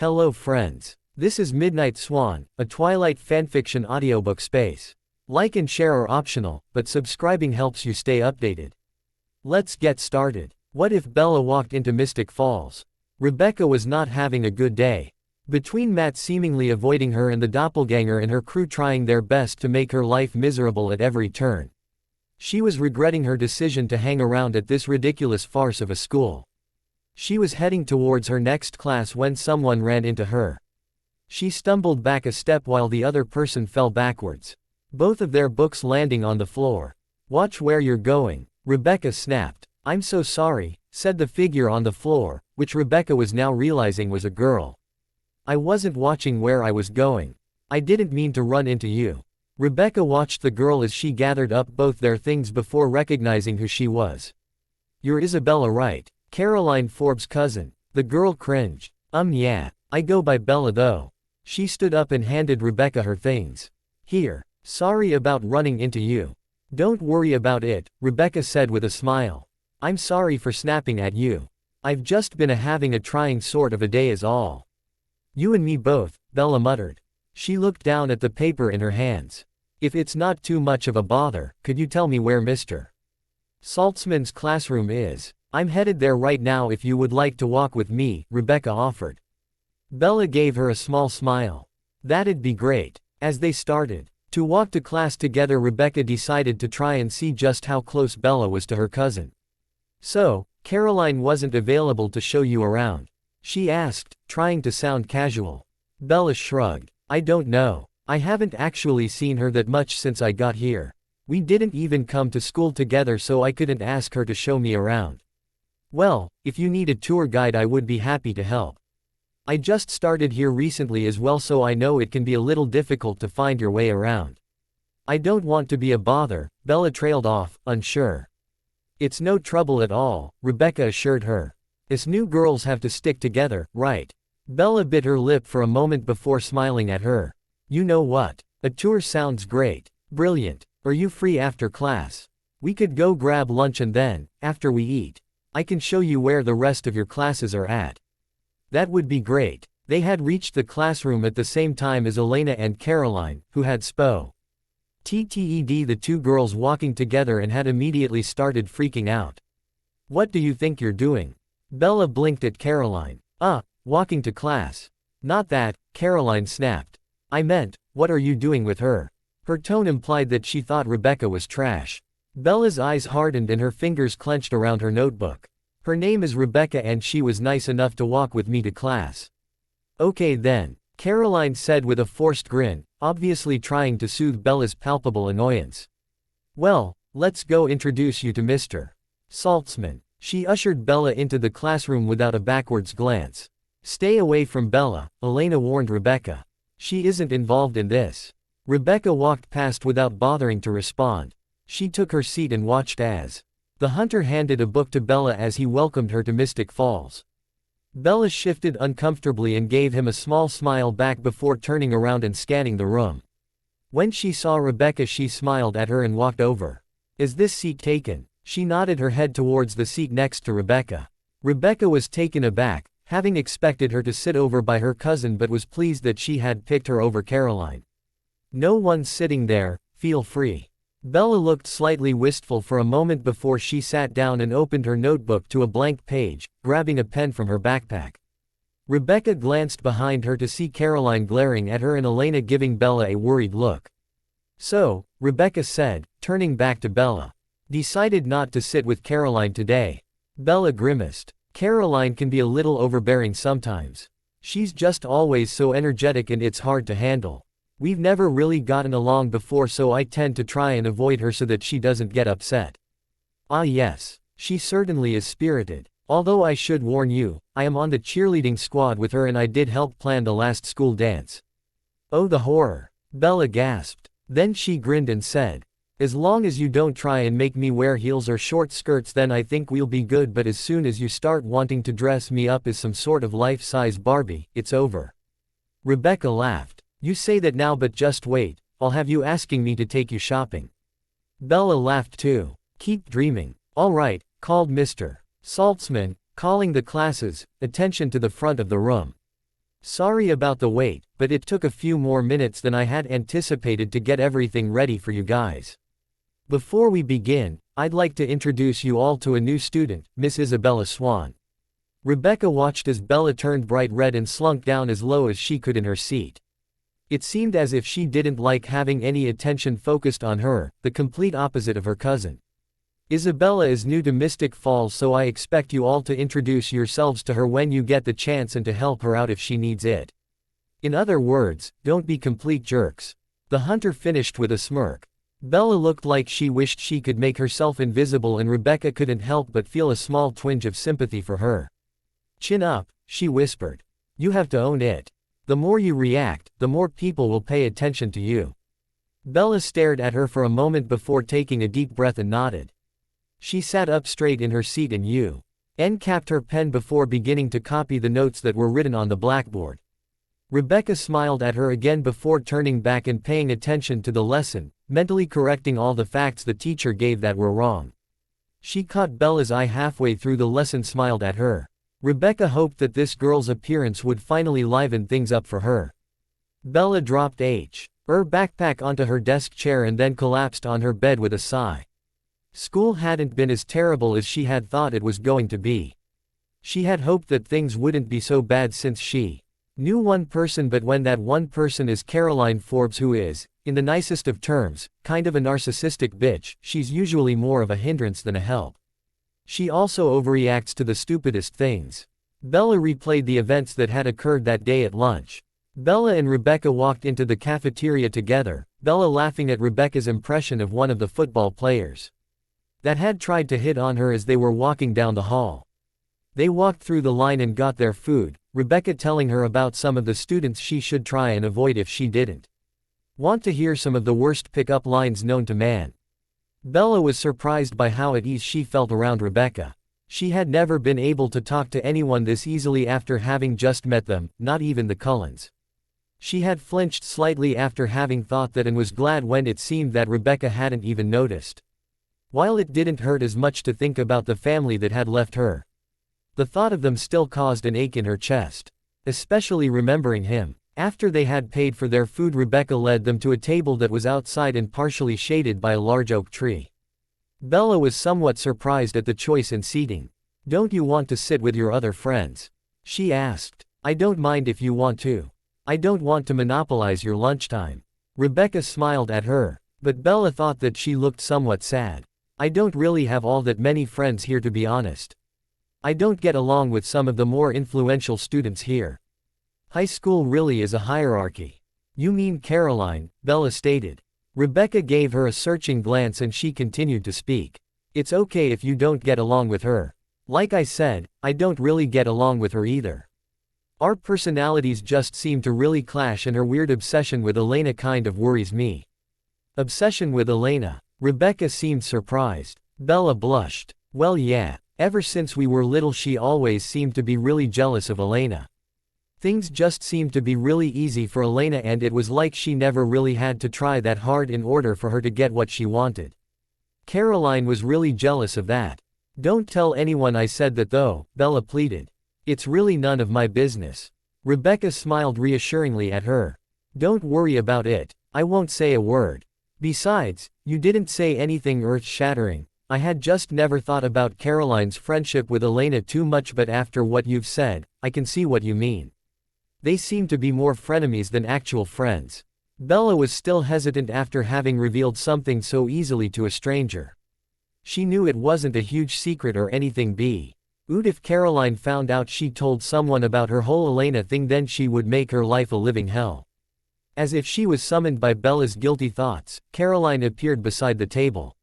Hello friends. This is Midnight Swan, a Twilight fanfiction audiobook space. Like and share are optional, but subscribing helps you stay updated. Let's get started. What if Bella walked into Mystic Falls? Rebecca was not having a good day. Between Matt seemingly avoiding her and the doppelganger and her crew trying their best to make her life miserable at every turn. She was regretting her decision to hang around at this ridiculous farce of a school. She was heading towards her next class when someone ran into her. She stumbled back a step while the other person fell backwards. Both of their books landing on the floor. "Watch where you're going," Rebecca snapped. "I'm so sorry," said the figure on the floor, which Rebecca was now realizing was a girl. "I wasn't watching where I was going. I didn't mean to run into you." Rebecca watched the girl as she gathered up both their things before recognizing who she was. "You're Isabella, right? Caroline Forbes' cousin." The girl cringed. Yeah, I go by Bella though." She stood up and handed Rebecca her things. "Here. Sorry about running into you." "Don't worry about it," Rebecca said with a smile. "I'm sorry for snapping at you. I've just been having a trying sort of a day is all." "You and me both," Bella muttered. She looked down at the paper in her hands. "If it's not too much of a bother, could you tell me where Mr. Saltzman's classroom is? I'm headed there right now if you would like to walk with me," Rebecca offered. Bella gave her a small smile. "That'd be great." As they started to walk to class together, Rebecca decided to try and see just how close Bella was to her cousin. "So, Caroline wasn't available to show you around?" she asked, trying to sound casual. Bella shrugged. "I don't know. I haven't actually seen her that much since I got here. We didn't even come to school together, so I couldn't ask her to show me around." "Well, if you need a tour guide I would be happy to help. I just started here recently as well, so I know it can be a little difficult to find your way around." "I don't want to be a bother," Bella trailed off, unsure. "It's no trouble at all," Rebecca assured her. "Us new girls have to stick together, right?" Bella bit her lip for a moment before smiling at her. "You know what? A tour sounds great. Brilliant. Are you free after class? We could go grab lunch and then, after we eat, I can show you where the rest of your classes are at." "That would be great." They had reached the classroom at the same time as Elena and Caroline, who had TTED the two girls walking together and had immediately started freaking out. "What do you think you're doing?" Bella blinked at Caroline. Walking to class." "Not that," Caroline snapped. "I meant, what are you doing with her?" Her tone implied that she thought Rebecca was trash. Bella's eyes hardened and her fingers clenched around her notebook. "Her name is Rebecca and she was nice enough to walk with me to class." "Okay then," Caroline said with a forced grin, obviously trying to soothe Bella's palpable annoyance. "Well, let's go introduce you to Mr. Saltzman." She ushered Bella into the classroom without a backwards glance. "Stay away from Bella," Elena warned Rebecca. "She isn't involved in this." Rebecca walked past without bothering to respond. She took her seat and watched as the hunter handed a book to Bella as he welcomed her to Mystic Falls. Bella shifted uncomfortably and gave him a small smile back before turning around and scanning the room. When she saw Rebecca, she smiled at her and walked over. "Is this seat taken?" She nodded her head towards the seat next to Rebecca. Rebecca was taken aback, having expected her to sit over by her cousin, but was pleased that she had picked her over Caroline. "No one's sitting there, feel free." Bella looked slightly wistful for a moment before she sat down and opened her notebook to a blank page, grabbing a pen from her backpack. Rebecca glanced behind her to see Caroline glaring at her and Elena giving Bella a worried look. "So," Rebecca said, turning back to Bella, "decided not to sit with Caroline today." Bella grimaced. "Caroline can be a little overbearing sometimes. She's just always so energetic and it's hard to handle. We've never really gotten along before, so I tend to try and avoid her so that she doesn't get upset." Yes, she certainly is spirited. Although I should warn you, I am on the cheerleading squad with her and I did help plan the last school dance." "Oh, the horror," Bella gasped. Then she grinned and said, "As long as you don't try and make me wear heels or short skirts, then I think we'll be good, but as soon as you start wanting to dress me up as some sort of life-size Barbie, it's over." Rebecca laughed. "You say that now, but just wait, I'll have you asking me to take you shopping." Bella laughed too. "Keep dreaming." "All right," called Mr. Saltzman, calling the classes, attention to the front of the room. Sorry about the wait, but it took a few more minutes than I had anticipated to get everything ready for you guys. Before we begin, I'd like to introduce you all to a new student, Miss Isabella Swan. Rebecca watched as Bella turned bright red and slunk down as low as she could in her seat. It seemed as if she didn't like having any attention focused on her, the complete opposite of her cousin. Isabella is new to Mystic Falls, so I expect you all to introduce yourselves to her when you get the chance and to help her out if she needs it. In other words, don't be complete jerks. The hunter finished with a smirk. Bella looked like she wished she could make herself invisible, and Rebecca couldn't help but feel a small twinge of sympathy for her. Chin up, she whispered. You have to own it. The more you react, the more people will pay attention to you. Bella stared at her for a moment before taking a deep breath and nodded. She sat up straight in her seat and capped her pen before beginning to copy the notes that were written on the blackboard. Rebecca smiled at her again before turning back and paying attention to the lesson, mentally correcting all the facts the teacher gave that were wrong. She caught Bella's eye halfway through the lesson, smiled at her. Rebecca hoped that this girl's appearance would finally liven things up for her. Bella dropped her backpack onto her desk chair and then collapsed on her bed with a sigh. School hadn't been as terrible as she had thought it was going to be. She had hoped that things wouldn't be so bad since she knew one person, but when that one person is Caroline Forbes, who is, in the nicest of terms, kind of a narcissistic bitch, she's usually more of a hindrance than a help. She also overreacts to the stupidest things. Bella replayed the events that had occurred that day at lunch. Bella and Rebecca walked into the cafeteria together, Bella laughing at Rebecca's impression of one of the football players that had tried to hit on her as they were walking down the hall. They walked through the line and got their food, Rebecca telling her about some of the students she should try and avoid if she didn't want to hear some of the worst pick-up lines known to man. Bella was surprised by how at ease she felt around Rebecca. She had never been able to talk to anyone this easily after having just met them, not even the Cullens. She had flinched slightly after having thought that and was glad when it seemed that Rebecca hadn't even noticed. While it didn't hurt as much to think about the family that had left her, the thought of them still caused an ache in her chest. Especially remembering him. After they had paid for their food, Rebecca led them to a table that was outside and partially shaded by a large oak tree. Bella was somewhat surprised at the choice in seating. Don't you want to sit with your other friends? She asked. I don't mind if you want to. I don't want to monopolize your lunchtime. Rebecca smiled at her, but Bella thought that she looked somewhat sad. I don't really have all that many friends here, to be honest. I don't get along with some of the more influential students here. High school really is a hierarchy. You mean Caroline, Bella stated. Rebecca gave her a searching glance and she continued to speak. It's okay if you don't get along with her. Like I said, I don't really get along with her either. Our personalities just seem to really clash, and her weird obsession with Elena kind of worries me. Obsession with Elena? Rebecca seemed surprised. Bella blushed. Well, yeah, ever since we were little she always seemed to be really jealous of Elena. Things just seemed to be really easy for Elena, and it was like she never really had to try that hard in order for her to get what she wanted. Caroline was really jealous of that. Don't tell anyone I said that though, Bella pleaded. It's really none of my business. Rebecca smiled reassuringly at her. Don't worry about it. I won't say a word. Besides, you didn't say anything earth-shattering. I had just never thought about Caroline's friendship with Elena too much, but after what you've said, I can see what you mean. They seem to be more frenemies than actual friends. Bella was still hesitant after having revealed something so easily to a stranger. She knew it wasn't a huge secret or anything. If Caroline found out she told someone about her whole Elena thing, then she would make her life a living hell. As if she was summoned by Bella's guilty thoughts, Caroline appeared beside the table.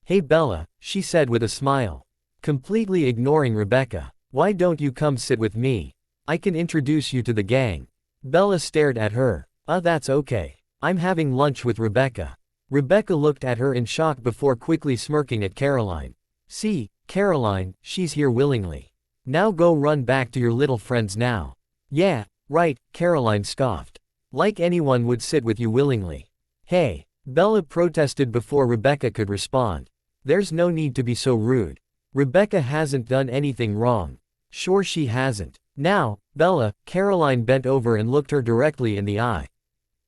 Hey Bella, she said with a smile. Completely ignoring Rebecca. Why don't you come sit with me? I can introduce you to the gang. Bella stared at her. That's okay. I'm having lunch with Rebecca. Rebecca looked at her in shock before quickly smirking at Caroline. See, Caroline, she's here willingly. Now go run back to your little friends now. Yeah, right, Caroline scoffed. Like anyone would sit with you willingly. Hey, Bella protested before Rebecca could respond. There's no need to be so rude. Rebecca hasn't done anything wrong. Sure she hasn't. Now, Bella, Caroline bent over and looked her directly in the eye.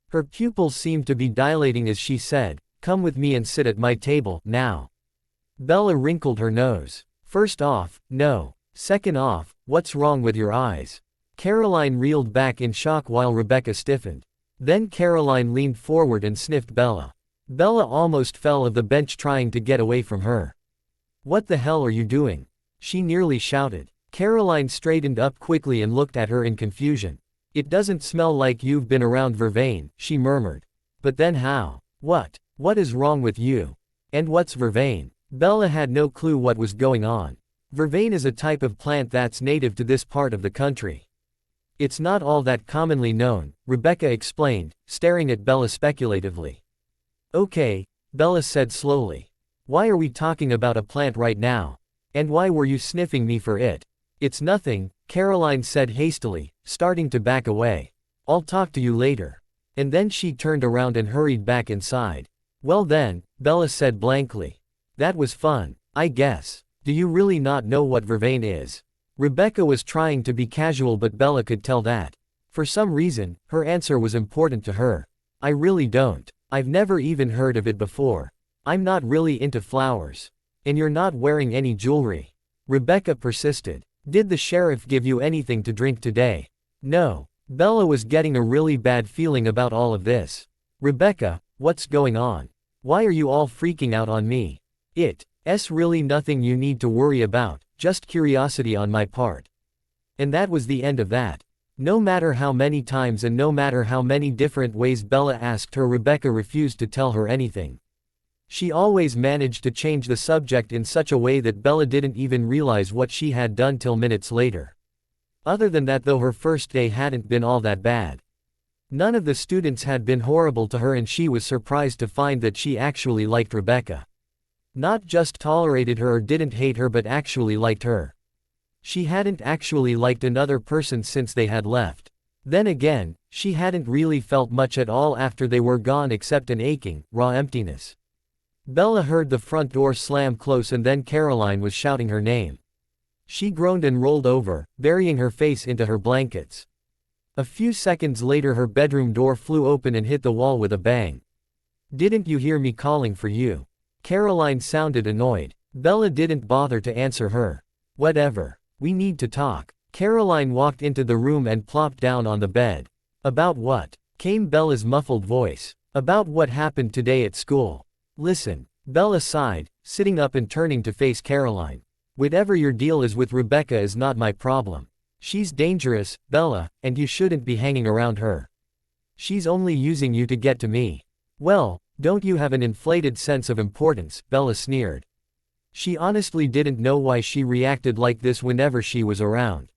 Her pupils seemed to be dilating as she said, "Come with me and sit at my table, now." Bella wrinkled her nose. "First off, no. Second off, what's wrong with your eyes?" Caroline reeled back in shock while Rebecca stiffened. Then Caroline leaned forward and sniffed Bella. Bella almost fell off the bench trying to get away from her. "What the hell are you doing?" she nearly shouted. Caroline straightened up quickly and looked at her in confusion. "It doesn't smell like you've been around vervain," she murmured. "But then how? What is wrong with you? And what's vervain?" Bella had no clue what was going on. Vervain is a type of plant that's native to this part of the country. It's not all that commonly known, Rebecca explained, staring at Bella speculatively. "Okay," Bella said slowly. "Why are we talking about a plant right now? And why were you sniffing me for it?" "It's nothing," Caroline said hastily, starting to back away. "I'll talk to you later." And then she turned around and hurried back inside. "Well then," Bella said blankly. "That was fun, I guess. Do you really not know what vervain is?" Rebecca was trying to be casual, but Bella could tell that. For some reason, her answer was important to her. "I really don't. I've never even heard of it before. I'm not really into flowers. And you're not wearing any jewelry." Rebecca persisted. "Did the sheriff give you anything to drink today?" "No." Bella was getting a really bad feeling about all of this. "Rebecca, what's going on? Why are you all freaking out on me?" It's really nothing you need to worry about, just curiosity on my part." And that was the end of that. No matter how many times and no matter how many different ways Bella asked her, Rebecca refused to tell her anything. She always managed to change the subject in such a way that Bella didn't even realize what she had done till minutes later. Other than that though, her first day hadn't been all that bad. None of the students had been horrible to her, and she was surprised to find that she actually liked Rebecca. Not just tolerated her or didn't hate her, but actually liked her. She hadn't actually liked another person since they had left. Then again, she hadn't really felt much at all after they were gone except an aching, raw emptiness. Bella heard the front door slam close and then Caroline was shouting her name. She groaned and rolled over, burying her face into her blankets. A few seconds later her bedroom door flew open and hit the wall with a bang. "Didn't you hear me calling for you?" Caroline sounded annoyed. Bella didn't bother to answer her. "Whatever. We need to talk." Caroline walked into the room and plopped down on the bed. "About what?" came Bella's muffled voice. "About what happened today at school." "Listen," Bella sighed, sitting up and turning to face Caroline. "Whatever your deal is with Rebecca is not my problem. She's dangerous, Bella, and you shouldn't be hanging around her. She's only using you to get to me." "Well, don't you have an inflated sense of importance?" Bella sneered. She honestly didn't know why she reacted like this whenever she was around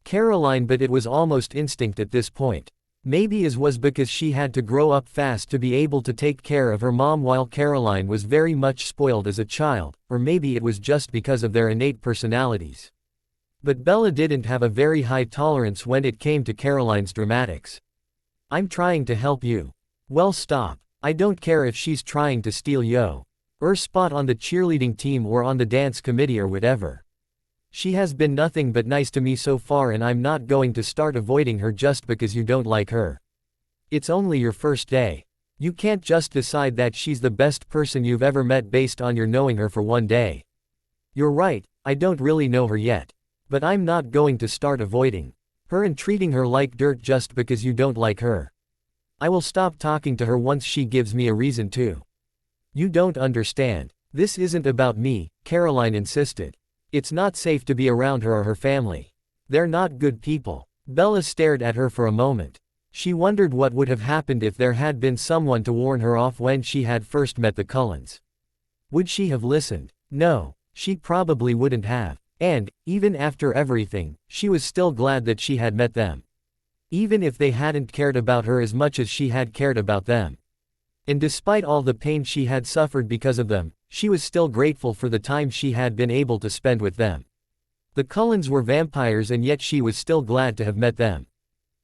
Caroline, but it was almost instinct at this point. Maybe it was because she had to grow up fast to be able to take care of her mom while Caroline was very much spoiled as a child, or maybe it was just because of their innate personalities. But Bella didn't have a very high tolerance when it came to Caroline's dramatics. "I'm trying to help you." "Well, stop. I don't care if she's trying to steal your spot on the cheerleading team or on the dance committee or whatever. She has been nothing but nice to me so far, and I'm not going to start avoiding her just because you don't like her. It's only your first day. You can't just decide that she's the best person you've ever met based on your knowing her for one day." "You're right, I don't really know her yet. But I'm not going to start avoiding her and treating her like dirt just because you don't like her. I will stop talking to her once she gives me a reason to." "You don't understand. This isn't about me," Caroline insisted. "It's not safe to be around her or her family. They're not good people." Bella stared at her for a moment. She wondered what would have happened if there had been someone to warn her off when she had first met the Cullens. Would she have listened? No, she probably wouldn't have. And, even after everything, she was still glad that she had met them. Even if they hadn't cared about her as much as she had cared about them. And despite all the pain she had suffered because of them, she was still grateful for the time she had been able to spend with them. The Cullens were vampires, and yet she was still glad to have met them.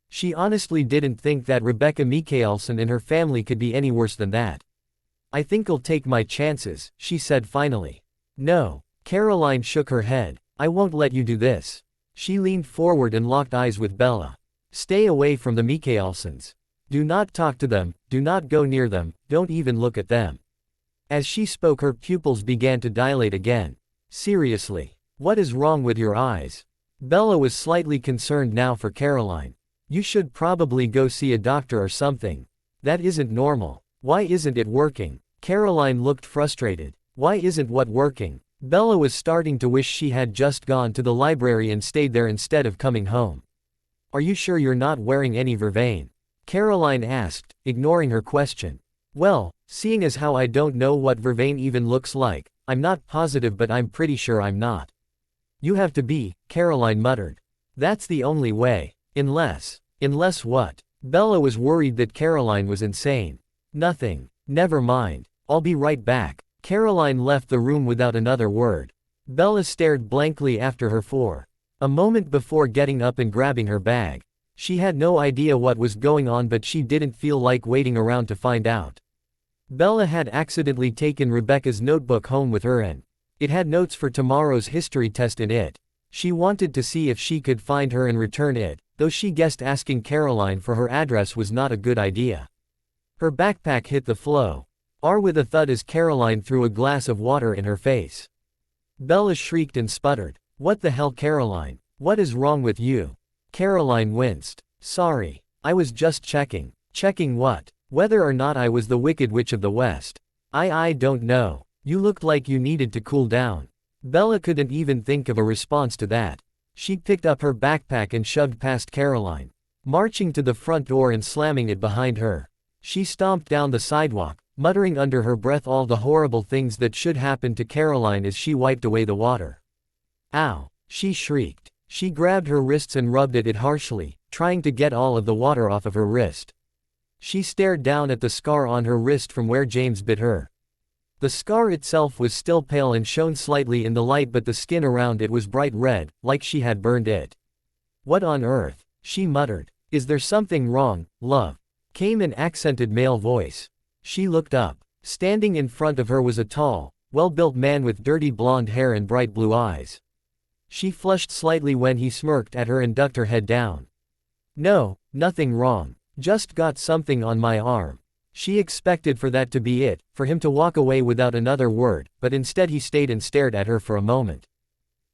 She honestly didn't think that Rebecca Mikkelson and her family could be any worse than that. "I think I'll take my chances," she said finally. "No." Caroline shook her head. "I won't let you do this. She leaned forward and locked eyes with Bella. Stay away from the Mikkelsons. Do not talk to them, do not go near them, don't even look at them. As she spoke, her pupils began to dilate again. Seriously. What is wrong with your eyes? Bella was slightly concerned now for Caroline. You should probably go see a doctor or something. That isn't normal. Why isn't it working? Caroline looked frustrated. Why isn't what working? Bella was starting to wish she had just gone to the library and stayed there instead of coming home. Are you sure you're not wearing any vervain? Caroline asked, ignoring her question. Well, seeing as how I don't know what vervain even looks like, I'm not positive, but I'm pretty sure I'm not. You have to be, Caroline muttered. That's the only way. Unless what? Bella was worried that Caroline was insane. Nothing. Never mind. I'll be right back. Caroline left the room without another word. Bella stared blankly after her for a moment before getting up and grabbing her bag. She had no idea what was going on, but she didn't feel like waiting around to find out. Bella had accidentally taken Rebecca's notebook home with her and it had notes for tomorrow's history test in it. She wanted to see if she could find her and return it, though she guessed asking Caroline for her address was not a good idea. Her backpack hit the floor with a thud as Caroline threw a glass of water in her face. Bella shrieked and sputtered. What the hell, Caroline? What is wrong with you? Caroline winced. Sorry. I was just checking. Checking what? Whether or not I was the Wicked Witch of the West. I don't know. You looked like you needed to cool down. Bella couldn't even think of a response to that. She picked up her backpack and shoved past Caroline, marching to the front door and slamming it behind her. She stomped down the sidewalk, muttering under her breath all the horrible things that should happen to Caroline as she wiped away the water. Ow! She shrieked. She grabbed her wrists and rubbed at it harshly, trying to get all of the water off of her wrist. She stared down at the scar on her wrist from where James bit her. The scar itself was still pale and shone slightly in the light, but the skin around it was bright red, like she had burned it. What on earth? She muttered. Is there something wrong, love? Came an accented male voice. She looked up. Standing in front of her was a tall, well-built man with dirty blonde hair and bright blue eyes. She flushed slightly when he smirked at her and ducked her head down. No, nothing wrong. Just got something on my arm. She expected for that to be it, for him to walk away without another word, but instead he stayed and stared at her for a moment.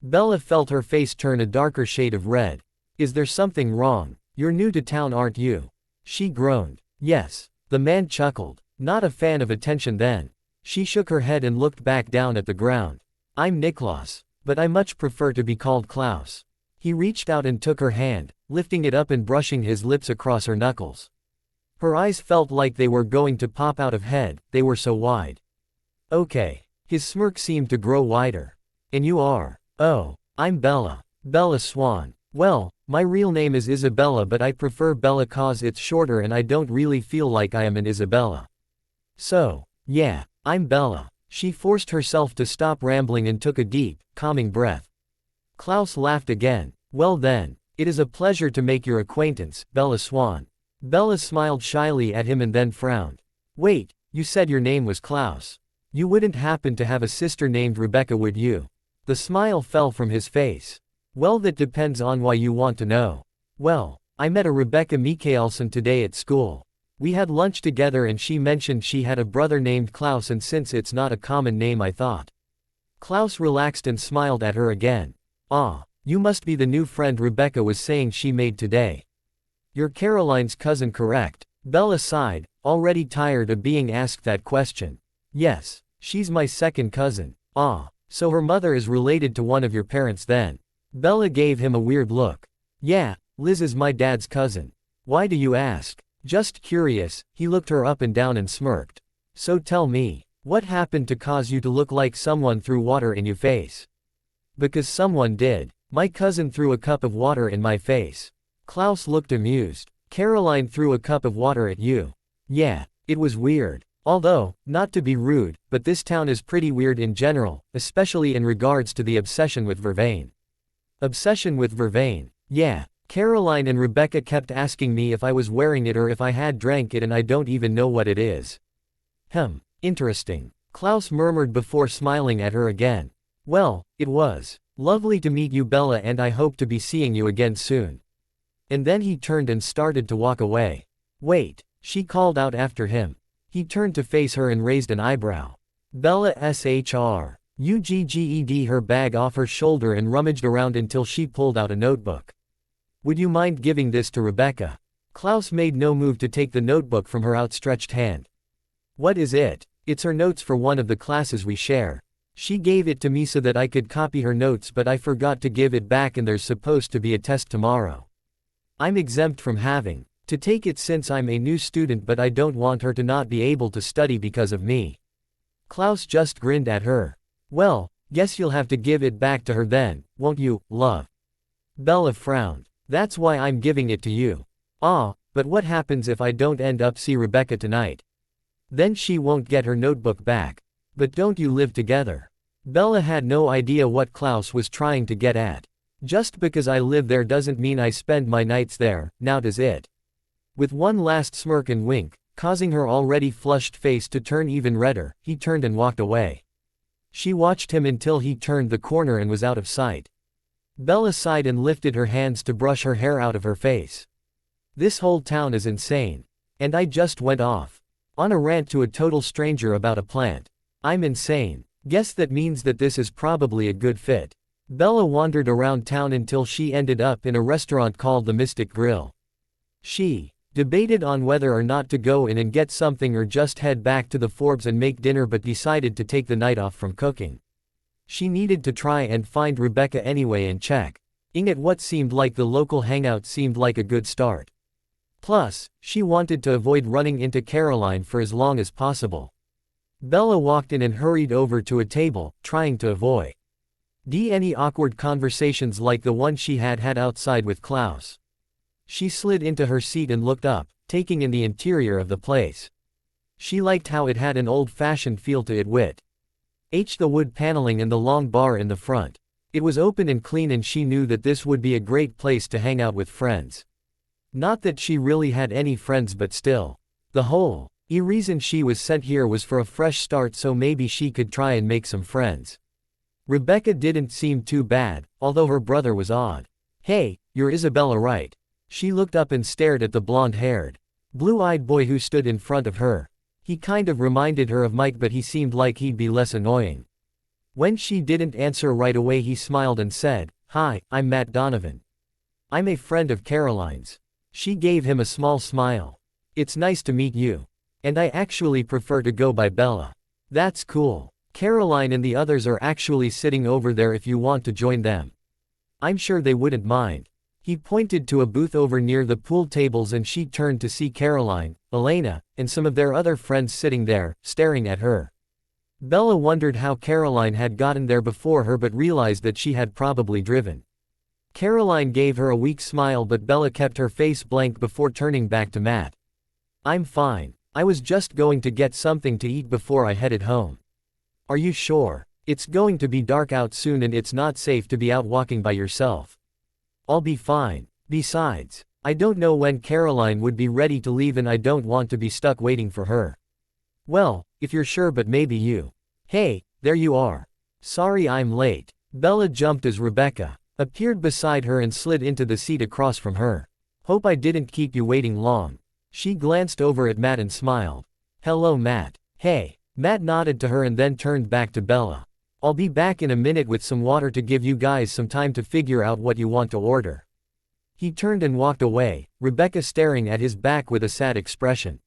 Bella felt her face turn a darker shade of red. Is there something wrong? You're new to town, aren't you? She groaned. Yes. The man chuckled. Not a fan of attention then. She shook her head and looked back down at the ground. I'm Niklaus, but I much prefer to be called Klaus. He reached out and took her hand, lifting it up and brushing his lips across her knuckles. Her eyes felt like they were going to pop out of head, they were so wide. Okay. His smirk seemed to grow wider. And you are? Oh, I'm Bella. Bella Swan. Well, my real name is Isabella, but I prefer Bella cause it's shorter and I don't really feel like I am an Isabella. So, yeah, I'm Bella. She forced herself to stop rambling and took a deep, calming breath. Klaus laughed again. Well then, it is a pleasure to make your acquaintance, Bella Swan. Bella smiled shyly at him and then frowned. Wait, you said your name was Klaus. You wouldn't happen to have a sister named Rebecca, would you? The smile fell from his face. Well, that depends on why you want to know. Well, I met a Rebecca Mikkelson today at school. We had lunch together and she mentioned she had a brother named Klaus, and since it's not a common name I thought. Klaus relaxed and smiled at her again. Ah, you must be the new friend Rebecca was saying she made today. You're Caroline's cousin, correct? Bella sighed, already tired of being asked that question. Yes, she's my second cousin. Ah, so her mother is related to one of your parents then? Bella gave him a weird look. Yeah, Liz is my dad's cousin. Why do you ask? Just curious. He looked her up and down and smirked. So tell me, what happened to cause you to look like someone threw water in your face? Because someone did. My cousin threw a cup of water in my face. Klaus looked amused. Caroline threw a cup of water at you. Yeah, it was weird. Although, not to be rude, but this town is pretty weird in general, especially in regards to the obsession with vervain. Obsession with vervain. Yeah. Caroline and Rebecca kept asking me if I was wearing it or if I had drank it, and I don't even know what it is. Interesting. Klaus murmured before smiling at her again. Well, it was Lovely to meet you, Bella, and I hope to be seeing you again soon. And then he turned and started to walk away. Wait, she called out after him. He turned to face her and raised an eyebrow. Bella shrugged her bag off her shoulder and rummaged around until she pulled out a notebook. Would you mind giving this to Rebecca? Klaus made no move to take the notebook from her outstretched hand. What is it? It's her notes for one of the classes we share. She gave it to me so that I could copy her notes, but I forgot to give it back and there's supposed to be a test tomorrow. I'm exempt from having to take it since I'm a new student, but I don't want her to not be able to study because of me. Klaus just grinned at her. Well, guess you'll have to give it back to her then, won't you, love? Bella frowned. That's why I'm giving it to you. Ah, but what happens if I don't end up see Rebecca tonight? Then she won't get her notebook back. But don't you live together? Bella had no idea what Klaus was trying to get at. Just because I live there doesn't mean I spend my nights there, now does it? With one last smirk and wink, causing her already flushed face to turn even redder, he turned and walked away. She watched him until he turned the corner and was out of sight. Bella sighed and lifted her hands to brush her hair out of her face. This whole town is insane. And I just went off on a rant to a total stranger about a plant. I'm insane. Guess that means that this is probably a good fit. Bella wandered around town until she ended up in a restaurant called the Mystic Grill. She debated on whether or not to go in and get something or just head back to the Forbes and make dinner, but decided to take the night off from cooking. She needed to try and find Rebecca anyway and check-ing at what seemed like the local hangout seemed like a good start. Plus, she wanted to avoid running into Caroline for as long as possible. Bella walked in and hurried over to a table, trying to avoid any awkward conversations like the one she had had outside with Klaus. She slid into her seat and looked up, taking in the interior of the place. She liked how it had an old-fashioned feel to it with the wood paneling and the long bar in the front. It was open and clean, and she knew that this would be a great place to hang out with friends. Not that she really had any friends, but still. The whole reason she was sent here was for a fresh start, so maybe she could try and make some friends. Rebecca didn't seem too bad, although her brother was odd. Hey, you're Isabella, right? She looked up and stared at the blonde-haired, blue-eyed boy who stood in front of her. He kind of reminded her of Mike, but he seemed like he'd be less annoying. When she didn't answer right away, he smiled and said, "Hi, I'm Matt Donovan. I'm a friend of Caroline's." She gave him a small smile. "It's nice to meet you. And I actually prefer to go by Bella." "That's cool. Caroline and the others are actually sitting over there if you want to join them. I'm sure they wouldn't mind." He pointed to a booth over near the pool tables, and she turned to see Caroline, Elena, and some of their other friends sitting there, staring at her. Bella wondered how Caroline had gotten there before her, but realized that she had probably driven. Caroline gave her a weak smile, but Bella kept her face blank before turning back to Matt. "I'm fine. I was just going to get something to eat before I headed home." "Are you sure? It's going to be dark out soon and it's not safe to be out walking by yourself." "I'll be fine. Besides, I don't know when Caroline would be ready to leave and I don't want to be stuck waiting for her." "Well, if you're sure, but maybe you." "Hey, there you are. Sorry I'm late." Bella jumped as Rebecca appeared beside her and slid into the seat across from her. "Hope I didn't keep you waiting long." She glanced over at Matt and smiled. "Hello, Matt." "Hey." Matt nodded to her and then turned back to Bella. "I'll be back in a minute with some water to give you guys some time to figure out what you want to order." He turned and walked away, Rebecca staring at his back with a sad expression.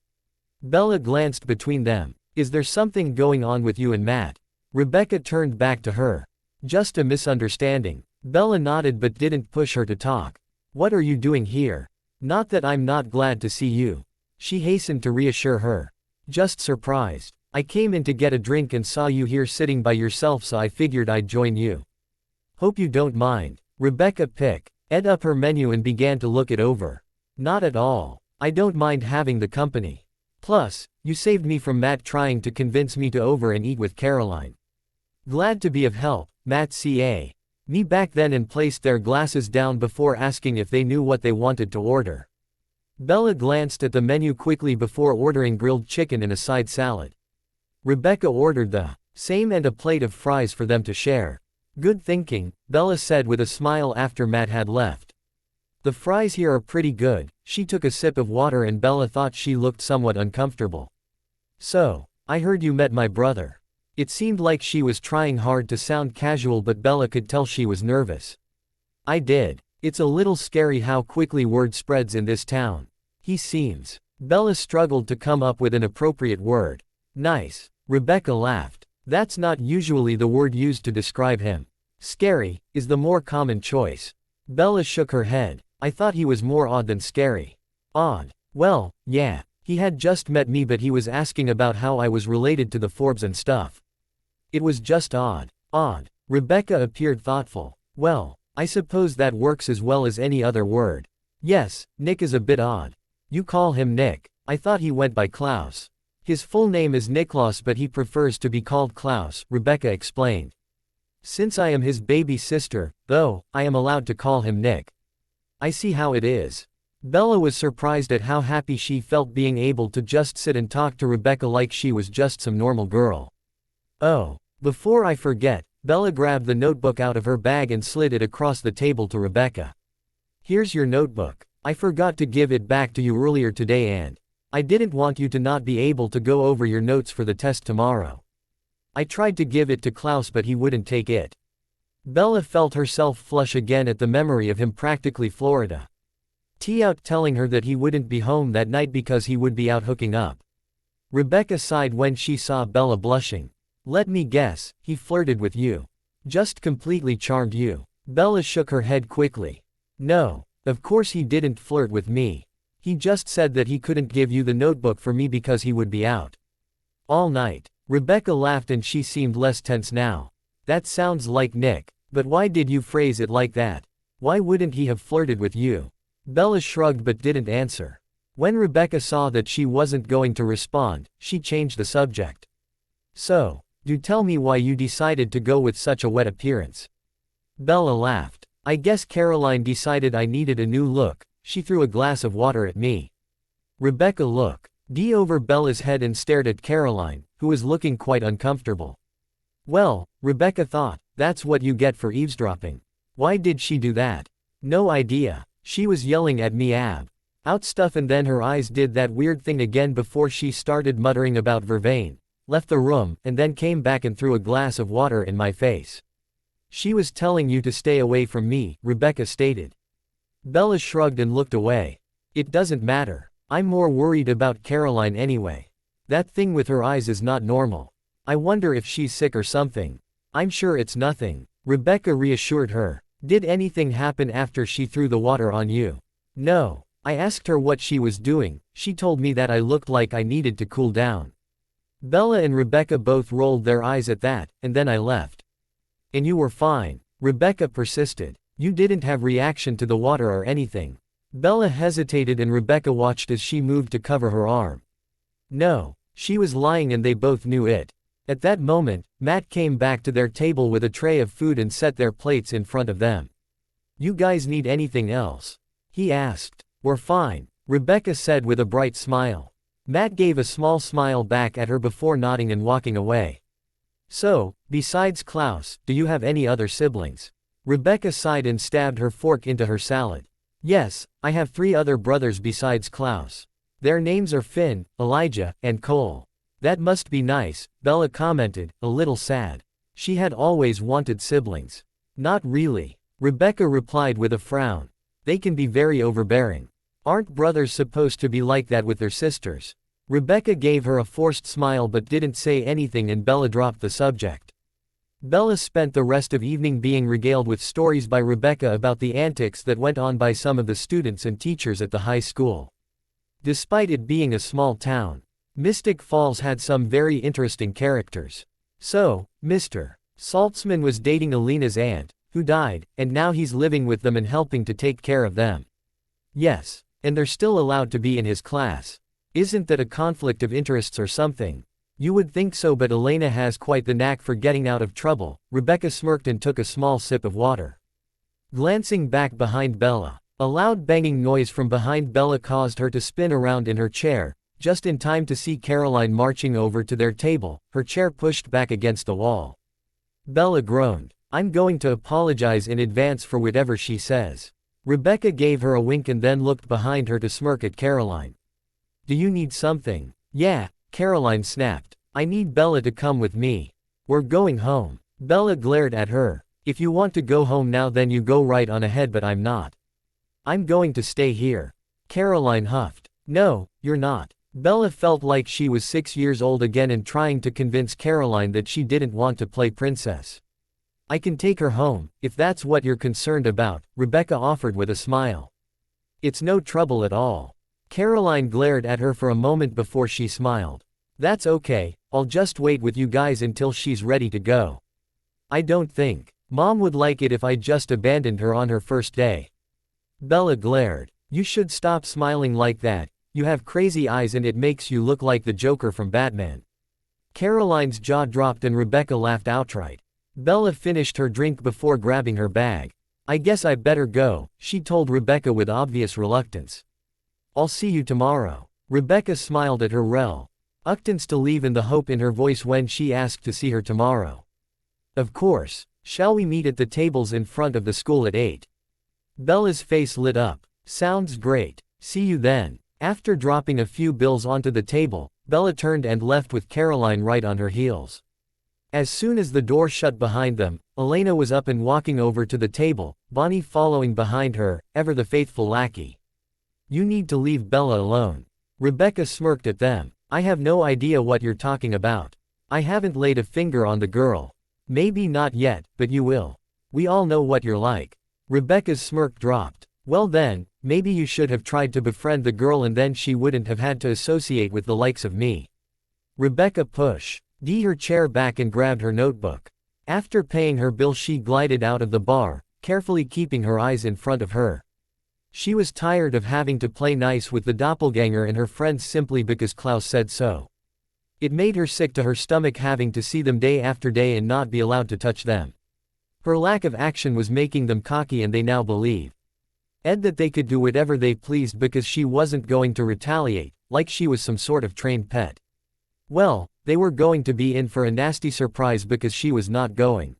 Bella glanced between them. "Is there something going on with you and Matt?" Rebecca turned back to her. "Just a misunderstanding." Bella nodded but didn't push her to talk. "What are you doing here?" "Not that I'm not glad to see you." She hastened to reassure her. "Just surprised. I came in to get a drink and saw you here sitting by yourself, so I figured I'd join you." "Hope you don't mind." Rebecca picked up her menu and began to look it over. "Not at all. I don't mind having the company. Plus, you saved me from Matt trying to convince me to over and eat with Caroline." "Glad to be of help." Matt ca. Me back then and placed their glasses down before asking if they knew what they wanted to order. Bella glanced at the menu quickly before ordering grilled chicken and a side salad. Rebecca ordered the same and a plate of fries for them to share. Good thinking, Bella said with a smile after Matt had left. The fries here are pretty good. She took a sip of water and Bella thought she looked somewhat uncomfortable. So, I heard you met my brother. It seemed like she was trying hard to sound casual but Bella could tell she was nervous. I did. It's a little scary how quickly word spreads in this town. He seems. Bella struggled to come up with an appropriate word. Nice. Rebecca laughed. That's not usually the word used to describe him. Scary is the more common choice. Bella shook her head. I thought he was more odd than scary. Odd. Well, yeah. He had just met me but he was asking about how I was related to the Forbes and stuff. It was just odd. Odd. Rebecca appeared thoughtful. Well, I suppose that works as well as any other word. Yes, Nick is a bit odd. You call him Nick. I thought he went by Klaus. His full name is Niklaus but he prefers to be called Klaus, Rebecca explained. Since I am his baby sister, though, I am allowed to call him Nick. I see how it is. Bella was surprised at how happy she felt being able to just sit and talk to Rebecca like she was just some normal girl. Oh, before I forget, Bella grabbed the notebook out of her bag and slid it across the table to Rebecca. Here's your notebook. I forgot to give it back to you earlier today and I didn't want you to not be able to go over your notes for the test tomorrow. I tried to give it to Klaus but he wouldn't take it. Bella felt herself flush again at the memory of him practically Florida. Out telling her that he wouldn't be home that night because he would be out hooking up. Rebecca sighed when she saw Bella blushing. Let me guess, he flirted with you. Just completely charmed you. Bella shook her head quickly. No, of course he didn't flirt with me. He just said that he couldn't give you the notebook for me because he would be out all night. Rebecca laughed and she seemed less tense now. That sounds like Nick, but why did you phrase it like that? Why wouldn't he have flirted with you? Bella shrugged but didn't answer. When Rebecca saw that she wasn't going to respond, she changed the subject. So, do tell me why you decided to go with such a wet appearance. Bella laughed. I guess Caroline decided I needed a new look. She threw a glass of water at me. Rebecca looked over Bella's head and stared at Caroline, who was looking quite uncomfortable. Well, Rebecca thought, that's what you get for eavesdropping. Why did she do that? No idea. She was yelling at me out stuff and then her eyes did that weird thing again before she started muttering about vervain, left the room, and then came back and threw a glass of water in my face. She was telling you to stay away from me, Rebecca stated. Bella shrugged and looked away. It doesn't matter. I'm more worried about Caroline anyway. That thing with her eyes is not normal. I wonder if she's sick or something. I'm sure it's nothing. Rebecca reassured her. Did anything happen after she threw the water on you? No. I asked her what she was doing. She told me that I looked like I needed to cool down. Bella and Rebecca both rolled their eyes at that, and then I left. And you were fine. Rebecca persisted. You didn't have reaction to the water or anything. Bella hesitated and Rebecca watched as she moved to cover her arm. No. She was lying and they both knew it. At that moment, Matt came back to their table with a tray of food and set their plates in front of them. You guys need anything else? He asked. We're fine, Rebecca said with a bright smile. Matt gave a small smile back at her before nodding and walking away. So, besides Klaus, do you have any other siblings? Rebecca sighed and stabbed her fork into her salad. Yes, I have 3 other brothers besides Klaus. Their names are Finn, Elijah, and Cole. That must be nice, Bella commented, a little sad. She had always wanted siblings. Not really, Rebecca replied with a frown. They can be very overbearing. Aren't brothers supposed to be like that with their sisters? Rebecca gave her a forced smile but didn't say anything and Bella dropped the subject. Bella spent the rest of evening being regaled with stories by Rebecca about the antics that went on by some of the students and teachers at the high school. Despite it being a small town, Mystic Falls had some very interesting characters. So, Mr. Saltzman was dating Alina's aunt, who died, and now he's living with them and helping to take care of them. Yes, and they're still allowed to be in his class. Isn't that a conflict of interests or something? You would think so, but Elena has quite the knack for getting out of trouble. Rebecca smirked and took a small sip of water. Glancing back behind Bella, a loud banging noise from behind Bella caused her to spin around in her chair, just in time to see Caroline marching over to their table, her chair pushed back against the wall. Bella groaned. I'm going to apologize in advance for whatever she says. Rebecca gave her a wink and then looked behind her to smirk at Caroline. Do you need something? Yeah, Caroline snapped. I need Bella to come with me. We're going home. Bella glared at her. If you want to go home now then you go right on ahead, but I'm not. I'm going to stay here. Caroline huffed. No, you're not. Bella felt like she was 6 years old again and trying to convince Caroline that she didn't want to play princess. I can take her home, if that's what you're concerned about, Rebecca offered with a smile. It's no trouble at all. Caroline glared at her for a moment before she smiled. That's okay, I'll just wait with you guys until she's ready to go. I don't think Mom would like it if I just abandoned her on her first day. Bella glared. You should stop smiling like that, you have crazy eyes and it makes you look like the Joker from Batman. Caroline's jaw dropped and Rebecca laughed outright. Bella finished her drink before grabbing her bag. I guess I better go, she told Rebecca with obvious reluctance. I'll see you tomorrow. Rebecca smiled at her reluctance to leave and the hope in her voice when she asked to see her tomorrow. Of course. Shall we meet at the tables in front of the school at 8? Bella's face lit up. Sounds great. See you then. After dropping a few bills onto the table, Bella turned and left with Caroline right on her heels. As soon as the door shut behind them, Elena was up and walking over to the table, Bonnie following behind her, ever the faithful lackey. You need to leave Bella alone. Rebecca smirked at them. I have no idea what you're talking about. I haven't laid a finger on the girl. Maybe not yet, but you will. We all know what you're like. Rebecca's smirk dropped. Well then, maybe you should have tried to befriend the girl and then she wouldn't have had to associate with the likes of me. Rebecca pushed her chair back and grabbed her notebook. After paying her bill she glided out of the bar, carefully keeping her eyes in front of her. She was tired of having to play nice with the doppelganger and her friends simply because Klaus said so. It made her sick to her stomach having to see them day after day and not be allowed to touch them. Her lack of action was making them cocky and they now believed that they could do whatever they pleased because she wasn't going to retaliate, like she was some sort of trained pet. Well, they were going to be in for a nasty surprise because she was not going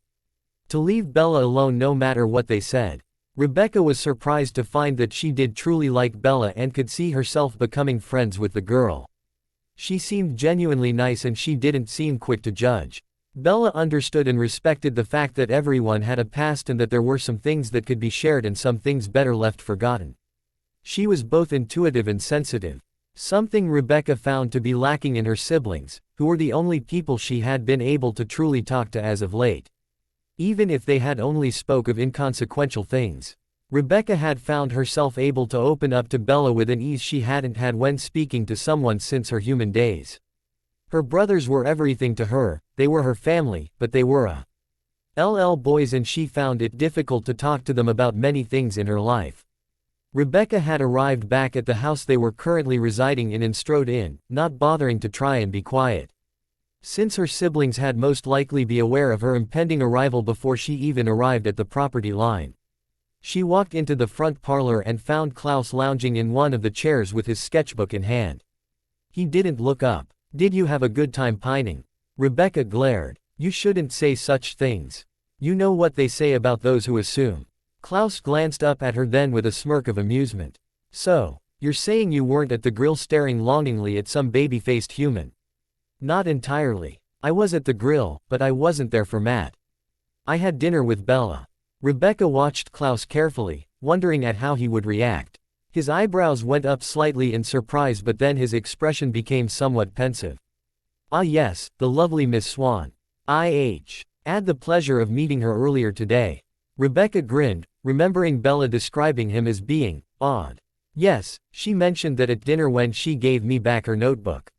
to leave Bella alone no matter what they said. Rebecca was surprised to find that she did truly like Bella and could see herself becoming friends with the girl. She seemed genuinely nice and she didn't seem quick to judge. Bella understood and respected the fact that everyone had a past and that there were some things that could be shared and some things better left forgotten. She was both intuitive and sensitive. Something Rebecca found to be lacking in her siblings, who were the only people she had been able to truly talk to as of late. Even if they had only spoke of inconsequential things. Rebecca had found herself able to open up to Bella with an ease she hadn't had when speaking to someone since her human days. Her brothers were everything to her, they were her family, but they were boys and she found it difficult to talk to them about many things in her life. Rebecca had arrived back at the house they were currently residing in and strode in, not bothering to try and be quiet. Since her siblings had most likely be aware of her impending arrival before she even arrived at the property line. She walked into the front parlor and found Klaus lounging in one of the chairs with his sketchbook in hand. He didn't look up. Did you have a good time pining? Rebecca glared. You shouldn't say such things. You know what they say about those who assume. Klaus glanced up at her then with a smirk of amusement. So, you're saying you weren't at the grill staring longingly at some baby-faced human? Not entirely. I was at the grill, but I wasn't there for Matt. I had dinner with Bella. Rebecca watched Klaus carefully, wondering at how he would react. His eyebrows went up slightly in surprise but then his expression became somewhat pensive. Ah yes, the lovely Miss Swan. I had the pleasure of meeting her earlier today. Rebecca grinned, remembering Bella describing him as being odd. Yes, she mentioned that at dinner when she gave me back her notebook.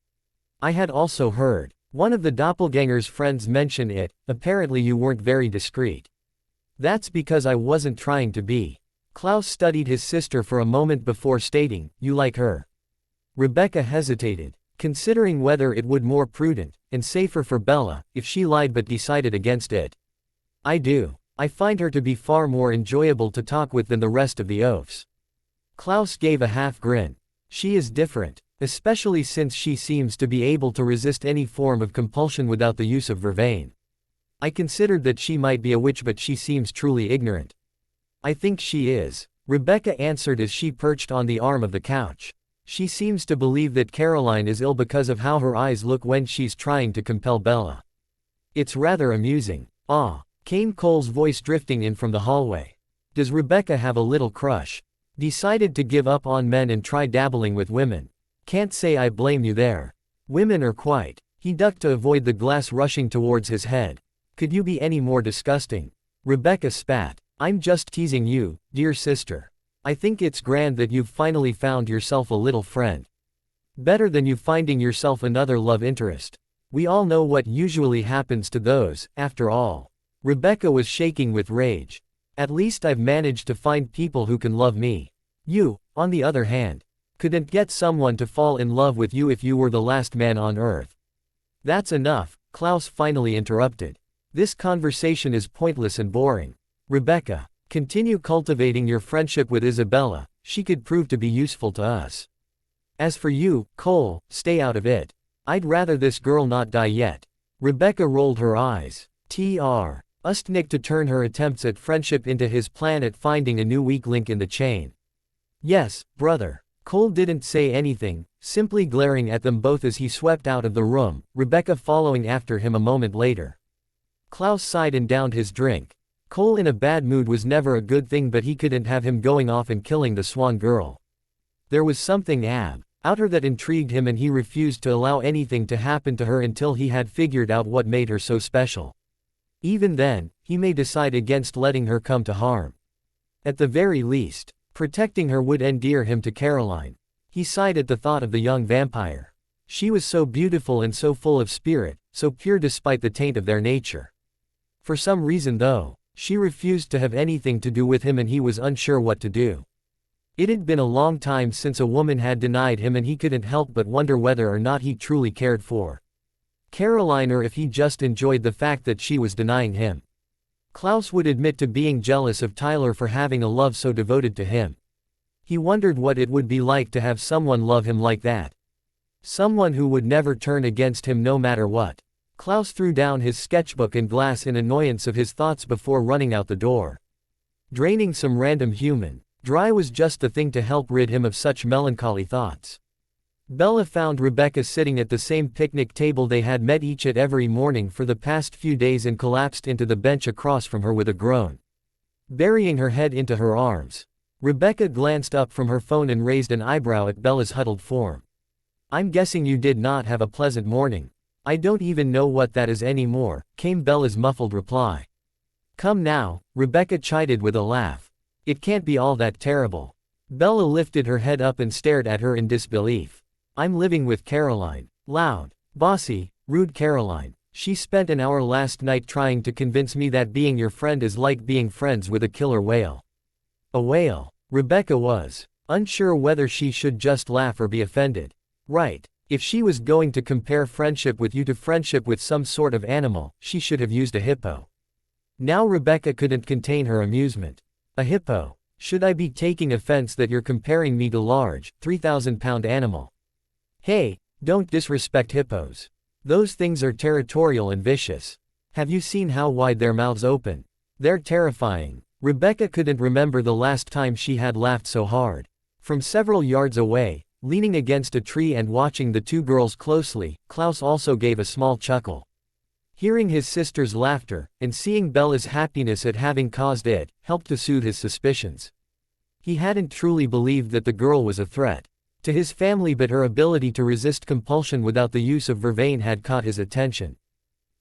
I had also heard one of the doppelganger's friends mention it. Apparently you weren't very discreet. That's because I wasn't trying to be. Klaus studied his sister for a moment before stating, you like her. Rebecca hesitated, considering whether it would more prudent and safer for Bella if she lied but decided against it. I do. I find her to be far more enjoyable to talk with than the rest of the oafs. Klaus gave a half grin. She is different, especially since she seems to be able to resist any form of compulsion without the use of vervain. I considered that she might be a witch, but she seems truly ignorant. I think she is, Rebecca answered as she perched on the arm of the couch. She seems to believe that Caroline is ill because of how her eyes look when she's trying to compel Bella. It's rather amusing. Ah, came Cole's voice drifting in from the hallway. Does Rebecca have a little crush? Decided to give up on men and try dabbling with women. Can't say I blame you there. Women are quite. He ducked to avoid the glass rushing towards his head. Could you be any more disgusting? Rebecca spat. I'm just teasing you, dear sister. I think it's grand that you've finally found yourself a little friend. Better than you finding yourself another love interest. We all know what usually happens to those, after all. Rebecca was shaking with rage. At least I've managed to find people who can love me. You, on the other hand, couldn't get someone to fall in love with you if you were the last man on earth. That's enough, Klaus finally interrupted. This conversation is pointless and boring. Rebecca, continue cultivating your friendship with Isabella, she could prove to be useful to us. As for you, Cole, stay out of it. I'd rather this girl not die yet. Rebecca rolled her eyes. Asked Nick to turn her attempts at friendship into his plan at finding a new weak link in the chain. Yes, brother. Cole didn't say anything, simply glaring at them both as he swept out of the room, Rebecca following after him a moment later. Klaus sighed and downed his drink. Cole in a bad mood was never a good thing, but he couldn't have him going off and killing the Swan girl. There was something about her that intrigued him, and he refused to allow anything to happen to her until he had figured out what made her so special. Even then, he may decide against letting her come to harm. At the very least, protecting her would endear him to Caroline. He sighed at the thought of the young vampire. She was so beautiful and so full of spirit, so pure despite the taint of their nature. For some reason though, she refused to have anything to do with him, and he was unsure what to do. It had been a long time since a woman had denied him, and he couldn't help but wonder whether or not he truly cared for Caroline, or if he just enjoyed the fact that she was denying him. Klaus would admit to being jealous of Tyler for having a love so devoted to him. He wondered what it would be like to have someone love him like that. Someone who would never turn against him no matter what. Klaus threw down his sketchbook and glass in annoyance of his thoughts before running out the door. Draining some random human dry was just the thing to help rid him of such melancholy thoughts. Bella found Rebecca sitting at the same picnic table they had met each at every morning for the past few days and collapsed into the bench across from her with a groan. Burying her head into her arms, Rebecca glanced up from her phone and raised an eyebrow at Bella's huddled form. I'm guessing you did not have a pleasant morning. I don't even know what that is anymore, came Bella's muffled reply. Come now, Rebecca chided with a laugh. It can't be all that terrible. Bella lifted her head up and stared at her in disbelief. I'm living with Caroline. Loud, bossy, rude Caroline. She spent an hour last night trying to convince me that being your friend is like being friends with a killer whale. A whale? Rebecca was unsure whether she should just laugh or be offended. Right. If she was going to compare friendship with you to friendship with some sort of animal, she should have used a hippo. Now Rebecca couldn't contain her amusement. A hippo? Should I be taking offense that you're comparing me to large, 3,000-pound animal? Hey, don't disrespect hippos. Those things are territorial and vicious. Have you seen how wide their mouths open? They're terrifying. Rebecca couldn't remember the last time she had laughed so hard. From several yards away, leaning against a tree and watching the two girls closely, Klaus also gave a small chuckle. Hearing his sister's laughter, and seeing Bella's happiness at having caused it, helped to soothe his suspicions. He hadn't truly believed that the girl was a threat to his family, but her ability to resist compulsion without the use of vervain had caught his attention.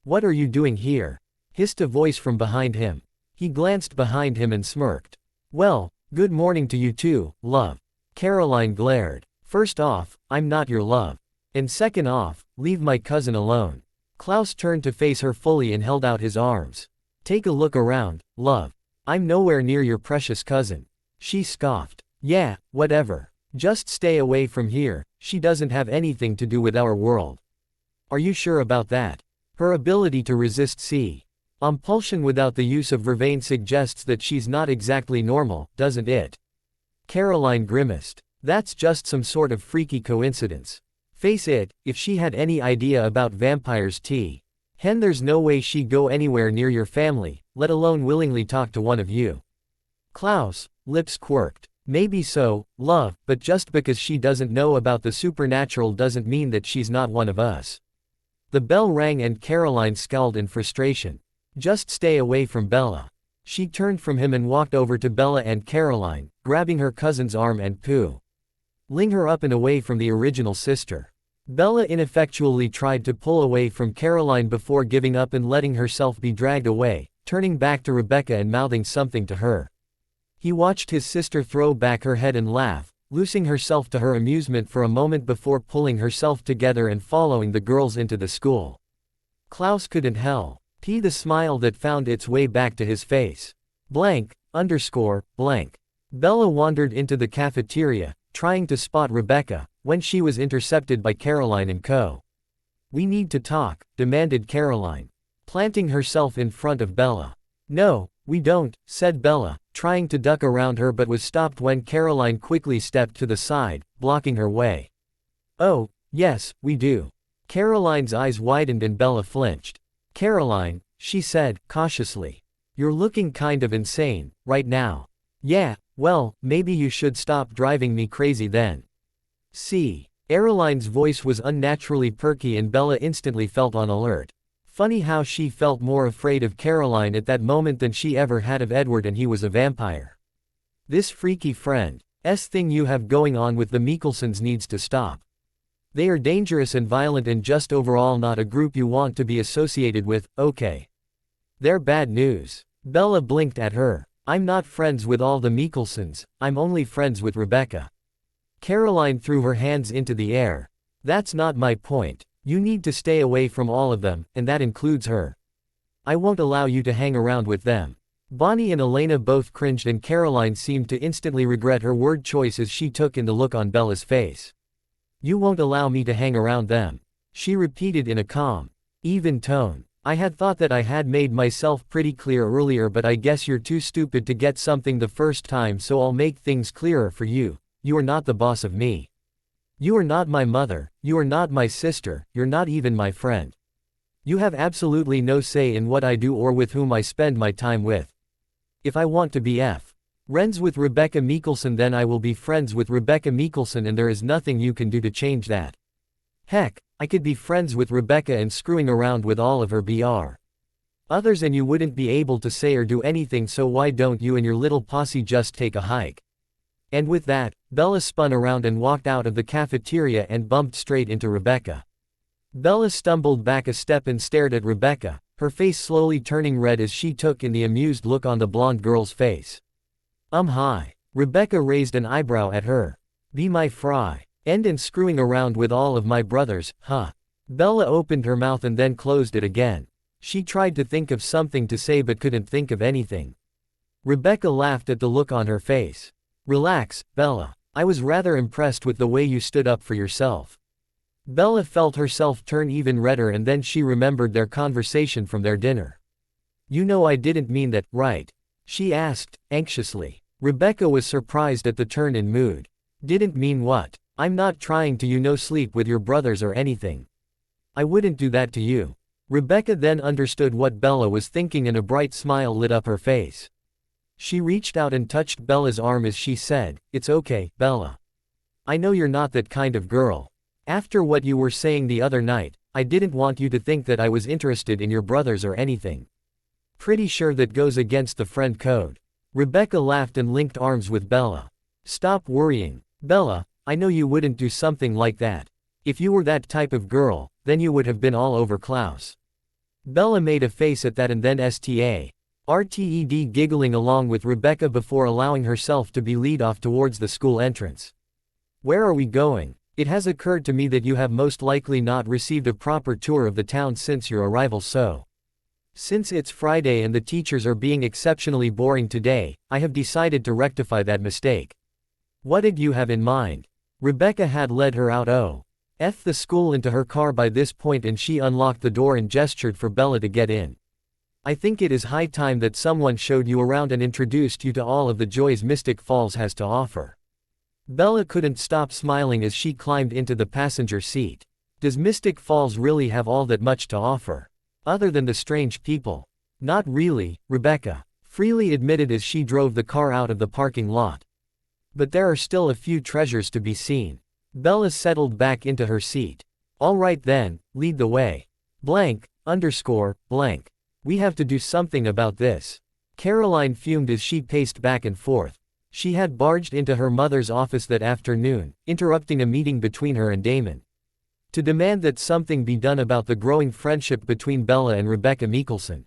What are you doing here? Hissed a voice from behind him. He glanced behind him and smirked. Well, good morning to you too, love. Caroline glared. First off, I'm not your love. And second off, leave my cousin alone. Klaus turned to face her fully and held out his arms. Take a look around, love. I'm nowhere near your precious cousin. She scoffed. Yeah, whatever. Just stay away from here, she doesn't have anything to do with our world. Are you sure about that? Her ability to resist compulsion without the use of vervain suggests that she's not exactly normal, doesn't it? Caroline grimaced. That's just some sort of freaky coincidence. Face it, if she had any idea about vampires Hen, there's no way she'd go anywhere near your family, let alone willingly talk to one of you. Klaus, lips quirked. Maybe so, love, but just because she doesn't know about the supernatural doesn't mean that she's not one of us. The bell rang and Caroline scowled in frustration. Just stay away from Bella. She turned from him and walked over to Bella and Caroline, grabbing her cousin's arm and pulling her up and away from the original sister. Bella ineffectually tried to pull away from Caroline before giving up and letting herself be dragged away, turning back to Rebecca and mouthing something to her. He watched his sister throw back her head and laugh, losing herself to her amusement for a moment before pulling herself together and following the girls into the school. Klaus couldn't help the smile that found its way back to his face. Blank. Bella wandered into the cafeteria, trying to spot Rebecca, when she was intercepted by Caroline and co. We need to talk, demanded Caroline, planting herself in front of Bella. No, we don't, said Bella, trying to duck around her but was stopped when Caroline quickly stepped to the side, blocking her way. Oh, yes, we do. Caroline's eyes widened and Bella flinched. Caroline, she said, cautiously. You're looking kind of insane, right now. Yeah, well, maybe you should stop driving me crazy then. See. Caroline's voice was unnaturally perky and Bella instantly felt on alert. Funny how she felt more afraid of Caroline at that moment than she ever had of Edward, and he was a vampire. This freaky friend's thing you have going on with the Mikkelsons needs to stop. They are dangerous and violent and just overall not a group you want to be associated with, okay? They're bad news. Bella blinked at her. I'm not friends with all the Mikkelsons, I'm only friends with Rebecca. Caroline threw her hands into the air. That's not my point. You need to stay away from all of them, and that includes her. I won't allow you to hang around with them. Bonnie and Elena both cringed and Caroline seemed to instantly regret her word choice as she took in the look on Bella's face. You won't allow me to hang around them, she repeated in a calm, even tone. I had thought that I had made myself pretty clear earlier, but I guess you're too stupid to get something the first time, so I'll make things clearer for you. You are not the boss of me. You are not my mother, you are not my sister, you're not even my friend. You have absolutely no say in what I do or with whom I spend my time with. If I want to be friends with Rebecca Mikkelson, then I will be friends with Rebecca Mikkelson, and there is nothing you can do to change that. Heck, I could be friends with Rebecca and screwing around with all of her others and you wouldn't be able to say or do anything, so why don't you and your little posse just take a hike? And with that, Bella spun around and walked out of the cafeteria and bumped straight into Rebecca. Bella stumbled back a step and stared at Rebecca, her face slowly turning red as she took in the amused look on the blonde girl's face. Hi. Rebecca raised an eyebrow at her. Be my fry. And screwing around with all of my brothers, huh? Bella opened her mouth and then closed it again. She tried to think of something to say but couldn't think of anything. Rebecca laughed at the look on her face. Relax, Bella. I was rather impressed with the way you stood up for yourself. Bella felt herself turn even redder, and then she remembered their conversation from their dinner. You know I didn't mean that, right? She asked, anxiously. Rebecca was surprised at the turn in mood. Didn't mean what? I'm not trying to sleep with your brothers or anything. I wouldn't do that to you. Rebecca then understood what Bella was thinking and a bright smile lit up her face. She reached out and touched Bella's arm as she said, It's okay, Bella. I know you're not that kind of girl. After what you were saying the other night, I didn't want you to think that I was interested in your brothers or anything. Pretty sure that goes against the friend code. Rebecca laughed and linked arms with Bella. Stop worrying, Bella, I know you wouldn't do something like that. If you were that type of girl, then you would have been all over Klaus. Bella made a face at that and then RTED giggling along with Rebecca before allowing herself to be lead off towards the school entrance. Where are we going? It has occurred to me that you have most likely not received a proper tour of the town since your arrival, so since it's Friday and the teachers are being exceptionally boring today, I have decided to rectify that mistake. What did you have in mind? Rebecca had led her out the school into her car by this point, and she unlocked the door and gestured for Bella to get in. I think it is high time that someone showed you around and introduced you to all of the joys Mystic Falls has to offer. Bella couldn't stop smiling as she climbed into the passenger seat. Does Mystic Falls really have all that much to offer? Other than the strange people. Not really, Rebecca freely admitted as she drove the car out of the parking lot. But there are still a few treasures to be seen. Bella settled back into her seat. All right then, lead the way. Blank. We have to do something about this. Caroline fumed as she paced back and forth. She had barged into her mother's office that afternoon, interrupting a meeting between her and Damon, to demand that something be done about the growing friendship between Bella and Rebecca Mikkelson.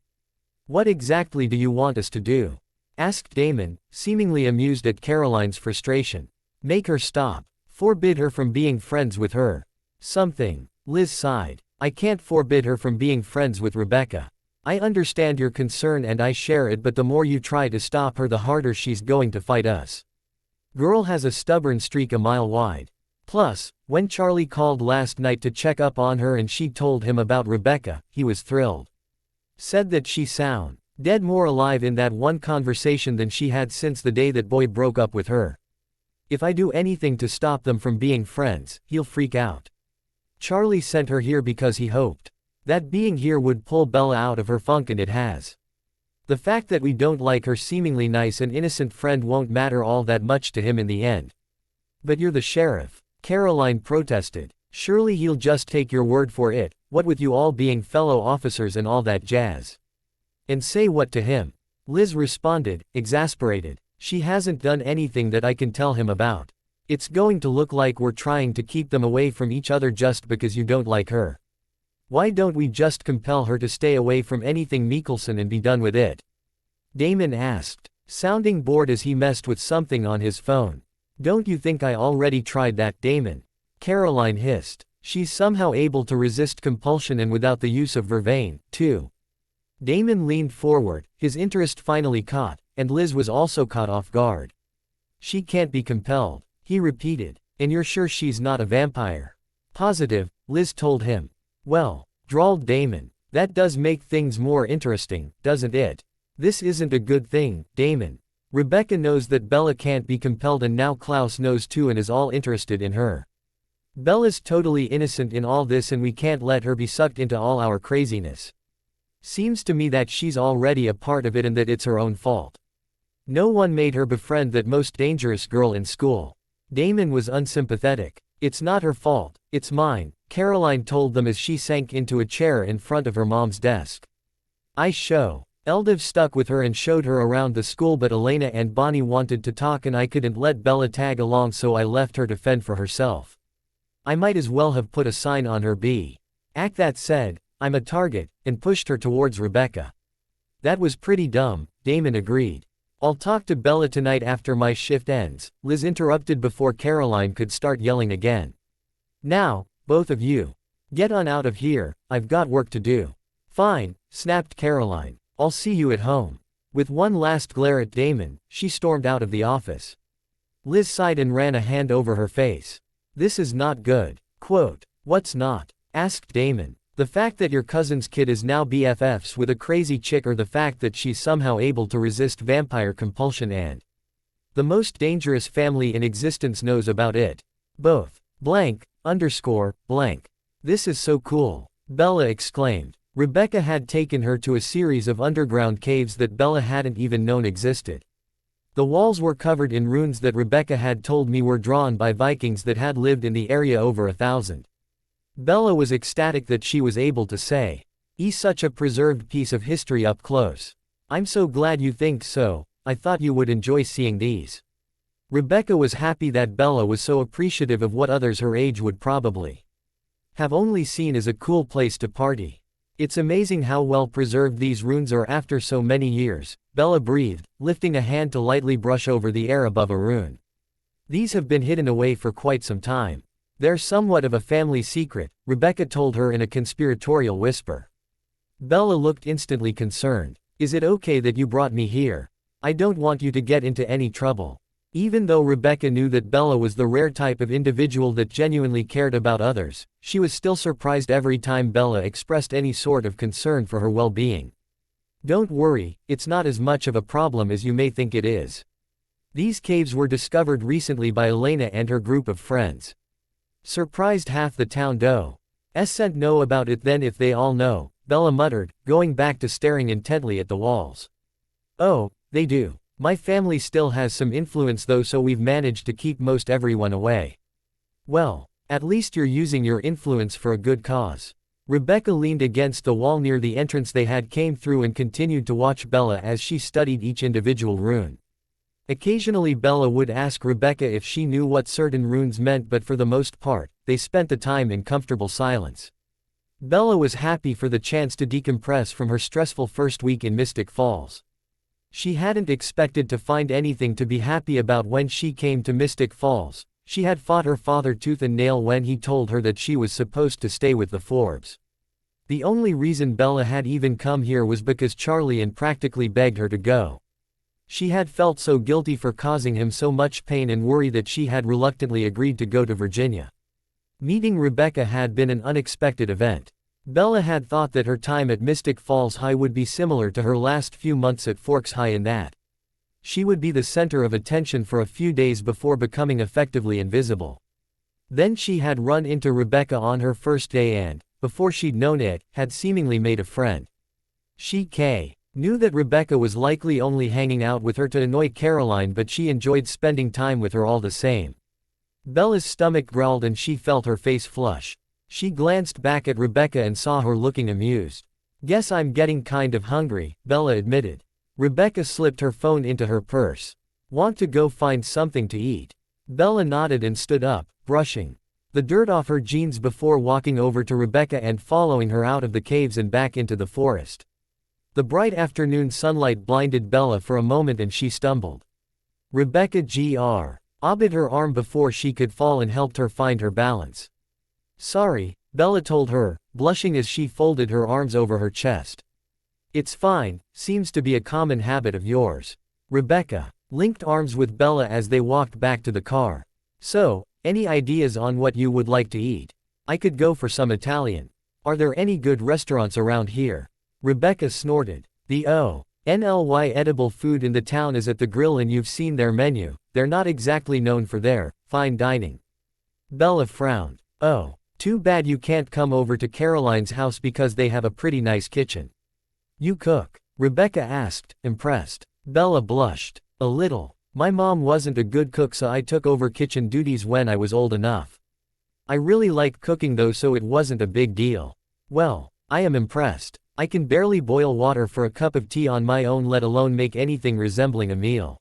What exactly do you want us to do? Asked Damon, seemingly amused at Caroline's frustration. Make her stop. Forbid her from being friends with her. Something. Liz sighed. I can't forbid her from being friends with Rebecca. I understand your concern and I share it, but the more you try to stop her the harder she's going to fight us. Girl has a stubborn streak a mile wide. Plus, when Charlie called last night to check up on her and she told him about Rebecca, he was thrilled. Said that she sound dead more alive in that one conversation than she had since the day that boy broke up with her. If I do anything to stop them from being friends, he'll freak out. Charlie sent her here because he hoped that being here would pull Bella out of her funk, and it has. The fact that we don't like her seemingly nice and innocent friend won't matter all that much to him in the end. But you're the sheriff, Caroline protested. Surely he'll just take your word for it, what with you all being fellow officers and all that jazz. And say what to him? Liz responded, exasperated. She hasn't done anything that I can tell him about. It's going to look like we're trying to keep them away from each other just because you don't like her. Why don't we just compel her to stay away from anything Mikkelson and be done with it? Damon asked, sounding bored as he messed with something on his phone. Don't you think I already tried that, Damon? Caroline hissed. She's somehow able to resist compulsion and without the use of vervain, too. Damon leaned forward, his interest finally caught, and Liz was also caught off guard. She can't be compelled, he repeated. And you're sure she's not a vampire? Positive, Liz told him. Well, drawled Damon, that does make things more interesting, doesn't it? This isn't a good thing, Damon. Rebecca knows that Bella can't be compelled, and now Klaus knows too and is all interested in her. Bella's totally innocent in all this and we can't let her be sucked into all our craziness. Seems to me that she's already a part of it and that it's her own fault. No one made her befriend that most dangerous girl in school. Damon was unsympathetic. It's not her fault, it's mine, Caroline told them as she sank into a chair in front of her mom's desk. Eldiv stuck with her and showed her around the school, but Elena and Bonnie wanted to talk and I couldn't let Bella tag along, so I left her to fend for herself. I might as well have put a sign on her act that said, I'm a target, and pushed her towards Rebecca. That was pretty dumb, Damon agreed. I'll talk to Bella tonight after my shift ends, Liz interrupted before Caroline could start yelling again. Now, both of you. Get on out of here, I've got work to do. Fine, snapped Caroline. I'll see you at home. With one last glare at Damon, she stormed out of the office. Liz sighed and ran a hand over her face. This is not good. Quote, what's not? Asked Damon. The fact that your cousin's kid is now BFFs with a crazy chick, or the fact that she's somehow able to resist vampire compulsion and the most dangerous family in existence knows about it. Both. Blank. This is so cool, Bella exclaimed. Rebecca had taken her to a series of underground caves that Bella hadn't even known existed. The walls were covered in runes that Rebecca had told me were drawn by Vikings that had lived in the area over 1,000. Bella was ecstatic that she was able to say, such a preserved piece of history up close. I'm so glad you think so, I thought you would enjoy seeing these. Rebecca was happy that Bella was so appreciative of what others her age would probably have only seen as a cool place to party. It's amazing how well preserved these runes are after so many years, Bella breathed, lifting a hand to lightly brush over the air above a rune. These have been hidden away for quite some time. They're somewhat of a family secret, Rebecca told her in a conspiratorial whisper. Bella looked instantly concerned. Is it okay that you brought me here? I don't want you to get into any trouble. Even though Rebecca knew that Bella was the rare type of individual that genuinely cared about others, she was still surprised every time Bella expressed any sort of concern for her well-being. Don't worry, it's not as much of a problem as you may think it is. These caves were discovered recently by Elena and her group of friends. Surprised half the town know about it then if they all know, Bella muttered, going back to staring intently at the walls. Oh, they do. My family still has some influence though, so we've managed to keep most everyone away. Well, at least you're using your influence for a good cause. Rebecca leaned against the wall near the entrance they had came through and continued to watch Bella as she studied each individual rune. Occasionally Bella would ask Rebecca if she knew what certain runes meant, but for the most part, they spent the time in comfortable silence. Bella was happy for the chance to decompress from her stressful first week in Mystic Falls. She hadn't expected to find anything to be happy about when she came to Mystic Falls. She had fought her father tooth and nail when he told her that she was supposed to stay with the Forbes. The only reason Bella had even come here was because Charlie and practically begged her to go. She had felt so guilty for causing him so much pain and worry that she had reluctantly agreed to go to Virginia. Meeting Rebecca had been an unexpected event. Bella had thought that her time at Mystic Falls High would be similar to her last few months at Forks High in that she would be the center of attention for a few days before becoming effectively invisible. Then she had run into Rebecca on her first day and, before she'd known it, had seemingly made a friend. She knew that Rebecca was likely only hanging out with her to annoy Caroline, but she enjoyed spending time with her all the same. Bella's stomach growled and she felt her face flush. She glanced back at Rebecca and saw her looking amused. Guess I'm getting kind of hungry, Bella admitted. Rebecca slipped her phone into her purse. Want to go find something to eat? Bella nodded and stood up, brushing the dirt off her jeans before walking over to Rebecca and following her out of the caves and back into the forest. The bright afternoon sunlight blinded Bella for a moment and she stumbled. Rebecca obeyed her arm before she could fall and helped her find her balance. Sorry, Bella told her, blushing as she folded her arms over her chest. It's fine, seems to be a common habit of yours. Rebecca linked arms with Bella as they walked back to the car. So, any ideas on what you would like to eat? I could go for some Italian. Are there any good restaurants around here? Rebecca snorted. The only edible food in the town is at the grill and you've seen their menu, they're not exactly known for their fine dining. Bella frowned. Oh, too bad you can't come over to Caroline's house because they have a pretty nice kitchen. You cook? Rebecca asked, impressed. Bella blushed. A little. My mom wasn't a good cook, so I took over kitchen duties when I was old enough. I really like cooking though, so it wasn't a big deal. Well, I am impressed. I can barely boil water for a cup of tea on my own, let alone make anything resembling a meal.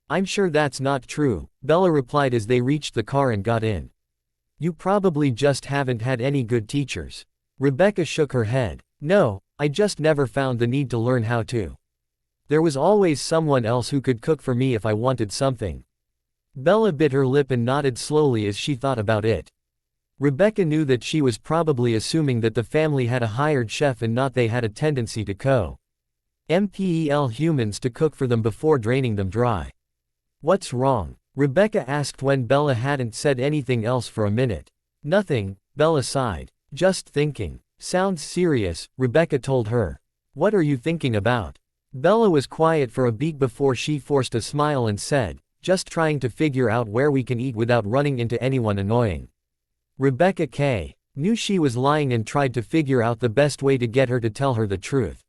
I'm sure that's not true, Bella replied as they reached the car and got in. You probably just haven't had any good teachers. Rebecca shook her head. No, I just never found the need to learn how to. There was always someone else who could cook for me if I wanted something. Bella bit her lip and nodded slowly as she thought about it. Rebecca knew that she was probably assuming that the family had a hired chef and not they had a tendency to compel humans to cook for them before draining them dry. What's wrong? Rebecca asked when Bella hadn't said anything else for a minute. Nothing, Bella sighed. Just thinking. Sounds serious, Rebecca told her. What are you thinking about? Bella was quiet for a beat before she forced a smile and said, just trying to figure out where we can eat without running into anyone annoying. Rebecca knew she was lying and tried to figure out the best way to get her to tell her the truth.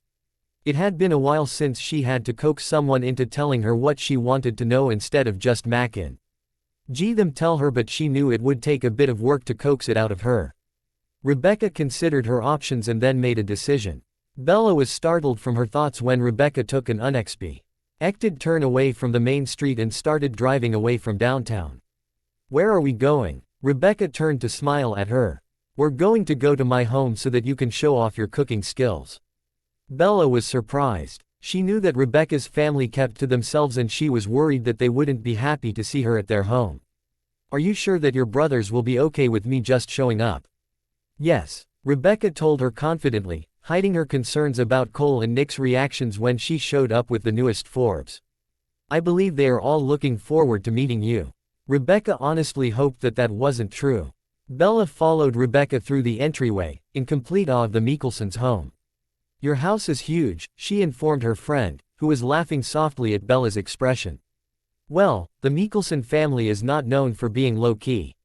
It had been a while since she had to coax someone into telling her what she wanted to know instead of just making them tell her, but she knew it would take a bit of work to coax it out of her. Rebecca considered her options and then made a decision. Bella was startled from her thoughts when Rebecca took an unexpected turn away from the main street and started driving away from downtown. Where are we going? Rebecca turned to smile at her. We're going to go to my home so that you can show off your cooking skills. Bella was surprised. She knew that Rebecca's family kept to themselves and she was worried that they wouldn't be happy to see her at their home. Are you sure that your brothers will be okay with me just showing up? Yes, Rebecca told her confidently, hiding her concerns about Cole and Nick's reactions when she showed up with the newest Forbes. I believe they are all looking forward to meeting you. Rebecca honestly hoped that that wasn't true. Bella followed Rebecca through the entryway, in complete awe of the Mikkelsons' home. Your house is huge, she informed her friend, who was laughing softly at Bella's expression. Well, the Mikkelson family is not known for being low-key.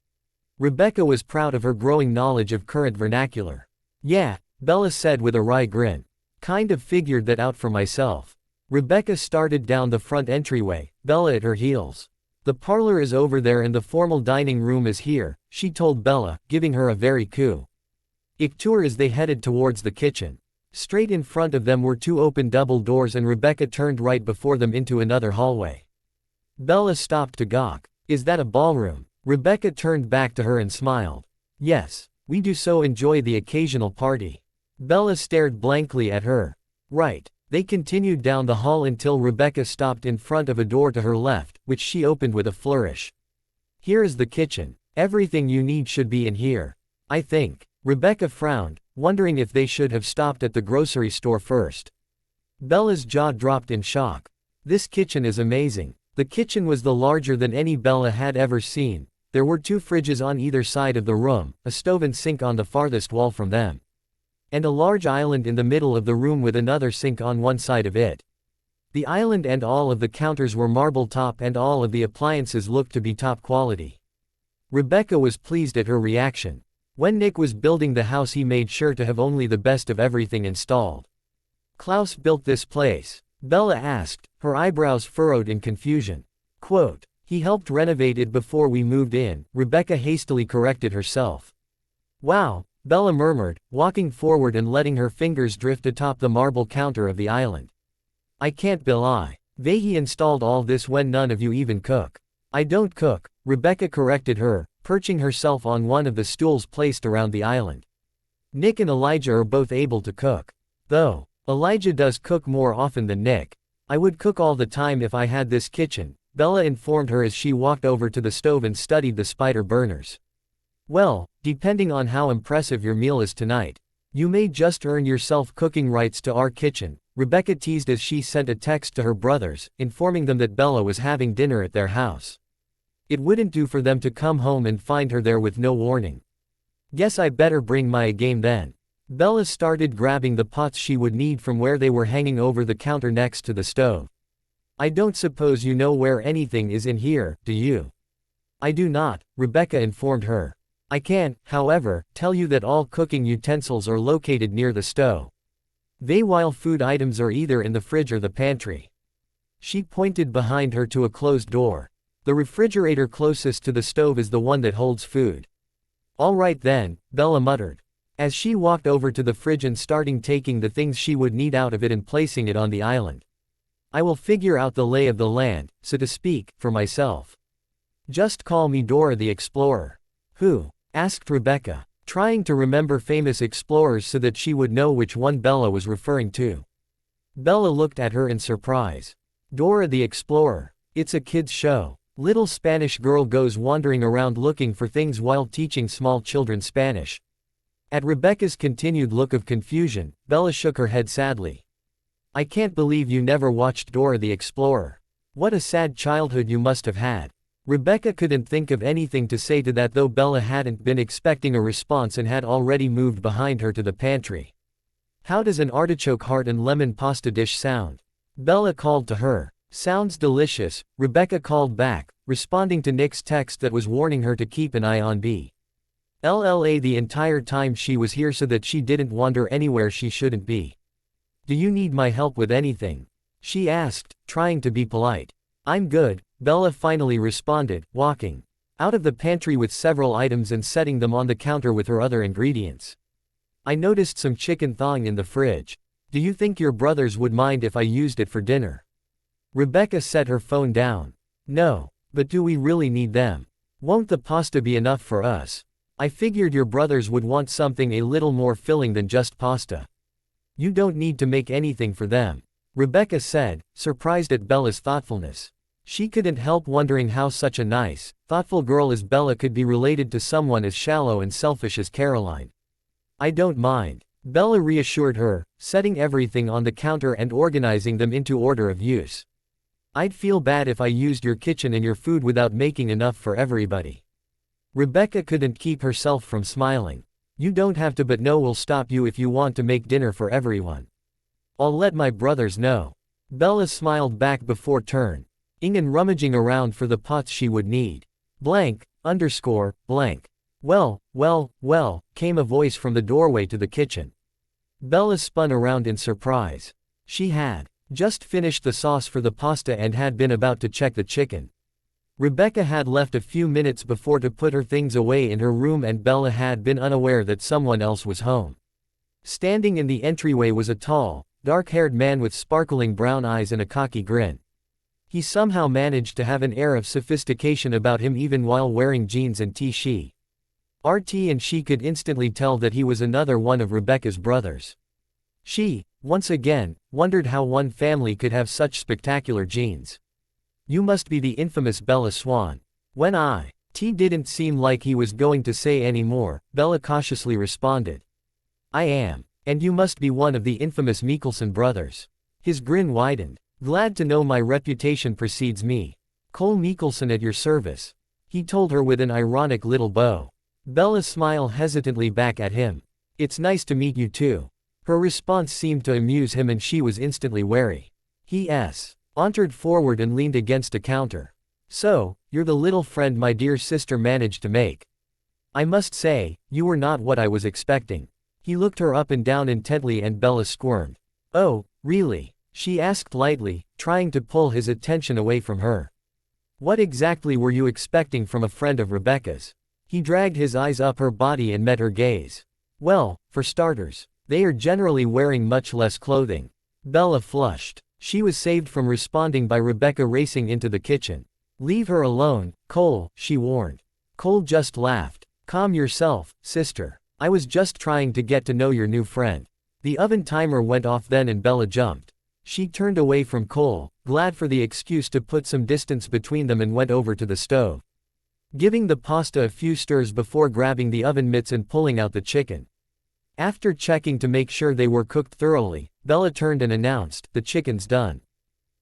Rebecca was proud of her growing knowledge of current vernacular. Yeah, Bella said with a wry grin. Kind of figured that out for myself. Rebecca started down the front entryway, Bella at her heels. The parlor is over there and the formal dining room is here, she told Bella, giving her a very cool tour as they headed towards the kitchen. Straight in front of them were two open double doors and Rebecca turned right before them into another hallway. Bella stopped to gawk. Is that a ballroom? Rebecca turned back to her and smiled. Yes, we do so enjoy the occasional party. Bella stared blankly at her. Right. They continued down the hall until Rebecca stopped in front of a door to her left, which she opened with a flourish. Here is the kitchen. Everything you need should be in here. I think. Rebecca frowned, wondering if they should have stopped at the grocery store first. Bella's jaw dropped in shock. This kitchen is amazing. The kitchen was the larger than any Bella had ever seen. There were two fridges on either side of the room, a stove and sink on the farthest wall from them, and a large island in the middle of the room with another sink on one side of it. The island and all of the counters were marble top and all of the appliances looked to be top quality. Rebecca was pleased at her reaction. When Nick was building the house he made sure to have only the best of everything installed. Klaus built this place? Bella asked, her eyebrows furrowed in confusion. Quote, he helped renovate it before we moved in, Rebecca hastily corrected herself. Wow, Bella murmured, walking forward and letting her fingers drift atop the marble counter of the island. I can't belie. He installed all this when none of you even cook. I don't cook, Rebecca corrected her, perching herself on one of the stools placed around the island. Nick and Elijah are both able to cook. Though, Elijah does cook more often than Nick. I would cook all the time if I had this kitchen, Bella informed her as she walked over to the stove and studied the spider burners. Well, depending on how impressive your meal is tonight, you may just earn yourself cooking rights to our kitchen, Rebecca teased as she sent a text to her brothers, informing them that Bella was having dinner at their house. It wouldn't do for them to come home and find her there with no warning. Guess I better bring my A game then. Bella started grabbing the pots she would need from where they were hanging over the counter next to the stove. I don't suppose you know where anything is in here, do you? I do not, Rebecca informed her. I can, however, tell you that all cooking utensils are located near the stove. While food items are either in the fridge or the pantry. She pointed behind her to a closed door. The refrigerator closest to the stove is the one that holds food. All right then, Bella muttered, as she walked over to the fridge and starting taking the things she would need out of it and placing it on the island. I will figure out the lay of the land, so to speak, for myself. Just call me Dora the Explorer. Who? Asked Rebecca, trying to remember famous explorers so that she would know which one Bella was referring to. Bella looked at her in surprise. Dora the Explorer. It's a kid's show. Little Spanish girl goes wandering around looking for things while teaching small children Spanish. At Rebecca's continued look of confusion, Bella shook her head sadly. I can't believe you never watched Dora the Explorer. What a sad childhood you must have had. Rebecca couldn't think of anything to say to that, though Bella hadn't been expecting a response and had already moved behind her to the pantry. How does an artichoke heart and lemon pasta dish sound? Bella called to her. Sounds delicious, Rebecca called back, responding to Nick's text that was warning her to keep an eye on Bella the entire time she was here so that she didn't wander anywhere she shouldn't be. Do you need my help with anything? She asked, trying to be polite. I'm good, Bella finally responded, walking out of the pantry with several items and setting them on the counter with her other ingredients. I noticed some chicken thawing in the fridge. Do you think your brothers would mind if I used it for dinner? Rebecca set her phone down. No, but do we really need them? Won't the pasta be enough for us? I figured your brothers would want something a little more filling than just pasta. You don't need to make anything for them, Rebecca said, surprised at Bella's thoughtfulness. She couldn't help wondering how such a nice, thoughtful girl as Bella could be related to someone as shallow and selfish as Caroline. I don't mind, Bella reassured her, setting everything on the counter and organizing them into order of use. I'd feel bad if I used your kitchen and your food without making enough for everybody. Rebecca couldn't keep herself from smiling. You don't have to, but no will stop you if you want to make dinner for everyone. I'll let my brothers know. Bella smiled back before turning and rummaging around for the pots she would need. Blank, underscore, blank. Well, came a voice from the doorway to the kitchen. Bella spun around in surprise. She had just finished the sauce for the pasta and had been about to check the chicken. Rebecca had left a few minutes before to put her things away in her room, and Bella had been unaware that someone else was home. Standing in the entryway was a tall, dark-haired man with sparkling brown eyes and a cocky grin. He somehow managed to have an air of sophistication about him even while wearing jeans and t-shirt. RT and she could instantly tell that he was another one of Rebecca's brothers. She, once again, wondered how one family could have such spectacular genes. "You must be the infamous Bella Swan." When T didn't seem like he was going to say any more, Bella cautiously responded. "I am. And you must be one of the infamous Mikkelson brothers." His grin widened. "Glad to know my reputation precedes me. Cole Mikkelson at your service," he told her with an ironic little bow. Bella smiled hesitantly back at him. "It's nice to meet you too." Her response seemed to amuse him and she was instantly wary. He sauntered forward and leaned against a counter. "So, you're the little friend my dear sister managed to make. I must say, you were not what I was expecting." He looked her up and down intently and Bella squirmed. "Oh, really?" she asked lightly, trying to pull his attention away from her. "What exactly were you expecting from a friend of Rebecca's?" He dragged his eyes up her body and met her gaze. "Well, for starters, they are generally wearing much less clothing." Bella flushed. She was saved from responding by Rebecca racing into the kitchen. "Leave her alone, Cole," she warned. Cole just laughed. "Calm yourself, sister. I was just trying to get to know your new friend." The oven timer went off then and Bella jumped. She turned away from Cole, glad for the excuse to put some distance between them, and went over to the stove, giving the pasta a few stirs before grabbing the oven mitts and pulling out the chicken. After checking to make sure they were cooked thoroughly, Bella turned and announced, "The chicken's done.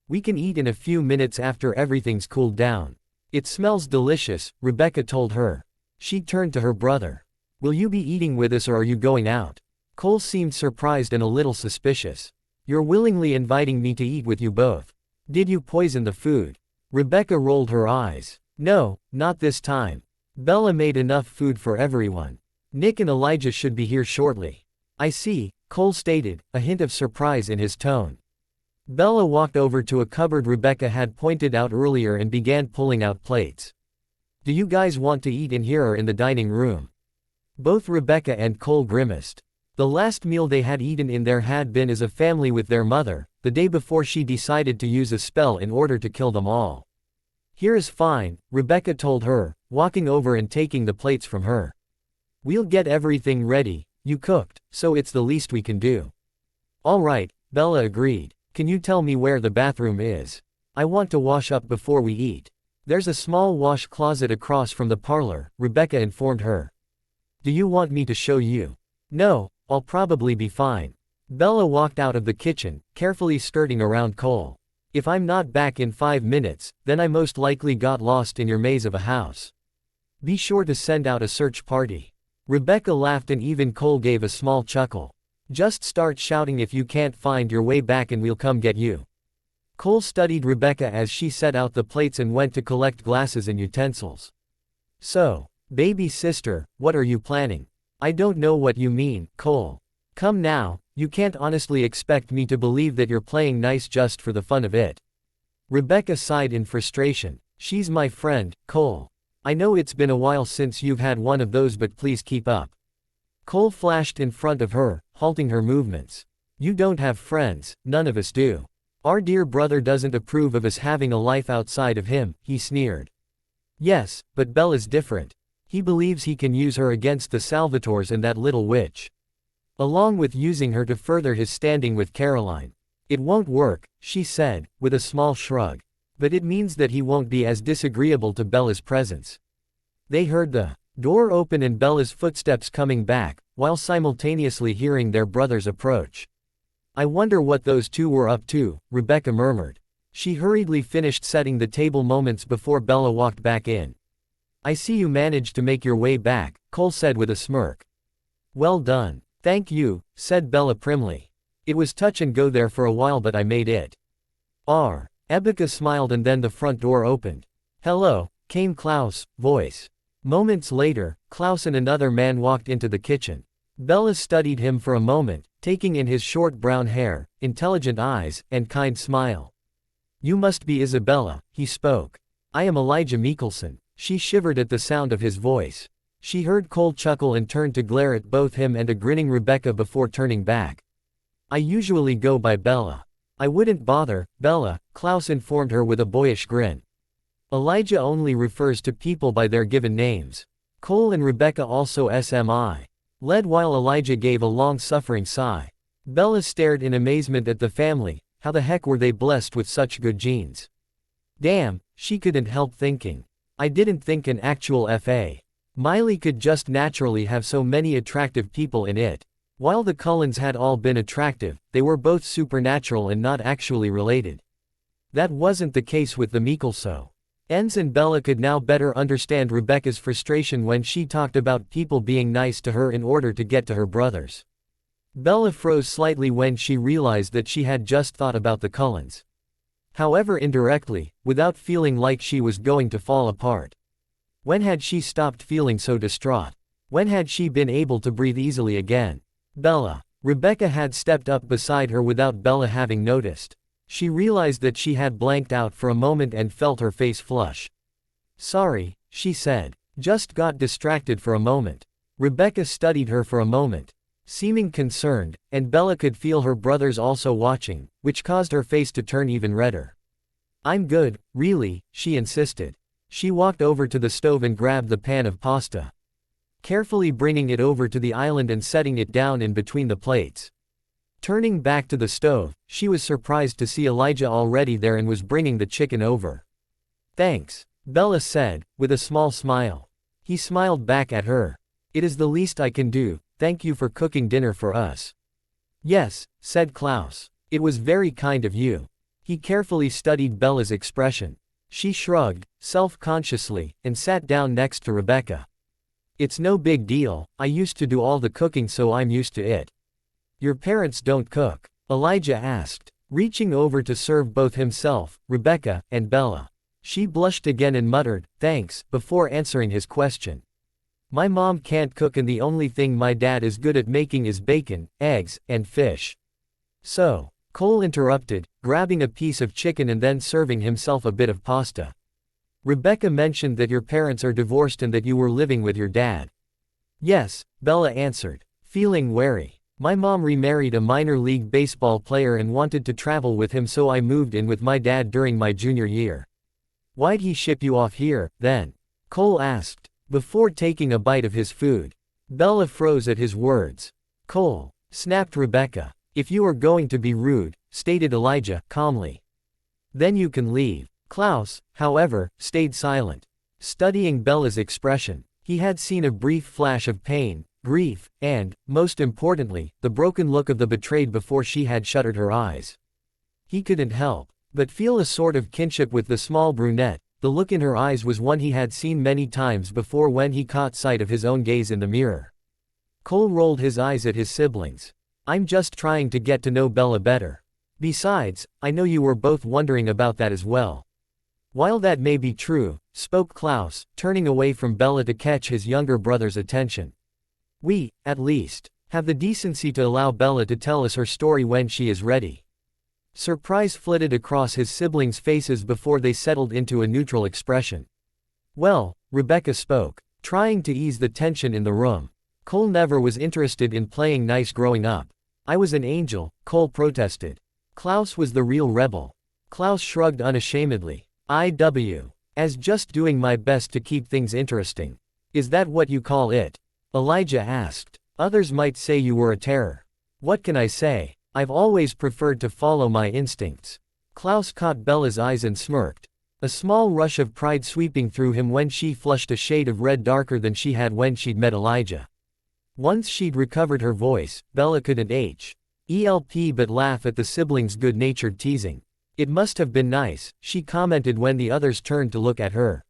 We can eat in a few minutes after everything's cooled down." "It smells delicious," Rebecca told her. She turned to her brother. "Will you be eating with us or are you going out?" Cole seemed surprised and a little suspicious. "You're willingly inviting me to eat with you both. Did you poison the food?" Rebecca rolled her eyes. "No, not this time. Bella made enough food for everyone. Nick and Elijah should be here shortly." "I see," Cole stated, a hint of surprise in his tone. Bella walked over to a cupboard Rebecca had pointed out earlier and began pulling out plates. "Do you guys want to eat in here or in the dining room?" Both Rebecca and Cole grimaced. The last meal they had eaten in there had been as a family with their mother, the day before she decided to use a spell in order to kill them all. "Here is fine," Rebecca told her, walking over and taking the plates from her. "We'll get everything ready. You cooked, so it's the least we can do." "All right," Bella agreed. "Can you tell me where the bathroom is? I want to wash up before we eat." "There's a small wash closet across from the parlor," Rebecca informed her. "Do you want me to show you?" "No, I'll probably be fine." Bella walked out of the kitchen, carefully skirting around Cole. "If I'm not back in 5 minutes, then I most likely got lost in your maze of a house. Be sure to send out a search party." Rebecca laughed and even Cole gave a small chuckle. "Just start shouting if you can't find your way back and we'll come get you." Cole studied Rebecca as she set out the plates and went to collect glasses and utensils. "So, baby sister, what are you planning?" "I don't know what you mean, Cole. Come now, you can't honestly expect me to believe that you're playing nice just for the fun of it." Rebecca sighed in frustration. "She's my friend, Cole. I know it's been a while since you've had one of those, but please keep up." Cole flashed in front of her, halting her movements. "You don't have friends, none of us do. Our dear brother doesn't approve of us having a life outside of him," he sneered. "Yes, but Bella's different. He believes he can use her against the Salvatores and that little witch, along with using her to further his standing with Caroline." "It won't work," she said, with a small shrug. "But it means that he won't be as disagreeable to Bella's presence." They heard the door open and Bella's footsteps coming back, while simultaneously hearing their brother's approach. "I wonder what those two were up to," Rebecca murmured. She hurriedly finished setting the table moments before Bella walked back in. "I see you managed to make your way back," Cole said with a smirk. "Well done." "Thank you," said Bella primly. "It was touch and go there for a while but I made it." Rebecca smiled and then the front door opened. "Hello," came Klaus' voice. Moments later, Klaus and another man walked into the kitchen. Bella studied him for a moment, taking in his short brown hair, intelligent eyes, and kind smile. You must be Isabella, he spoke. I am Elijah Mikkelson. She shivered at the sound of his voice. She heard Cole chuckle and turned to glare at both him and a grinning Rebecca before turning back. I usually go by Bella. I wouldn't bother, Bella, Klaus informed her with a boyish grin. Elijah only refers to people by their given names. Cole and Rebecca also SMI. Led while Elijah gave a long-suffering sigh. Bella stared in amazement at the family. How the heck were they blessed with such good genes? Damn, she couldn't help thinking. I didn't think an actual F.A. Miley could just naturally have so many attractive people in it. While the Cullens had all been attractive, they were both supernatural and not actually related. That wasn't the case with the Mikkelsons. And Bella could now better understand Rebecca's frustration when she talked about people being nice to her in order to get to her brothers. Bella froze slightly when she realized that she had just thought about the Cullens. However indirectly, without feeling like she was going to fall apart. When had she stopped feeling so distraught? When had she been able to breathe easily again? Bella. Rebecca had stepped up beside her without Bella having noticed. She realized that she had blanked out for a moment and felt her face flush. Sorry, she said. Just got distracted for a moment. Rebecca studied her for a moment, seeming concerned, and Bella could feel her brothers also watching, which caused her face to turn even redder. I'm good, really, she insisted. She walked over to the stove and grabbed the pan of pasta, carefully bringing it over to the island and setting it down in between the plates. Turning back to the stove, she was surprised to see Elijah already there and was bringing the chicken over. Thanks, Bella said, with a small smile. He smiled back at her. It is the least I can do, thank you for cooking dinner for us. Yes, said Klaus. It was very kind of you. He carefully studied Bella's expression. She shrugged, self-consciously, and sat down next to Rebecca. It's no big deal, I used to do all the cooking so I'm used to it. Your parents don't cook? Elijah asked, reaching over to serve both himself, Rebecca, and Bella. She blushed again and muttered, thanks, before answering his question. My mom can't cook and the only thing my dad is good at making is bacon, eggs, and fish. So, Cole interrupted, grabbing a piece of chicken and then serving himself a bit of pasta. Rebecca mentioned that your parents are divorced and that you were living with your dad. Yes, Bella answered, feeling wary. My mom remarried a minor league baseball player and wanted to travel with him, so I moved in with my dad during my junior year. Why'd he ship you off here, then? Cole asked, before taking a bite of his food. Bella froze at his words. Cole, snapped Rebecca. If you are going to be rude, stated Elijah, calmly, then you can leave. Klaus, however, stayed silent, studying Bella's expression. He had seen a brief flash of pain, grief, and, most importantly, the broken look of the betrayed before she had shuttered her eyes. He couldn't help but feel a sort of kinship with the small brunette. The look in her eyes was one he had seen many times before when he caught sight of his own gaze in the mirror. Cole rolled his eyes at his siblings. I'm just trying to get to know Bella better. Besides, I know you were both wondering about that as well. While that may be true, spoke Klaus, turning away from Bella to catch his younger brother's attention. We, at least, have the decency to allow Bella to tell us her story when she is ready. Surprise flitted across his siblings' faces before they settled into a neutral expression. Well, Rebecca spoke, trying to ease the tension in the room. Cole never was interested in playing nice growing up. I was an angel, Cole protested. Klaus was the real rebel. Klaus shrugged unashamedly. As just doing my best to keep things interesting. Is that what you call it? Elijah asked. Others might say you were a terror. What can I say? I've always preferred to follow my instincts. Klaus caught Bella's eyes and smirked. A small rush of pride sweeping through him when she flushed a shade of red darker than she had when she'd met Elijah. Once she'd recovered her voice, Bella couldn't help but laugh at the siblings' good-natured teasing. It must have been nice, she commented when the others turned to look at her.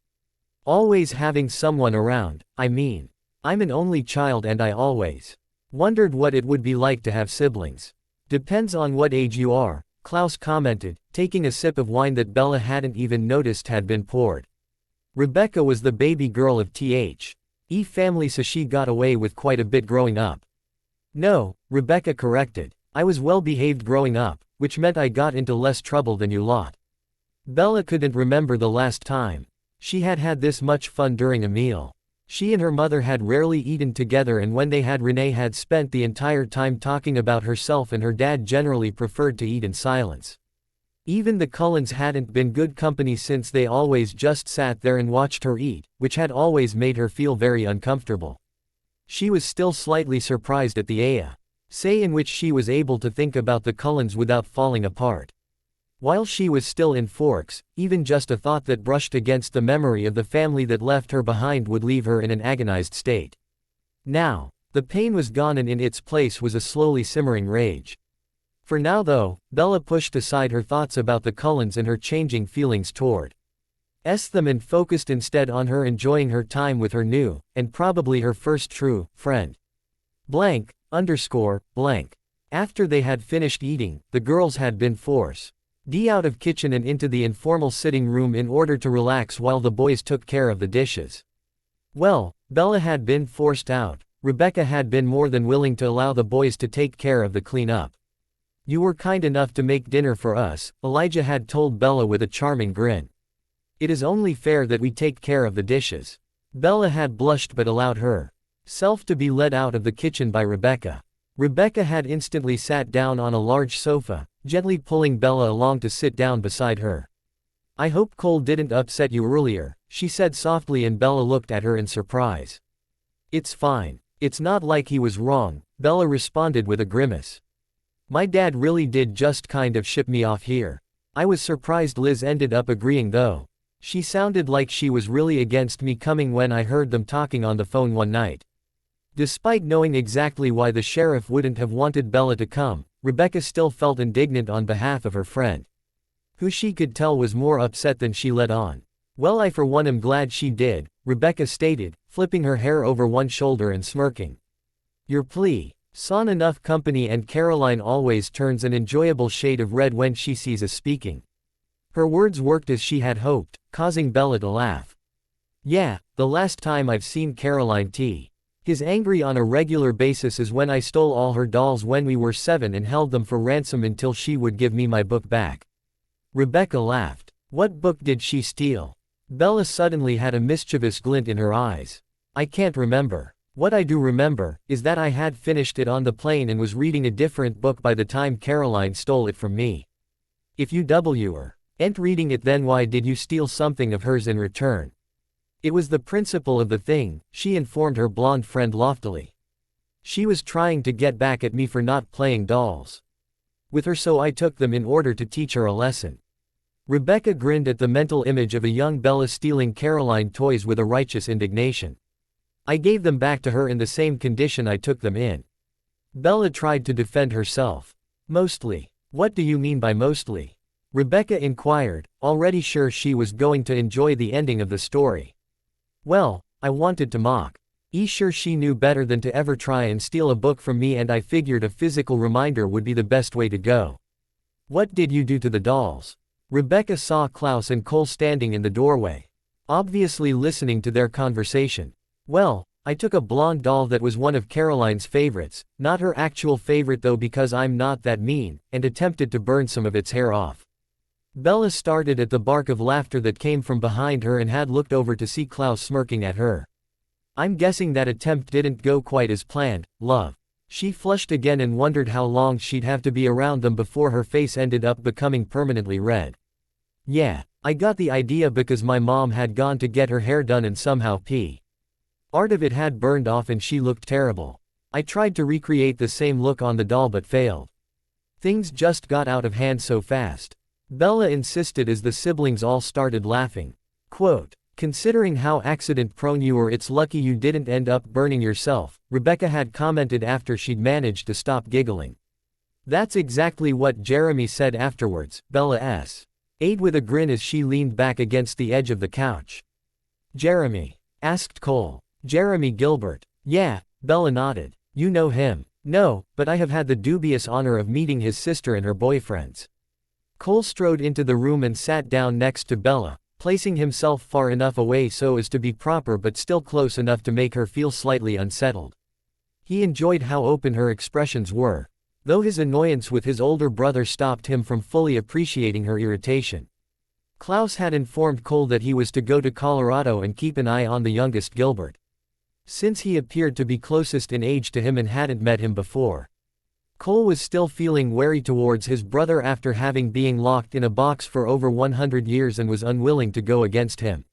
Always having someone around, I mean. I'm an only child and I always wondered what it would be like to have siblings. Depends on what age you are, Klaus commented, taking a sip of wine that Bella hadn't even noticed had been poured. Rebecca was the baby girl of the family, so she got away with quite a bit growing up. No, Rebecca corrected. I was well behaved growing up, which meant I got into less trouble than you lot. Bella couldn't remember the last time she had had this much fun during a meal. She and her mother had rarely eaten together, and when they had, Renee had spent the entire time talking about herself, and her dad generally preferred to eat in silence. Even the Cullens hadn't been good company since they always just sat there and watched her eat, which had always made her feel very uncomfortable. She was still slightly surprised at the say in which she was able to think about the Cullens without falling apart. While she was still in Forks, even just a thought that brushed against the memory of the family that left her behind would leave her in an agonized state. Now, the pain was gone, and in its place was a slowly simmering rage. For now though, Bella pushed aside her thoughts about the Cullens and her changing feelings toward them and focused instead on her enjoying her time with her new, and probably her first true, friend. Blank. After they had finished eating, the girls had been forced out of kitchen and into the informal sitting room in order to relax while the boys took care of the dishes. Well, Bella had been forced out. Rebecca had been more than willing to allow the boys to take care of the cleanup. You were kind enough to make dinner for us, Elijah had told Bella with a charming grin. It is only fair that we take care of the dishes. Bella had blushed but allowed herself to be led out of the kitchen by Rebecca. Rebecca had instantly sat down on a large sofa, gently pulling Bella along to sit down beside her. I hope Cole didn't upset you earlier, she said softly, and Bella looked at her in surprise. It's fine. It's not like he was wrong, Bella responded with a grimace. My dad really did just kind of ship me off here. I was surprised Liz ended up agreeing though. She sounded like she was really against me coming when I heard them talking on the phone one night. Despite knowing exactly why the sheriff wouldn't have wanted Bella to come, Rebecca still felt indignant on behalf of her friend, who she could tell was more upset than she let on. Well, I for one am glad she did, Rebecca stated, flipping her hair over one shoulder and smirking. Your plea saw enough company, and Caroline always turns an enjoyable shade of red when she sees us speaking. Her words worked as she had hoped, causing Bella to laugh. Yeah, the last time I've seen Caroline is angry on a regular basis is when I stole all her dolls when we were 7 and held them for ransom until she would give me my book back. Rebecca laughed. What book did she steal? Bella suddenly had a mischievous glint in her eyes. I can't remember. What I do remember is that I had finished it on the plane and was reading a different book by the time Caroline stole it from me. If you weren't reading it, then why did you steal something of hers in return? It was the principle of the thing, she informed her blonde friend loftily. She was trying to get back at me for not playing dolls with her, so I took them in order to teach her a lesson. Rebecca grinned at the mental image of a young Bella stealing Caroline toys with a righteous indignation. I gave them back to her in the same condition I took them in. Bella tried to defend herself. Mostly. What do you mean by mostly? Rebecca inquired, already sure she was going to enjoy the ending of the story. Well, I wanted to mock. Sure, she knew better than to ever try and steal a book from me, and I figured a physical reminder would be the best way to go. What did you do to the dolls? Rebecca saw Klaus and Cole standing in the doorway, obviously listening to their conversation. Well, I took a blonde doll that was one of Caroline's favorites, not her actual favorite though because I'm not that mean, and attempted to burn some of its hair off. Bella started at the bark of laughter that came from behind her and had looked over to see Klaus smirking at her. I'm guessing that attempt didn't go quite as planned, love. She flushed again and wondered how long she'd have to be around them before her face ended up becoming permanently red. Yeah, I got the idea because my mom had gone to get her hair done and somehow part of it had burned off and she looked terrible. I tried to recreate the same look on the doll but failed. Things just got out of hand so fast. Bella insisted as the siblings all started laughing. Quote, considering how accident-prone you were, it's lucky you didn't end up burning yourself, Rebecca had commented after she'd managed to stop giggling. That's exactly what Jeremy said afterwards, Bella's aide with a grin as she leaned back against the edge of the couch. Jeremy? Asked Cole. Jeremy Gilbert. Yeah, Bella nodded. You know him? No, but I have had the dubious honor of meeting his sister and her boyfriends. Cole strode into the room and sat down next to Bella, placing himself far enough away so as to be proper but still close enough to make her feel slightly unsettled. He enjoyed how open her expressions were, though his annoyance with his older brother stopped him from fully appreciating her irritation. Klaus had informed Cole that he was to go to Colorado and keep an eye on the youngest Gilbert, since he appeared to be closest in age to him and hadn't met him before. Cole was still feeling wary towards his brother after having been locked in a box for over 100 years and was unwilling to go against him.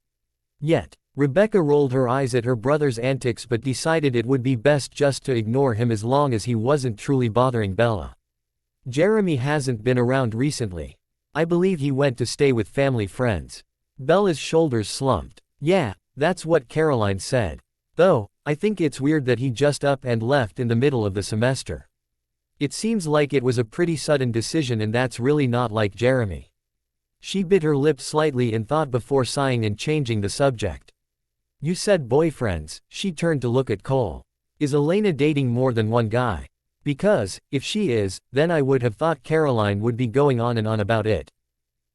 Yet, Rebecca rolled her eyes at her brother's antics but decided it would be best just to ignore him as long as he wasn't truly bothering Bella. Jeremy hasn't been around recently. I believe he went to stay with family friends. Bella's shoulders slumped. Yeah, that's what Caroline said. Though, I think it's weird that he just up and left in the middle of the semester. It seems like it was a pretty sudden decision and that's really not like Jeremy. She bit her lip slightly in thought before sighing and changing the subject. You said boyfriends, she turned to look at Cole. Is Elena dating more than one guy? Because, if she is, then I would have thought Caroline would be going on and on about it.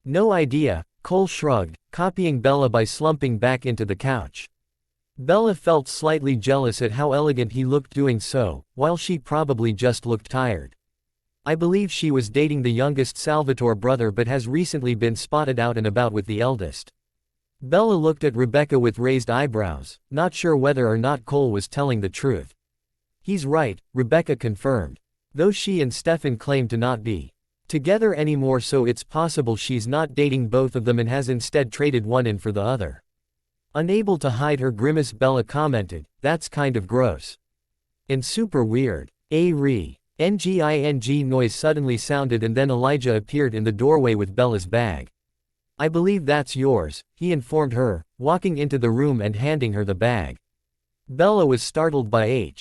No idea, Cole shrugged, copying Bella by slumping back into the couch. Bella felt slightly jealous at how elegant he looked doing so, while she probably just looked tired. I believe she was dating the youngest Salvatore brother but has recently been spotted out and about with the eldest. Bella looked at Rebecca with raised eyebrows, not sure whether or not Cole was telling the truth. He's right, Rebecca confirmed. Though she and Stefan claim to not be together anymore, so it's possible she's not dating both of them and has instead traded one in for the other. Unable to hide her grimace, Bella commented, that's kind of gross. And super weird. Nging noise suddenly sounded and then Elijah appeared in the doorway with Bella's bag. I believe that's yours, he informed her, walking into the room and handing her the bag. Bella was startled by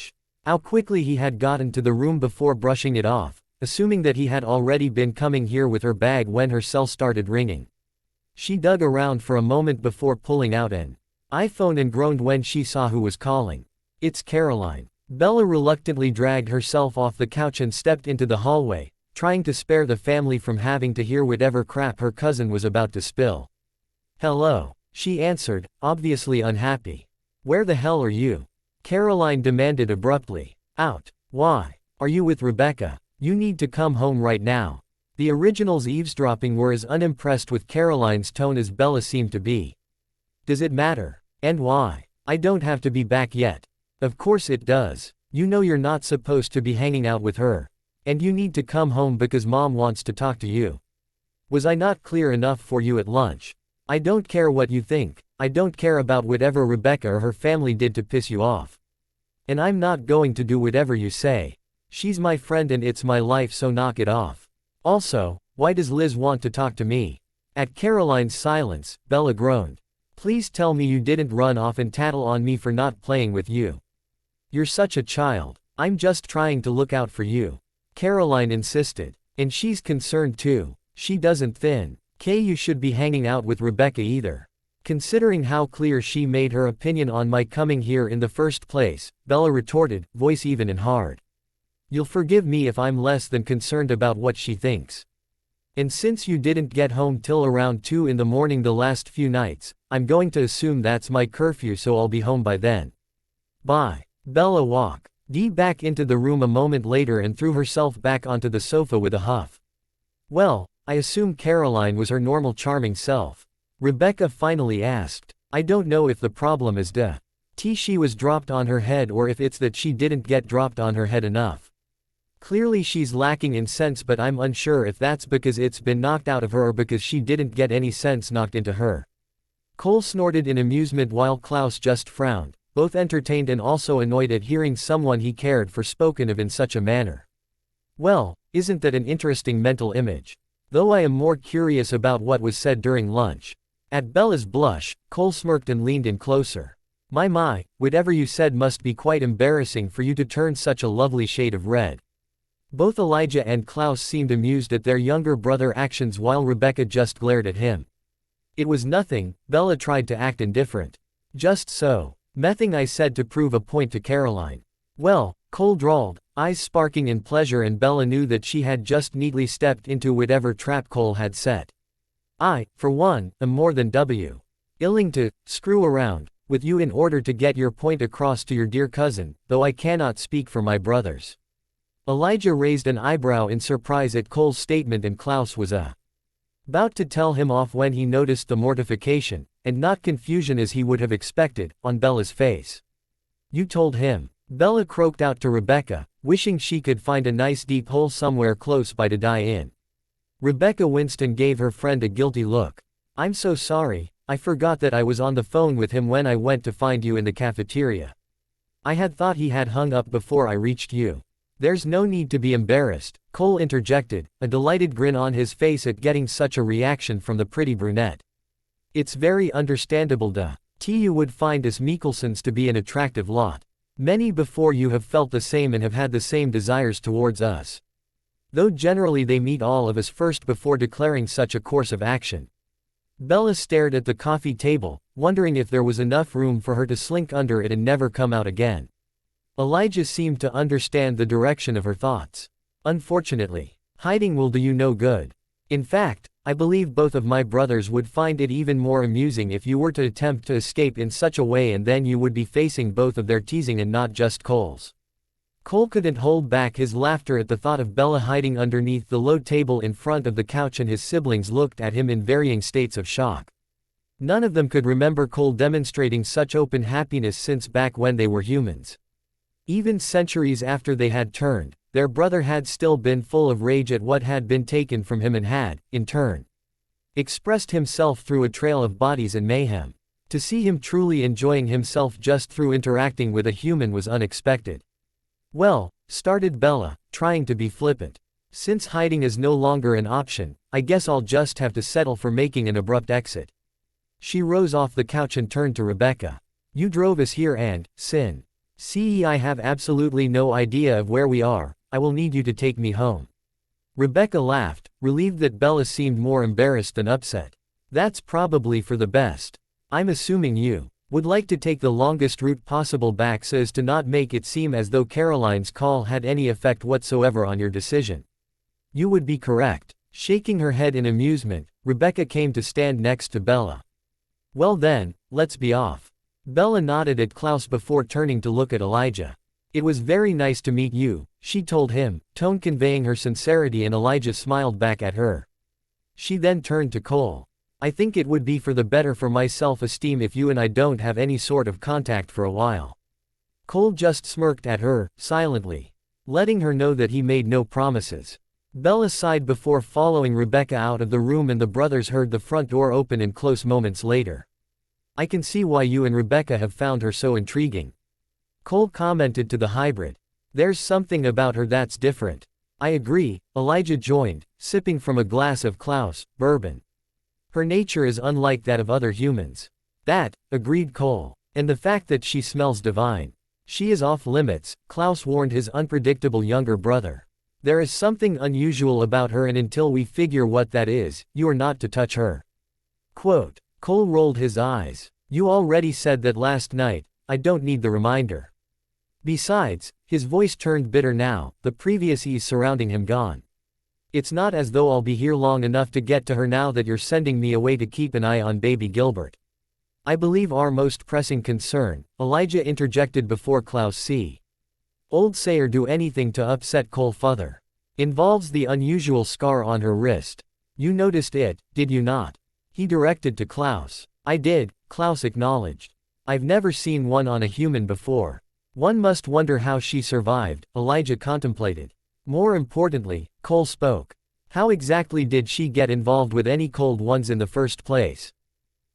how quickly he had gotten to the room before brushing it off, assuming that he had already been coming here with her bag when her cell started ringing. She dug around for a moment before pulling out an iPhone and groaned when she saw who was calling. It's Caroline. Bella reluctantly dragged herself off the couch and stepped into the hallway, trying to spare the family from having to hear whatever crap her cousin was about to spill. Hello, she answered, obviously unhappy. Where the hell are you? Caroline demanded abruptly. Out. Why? Are you with Rebecca? You need to come home right now. The originals eavesdropping were as unimpressed with Caroline's tone as Bella seemed to be. Does it matter? And why? I don't have to be back yet. Of course it does. You know you're not supposed to be hanging out with her. And you need to come home because Mom wants to talk to you. Was I not clear enough for you at lunch? I don't care what you think. I don't care about whatever Rebecca or her family did to piss you off. And I'm not going to do whatever you say. She's my friend and it's my life, so knock it off. Also, why does Liz want to talk to me? At Caroline's silence, Bella groaned. Please tell me you didn't run off and tattle on me for not playing with you. You're such a child. I'm just trying to look out for you. Caroline insisted. And she's concerned too. She doesn't think you should be hanging out with Rebecca either. Considering how clear she made her opinion on my coming here in the first place, Bella retorted, voice even and hard. You'll forgive me if I'm less than concerned about what she thinks. And since you didn't get home till around 2 in the morning the last few nights, I'm going to assume that's my curfew, so I'll be home by then. Bye. Bella walked back into the room a moment later and threw herself back onto the sofa with a huff. Well, I assume Caroline was her normal charming self. Rebecca finally asked. I don't know if the problem is she was dropped on her head or if it's that she didn't get dropped on her head enough. Clearly she's lacking in sense, but I'm unsure if that's because it's been knocked out of her or because she didn't get any sense knocked into her. Cole snorted in amusement while Klaus just frowned, both entertained and also annoyed at hearing someone he cared for spoken of in such a manner. Well, isn't that an interesting mental image? Though I am more curious about what was said during lunch. At Bella's blush, Cole smirked and leaned in closer. My, whatever you said must be quite embarrassing for you to turn such a lovely shade of red. Both Elijah and Klaus seemed amused at their younger brother's actions while Rebecca just glared at him. It was nothing, Bella tried to act indifferent. Just so. Nothing, I said to prove a point to Caroline. Well, Cole drawled, eyes sparking in pleasure, and Bella knew that she had just neatly stepped into whatever trap Cole had set. I, for one, am more than willing to screw around with you in order to get your point across to your dear cousin, though I cannot speak for my brothers." Elijah raised an eyebrow in surprise at Cole's statement, and Klaus was about to tell him off when he noticed the mortification, and not confusion as he would have expected, on Bella's face. "You told him?" Bella croaked out to Rebecca, wishing she could find a nice deep hole somewhere close by to die in. Rebecca winced and gave her friend a guilty look. "I'm so sorry, I forgot that I was on the phone with him when I went to find you in the cafeteria. I had thought he had hung up before I reached you." "There's no need to be embarrassed," Cole interjected, a delighted grin on his face at getting such a reaction from the pretty brunette. "It's very understandable you would find us Mikkelsons to be an attractive lot. Many before you have felt the same and have had the same desires towards us. Though generally they meet all of us first before declaring such a course of action." Bella stared at the coffee table, wondering if there was enough room for her to slink under it and never come out again. Elijah seemed to understand the direction of her thoughts. "Unfortunately, hiding will do you no good. In fact, I believe both of my brothers would find it even more amusing if you were to attempt to escape in such a way, and then you would be facing both of their teasing and not just Cole's." Cole couldn't hold back his laughter at the thought of Bella hiding underneath the low table in front of the couch, and his siblings looked at him in varying states of shock. None of them could remember Cole demonstrating such open happiness since back when they were humans. Even centuries after they had turned, their brother had still been full of rage at what had been taken from him and had, in turn, expressed himself through a trail of bodies and mayhem. To see him truly enjoying himself just through interacting with a human was unexpected. "Well," started Bella, trying to be flippant, "since hiding is no longer an option, I guess I'll just have to settle for making an abrupt exit." She rose off the couch and turned to Rebecca. "You drove us here and, I have absolutely no idea of where we are. I will need you to take me home." Rebecca laughed, relieved that Bella seemed more embarrassed than upset. "That's probably for the best. I'm assuming you would like to take the longest route possible back so as to not make it seem as though Caroline's call had any effect whatsoever on your decision." "You would be correct." Shaking her head in amusement, Rebecca came to stand next to Bella. "Well then, let's be off." Bella nodded at Klaus before turning to look at Elijah. "It was very nice to meet you," she told him, tone conveying her sincerity, and Elijah smiled back at her. She then turned to Cole. "I think it would be for the better for my self-esteem if you and I don't have any sort of contact for a while." Cole just smirked at her, silently, letting her know that he made no promises. Bella sighed before following Rebecca out of the room, and the brothers heard the front door open and close moments later. "I can see why you and Rebecca have found her so intriguing," Cole commented to the hybrid. "There's something about her that's different." "I agree," Elijah joined, sipping from a glass of Klaus bourbon. "Her nature is unlike that of other humans." "That," agreed Cole. "And the fact that she smells divine." "She is off limits," Klaus warned his unpredictable younger brother. "There is something unusual about her, and until we figure what that is, you are not to touch her." Quote. Cole rolled his eyes. "You already said that last night, I don't need the reminder." Besides, his voice turned bitter now, the previous ease surrounding him gone. "It's not as though I'll be here long enough to get to her now that you're sending me away to keep an eye on baby Gilbert." "I believe our most pressing concern," Elijah interjected before Klaus old Sayer do anything to upset Cole further, "involves the unusual scar on her wrist. You noticed it, did you not?" He directed to Klaus. "I did," Klaus acknowledged. "I've never seen one on a human before. One must wonder how she survived," Elijah contemplated. "More importantly," Cole spoke, "how exactly did she get involved with any cold ones in the first place?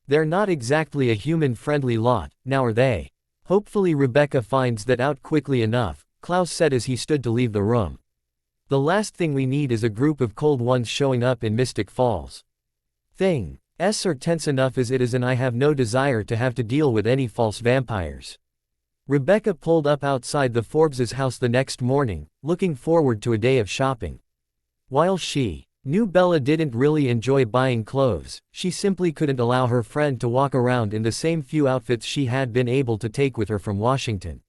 They're not exactly a human-friendly lot, now are they?" "Hopefully Rebecca finds that out quickly enough," Klaus said as he stood to leave the room. "The last thing we need is a group of cold ones showing up in Mystic Falls. Things are tense enough as it is, and I have no desire to have to deal with any false vampires." Rebecca pulled up outside the Forbes' house the next morning, looking forward to a day of shopping. While she knew Bella didn't really enjoy buying clothes, she simply couldn't allow her friend to walk around in the same few outfits she had been able to take with her from Washington.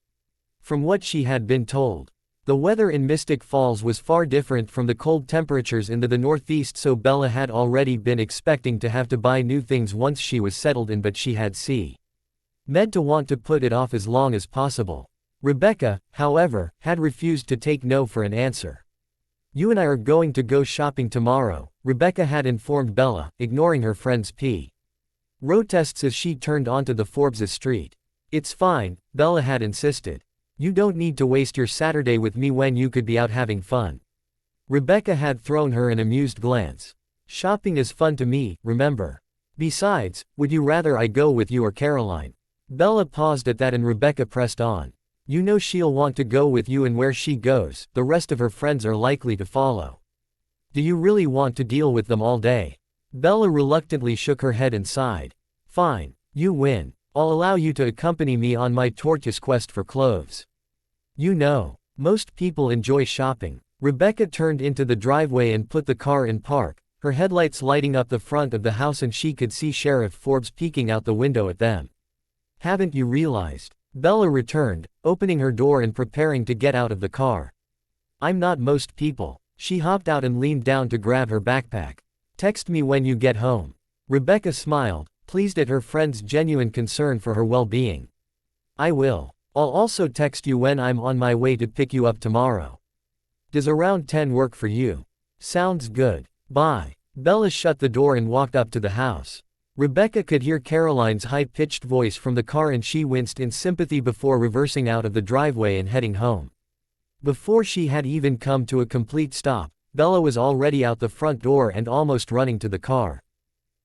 From what she had been told, the weather in Mystic Falls was far different from the cold temperatures in the Northeast, so Bella had already been expecting to have to buy new things once she was settled in, but she had Meant to want to put it off as long as possible. Rebecca, however, had refused to take no for an answer. You and I are going to go shopping tomorrow, Rebecca had informed Bella, ignoring her friend's protests as she turned onto the Forbes street. It's fine, Bella had insisted. You don't need to waste your Saturday with me when you could be out having fun. Rebecca had thrown her an amused glance. Shopping is fun to me, remember. Besides, would you rather I go with you or Caroline? Bella paused at that and Rebecca pressed on. You know she'll want to go with you, and where she goes, the rest of her friends are likely to follow. Do you really want to deal with them all day? Bella reluctantly shook her head and sighed. Fine, you win. I'll allow you to accompany me on my tortoise quest for clothes. You know, most people enjoy shopping. Rebecca turned into the driveway and put the car in park, her headlights lighting up the front of the house, and she could see Sheriff Forbes peeking out the window at them. Haven't you realized? Bella returned, opening her door and preparing to get out of the car. I'm not most people. She hopped out and leaned down to grab her backpack. Text me when you get home. Rebecca smiled, pleased at her friend's genuine concern for her well-being. I will. I'll also text you when I'm on my way to pick you up tomorrow. Does around 10 work for you? Sounds good. Bye. Bella shut the door and walked up to the house. Rebecca could hear Caroline's high-pitched voice from the car, and she winced in sympathy before reversing out of the driveway and heading home. Before she had even come to a complete stop, Bella was already out the front door and almost running to the car.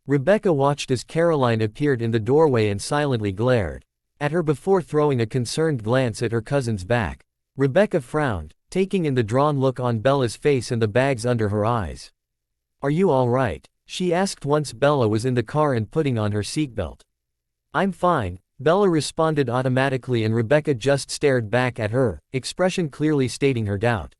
Rebecca watched as Caroline appeared in the doorway and silently glared at her before throwing a concerned glance at her cousin's back. Rebecca frowned, taking in the drawn look on Bella's face and the bags under her eyes. Are you all right? She asked once Bella was in the car and putting on her seatbelt. I'm fine, Bella responded automatically, and Rebecca just stared back at her, expression clearly stating her doubt.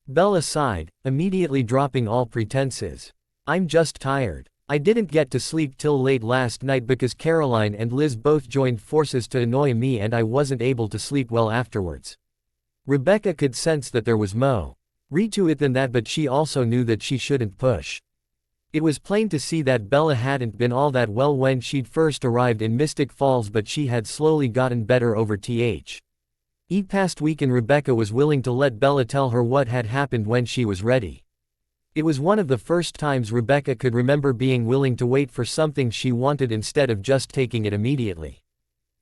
Bella sighed, immediately dropping all pretenses. I'm just tired. I didn't get to sleep till late last night because Caroline and Liz both joined forces to annoy me, and I wasn't able to sleep well afterwards. Rebecca could sense that there was more to it than that, but she also knew that she shouldn't push. It was plain to see that Bella hadn't been all that well when she'd first arrived in Mystic Falls, but she had slowly gotten better over the past week, and Rebecca was willing to let Bella tell her what had happened when she was ready. It was one of the first times Rebecca could remember being willing to wait for something she wanted instead of just taking it immediately.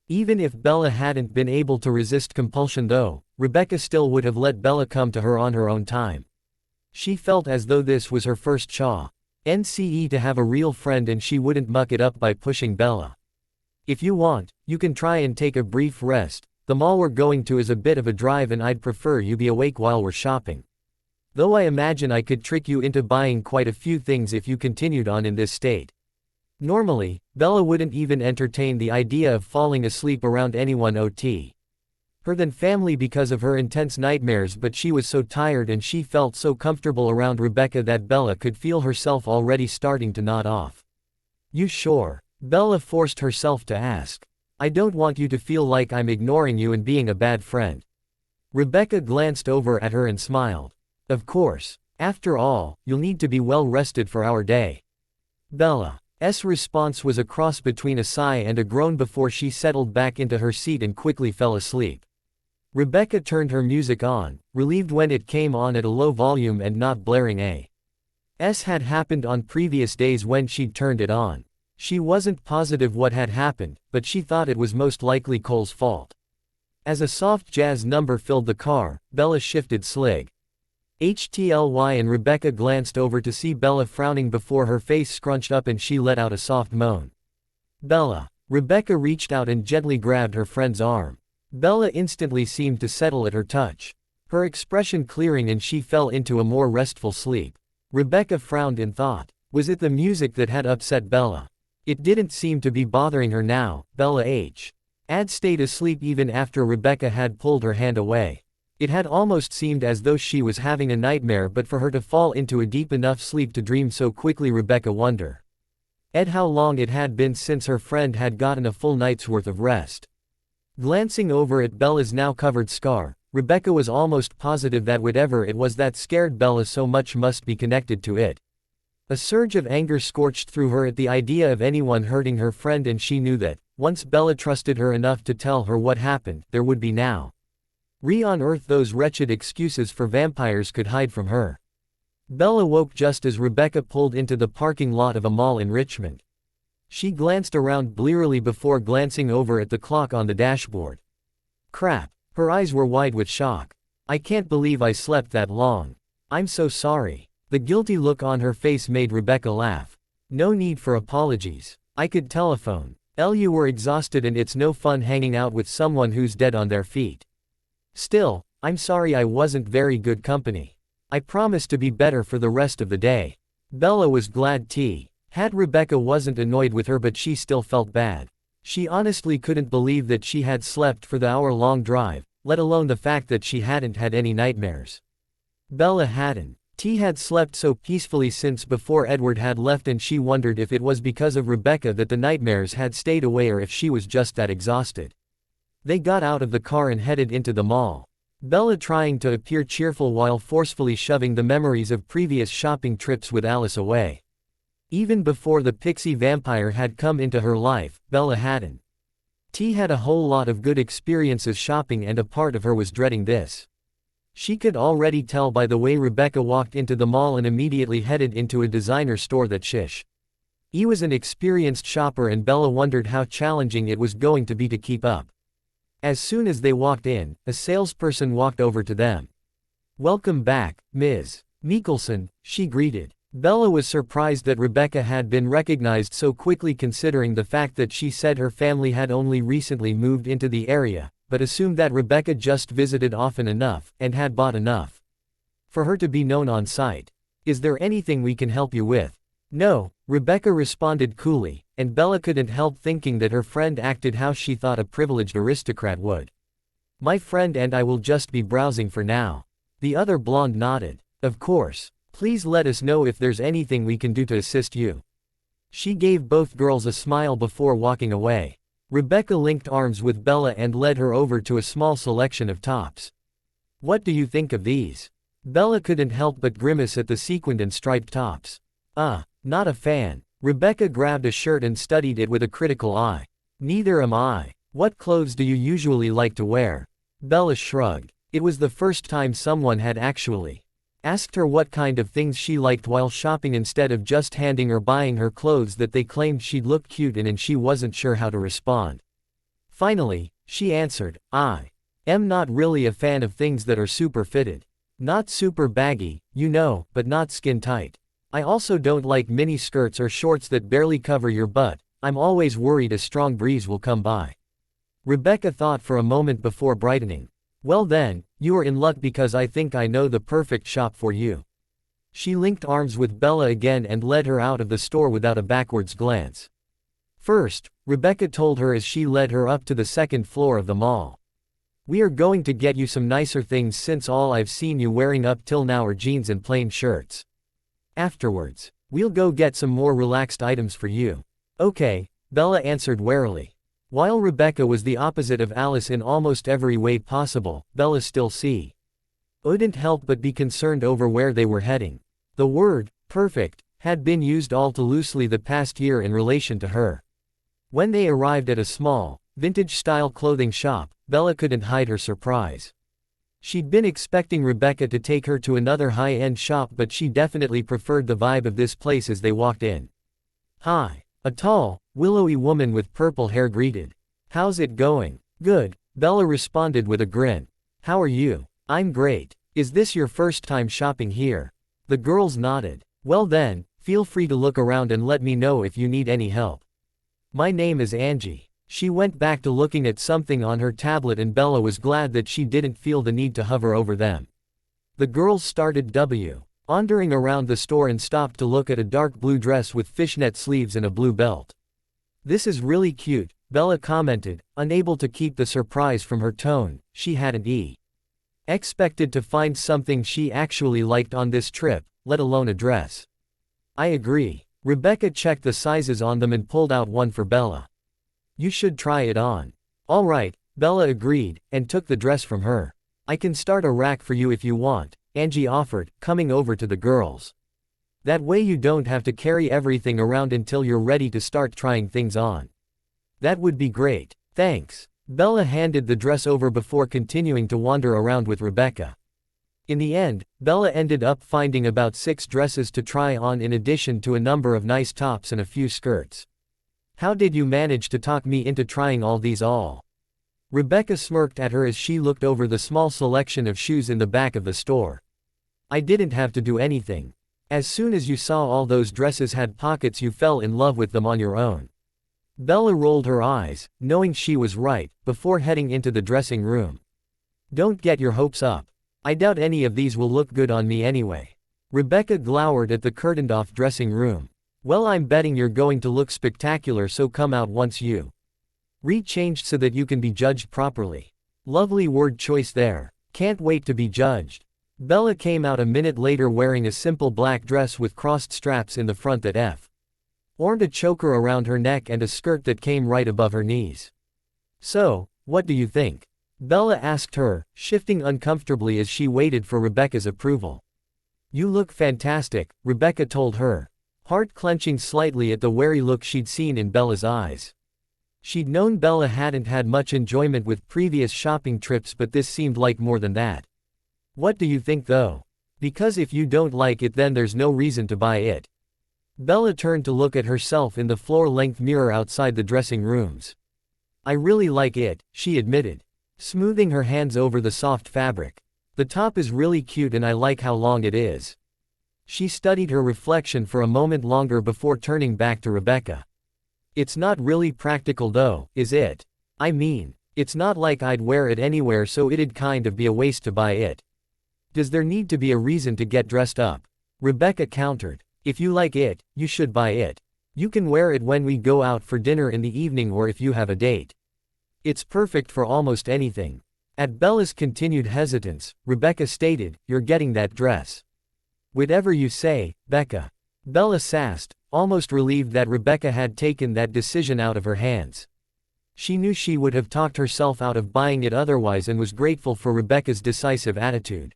Even if Bella hadn't been able to resist compulsion though, Rebecca still would have let Bella come to her on her own time. She felt as though this was her first chance to have a real friend, and she wouldn't muck it up by pushing Bella. If you want, you can try and take a brief rest. The mall we're going to is a bit of a drive, and I'd prefer you be awake while we're shopping. Though I imagine I could trick you into buying quite a few things if you continued on in this state. Normally, Bella wouldn't even entertain the idea of falling asleep around anyone other than family because of her intense nightmares, but she was so tired and she felt so comfortable around Rebecca that Bella could feel herself already starting to nod off. You sure? Bella forced herself to ask. I don't want you to feel like I'm ignoring you and being a bad friend. Rebecca glanced over at her and smiled. Of course. After all, you'll need to be well rested for our day. Bella's response was a cross between a sigh and a groan before she settled back into her seat and quickly fell asleep. Rebecca turned her music on, relieved when it came on at a low volume and not blaring as had happened on previous days when she'd turned it on. She wasn't positive what had happened, but she thought it was most likely Cole's fault. As a soft jazz number filled the car, Bella shifted slig. HTLY, and Rebecca glanced over to see Bella frowning before her face scrunched up and she let out a soft moan. Bella. Rebecca reached out and gently grabbed her friend's arm. Bella instantly seemed to settle at her touch, her expression clearing, and she fell into a more restful sleep. Rebecca frowned in thought. Was it the music that had upset Bella? It didn't seem to be bothering her now. Bella had stayed asleep even after Rebecca had pulled her hand away. It had almost seemed as though she was having a nightmare, but for her to fall into a deep enough sleep to dream so quickly, Rebecca wondered how long it had been since her friend had gotten a full night's worth of rest. Glancing over at Bella's now covered scar, Rebecca was almost positive that whatever it was that scared Bella so much must be connected to it. A surge of anger scorched through her at the idea of anyone hurting her friend, and she knew that, Once Bella trusted her enough to tell her what happened, there would be now on-earth those wretched excuses for vampires could hide from her. Bella woke just as Rebecca pulled into the parking lot of a mall in Richmond. She glanced around blearily before glancing over at the clock on the dashboard. Crap. Her eyes were wide with shock. I can't believe I slept that long. I'm so sorry. The guilty look on her face made Rebecca laugh. No need for apologies. I could telephone. You were exhausted and it's no fun hanging out with someone who's dead on their feet. Still, I'm sorry I wasn't very good company. I promise to be better for the rest of the day. Bella was glad had Rebecca wasn't annoyed with her, but she still felt bad. She honestly couldn't believe that she had slept for the hour-long drive, let alone the fact that she hadn't had any nightmares. Bella hadn't. Had slept so peacefully since before Edward had left, and she wondered if it was because of Rebecca that the nightmares had stayed away or if she was just that exhausted. They got out of the car and headed into the mall. Bella trying to appear cheerful while forcefully shoving the memories of previous shopping trips with Alice away. Even before the pixie vampire had come into her life, Bella hadn't. Had a whole lot of good experiences shopping, and a part of her was dreading this. She could already tell by the way Rebecca walked into the mall and immediately headed into a designer store that he was an experienced shopper, and Bella wondered how challenging it was going to be to keep up. As soon as they walked in, a salesperson walked over to them. "Welcome back, Ms. Mikkelson," she greeted. Bella was surprised that Rebecca had been recognized so quickly, considering the fact that she said her family had only recently moved into the area, but assumed that Rebecca just visited often enough, and had bought enough for her to be known on site. "Is there anything we can help you with?" "No," Rebecca responded coolly, and Bella couldn't help thinking that her friend acted how she thought a privileged aristocrat would. "My friend and I will just be browsing for now." The other blonde nodded. "Of course. Please let us know if there's anything we can do to assist you." She gave both girls a smile before walking away. Rebecca linked arms with Bella and led her over to a small selection of tops. "What do you think of these?" Bella couldn't help but grimace at the sequined and striped tops. Not a fan." Rebecca grabbed a shirt and studied it with a critical eye. "Neither am I. What clothes do you usually like to wear?" Bella shrugged. It was the first time someone had actually asked her what kind of things she liked while shopping, instead of just handing or buying her clothes that they claimed she'd look cute in, and she wasn't sure how to respond. Finally, she answered, "I am not really a fan of things that are super fitted. Not super baggy, you know, but not skin tight. I also don't like mini skirts or shorts that barely cover your butt. I'm always worried a strong breeze will come by." Rebecca thought for a moment before brightening. "Well then, you are in luck, because I think I know the perfect shop for you." She linked arms with Bella again and led her out of the store without a backwards glance. "First," Rebecca told her as she led her up to the second floor of the mall, "we are going to get you some nicer things, since all I've seen you wearing up till now are jeans and plain shirts. Afterwards, we'll go get some more relaxed items for you." "Okay," Bella answered warily. While Rebecca was the opposite of Alice in almost every way possible, Bella still couldn't help but be concerned over where they were heading. The word perfect had been used all too loosely the past year in relation to her. When they arrived at a small, vintage-style clothing shop, Bella couldn't hide her surprise. She'd been expecting Rebecca to take her to another high-end shop, but she definitely preferred the vibe of this place as they walked in. "Hi." A tall, willowy woman with purple hair greeted. "How's it going?" "Good," Bella responded with a grin. "How are you?" "I'm great. Is this your first time shopping here?" The girls nodded. "Well then, feel free to look around and let me know if you need any help. My name is Angie." She went back to looking at something on her tablet, and Bella was glad that she didn't feel the need to hover over them. The girls started wandering around the store and stopped to look at a dark blue dress with fishnet sleeves and a blue belt. "This is really cute," Bella commented, unable to keep the surprise from her tone. She hadn't expected to find something she actually liked on this trip, let alone a dress. "I agree." Rebecca checked the sizes on them and pulled out one for Bella. "You should try it on." "All right," Bella agreed, and took the dress from her. "I can start a rack for you if you want," Angie offered, coming over to the girls. "That way you don't have to carry everything around until you're ready to start trying things on." That would be great. Thanks. Bella handed the dress over before continuing to wander around with Rebecca. In the end, Bella ended up finding about 6 dresses to try on in addition to a number of nice tops and a few skirts. How did you manage to talk me into trying all these all? Rebecca smirked at her as she looked over the small selection of shoes in the back of the store. I didn't have to do anything. As soon as you saw all those dresses had pockets, you fell in love with them on your own. Bella rolled her eyes, knowing she was right, before heading into the dressing room. Don't get your hopes up. I doubt any of these will look good on me anyway. Rebecca glowered at the curtained-off dressing room. Well, I'm betting you're going to look spectacular, so come out once you re-changed so that you can be judged properly. Lovely word choice there. Can't wait to be judged. Bella came out a minute later wearing a simple black dress with crossed straps in the front that formed a choker around her neck and a skirt that came right above her knees. So, what do you think? Bella asked her, shifting uncomfortably as she waited for Rebecca's approval. You look fantastic, Rebecca told her, heart clenching slightly at the wary look she'd seen in Bella's eyes. She'd known Bella hadn't had much enjoyment with previous shopping trips, but this seemed like more than that. What do you think though? Because if you don't like it, then there's no reason to buy it. Bella turned to look at herself in the floor-length mirror outside the dressing rooms. I really like it, she admitted, smoothing her hands over the soft fabric. The top is really cute and I like how long it is. She studied her reflection for a moment longer before turning back to Rebecca. It's not really practical though, is it? I mean, it's not like I'd wear it anywhere, so it'd kind of be a waste to buy it. Does there need to be a reason to get dressed up? Rebecca countered. If you like it, you should buy it. You can wear it when we go out for dinner in the evening or if you have a date. It's perfect for almost anything. At Bella's continued hesitance, Rebecca stated, You're getting that dress. Whatever you say, Becca. Bella sassed, almost relieved that Rebecca had taken that decision out of her hands. She knew she would have talked herself out of buying it otherwise and was grateful for Rebecca's decisive attitude.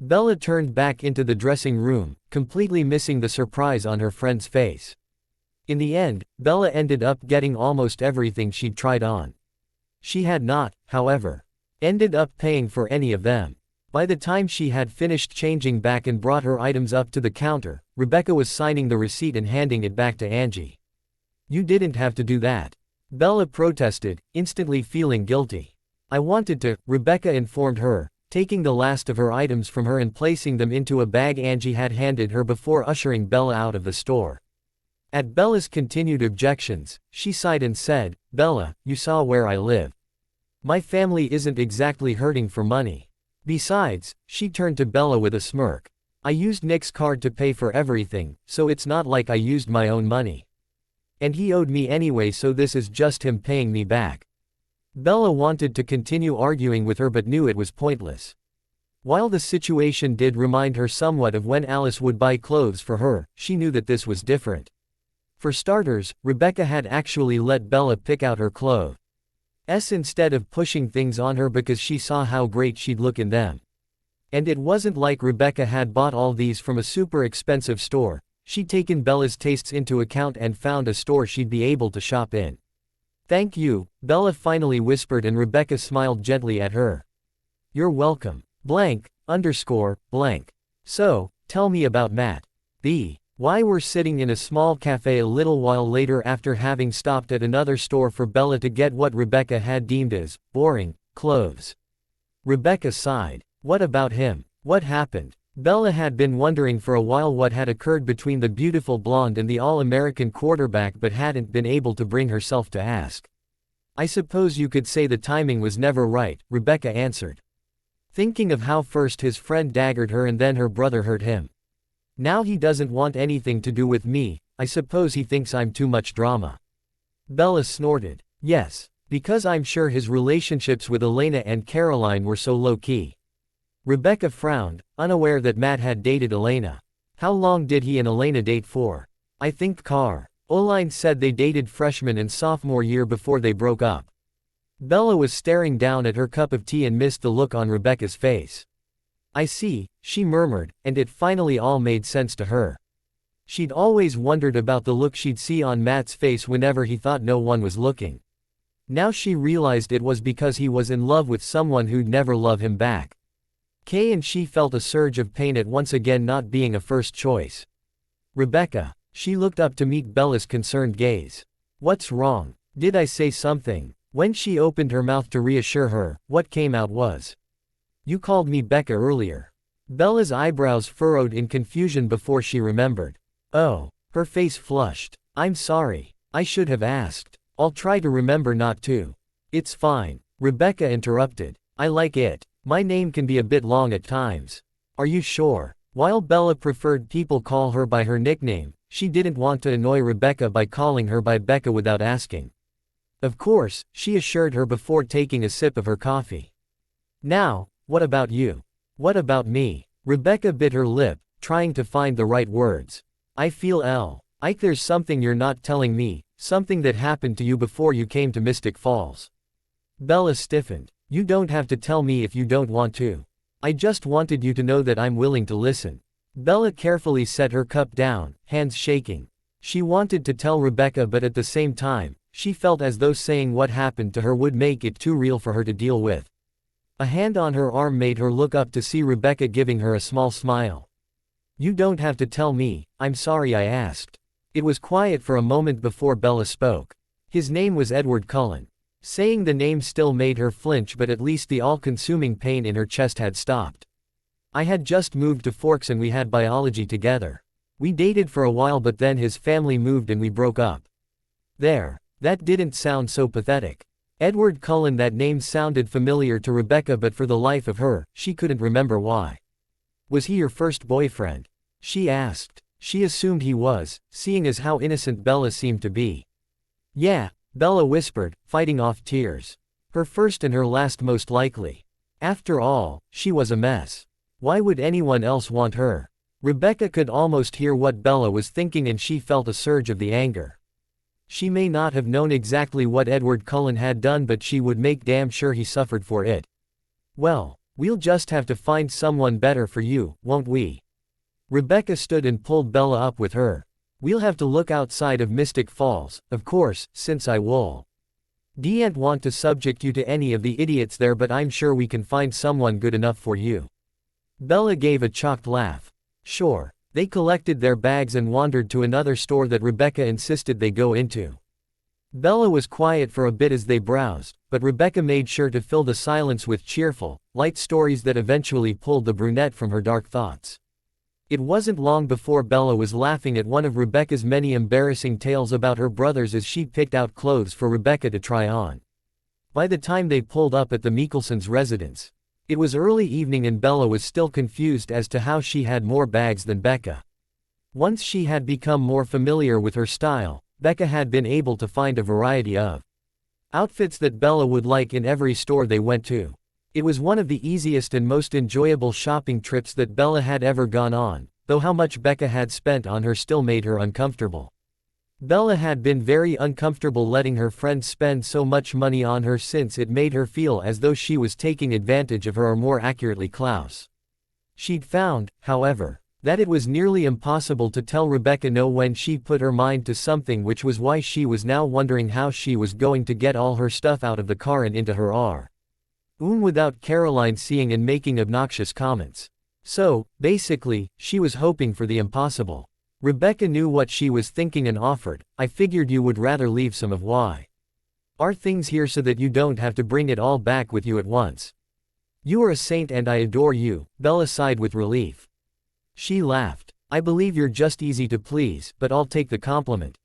Bella turned back into the dressing room, completely missing the surprise on her friend's face. In the end, Bella ended up getting almost everything she'd tried on. She had not, however, ended up paying for any of them. By the time she had finished changing back and brought her items up to the counter, Rebecca was signing the receipt and handing it back to Angie. You didn't have to do that. Bella protested, instantly feeling guilty. I wanted to, Rebecca informed her, taking the last of her items from her and placing them into a bag Angie had handed her before ushering Bella out of the store. At Bella's continued objections, she sighed and said, Bella, you saw where I live. My family isn't exactly hurting for money. Besides, she turned to Bella with a smirk. I used Nick's card to pay for everything, so it's not like I used my own money. And he owed me anyway, so this is just him paying me back. Bella wanted to continue arguing with her but knew it was pointless. While the situation did remind her somewhat of when Alice would buy clothes for her, she knew that this was different. For starters, Rebecca had actually let Bella pick out her clothes instead of pushing things on her because she saw how great she'd look in them. And it wasn't like Rebecca had bought all these from a super expensive store. She'd taken Bella's tastes into account and found a store she'd be able to shop in. Thank you, Bella finally whispered, and Rebecca smiled gently at her. You're welcome. Blank. So, tell me about Matt. Why we're sitting in a small cafe a little while later after having stopped at another store for Bella to get what Rebecca had deemed as boring clothes. Rebecca sighed. What about him? What happened? Bella had been wondering for a while what had occurred between the beautiful blonde and the all-American quarterback but hadn't been able to bring herself to ask. I suppose you could say the timing was never right, Rebecca answered. Thinking of how first his friend daggered her and then her brother hurt him. Now he doesn't want anything to do with me, I suppose he thinks I'm too much drama. Bella snorted. Yes, because I'm sure his relationships with Elena and Caroline were so low-key. Rebecca frowned, unaware that Matt had dated Elena. How long did he and Elena date for? I think Caroline said they dated freshman and sophomore year before they broke up. Bella was staring down at her cup of tea and missed the look on Rebecca's face. I see, she murmured, and it finally all made sense to her. She'd always wondered about the look she'd see on Matt's face whenever he thought no one was looking. Now she realized it was because he was in love with someone who'd never love him back. Kay and she felt a surge of pain at once again not being a first choice. Rebecca. She looked up to meet Bella's concerned gaze. What's wrong? Did I say something? When she opened her mouth to reassure her, what came out was, "You called me Becca earlier." Bella's eyebrows furrowed in confusion before she remembered. Oh. Her face flushed. I'm sorry. I should have asked. I'll try to remember not to. It's fine. Rebecca interrupted. I like it. My name can be a bit long at times. Are you sure? While Bella preferred people call her by her nickname, she didn't want to annoy Rebecca by calling her by Becca without asking. Of course, she assured her before taking a sip of her coffee. Now, what about you? What about me? Rebecca bit her lip, trying to find the right words. I feel like there's something you're not telling me, something that happened to you before you came to Mystic Falls. Bella stiffened. You don't have to tell me if you don't want to. I just wanted you to know that I'm willing to listen. Bella carefully set her cup down, hands shaking. She wanted to tell Rebecca, but at the same time, she felt as though saying what happened to her would make it too real for her to deal with. A hand on her arm made her look up to see Rebecca giving her a small smile. You don't have to tell me, I'm sorry I asked. It was quiet for a moment before Bella spoke. His name was Edward Cullen. Saying the name still made her flinch, but at least the all-consuming pain in her chest had stopped. I had just moved to Forks and we had biology together. We dated for a while, but then his family moved and we broke up. There. That didn't sound so pathetic. Edward Cullen, that name sounded familiar to Rebecca, but for the life of her, she couldn't remember why. Was he your first boyfriend? She asked. She assumed he was, seeing as how innocent Bella seemed to be. Yeah, Bella whispered, fighting off tears. Her first and her last most likely. After all, she was a mess. Why would anyone else want her? Rebecca could almost hear what Bella was thinking, and she felt a surge of the anger. She may not have known exactly what Edward Cullen had done, but she would make damn sure he suffered for it. Well, we'll just have to find someone better for you, won't we? Rebecca stood and pulled Bella up with her. We'll have to look outside of Mystic Falls, of course, since I didn't want to subject you to any of the idiots there, but I'm sure we can find someone good enough for you. Bella gave a shocked laugh. Sure. They collected their bags and wandered to another store that Rebecca insisted they go into. Bella was quiet for a bit as they browsed, but Rebecca made sure to fill the silence with cheerful, light stories that eventually pulled the brunette from her dark thoughts. It wasn't long before Bella was laughing at one of Rebecca's many embarrassing tales about her brothers as she picked out clothes for Rebecca to try on. By the time they pulled up at the Mikkelsons' residence, it was early evening and Bella was still confused as to how she had more bags than Becca. Once she had become more familiar with her style, Becca had been able to find a variety of outfits that Bella would like in every store they went to. It was one of the easiest and most enjoyable shopping trips that Bella had ever gone on, though how much Becca had spent on her still made her uncomfortable. Bella had been very uncomfortable letting her friends spend so much money on her, since it made her feel as though she was taking advantage of her, or more accurately Klaus. She'd found, however, that it was nearly impossible to tell Rebecca no when she put her mind to something, which was why she was now wondering how she was going to get all her stuff out of the car and into her room without Caroline seeing and making obnoxious comments. So, basically, she was hoping for the impossible. Rebecca knew what she was thinking and offered, I figured you would rather leave some of our things here so that you don't have to bring it all back with you at once. You are a saint and I adore you, Bella sighed with relief. She laughed. I believe you're just easy to please, but I'll take the compliment.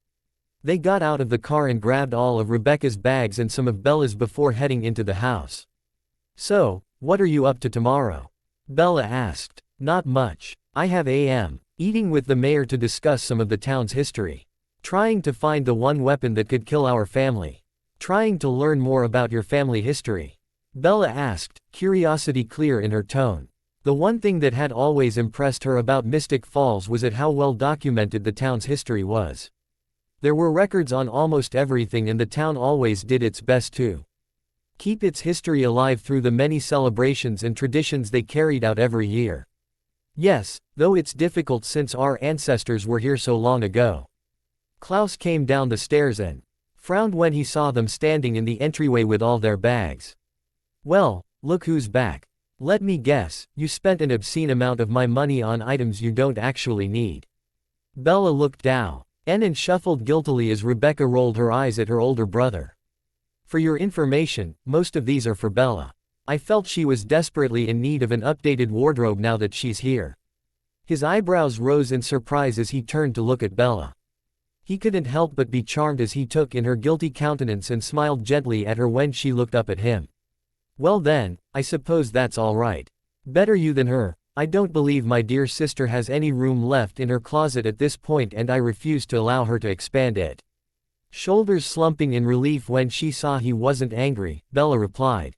They got out of the car and grabbed all of Rebecca's bags and some of Bella's before heading into the house. So, what are you up to tomorrow? Bella asked. Not much. I have eating with the mayor to discuss some of the town's history. Trying to find the one weapon that could kill our family. Trying to learn more about your family history. Bella asked, curiosity clear in her tone. The one thing that had always impressed her about Mystic Falls was at how well documented the town's history was. There were records on almost everything, and the town always did its best to keep its history alive through the many celebrations and traditions they carried out every year. Yes, though it's difficult since our ancestors were here so long ago. Klaus came down the stairs and frowned when he saw them standing in the entryway with all their bags. "Well, look who's back. Let me guess, you spent an obscene amount of my money on items you don't actually need." Bella looked down and shuffled guiltily as Rebecca rolled her eyes at her older brother. "For your information, most of these are for Bella. I felt she was desperately in need of an updated wardrobe now that she's here." His eyebrows rose in surprise as he turned to look at Bella. He couldn't help but be charmed as he took in her guilty countenance and smiled gently at her when she looked up at him. "Well then, I suppose that's all right. Better you than her. I don't believe my dear sister has any room left in her closet at this point, and I refuse to allow her to expand it." Shoulders slumping in relief when she saw he wasn't angry, Bella replied.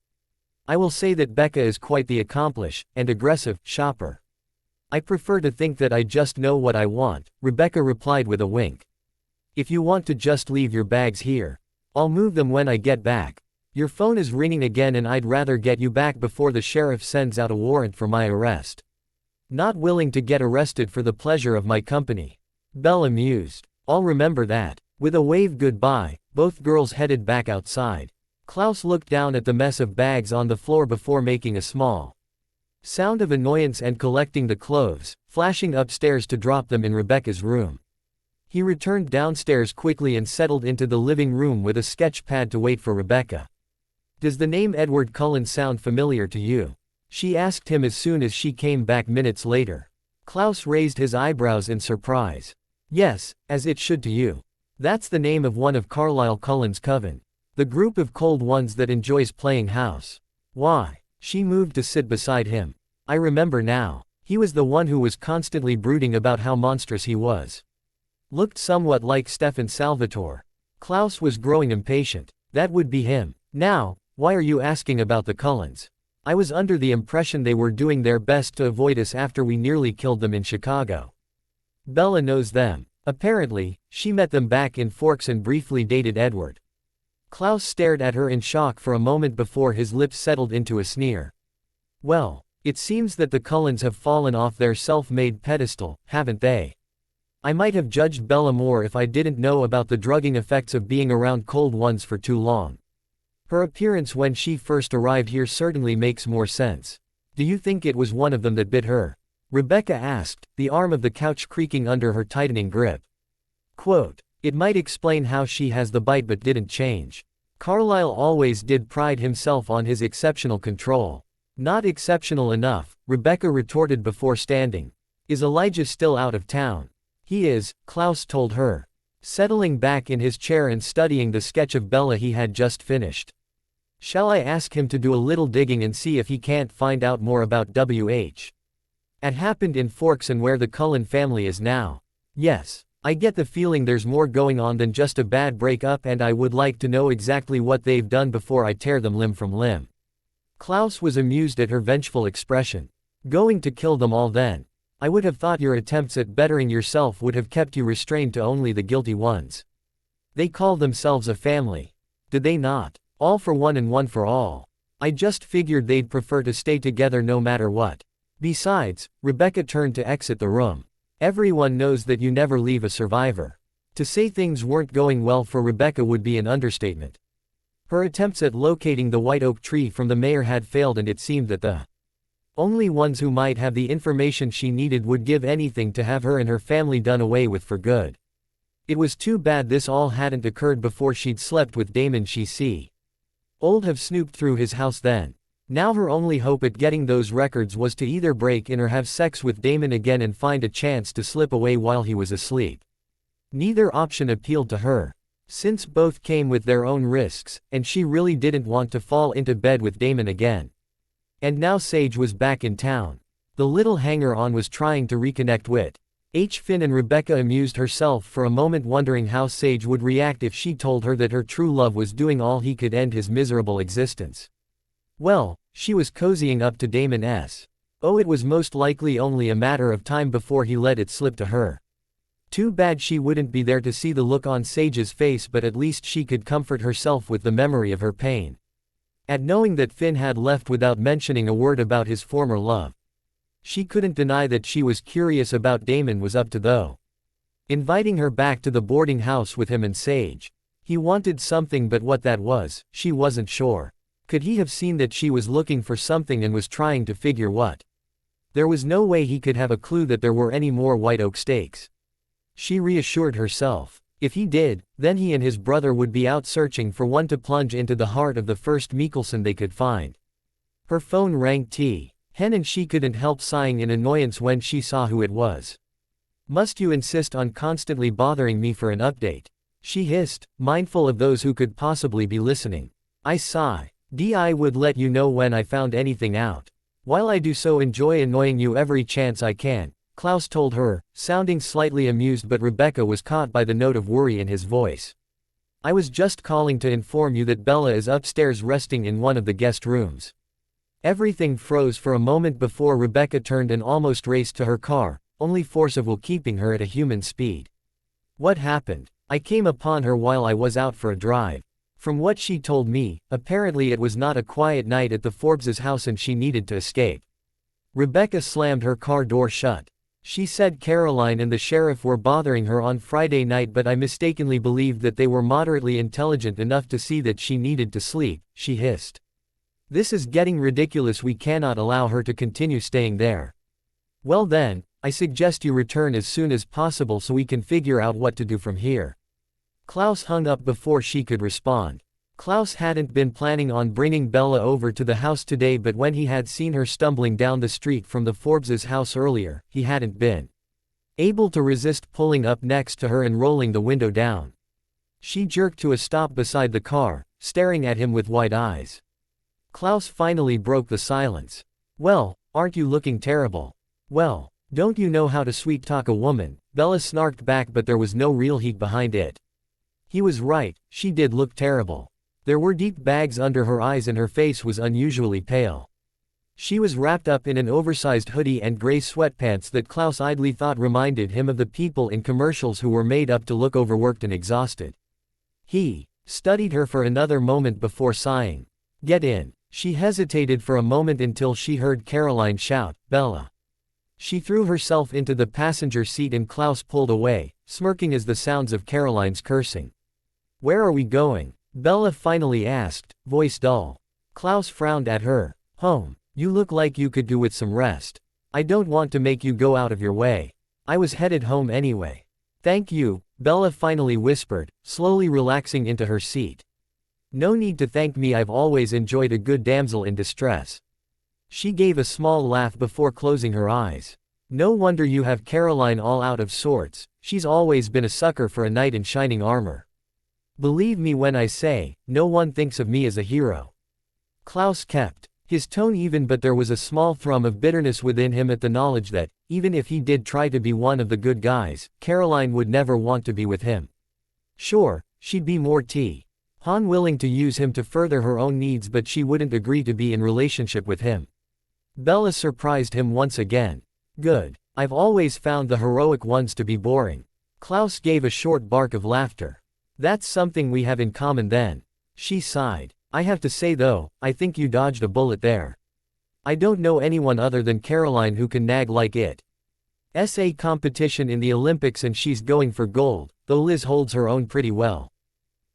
"I will say that Becca is quite the accomplished and aggressive shopper." "I prefer to think that I just know what I want," Rebecca replied with a wink. "If you want to just leave your bags here, I'll move them when I get back. Your phone is ringing again and I'd rather get you back before the sheriff sends out a warrant for my arrest." "Not willing to get arrested for the pleasure of my company," Bella mused. "I'll remember that." With a wave goodbye, both girls headed back outside. Klaus looked down at the mess of bags on the floor before making a small sound of annoyance and collecting the clothes, flashing upstairs to drop them in Rebecca's room. He returned downstairs quickly and settled into the living room with a sketch pad to wait for Rebecca. "Does the name Edward Cullens sound familiar to you?" she asked him as soon as she came back minutes later. Klaus raised his eyebrows in surprise. "Yes, as it should to you. That's the name of one of Carlisle Cullens' coven. The group of cold ones that enjoys playing house." "Why?" She moved to sit beside him. "I remember now. He was the one who was constantly brooding about how monstrous he was. Looked somewhat like Stefan Salvatore." Klaus was growing impatient. "That would be him. Now, why are you asking about the Cullens? I was under the impression they were doing their best to avoid us after we nearly killed them in Chicago." "Bella knows them. Apparently, she met them back in Forks and briefly dated Edward." Klaus stared at her in shock for a moment before his lips settled into a sneer. "Well, it seems that the Cullens have fallen off their self-made pedestal, haven't they? I might have judged Bella more if I didn't know about the drugging effects of being around cold ones for too long. Her appearance when she first arrived here certainly makes more sense. Do you think it was one of them that bit her?" Rebecca asked, the arm of the couch creaking under her tightening grip. Quote, "It might explain how she has the bite but didn't change. Carlisle always did pride himself on his exceptional control." "Not exceptional enough," Rebecca retorted before standing. "Is Elijah still out of town?" "He is," Klaus told her, settling back in his chair and studying the sketch of Bella he had just finished. "Shall I ask him to do a little digging and see if he can't find out more about W.H. It happened in Forks and where the Cullen family is now?" "Yes. I get the feeling there's more going on than just a bad breakup, and I would like to know exactly what they've done before I tear them limb from limb." Klaus was amused at her vengeful expression. "Going to kill them all then? I would have thought your attempts at bettering yourself would have kept you restrained to only the guilty ones. They call themselves a family. Did they not? All for one and one for all. I just figured they'd prefer to stay together no matter what. Besides," Rebecca turned to exit the room, "everyone knows that you never leave a survivor." To say things weren't going well for Rebecca would be an understatement. Her attempts at locating the white oak tree from the mayor had failed, and it seemed that the only ones who might have the information she needed would give anything to have her and her family done away with for good. It was too bad this all hadn't occurred before she'd slept with Damon. She old have snooped through his house then. Now her only hope at getting those records was to either break in or have sex with Damon again and find a chance to slip away while he was asleep. Neither option appealed to her, since both came with their own risks, and she really didn't want to fall into bed with Damon again. And now Sage was back in town. The little hanger-on was trying to reconnect with Finn, and Rebecca amused herself for a moment wondering how Sage would react if she told her that her true love was doing all he could end his miserable existence. Well, she was cozying up to Damon's. Oh, it was most likely only a matter of time before he let it slip to her. Too bad she wouldn't be there to see the look on Sage's face, but at least she could comfort herself with the memory of her pain at knowing that Finn had left without mentioning a word about his former love. She couldn't deny that she was curious about Damon was up to, though. Inviting her back to the boarding house with him and Sage. He wanted something, but what that was, she wasn't sure. Could he have seen that she was looking for something and was trying to figure what? There was no way he could have a clue that there were any more white oak stakes. She reassured herself. If he did, then he and his brother would be out searching for one to plunge into the heart of the first Mikkelson they could find. Her phone rang. Hen and she couldn't help sighing in annoyance when she saw who it was. "Must you insist on constantly bothering me for an update?" she hissed, mindful of those who could possibly be listening. "I sigh. I would let you know when I found anything out. While I do so enjoy annoying you every chance I can," Klaus told her, sounding slightly amused, but Rebecca was caught by the note of worry in his voice. "I was just calling to inform you that Bella is upstairs resting in one of the guest rooms." Everything froze for a moment before Rebecca turned and almost raced to her car, only force of will keeping her at a human speed. "What happened?" "I came upon her while I was out for a drive. From what she told me, apparently it was not a quiet night at the Forbes' house and she needed to escape." Rebecca slammed her car door shut. "She said Caroline and the sheriff were bothering her on Friday night, but I mistakenly believed that they were moderately intelligent enough to see that she needed to sleep," she hissed. "This is getting ridiculous. We cannot allow her to continue staying there." "Well then, I suggest you return as soon as possible so we can figure out what to do from here." Klaus hung up before she could respond. Klaus hadn't been planning on bringing Bella over to the house today, but when he had seen her stumbling down the street from the Forbes' house earlier, he hadn't been able to resist pulling up next to her and rolling the window down. She jerked to a stop beside the car, staring at him with wide eyes. Klaus finally broke the silence. "Well, aren't you looking terrible?" "Well, don't you know how to sweet-talk a woman?" Bella snarked back, but there was no real heat behind it. He was right, she did look terrible. There were deep bags under her eyes and her face was unusually pale. She was wrapped up in an oversized hoodie and gray sweatpants that Klaus idly thought reminded him of the people in commercials who were made up to look overworked and exhausted. He studied her for another moment before sighing. "Get in." She hesitated for a moment until she heard Caroline shout, "Bella." She threw herself into the passenger seat and Klaus pulled away, smirking as the sounds of Caroline's cursing. "Where are we going?" Bella finally asked, voice dull. Klaus frowned at her. "Home. You look like you could do with some rest. I don't want to make you go out of your way. I was headed home anyway." "Thank you," Bella finally whispered, slowly relaxing into her seat. "No need to thank me. I've always enjoyed a good damsel in distress." She gave a small laugh before closing her eyes. "No wonder you have Caroline all out of sorts. She's always been a sucker for a knight in shining armor. Believe me when I say, no one thinks of me as a hero." Klaus kept his tone even, but there was a small thrum of bitterness within him at the knowledge that, even if he did try to be one of the good guys, Caroline would never want to be with him. Sure, she'd be more willing to use him to further her own needs, but she wouldn't agree to be in relationship with him. Bella surprised him once again. "Good. I've always found the heroic ones to be boring." Klaus gave a short bark of laughter. "That's something we have in common then." She sighed. "I have to say though, I think you dodged a bullet there. I don't know anyone other than Caroline who can nag like it. SA competition in the Olympics and she's going for gold, though Liz holds her own pretty well.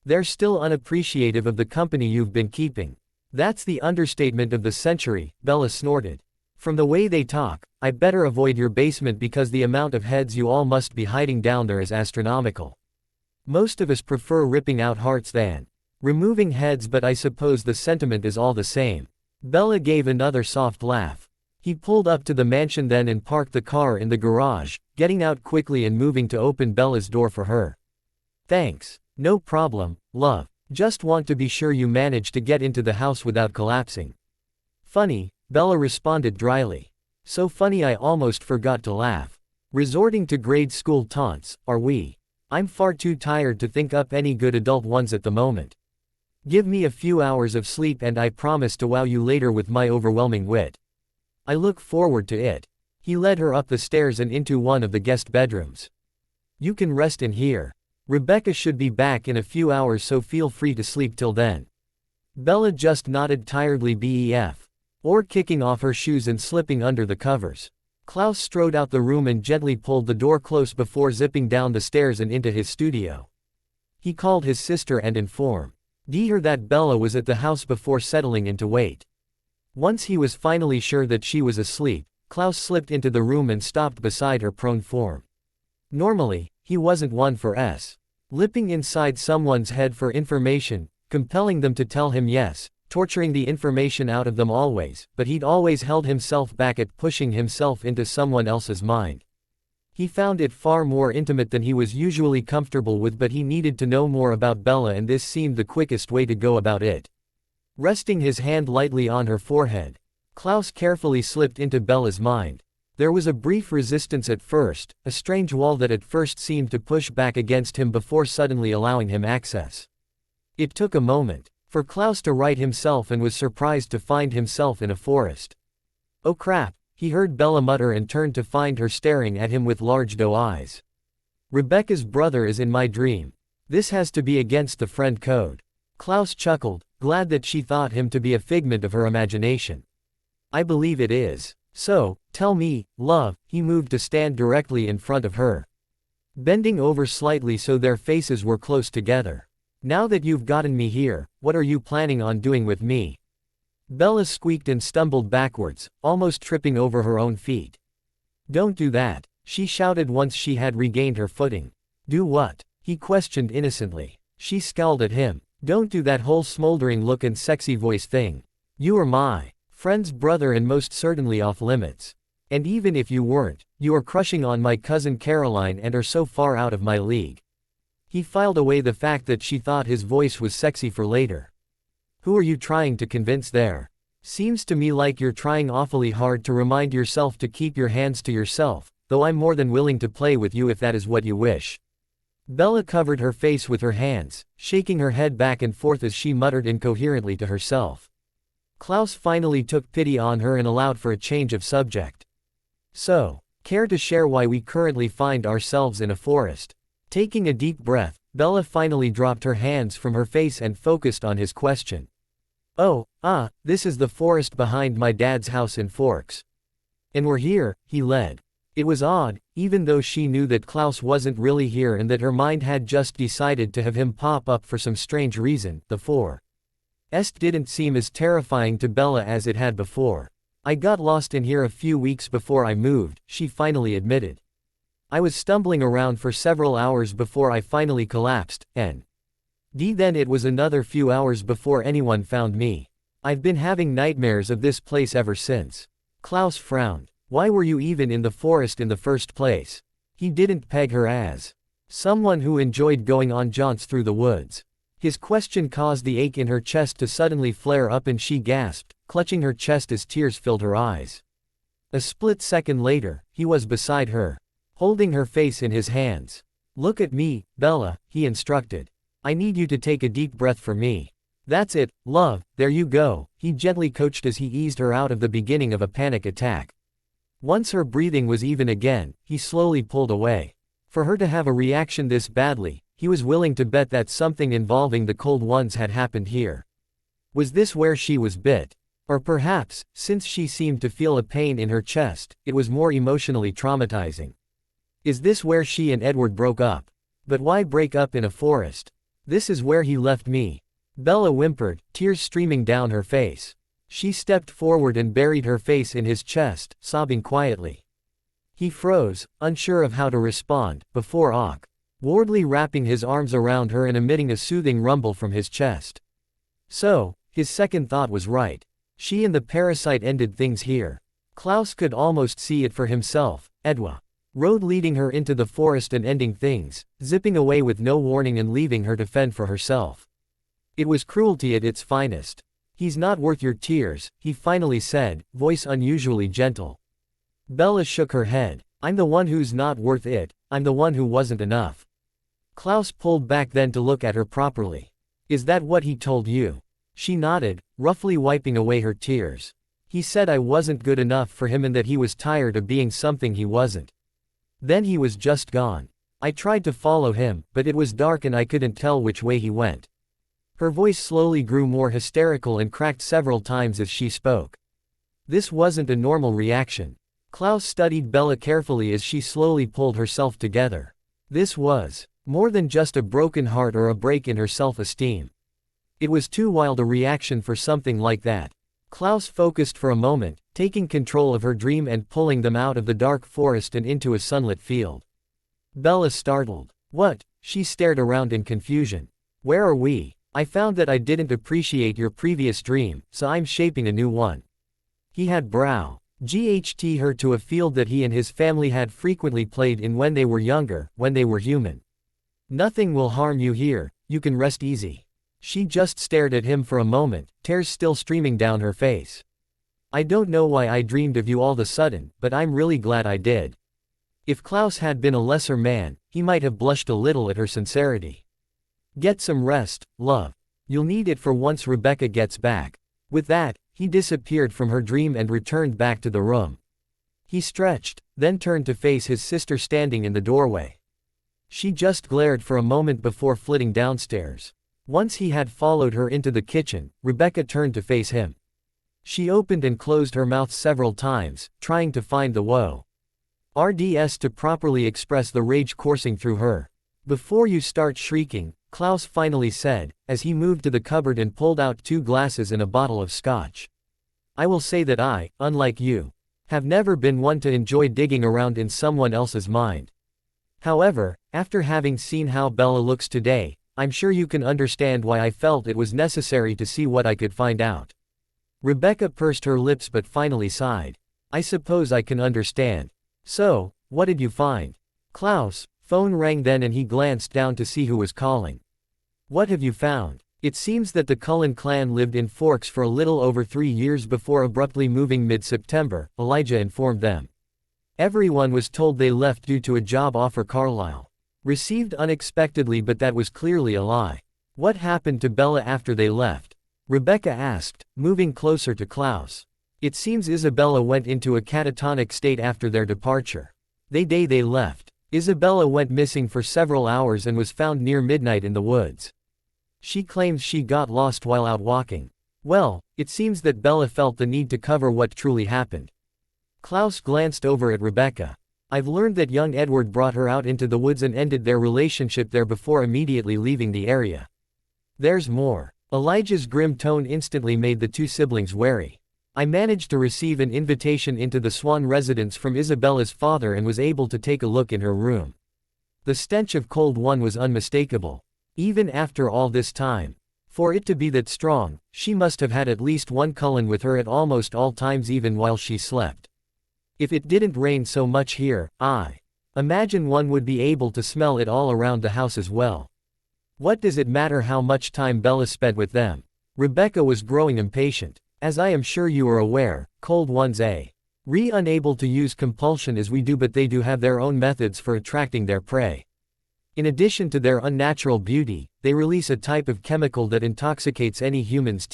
They're still unappreciative of the company you've been keeping." "That's the understatement of the century," Bella snorted. "From the way they talk, I better avoid your basement because the amount of heads you all must be hiding down there is astronomical. Most of us prefer ripping out hearts than removing heads, but I suppose the sentiment is all the same." Bella gave another soft laugh. He pulled up to the mansion then and parked the car in the garage, getting out quickly and moving to open Bella's door for her. "Thanks. No problem, love. Just want to be sure you managed to get into the house without collapsing." "Funny," Bella responded dryly. "So funny I almost forgot to laugh. Resorting to grade school taunts, are we? I'm far too tired to think up any good adult ones at the moment. Give me a few hours of sleep and I promise to wow you later with my overwhelming wit. I look forward to it." He led her up the stairs and into one of the guest bedrooms. "You can rest in here. Rebecca should be back in a few hours, so feel free to sleep till then." Bella just nodded tiredly, or kicking off her shoes and slipping under the covers. Klaus strode out the room and gently pulled the door close before zipping down the stairs and into his studio. He called his sister and informed her that Bella was at the house before settling in to wait. Once he was finally sure that she was asleep, Klaus slipped into the room and stopped beside her prone form. Normally, he wasn't one for lipping inside someone's head for information, compelling them to tell him yes, torturing the information out of them always, but he'd always held himself back at pushing himself into someone else's mind. He found it far more intimate than he was usually comfortable with, but he needed to know more about Bella, and this seemed the quickest way to go about it. Resting his hand lightly on her forehead, Klaus carefully slipped into Bella's mind. There was a brief resistance at first, a strange wall that at first seemed to push back against him before suddenly allowing him access. It took a moment for Klaus to right himself and was surprised to find himself in a forest. "Oh crap," he heard Bella mutter and turned to find her staring at him with large doe eyes. "Rebecca's brother is in my dream. This has to be against the friend code." Klaus chuckled, glad that she thought him to be a figment of her imagination. "I believe it is. So, tell me, love." He moved to stand directly in front of her, bending over slightly so their faces were close together. "Now that you've gotten me here, what are you planning on doing with me?" Bella squeaked and stumbled backwards, almost tripping over her own feet. "Don't do that," she shouted once she had regained her footing. "Do what?" he questioned innocently. She scowled at him. "Don't do that whole smoldering look and sexy voice thing. You are my friend's brother and most certainly off limits. And even if you weren't, you are crushing on my cousin Caroline and are so far out of my league." He filed away the fact that she thought his voice was sexy for later. "Who are you trying to convince there? Seems to me like you're trying awfully hard to remind yourself to keep your hands to yourself, though I'm more than willing to play with you if that is what you wish." Bella covered her face with her hands, shaking her head back and forth as she muttered incoherently to herself. Klaus finally took pity on her and allowed for a change of subject. "So, care to share why we currently find ourselves in a forest?" Taking a deep breath, Bella finally dropped her hands from her face and focused on his question. "Oh, this is the forest behind my dad's house in Forks. And we're here," he led. It was odd, even though she knew that Klaus wasn't really here and that her mind had just decided to have him pop up for some strange reason. The forest didn't seem as terrifying to Bella as it had before. "I got lost in here a few weeks before I moved," she finally admitted. "I was stumbling around for several hours before I finally collapsed, and then it was another few hours before anyone found me. I've been having nightmares of this place ever since." Klaus frowned. Why were you even in the forest in the first place? He didn't peg her as someone who enjoyed going on jaunts through the woods. His question caused the ache in her chest to suddenly flare up and she gasped, clutching her chest as tears filled her eyes. A split second later, he was beside her, holding her face in his hands. "Look at me, Bella," he instructed. "I need you to take a deep breath for me. That's it, love, there you go," he gently coached as he eased her out of the beginning of a panic attack. Once her breathing was even again, he slowly pulled away. For her to have a reaction this badly, he was willing to bet that something involving the cold ones had happened here. Was this where she was bit? Or perhaps, since she seemed to feel a pain in her chest, it was more emotionally traumatizing. Is this where she and Edward broke up? But why break up in a forest? "This is where he left me," Bella whimpered, tears streaming down her face. She stepped forward and buried her face in his chest, sobbing quietly. He froze, unsure of how to respond, before awkwardly wrapping his arms around her and emitting a soothing rumble from his chest. So, his second thought was right. She and the parasite ended things here. Klaus could almost see it for himself. Edwa road leading her into the forest and ending things, zipping away with no warning and leaving her to fend for herself. It was cruelty at its finest. "He's not worth your tears," he finally said, voice unusually gentle. Bella shook her head. "I'm the one who's not worth it, I'm the one who wasn't enough." Klaus pulled back then to look at her properly. "Is that what he told you?" She nodded, roughly wiping away her tears. "He said I wasn't good enough for him and that he was tired of being something he wasn't. Then he was just gone. I tried to follow him, but it was dark and I couldn't tell which way he went." Her voice slowly grew more hysterical and cracked several times as she spoke. This wasn't a normal reaction. Klaus studied Bella carefully as she slowly pulled herself together. This was More than just a broken heart or a break in her self-esteem. It was too wild a reaction for something like that. Klaus focused for a moment, taking control of her dream and pulling them out of the dark forest and into a sunlit field. Bella startled. What? She stared around in confusion. Where are we? I found that I didn't appreciate your previous dream, so I'm shaping a new one. He had GHT her to a field that he and his family had frequently played in when they were younger, when they were human. Nothing will harm you here, you can rest easy. She just stared at him for a moment, tears still streaming down her face. I don't know why I dreamed of you all of a sudden, but I'm really glad I did. If Klaus had been a lesser man, he might have blushed a little at her sincerity. Get some rest, love. You'll need it for once Rebecca gets back. With that, he disappeared from her dream and returned back to the room. He stretched, then turned to face his sister standing in the doorway. She just glared for a moment before flitting downstairs. Once he had followed her into the kitchen, Rebecca turned to face him. She opened and closed her mouth several times, trying to find the words to properly express the rage coursing through her. Before you start shrieking, Klaus finally said, as he moved to the cupboard and pulled out 2 glasses and a bottle of scotch. I will say that I, unlike you, have never been one to enjoy digging around in someone else's mind. However, after having seen how Bella looks today, I'm sure you can understand why I felt it was necessary to see what I could find out. Rebecca pursed her lips but finally sighed. I suppose I can understand. So, what did you find? Klaus, phone rang then and he glanced down to see who was calling. What have you found? It seems that the Cullen clan lived in Forks for a little over 3 years before abruptly moving mid-September, Elijah informed them. Everyone was told they left due to a job offer Carlisle received unexpectedly, but that was clearly a lie. What happened to Bella after they left? Rebecca asked, moving closer to Klaus. It seems Isabella went into a catatonic state after their departure. The day they left, Isabella went missing for several hours and was found near midnight in the woods. She claims she got lost while out walking. Well, it seems that Bella felt the need to cover what truly happened. Klaus glanced over at Rebecca. I've learned that young Edward brought her out into the woods and ended their relationship there before immediately leaving the area. There's more. Elijah's grim tone instantly made the 2 siblings wary. I managed to receive an invitation into the Swan residence from Isabella's father and was able to take a look in her room. The stench of cold one was unmistakable. Even after all this time. For it to be that strong, she must have had at least one Cullen with her at almost all times even while she slept. If it didn't rain so much here, I imagine one would be able to smell it all around the house as well. What does it matter how much time Bella spent with them? Rebecca was growing impatient. As I am sure you are aware, cold ones unable to use compulsion as we do, but they do have their own methods for attracting their prey. In addition to their unnatural beauty, they release a type of chemical that intoxicates any human's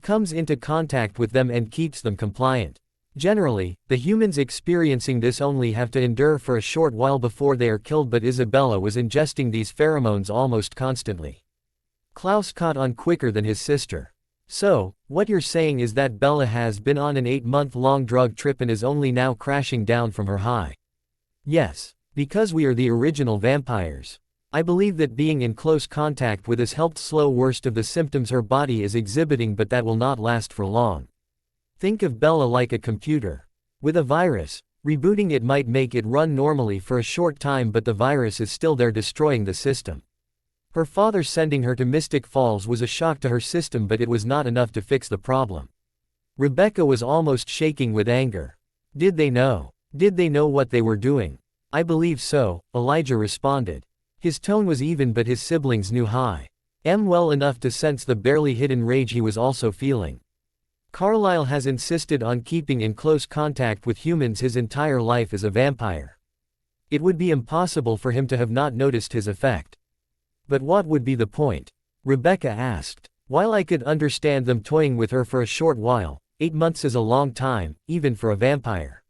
comes into contact with them and keeps them compliant. Generally, the humans experiencing this only have to endure for a short while before they are killed, but Isabella was ingesting these pheromones almost constantly. Klaus caught on quicker than his sister. So, what you're saying is that Bella has been on an 8-month-long drug trip and is only now crashing down from her high. Yes, because we are the original vampires. I believe that being in close contact with us helped slow worst of the symptoms her body is exhibiting, but that will not last for long. Think of Bella like a computer. With a virus, rebooting it might make it run normally for a short time, but the virus is still there destroying the system. Her father sending her to Mystic Falls was a shock to her system, but it was not enough to fix the problem. Rebecca was almost shaking with anger. Did they know? Did they know what they were doing? I believe so, Elijah responded. His tone was even, but his siblings knew well enough to sense the barely hidden rage he was also feeling. Carlisle has insisted on keeping in close contact with humans his entire life as a vampire. It would be impossible for him to have not noticed his effect. But what would be the point? Rebecca asked. While I could understand them toying with her for a short while, 8 months is a long time, even for a vampire.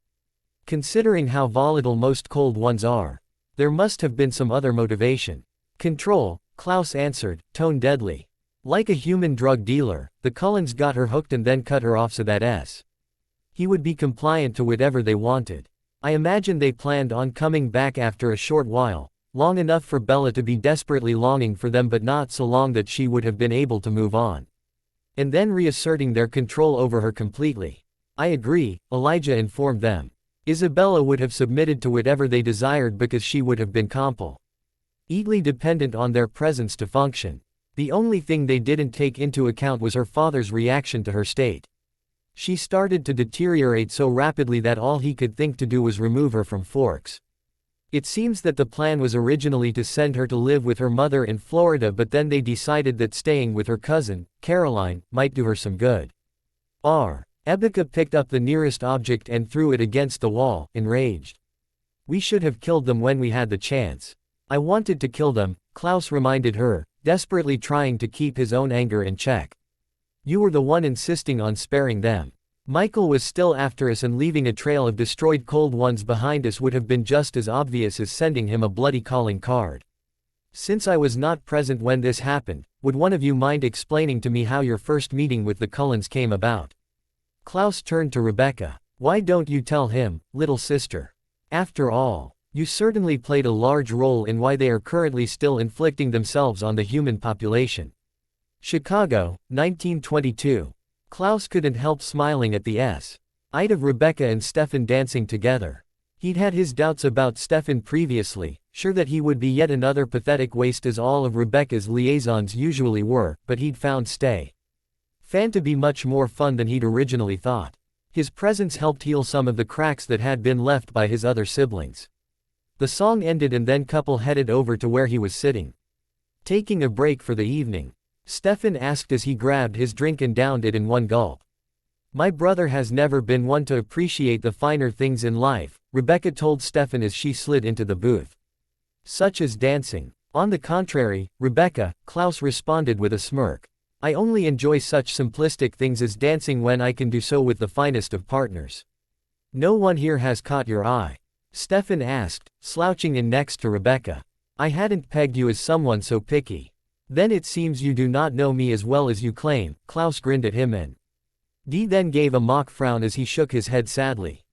Considering how volatile most cold ones are, there must have been some other motivation. Control, Klaus answered, tone deadly. Like a human drug dealer, the Cullens got her hooked and then cut her off so that he would be compliant to whatever they wanted. I imagine they planned on coming back after a short while, long enough for Bella to be desperately longing for them but not so long that she would have been able to move on. And then reasserting their control over her completely. I agree, Elijah informed them. Isabella would have submitted to whatever they desired because she would have been completely dependent on their presence to function. The only thing they didn't take into account was her father's reaction to her state. She started to deteriorate so rapidly that all he could think to do was remove her from Forks. It seems that the plan was originally to send her to live with her mother in Florida, but then they decided that staying with her cousin, Caroline, might do her some good. Rebecca picked up the nearest object and threw it against the wall, enraged. We should have killed them when we had the chance. I wanted to kill them, Klaus reminded her, desperately trying to keep his own anger in check. You were the one insisting on sparing them. Michael was still after us, and leaving a trail of destroyed cold ones behind us would have been just as obvious as sending him a bloody calling card. Since I was not present when this happened, would one of you mind explaining to me how your first meeting with the Cullens came about? Klaus turned to Rebecca. Why don't you tell him, little sister? After all, you certainly played a large role in why they are currently still inflicting themselves on the human population. Chicago, 1922. Klaus couldn't help smiling at the sight of Rebecca and Stefan dancing together. He'd had his doubts about Stefan previously, sure that he would be yet another pathetic waste as all of Rebecca's liaisons usually were, but he'd found Stefan to be much more fun than he'd originally thought. His presence helped heal some of the cracks that had been left by his other siblings. The song ended and then couple headed over to where he was sitting. Taking a break for the evening? Stefan asked as he grabbed his drink and downed it in one gulp. My brother has never been one to appreciate the finer things in life, Rebecca told Stefan as she slid into the booth. Such as dancing. On the contrary, Rebecca, Klaus responded with a smirk. I only enjoy such simplistic things as dancing when I can do so with the finest of partners. No one here has caught your eye? Stefan asked, slouching in next to Rebecca. I hadn't pegged you as someone so picky. Then it seems you do not know me as well as you claim, Klaus grinned at him and then gave a mock frown as he shook his head sadly.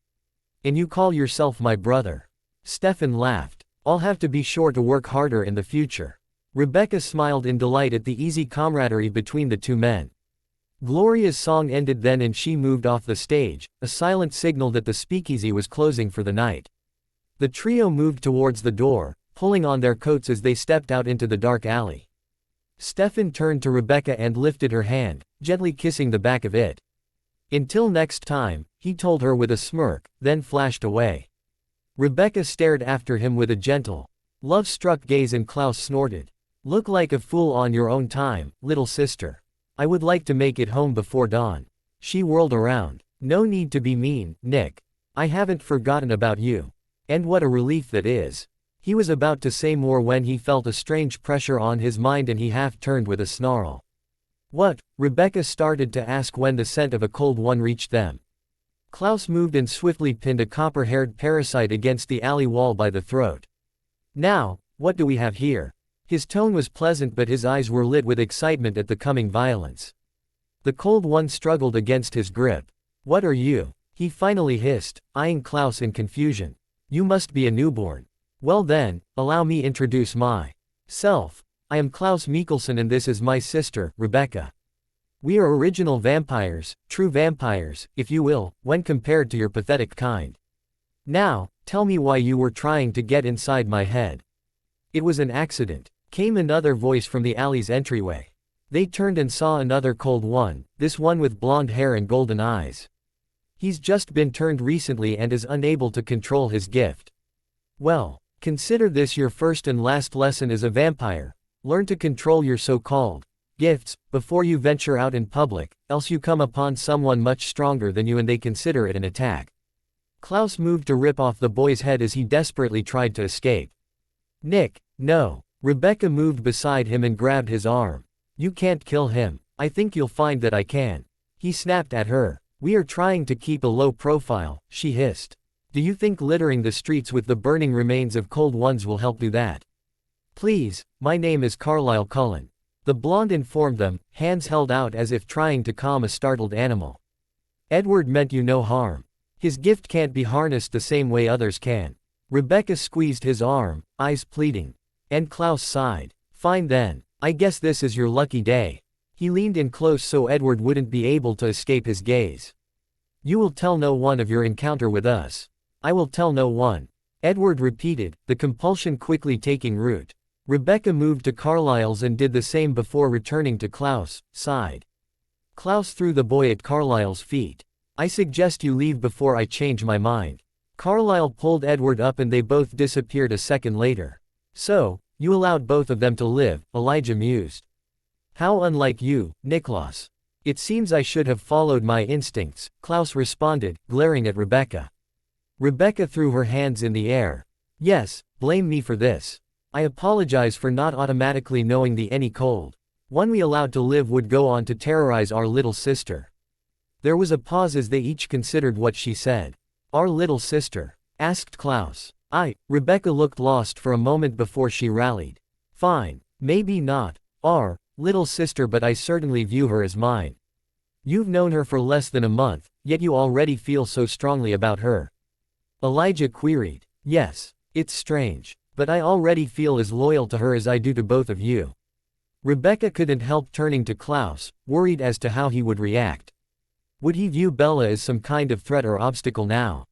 And you call yourself my brother? Stefan laughed. I'll have to be sure to work harder in the future. Rebecca smiled in delight at the easy camaraderie between the two men. Gloria's song ended then and she moved off the stage, a silent signal that the speakeasy was closing for the night. The trio moved towards the door, pulling on their coats as they stepped out into the dark alley. Stefan turned to Rebecca and lifted her hand, gently kissing the back of it. Until next time, he told her with a smirk, then flashed away. Rebecca stared after him with a gentle, love-struck gaze and Klaus snorted. Look like a fool on your own time, little sister. I would like to make it home before dawn. She whirled around. No need to be mean, Nick. I haven't forgotten about you. And what a relief that is. He was about to say more when he felt a strange pressure on his mind and he half turned with a snarl. What? Rebecca started to ask when the scent of a cold one reached them. Klaus moved and swiftly pinned a copper-haired parasite against the alley wall by the throat. Now, what do we have here? His tone was pleasant but his eyes were lit with excitement at the coming violence. The cold one struggled against his grip. What are you? He finally hissed, eyeing Klaus in confusion. You must be a newborn. Well then, allow me introduce myself. I am Klaus Mikkelson and this is my sister, Rebecca. We are original vampires, true vampires, if you will, when compared to your pathetic kind. Now, tell me why you were trying to get inside my head. It was an accident, came another voice from the alley's entryway. They turned and saw another cold one, this one with blonde hair and golden eyes. He's just been turned recently and is unable to control his gift. Well, consider this your first and last lesson as a vampire. Learn to control your so-called gifts before you venture out in public, else you come upon someone much stronger than you and they consider it an attack. Klaus moved to rip off the boy's head as he desperately tried to escape. Nick, no. Rebecca moved beside him and grabbed his arm. You can't kill him. I think you'll find that I can. He snapped at her. We are trying to keep a low profile, she hissed. Do you think littering the streets with the burning remains of cold ones will help do that? Please, my name is Carlisle Cullen. The blonde informed them, hands held out as if trying to calm a startled animal. Edward meant you no harm. His gift can't be harnessed the same way others can. Rebecca squeezed his arm, eyes pleading. And Klaus sighed. Fine then, I guess this is your lucky day. He leaned in close so Edward wouldn't be able to escape his gaze. You will tell no one of your encounter with us. I will tell no one. Edward repeated, the compulsion quickly taking root. Rebecca moved to Carlyle's and did the same before returning to Klaus, sighed. Klaus threw the boy at Carlyle's feet. I suggest you leave before I change my mind. Carlyle pulled Edward up and they both disappeared a second later. So, you allowed both of them to live, Elijah mused. How unlike you, Niklas. It seems I should have followed my instincts, Klaus responded, glaring at Rebecca. Rebecca threw her hands in the air. Yes, blame me for this. I apologize for not automatically knowing the any cold one we allowed to live would go on to terrorize our little sister. There was a pause as they each considered what she said. Our little sister? Asked Klaus. Rebecca looked lost for a moment before she rallied. Fine, maybe not our little sister, but I certainly view her as mine. You've known her for less than a month, yet you already feel so strongly about her. Elijah queried. Yes, it's strange, but I already feel as loyal to her as I do to both of you. Rebecca couldn't help turning to Klaus, worried as to how he would react. Would he view Bella as some kind of threat or obstacle now?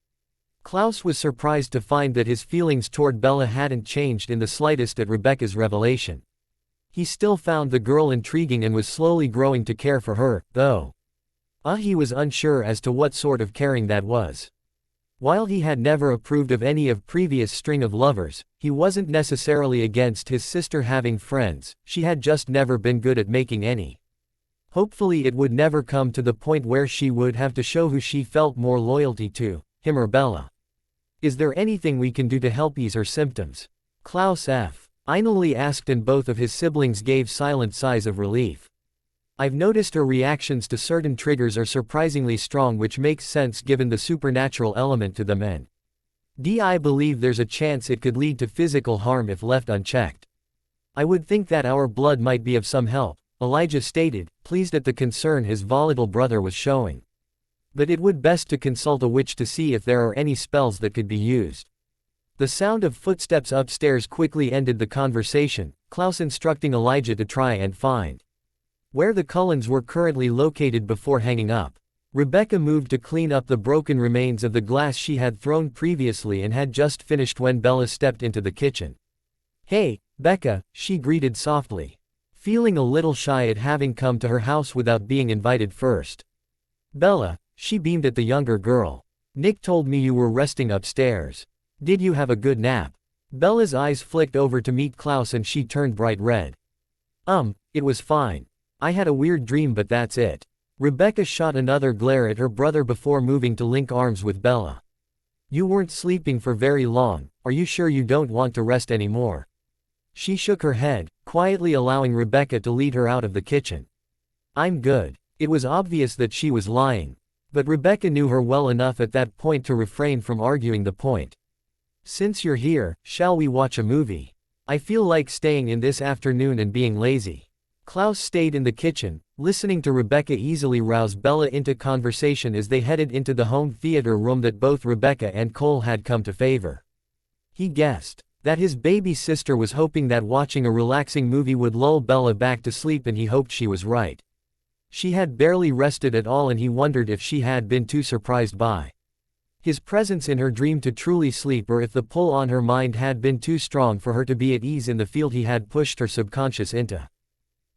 Klaus was surprised to find that his feelings toward Bella hadn't changed in the slightest at Rebecca's revelation. He still found the girl intriguing and was slowly growing to care for her, though. He was unsure as to what sort of caring that was. While he had never approved of any of previous string of lovers, he wasn't necessarily against his sister having friends, she had just never been good at making any. Hopefully it would never come to the point where she would have to show who she felt more loyalty to, him or Bella. Is there anything we can do to help ease her symptoms? Klaus finally asked, and both of his siblings gave silent sighs of relief. I've noticed her reactions to certain triggers are surprisingly strong, which makes sense given the supernatural element to them, and I believe there's a chance it could lead to physical harm if left unchecked. I would think that our blood might be of some help, Elijah stated, pleased at the concern his volatile brother was showing. But it would best to consult a witch to see if there are any spells that could be used. The sound of footsteps upstairs quickly ended the conversation, Klaus instructing Elijah to try and find where the Cullens were currently located before hanging up. Rebecca moved to clean up the broken remains of the glass she had thrown previously and had just finished when Bella stepped into the kitchen. Hey, Becca, she greeted softly. Feeling a little shy at having come to her house without being invited first. Bella, she beamed at the younger girl. Nick told me you were resting upstairs. Did you have a good nap? Bella's eyes flicked over to meet Klaus and she turned bright red. It was fine. I had a weird dream, but that's it. Rebecca shot another glare at her brother before moving to link arms with Bella. You weren't sleeping for very long, are you sure you don't want to rest anymore? She shook her head, quietly allowing Rebecca to lead her out of the kitchen. I'm good. It was obvious that she was lying. But Rebecca knew her well enough at that point to refrain from arguing the point. Since you're here, shall we watch a movie? I feel like staying in this afternoon and being lazy. Klaus stayed in the kitchen, listening to Rebecca easily rouse Bella into conversation as they headed into the home theater room that both Rebecca and Cole had come to favor. He guessed that his baby sister was hoping that watching a relaxing movie would lull Bella back to sleep, and he hoped she was right. She had barely rested at all, and he wondered if she had been too surprised by his presence in her dream to truly sleep, or if the pull on her mind had been too strong for her to be at ease in the field he had pushed her subconscious into.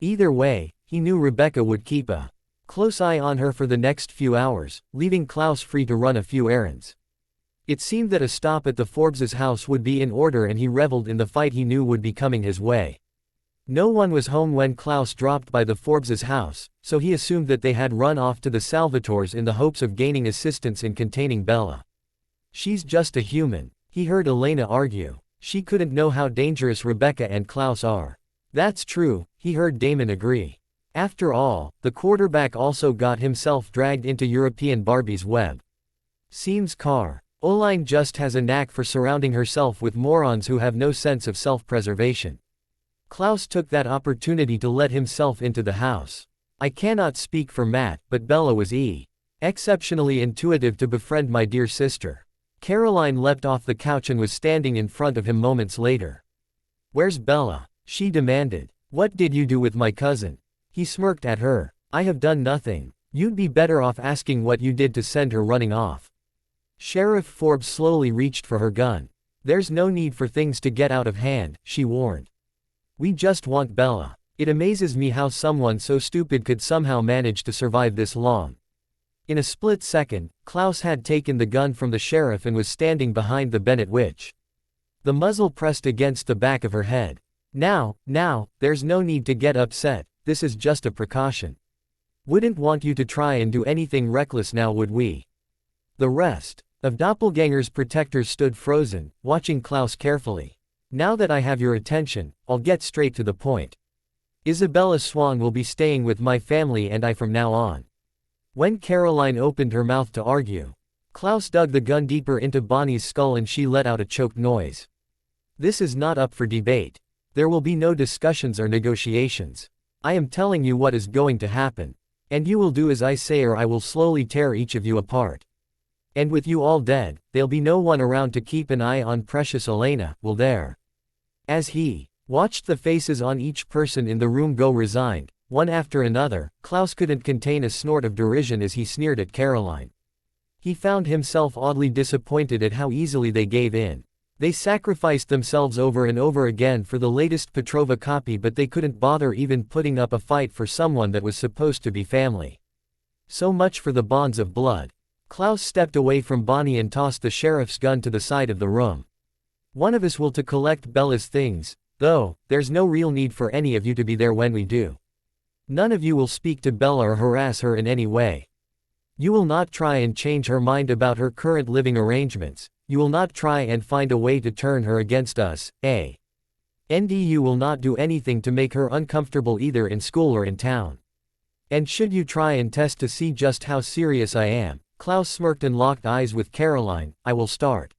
Either way, he knew Rebecca would keep a close eye on her for the next few hours, leaving Klaus free to run a few errands. It seemed that a stop at the Forbes' house would be in order, and he reveled in the fight he knew would be coming his way. No one was home when Klaus dropped by the Forbes' house, so he assumed that they had run off to the Salvatores in the hopes of gaining assistance in containing Bella. She's just a human, he heard Elena argue. She couldn't know how dangerous Rebecca and Klaus are. That's true, he heard Damon agree. After all, the quarterback also got himself dragged into European Barbie's web. Seems Oline just has a knack for surrounding herself with morons who have no sense of self-preservation. Klaus took that opportunity to let himself into the house. I cannot speak for Matt, but Bella was exceptionally intuitive to befriend my dear sister. Caroline leapt off the couch and was standing in front of him moments later. "Where's Bella?" she demanded. "What did you do with my cousin?" He smirked at her. "I have done nothing. You'd be better off asking what you did to send her running off." Sheriff Forbes slowly reached for her gun. "There's no need for things to get out of hand," she warned. "We just want Bella. It amazes me how someone so stupid could somehow manage to survive this long." In a split second, Klaus had taken the gun from the sheriff and was standing behind the Bennett witch. The muzzle pressed against the back of her head. Now, there's no need to get upset, this is just a precaution. Wouldn't want you to try and do anything reckless now, would we?" The rest of Doppelganger's protectors stood frozen, watching Klaus carefully. "Now that I have your attention, I'll get straight to the point. Isabella Swan will be staying with my family and I from now on." When Caroline opened her mouth to argue, Klaus dug the gun deeper into Bonnie's skull and she let out a choked noise. "This is not up for debate. There will be no discussions or negotiations. I am telling you what is going to happen. And you will do as I say or I will slowly tear each of you apart. And with you all dead, there'll be no one around to keep an eye on precious Elena, will there?" As he watched the faces on each person in the room go resigned, one after another, Klaus couldn't contain a snort of derision as he sneered at Caroline. He found himself oddly disappointed at how easily they gave in. They sacrificed themselves over and over again for the latest Petrova copy, but they couldn't bother even putting up a fight for someone that was supposed to be family. So much for the bonds of blood. Klaus stepped away from Bonnie and tossed the sheriff's gun to the side of the room. "One of us will to collect Bella's things, though, there's no real need for any of you to be there when we do. None of you will speak to Bella or harass her in any way. You will not try and change her mind about her current living arrangements. You will not try and find a way to turn her against us, and you will not do anything to make her uncomfortable either in school or in town. And should you try and test to see just how serious I am," Klaus smirked and locked eyes with Caroline, "I will start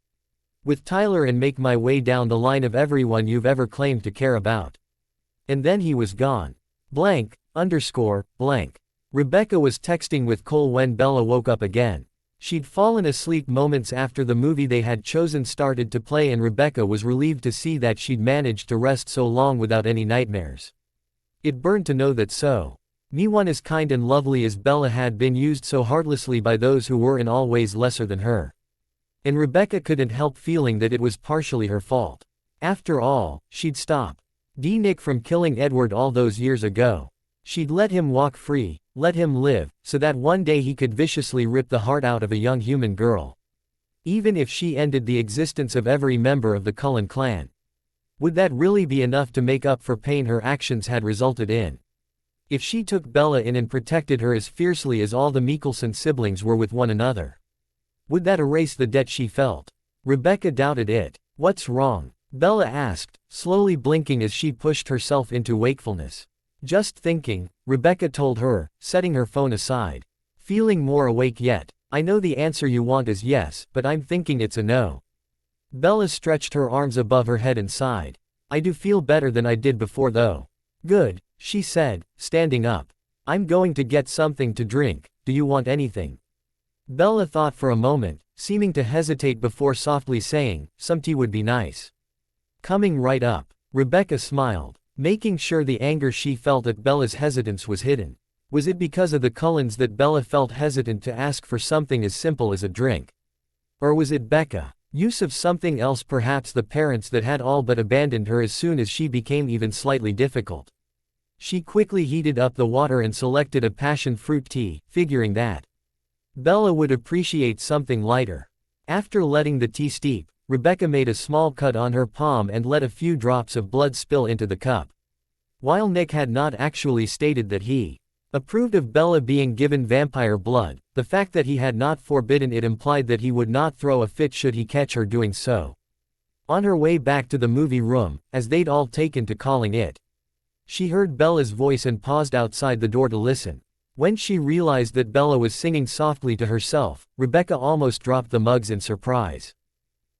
with Tyler and make my way down the line of everyone you've ever claimed to care about." And then he was gone. Blank. Rebecca was texting with Cole when Bella woke up again. She'd fallen asleep moments after the movie they had chosen started to play, and Rebecca was relieved to see that she'd managed to rest so long without any nightmares. It burned to know that so one as kind and lovely as Bella had been used so heartlessly by those who were in all ways lesser than her. And Rebecca couldn't help feeling that it was partially her fault. After all, she'd stopped Nick from killing Edward all those years ago. She'd let him walk free, let him live, so that one day he could viciously rip the heart out of a young human girl. Even if she ended the existence of every member of the Cullen clan. Would that really be enough to make up for pain her actions had resulted in? If she took Bella in and protected her as fiercely as all the Mikkelson siblings were with one another, would that erase the debt she felt? Rebecca doubted it. "What's wrong?" Bella asked, slowly blinking as she pushed herself into wakefulness. "Just thinking," Rebecca told her, setting her phone aside. "Feeling more awake yet? I know the answer you want is yes, but I'm thinking it's a no." Bella stretched her arms above her head and sighed. "I do feel better than I did before though." "Good," she said, standing up. "I'm going to get something to drink, do you want anything?" Bella thought for a moment, seeming to hesitate before softly saying, "Some tea would be nice." "Coming right up." Rebecca smiled, making sure the anger she felt at Bella's hesitance was hidden. Was it because of the Cullens that Bella felt hesitant to ask for something as simple as a drink? Or was it Becca's use of something else, perhaps the parents that had all but abandoned her as soon as she became even slightly difficult? She quickly heated up the water and selected a passion fruit tea, figuring that Bella would appreciate something lighter. After letting the tea steep, Rebecca made a small cut on her palm and let a few drops of blood spill into the cup. While Nick had not actually stated that he approved of Bella being given vampire blood, the fact that he had not forbidden it implied that he would not throw a fit should he catch her doing so. On her way back to the movie room, as they'd all taken to calling it, she heard Bella's voice and paused outside the door to listen. When she realized that Bella was singing softly to herself, Rebecca almost dropped the mugs in surprise.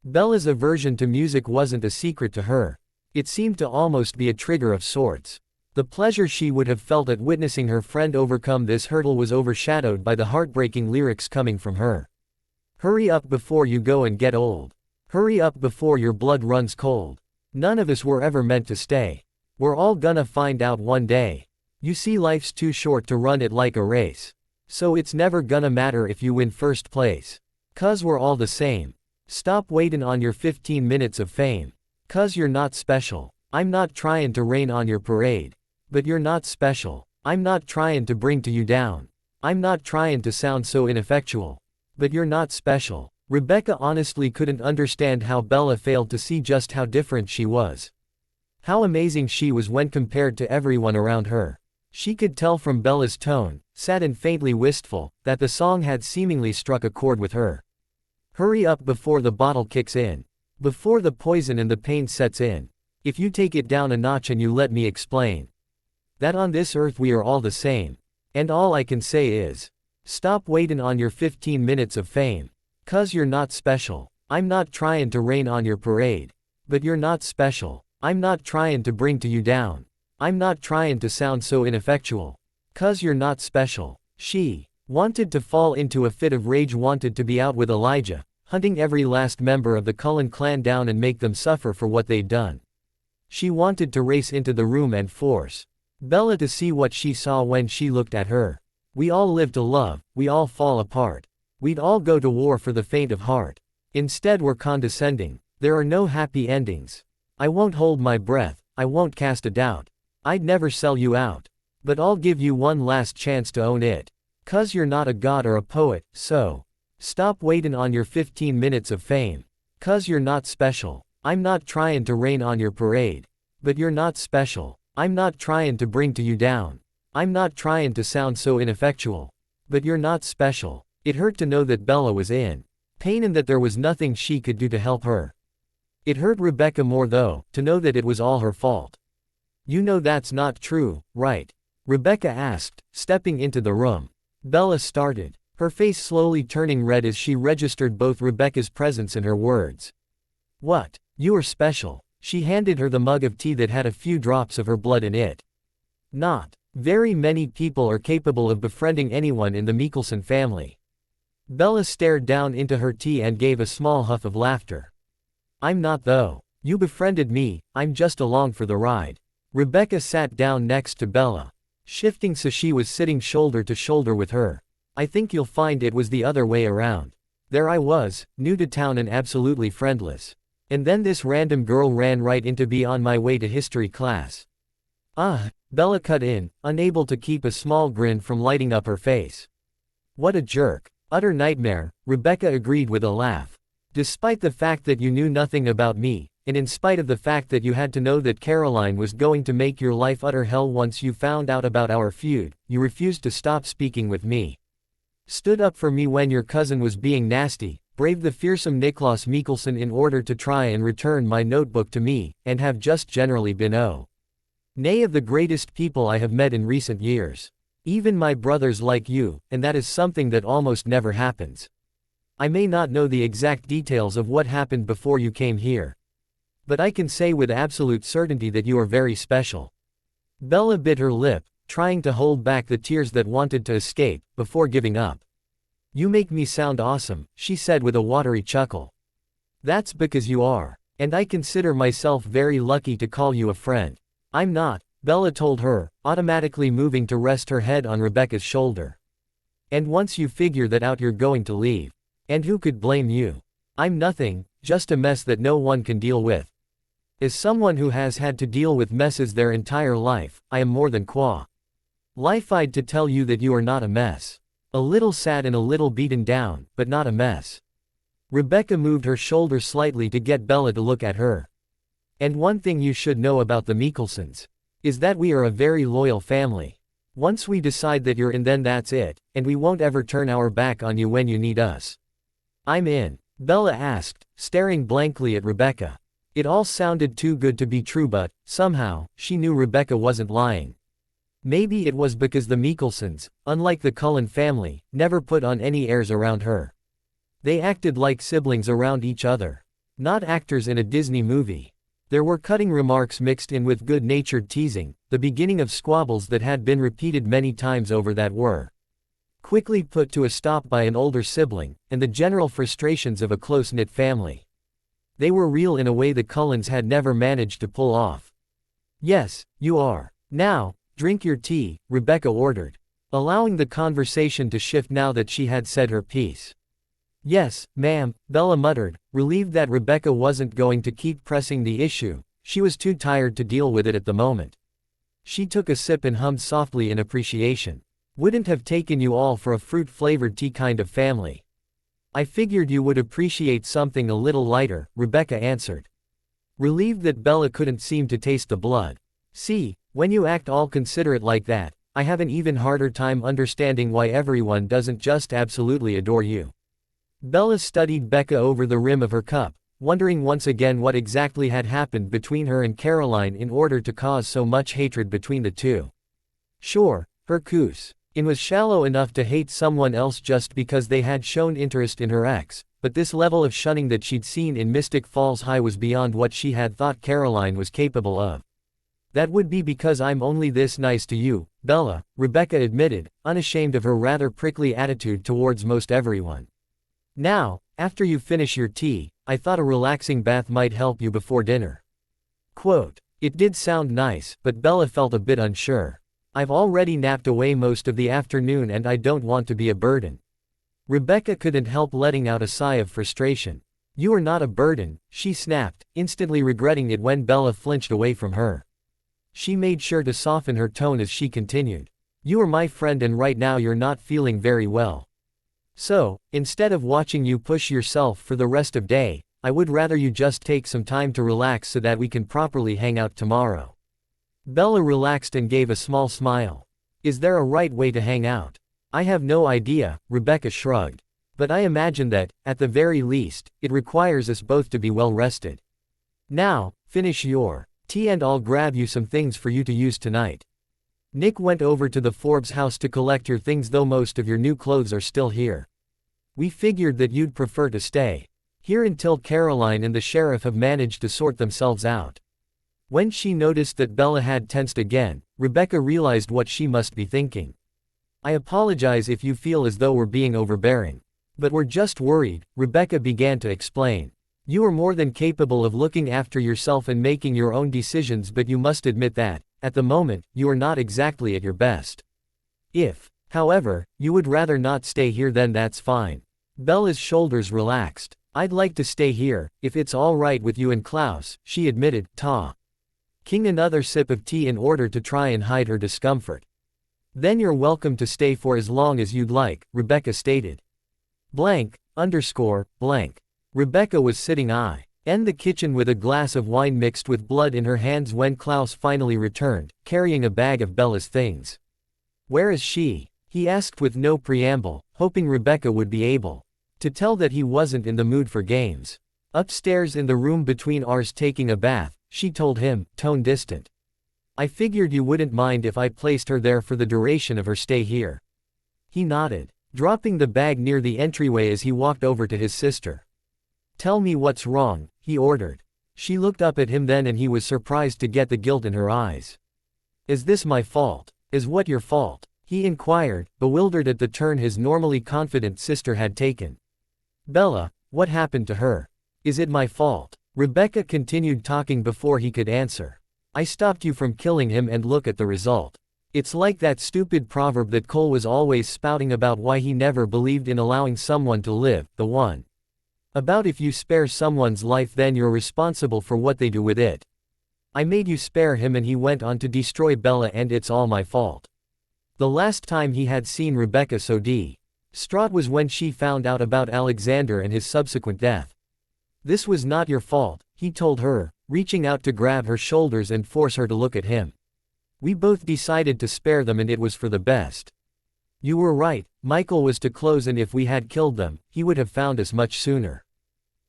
Bella's aversion to music wasn't a secret to her. It seemed to almost be a trigger of sorts. The pleasure she would have felt at witnessing her friend overcome this hurdle was overshadowed by the heartbreaking lyrics coming from her. Hurry up before you go and get old. Hurry up before your blood runs cold. None of us were ever meant to stay. We're all gonna find out one day. You see, life's too short to run it like a race. So it's never gonna matter if you win first place. 'Cause we're all the same. Stop waiting on your 15 minutes of fame. 'Cause you're not special. I'm not trying to rain on your parade. But you're not special. I'm not trying to bring to you down. I'm not trying to sound so ineffectual. But you're not special. Rebecca honestly couldn't understand how Bella failed to see just how different she was. How amazing she was when compared to everyone around her. She could tell from Bella's tone, sad and faintly wistful, that the song had seemingly struck a chord with her. Hurry up before the bottle kicks in. Before the poison and the pain sets in. If you take it down a notch and you let me explain. That on this earth we are all the same. And all I can say is, stop waiting on your 15 minutes of fame. 'Cause you're not special. I'm not trying to rain on your parade. But you're not special. I'm not trying to bring to you down. I'm not trying to sound so ineffectual. 'Cause you're not special. She wanted to fall into a fit of rage, wanted to be out with Elijah, hunting every last member of the Cullen clan down and make them suffer for what they'd done. She wanted to race into the room and force Bella to see what she saw when she looked at her. We all live to love, we all fall apart. We'd all go to war for the faint of heart. Instead we're condescending, there are no happy endings. I won't hold my breath, I won't cast a doubt. I'd never sell you out. But I'll give you one last chance to own it. 'Cause you're not a god or a poet, so stop waiting on your 15 minutes of fame. 'Cause you're not special. I'm not trying to rain on your parade. But you're not special. I'm not trying to bring to you down. I'm not trying to sound so ineffectual. But you're not special. It hurt to know that Bella was in pain and that there was nothing she could do to help her. It hurt Rebecca more though, to know that it was all her fault. You know that's not true, right? Rebecca asked, stepping into the room. Bella started, her face slowly turning red as she registered both Rebecca's presence and her words. What? You are special. She handed her the mug of tea that had a few drops of her blood in it. Not very many people are capable of befriending anyone in the Mikkelson family. Bella stared down into her tea and gave a small huff of laughter. I'm not though. You befriended me, I'm just along for the ride. Rebecca sat down next to Bella, shifting so she was sitting shoulder to shoulder with her. I think you'll find it was the other way around. There I was, new to town and absolutely friendless. And then this random girl ran right into me on my way to history class. Bella cut in, unable to keep a small grin from lighting up her face. What a jerk. Utter nightmare, Rebecca agreed with a laugh. Despite the fact that you knew nothing about me, and in spite of the fact that you had to know that Caroline was going to make your life utter hell once you found out about our feud, you refused to stop speaking with me. Stood up for me when your cousin was being nasty, braved the fearsome Klaus Mikkelson in order to try and return my notebook to me, and have just generally been nay of the greatest people I have met in recent years. Even my brothers like you, and that is something that almost never happens. I may not know the exact details of what happened before you came here. But I can say with absolute certainty that you are very special. Bella bit her lip, trying to hold back the tears that wanted to escape, before giving up. You make me sound awesome, she said with a watery chuckle. That's because you are. And I consider myself very lucky to call you a friend. I'm not, Bella told her, automatically moving to rest her head on Rebecca's shoulder. And once you figure that out you're going to leave. And who could blame you? I'm nothing, just a mess that no one can deal with. As someone who has had to deal with messes their entire life, I am more than qualified to tell you that you are not a mess. A little sad and a little beaten down, but not a mess. Rebecca moved her shoulder slightly to get Bella to look at her. And one thing you should know about the Mikkelsons is that we are a very loyal family. Once we decide that you're in, then that's it, and we won't ever turn our back on you when you need us. I'm in, Bella asked, staring blankly at Rebecca. It all sounded too good to be true, but somehow she knew Rebecca wasn't lying. Maybe it was because the Mikkelsons, unlike the Cullen family, never put on any airs around her. They acted like siblings around each other. Not actors in a Disney movie. There were cutting remarks mixed in with good-natured teasing, the beginning of squabbles that had been repeated many times over that were quickly put to a stop by an older sibling, and the general frustrations of a close-knit family. They were real in a way the Cullens had never managed to pull off. "Yes, you are. Now, drink your tea," Rebecca ordered, allowing the conversation to shift now that she had said her piece. "Yes, ma'am," Bella muttered, relieved that Rebecca wasn't going to keep pressing the issue. She was too tired to deal with it at the moment. She took a sip and hummed softly in appreciation. "Wouldn't have taken you all for a fruit-flavored tea kind of family. I figured you would appreciate something a little lighter," Rebecca answered, relieved that Bella couldn't seem to taste the blood. "See, when you act all considerate like that, I have an even harder time understanding why everyone doesn't just absolutely adore you." Bella studied Becca over the rim of her cup, wondering once again what exactly had happened between her and Caroline in order to cause so much hatred between the two. Sure, her cousin was shallow enough to hate someone else just because they had shown interest in her ex, but this level of shunning that she'd seen in Mystic Falls High was beyond what she had thought Caroline was capable of. "That would be because I'm only this nice to you, Bella," Rebecca admitted, unashamed of her rather prickly attitude towards most everyone. "Now, after you finish your tea, I thought a relaxing bath might help you before dinner." Quote, "It did sound nice, but Bella felt a bit unsure. I've already napped away most of the afternoon and I don't want to be a burden." Rebecca couldn't help letting out a sigh of frustration. "You are not a burden," she snapped, instantly regretting it when Bella flinched away from her. She made sure to soften her tone as she continued. "You are my friend and right now you're not feeling very well. So, instead of watching you push yourself for the rest of the day, I would rather you just take some time to relax so that we can properly hang out tomorrow." Bella relaxed and gave a small smile. "Is there a right way to hang out?" "I have no idea," Rebecca shrugged. "But I imagine that, at the very least, it requires us both to be well rested. Now, finish your tea and I'll grab you some things for you to use tonight." "Nick went over to the Forbes house to collect your things, though most of your new clothes are still here. We figured that you'd prefer to stay here until Caroline and the sheriff have managed to sort themselves out." When she noticed that Bella had tensed again, Rebecca realized what she must be thinking. "I apologize if you feel as though we're being overbearing. But we're just worried," Rebecca began to explain. "You are more than capable of looking after yourself and making your own decisions, but you must admit that, at the moment, you are not exactly at your best. If, however, you would rather not stay here, then that's fine." Bella's shoulders relaxed. "I'd like to stay here, if it's all right with you and Klaus," she admitted, taking another sip of tea in order to try and hide her discomfort. "Then you're welcome to stay for as long as you'd like," Rebecca stated. Blank. Rebecca was sitting in the kitchen with a glass of wine mixed with blood in her hands when Klaus finally returned, carrying a bag of Bella's things. "Where is she?" he asked with no preamble, hoping Rebecca would be able to tell that he wasn't in the mood for games. "Upstairs in the room between ours taking a bath," she told him, tone distant. "I figured you wouldn't mind if I placed her there for the duration of her stay here." He nodded, dropping the bag near the entryway as he walked over to his sister. "Tell me what's wrong," he ordered. She looked up at him then and he was surprised to get the guilt in her eyes. "Is this my fault?" "Is what your fault?" he inquired, bewildered at the turn his normally confident sister had taken. "Bella, what happened to her? Is it my fault?" Rebecca continued talking before he could answer. "I stopped you from killing him and look at the result. It's like that stupid proverb that Cole was always spouting about why he never believed in allowing someone to live, the one about if you spare someone's life then you're responsible for what they do with it. I made you spare him and he went on to destroy Bella and it's all my fault." The last time he had seen Rebecca so distraught was when she found out about Alexander and his subsequent death. "This was not your fault," he told her, reaching out to grab her shoulders and force her to look at him. "We both decided to spare them and it was for the best. You were right, Michael was too close and if we had killed them, he would have found us much sooner.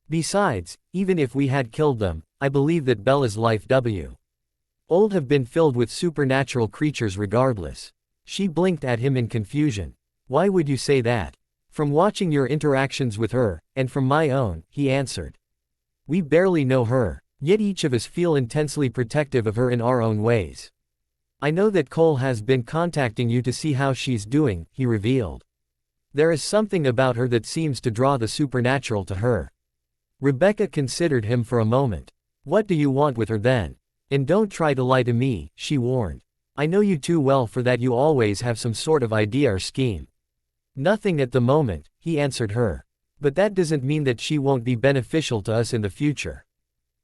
Besides, even if we had killed them, I believe that Bella's life would have been filled with supernatural creatures regardless." She blinked at him in confusion. "Why would you say that?" "From watching your interactions with her, and from my own," he answered. "We barely know her, yet each of us feel intensely protective of her in our own ways. I know that Cole has been contacting you to see how she's doing," he revealed. There is something about her that seems to draw the supernatural to her. Rebecca considered him for a moment. What do you want with her then? And don't try to lie to me, she warned. I know you too well for that. You always have some sort of idea or scheme. Nothing at the moment, he answered her. But that doesn't mean that she won't be beneficial to us in the future.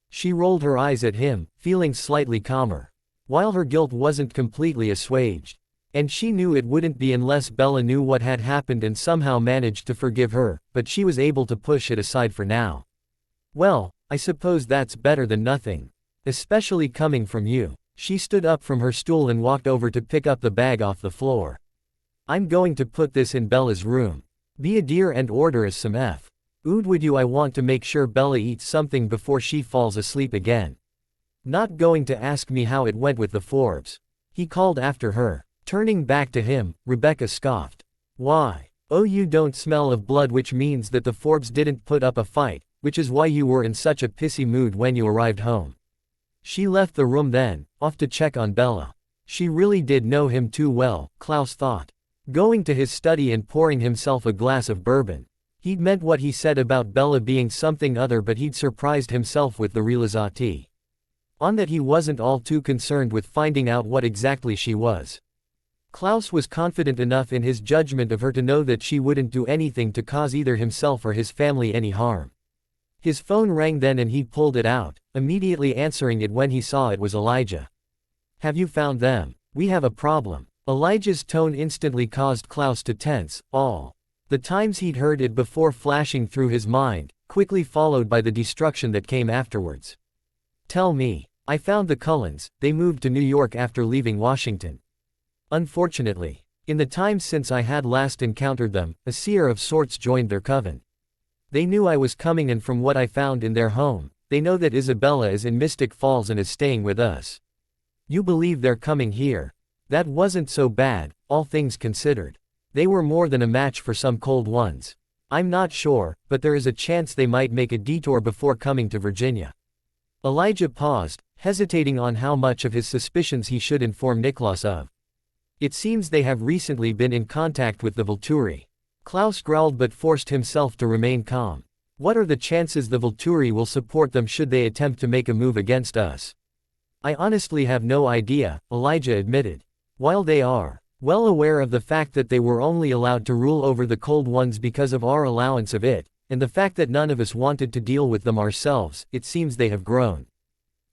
She rolled her eyes at him, feeling slightly calmer. While her guilt wasn't completely assuaged. And she knew it wouldn't be unless Bella knew what had happened and somehow managed to forgive her, but she was able to push it aside for now. Well, I suppose that's better than nothing. Especially coming from you. She stood up from her stool and walked over to pick up the bag off the floor. I'm going to put this in Bella's room. Be a dear and order us some food would you? I want to make sure Bella eats something before she falls asleep again. Not going to ask me how it went with the Forbes? He called after her. Turning back to him, Rebecca scoffed. Why? Oh, you don't smell of blood, which means that the Forbes didn't put up a fight, which is why you were in such a pissy mood when you arrived home. She left the room then, off to check on Bella. She really did know him too well, Klaus thought. Going to his study and pouring himself a glass of bourbon. He'd meant what he said about Bella being something other, but he'd surprised himself with the realization on that he wasn't all too concerned with finding out what exactly she was. Klaus was confident enough in his judgment of her to know that she wouldn't do anything to cause either himself or his family any harm. His phone rang then and he pulled it out, immediately answering it when he saw it was Elijah. Have you found them? We have a problem. Elijah's tone instantly caused Klaus to tense. All the times he'd heard it before flashing through his mind, quickly followed by the destruction that came afterwards. Tell me. I found the Cullens. They moved to New York after leaving Washington. Unfortunately, in the time since I had last encountered them, a seer of sorts joined their coven. They knew I was coming, and from what I found in their home, they know that Isabella is in Mystic Falls and is staying with us. You believe they're coming here? That wasn't so bad, all things considered. They were more than a match for some cold ones. I'm not sure, but there is a chance they might make a detour before coming to Virginia. Elijah paused, hesitating on how much of his suspicions he should inform Niklas of. It seems they have recently been in contact with the Volturi. Klaus growled but forced himself to remain calm. What are the chances the Volturi will support them should they attempt to make a move against us? I honestly have no idea, Elijah admitted. While they are well aware of the fact that they were only allowed to rule over the cold ones because of our allowance of it, and the fact that none of us wanted to deal with them ourselves, it seems they have grown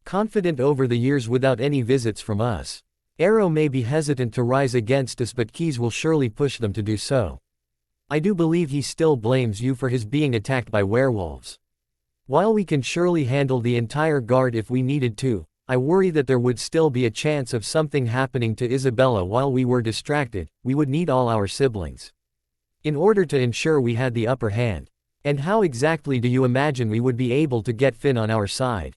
confident over the years without any visits from us. Arrow may be hesitant to rise against us, but Keys will surely push them to do so. I do believe he still blames you for his being attacked by werewolves. While we can surely handle the entire guard if we needed to, I worry that there would still be a chance of something happening to Isabella while we were distracted. We would need all our siblings in order to ensure we had the upper hand. And how exactly do you imagine we would be able to get Finn on our side?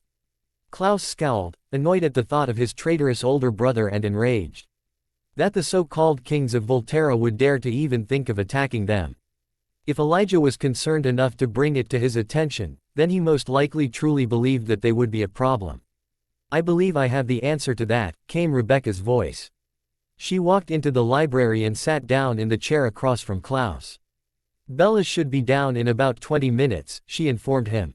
Klaus scowled, annoyed at the thought of his traitorous older brother and enraged that the so-called kings of Volterra would dare to even think of attacking them. If Elijah was concerned enough to bring it to his attention, then he most likely truly believed that they would be a problem. I believe I have the answer to that, came Rebecca's voice. She walked into the library and sat down in the chair across from Klaus. Bella should be down in about 20 minutes, she informed him.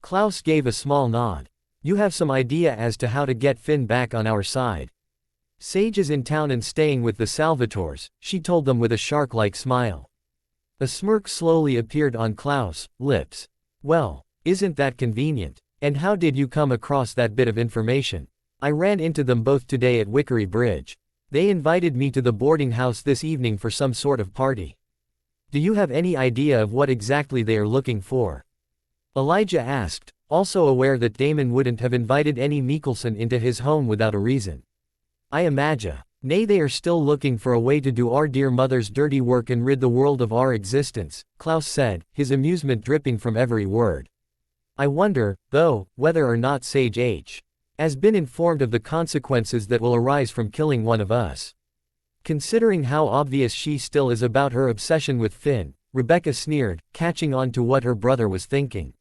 Klaus gave a small nod. You have some idea as to how to get Finn back on our side? Sage is in town and staying with the Salvatores, she told them with a shark-like smile. A smirk slowly appeared on Klaus' lips. Well, isn't that convenient? And how did you come across that bit of information? I ran into them both today at Wickery Bridge. They invited me to the boarding house this evening for some sort of party. Do you have any idea of what exactly they are looking for? Elijah asked, also aware that Damon wouldn't have invited any Mikkelson into his home without a reason. I imagine. Nay, they are still looking for a way to do our dear mother's dirty work and rid the world of our existence, Klaus said, his amusement dripping from every word. I wonder, though, whether or not Sage H has been informed of the consequences that will arise from killing one of us. Considering how obvious she still is about her obsession with Finn, Rebecca sneered, catching on to what her brother was thinking.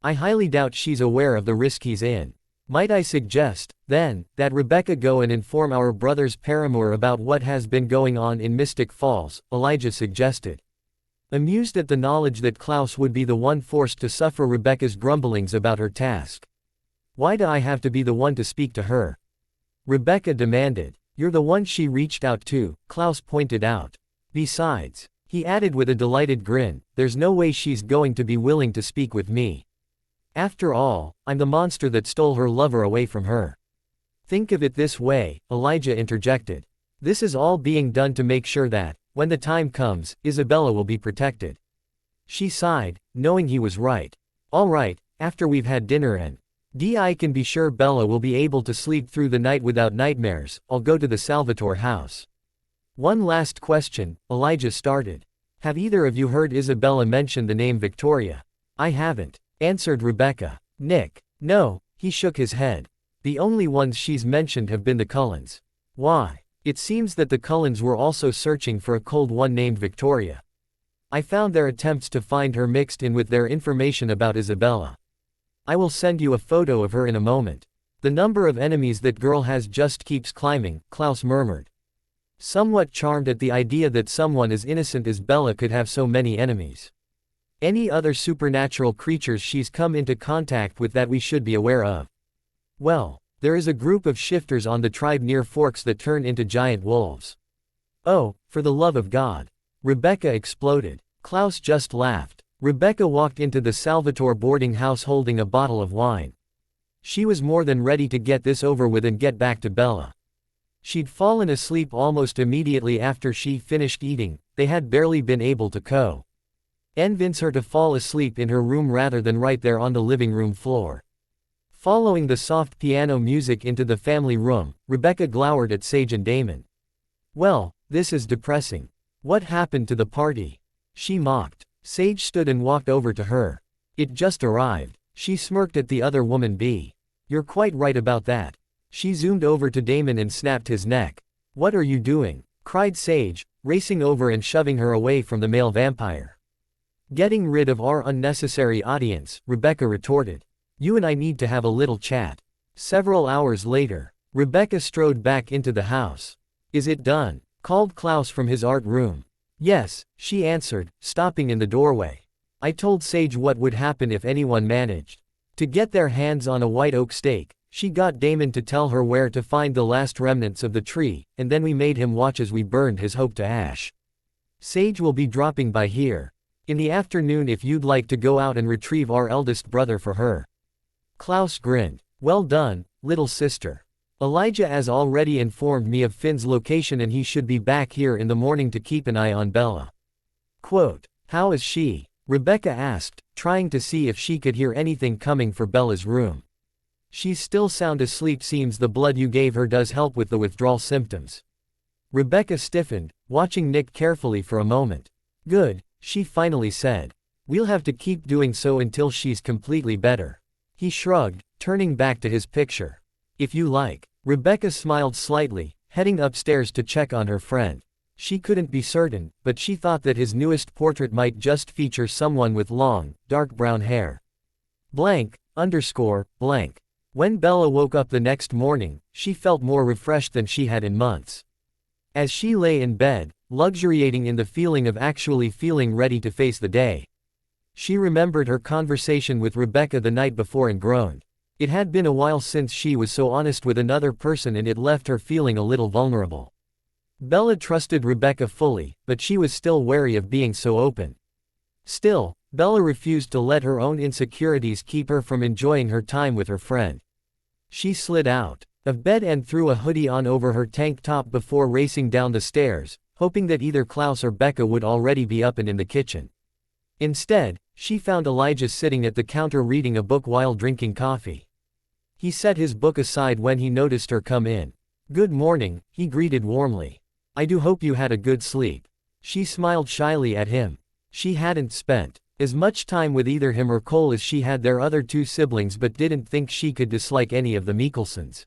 I highly doubt she's aware of the risk he's in. Might I suggest, then, that Rebecca go and inform our brother's paramour about what has been going on in Mystic Falls, Elijah suggested. amused at the knowledge that Klaus would be the one forced to suffer Rebecca's grumblings about her task. Why do I have to be the one to speak to her? Rebecca demanded. You're the one she reached out to, Klaus pointed out. Besides, he added with a delighted grin, there's no way she's going to be willing to speak with me. After all, I'm the monster that stole her lover away from her. Think of it this way, Elijah interjected. This is all being done to make sure that, when the time comes, Isabella will be protected. She sighed, knowing he was right. All right, after we've had dinner and I can be sure Bella will be able to sleep through the night without nightmares, I'll go to the Salvatore house. One last question, Elijah started. Have either of you heard Isabella mention the name Victoria? I haven't, answered Rebecca. Nick. No, he shook his head. The only ones she's mentioned have been the Cullens. Why? It seems that the Cullens were also searching for a cold one named Victoria. I found their attempts to find her mixed in with their information about Isabella. I will send you a photo of her in a moment. The number of enemies that girl has just keeps climbing, Klaus murmured. Somewhat charmed at the idea that someone as innocent as Bella could have so many enemies. Any other supernatural creatures she's come into contact with that we should be aware of? Well, there is a group of shifters on the tribe near Forks that turn into giant wolves. Oh, for the love of God. Rebecca exploded. Klaus just laughed. Rebecca walked into the Salvatore boarding house holding a bottle of wine. She was more than ready to get this over with and get back to Bella. She'd fallen asleep almost immediately after she finished eating. They had barely been able to convince her to fall asleep in her room rather than right there on the living room floor. Following the soft piano music into the family room, Rebecca glowered at Sage and Damon. Well, this is depressing. What happened to the party? She mocked. Sage stood and walked over to her. It just arrived. She smirked at the other woman. You're quite right about that. She zoomed over to Damon and snapped his neck. What are you doing? Cried Sage, racing over and shoving her away from the male vampire. Getting rid of our unnecessary audience, Rebecca retorted. You and I need to have a little chat. Several hours later, Rebecca strode back into the house. Is it done? Called Klaus from his art room. Yes, she answered, stopping in the doorway. I told Sage what would happen if anyone managed to get their hands on a white oak stake. She got Damon to tell her where to find the last remnants of the tree, and then we made him watch as we burned his hope to ash. Sage will be dropping by here in the afternoon if you'd like to go out and retrieve our eldest brother for her. Klaus grinned. Well done, little sister. Elijah has already informed me of Finn's location and he should be back here in the morning to keep an eye on Bella. Quote, how is she? Rebecca asked, trying to see if she could hear anything coming for Bella's room. She's still sound asleep. Seems the blood you gave her does help with the withdrawal symptoms. Rebecca stiffened, watching Nick carefully for a moment. Good, she finally said. We'll have to keep doing so until she's completely better. He shrugged, turning back to his picture. If you like. Rebecca smiled slightly, heading upstairs to check on her friend. She couldn't be certain, but she thought that his newest portrait might just feature someone with long, dark brown hair. Blank. When Bella woke up the next morning, she felt more refreshed than she had in months. As she lay in bed, luxuriating in the feeling of actually feeling ready to face the day, she remembered her conversation with Rebecca the night before and groaned. It had been a while since she was so honest with another person and it left her feeling a little vulnerable. Bella trusted Rebecca fully, but she was still wary of being so open. Still, Bella refused to let her own insecurities keep her from enjoying her time with her friend. She slid out of bed and threw a hoodie on over her tank top before racing down the stairs, hoping that either Klaus or Becca would already be up and in the kitchen. Instead, she found Elijah sitting at the counter reading a book while drinking coffee. He set his book aside when he noticed her come in. Good morning, he greeted warmly. I do hope you had a good sleep. She smiled shyly at him. She hadn't spent as much time with either him or Cole as she had their other two siblings, but didn't think she could dislike any of the Mikkelsons.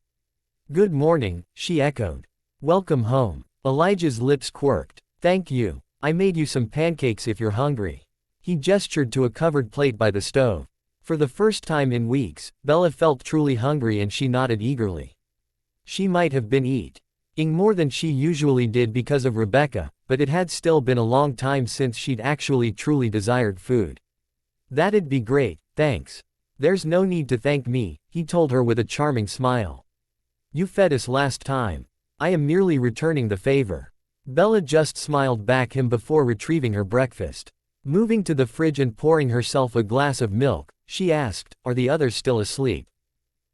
Good morning, she echoed. Welcome home. Elijah's lips quirked. Thank you. I made you some pancakes if you're hungry. He gestured to a covered plate by the stove. For the first time in weeks, Bella felt truly hungry and she nodded eagerly. She might have been eating more than she usually did because of Rebecca, but it had still been a long time since she'd actually truly desired food. That'd be great, thanks. There's no need to thank me, he told her with a charming smile. You fed us last time. I am merely returning the favor. Bella just smiled back him before retrieving her breakfast. Moving to the fridge and pouring herself a glass of milk, she asked, are the others still asleep?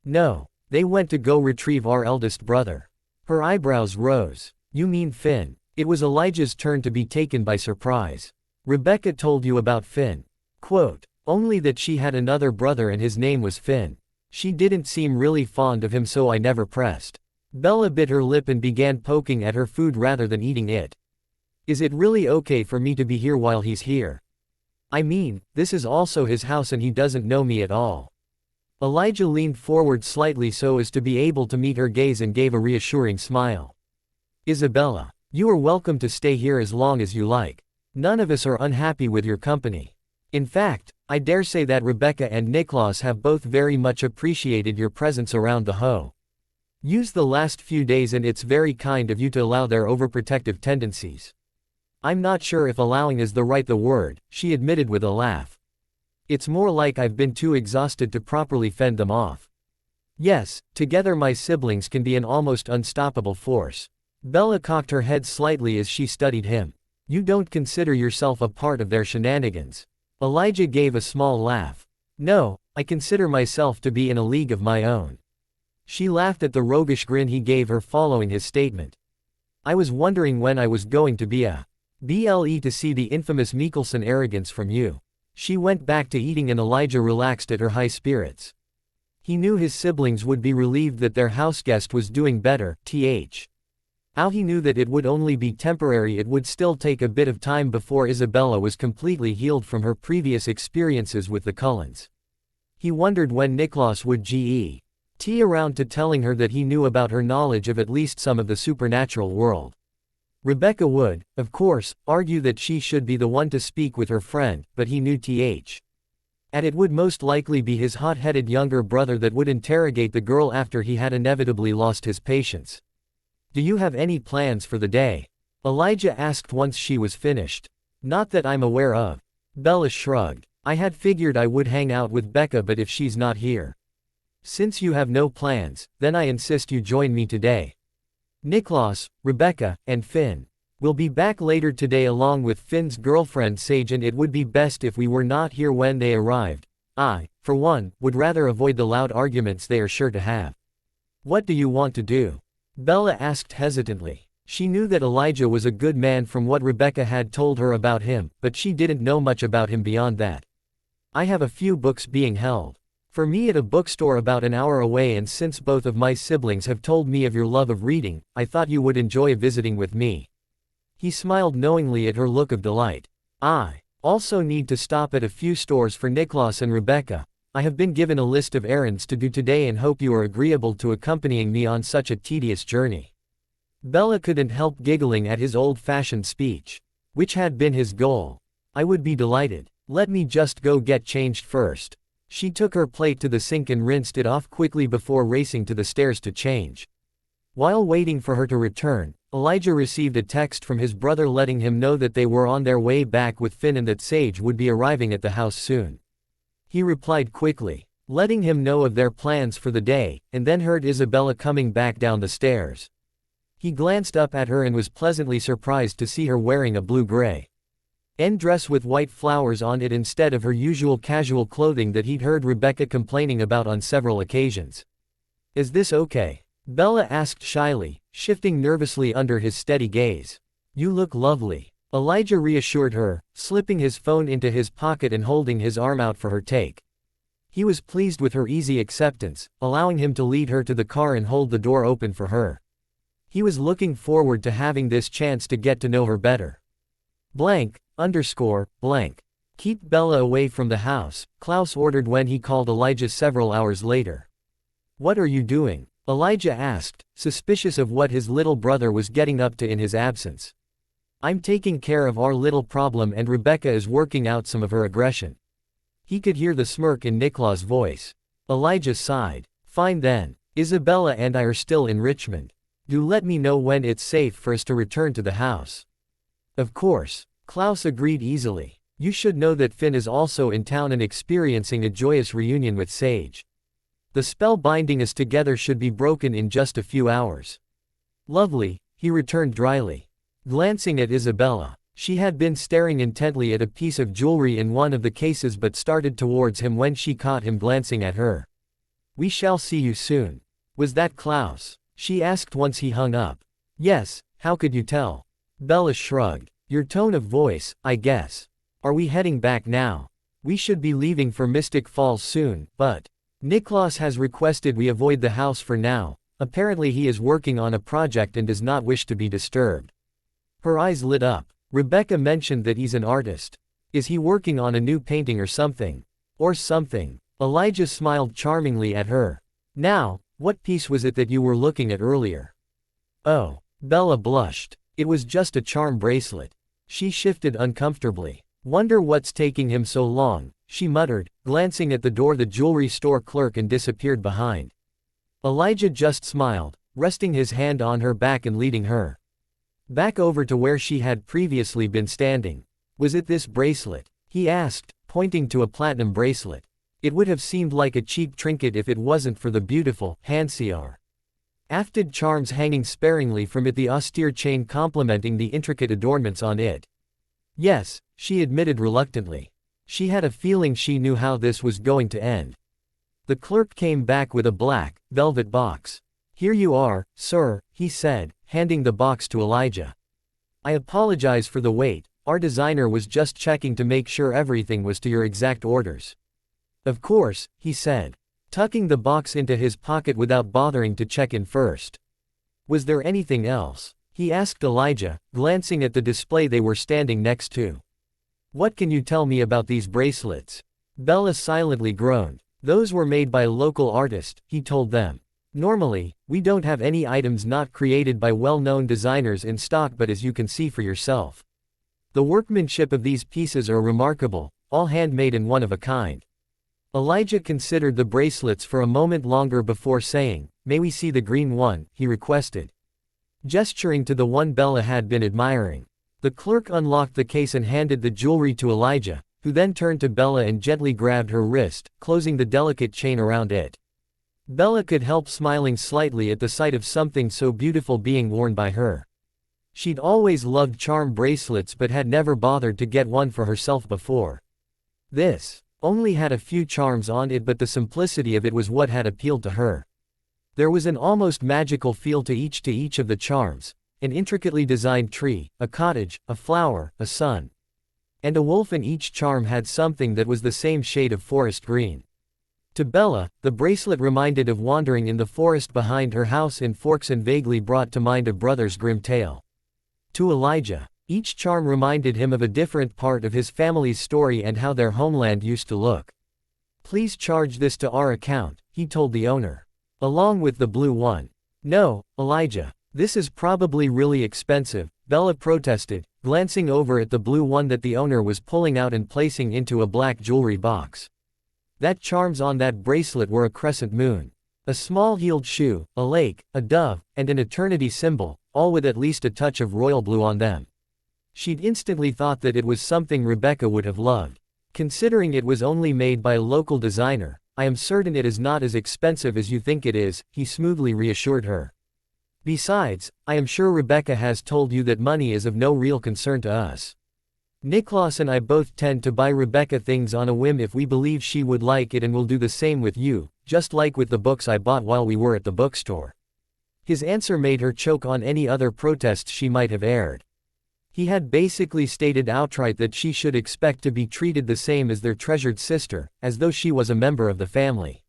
No, they went to go retrieve our eldest brother. Her eyebrows rose. You mean Finn? It was Elijah's turn to be taken by surprise. Rebecca told you about Finn. Quote, only that she had another brother and his name was Finn. She didn't seem really fond of him, so I never pressed. Bella bit her lip and began poking at her food rather than eating it. Is it really okay for me to be here while he's here? I mean, this is also his house and he doesn't know me at all. Elijah leaned forward slightly so as to be able to meet her gaze and gave a reassuring smile. Isabella, you are welcome to stay here as long as you like. None of us are unhappy with your company. In fact, I dare say that Rebecca and Klaus have both very much appreciated your presence around the hoe. Use the last few days and it's very kind of you to allow their overprotective tendencies. I'm not sure if allowing is the right word, she admitted with a laugh. It's more like I've been too exhausted to properly fend them off. Yes, together my siblings can be an almost unstoppable force. Bella cocked her head slightly as she studied him. You don't consider yourself a part of their shenanigans. Elijah gave a small laugh. No, I consider myself to be in a league of my own. She laughed at the roguish grin he gave her following his statement. I was wondering when I was going to be a BLE to see the infamous Mikkelson arrogance from you. She went back to eating and Elijah relaxed at her high spirits. He knew his siblings would be relieved that their houseguest was doing better, How he knew that it would only be temporary. It would still take a bit of time before Isabella was completely healed from her previous experiences with the Cullens. He wondered when Klaus would get around to telling her that he knew about her knowledge of at least some of the supernatural world. Rebecca would, of course, argue that she should be the one to speak with her friend, but he knew and it would most likely be his hot-headed younger brother that would interrogate the girl after he had inevitably lost his patience. Do you have any plans for the day? Elijah asked once she was finished. Not that I'm aware of. Bella shrugged. I had figured I would hang out with Becca, but if she's not here. Since you have no plans, then I insist you join me today. Klaus, Rebecca, and Finn. We'll be back later today along with Finn's girlfriend Sage, and it would be best if we were not here when they arrived. I, for one, would rather avoid the loud arguments they are sure to have. What do you want to do? Bella asked hesitantly. She knew that Elijah was a good man from what Rebecca had told her about him, but she didn't know much about him beyond that. I have a few books being held for me at a bookstore about an hour away, and since both of my siblings have told me of your love of reading, I thought you would enjoy visiting with me. He smiled knowingly at her look of delight. I also need to stop at a few stores for Klaus and Rebecca. I have been given a list of errands to do today and hope you are agreeable to accompanying me on such a tedious journey. Bella couldn't help giggling at his old-fashioned speech, which had been his goal. I would be delighted. Let me just go get changed first. She took her plate to the sink and rinsed it off quickly before racing to the stairs to change. While waiting for her to return, Elijah received a text from his brother letting him know that they were on their way back with Finn and that Sage would be arriving at the house soon. He replied quickly, letting him know of their plans for the day, and then heard Isabella coming back down the stairs. He glanced up at her and was pleasantly surprised to see her wearing a blue-gray dress with white flowers on it instead of her usual casual clothing that he'd heard Rebecca complaining about on several occasions. Is this okay? Bella asked shyly, shifting nervously under his steady gaze. You look lovely. Elijah reassured her, slipping his phone into his pocket and holding his arm out for her take. He was pleased with her easy acceptance, allowing him to lead her to the car and hold the door open for her. He was looking forward to having this chance to get to know her better. Keep Bella away from the house, Klaus ordered when he called Elijah several hours later. What are you doing? Elijah asked, suspicious of what his little brother was getting up to in his absence. I'm taking care of our little problem and Rebecca is working out some of her aggression. He could hear the smirk in Klaus' voice. Elijah sighed. Fine then. Isabella and I are still in Richmond. Do let me know when it's safe for us to return to the house. Of course. Klaus agreed easily. You should know that Finn is also in town and experiencing a joyous reunion with Sage. The spell binding us together should be broken in just a few hours. Lovely, he returned dryly. Glancing at Isabella. She had been staring intently at a piece of jewelry in one of the cases but started towards him when she caught him glancing at her. We shall see you soon. Was that Klaus? She asked once he hung up. Yes, how could you tell? Bella shrugged. Your tone of voice, I guess. Are we heading back now? We should be leaving for Mystic Falls soon, but Niklaus has requested we avoid the house for now. Apparently he is working on a project and does not wish to be disturbed. Her eyes lit up. Rebecca mentioned that he's an artist. Is he working on a new painting or something? Or something. Elijah smiled charmingly at her. Now, what piece was it that you were looking at earlier? Oh. Bella blushed. It was just a charm bracelet. She shifted uncomfortably. Wonder what's taking him so long, she muttered, glancing at the door the jewelry store clerk and disappeared behind. Elijah just smiled, resting his hand on her back and leading her back over to where she had previously been standing. Was it this bracelet? He asked, pointing to a platinum bracelet. It would have seemed like a cheap trinket if it wasn't for the beautiful, Hansiyar afted charms hanging sparingly from it, the austere chain complementing the intricate adornments on it. Yes, she admitted reluctantly. She had a feeling she knew how this was going to end. The clerk came back with a black, velvet box. Here you are, sir, he said, handing the box to Elijah. I apologize for the wait, our designer was just checking to make sure everything was to your exact orders. Of course, he said, tucking the box into his pocket without bothering to check in first. Was there anything else? He asked Elijah, glancing at the display they were standing next to. What can you tell me about these bracelets? Bella silently groaned. Those were made by a local artist, he told them. Normally, we don't have any items not created by well-known designers in stock, but as you can see for yourself. The workmanship of these pieces are remarkable, all handmade and one of a kind. Elijah considered the bracelets for a moment longer before saying, May we see the green one, he requested. Gesturing to the one Bella had been admiring. The clerk unlocked the case and handed the jewelry to Elijah, who then turned to Bella and gently grabbed her wrist, closing the delicate chain around it. Bella could help smiling slightly at the sight of something so beautiful being worn by her. She'd always loved charm bracelets but had never bothered to get one for herself before. This only had a few charms on it, but the simplicity of it was what had appealed to her. There was an almost magical feel to each of the charms, an intricately designed tree, a cottage, a flower, a sun, and a wolf, and each charm had something that was the same shade of forest green. To Bella, the bracelet reminded of wandering in the forest behind her house in Forks and vaguely brought to mind a Brothers Grimm tale. To Elijah, each charm reminded him of a different part of his family's story and how their homeland used to look. Please charge this to our account, he told the owner. Along with the blue one. No, Elijah. This is probably really expensive, Bella protested, glancing over at the blue one that the owner was pulling out and placing into a black jewelry box. That charms on that bracelet were a crescent moon, a small-heeled shoe, a lake, a dove, and an eternity symbol, all with at least a touch of royal blue on them. She'd instantly thought that it was something Rebecca would have loved. Considering it was only made by a local designer, I am certain it is not as expensive as you think it is, he smoothly reassured her. Besides, I am sure Rebecca has told you that money is of no real concern to us. Niklaus and I both tend to buy Rebecca things on a whim if we believe she would like it, and will do the same with you, just like with the books I bought while we were at the bookstore. His answer made her choke on any other protests she might have aired. He had basically stated outright that she should expect to be treated the same as their treasured sister, as though she was a member of the family.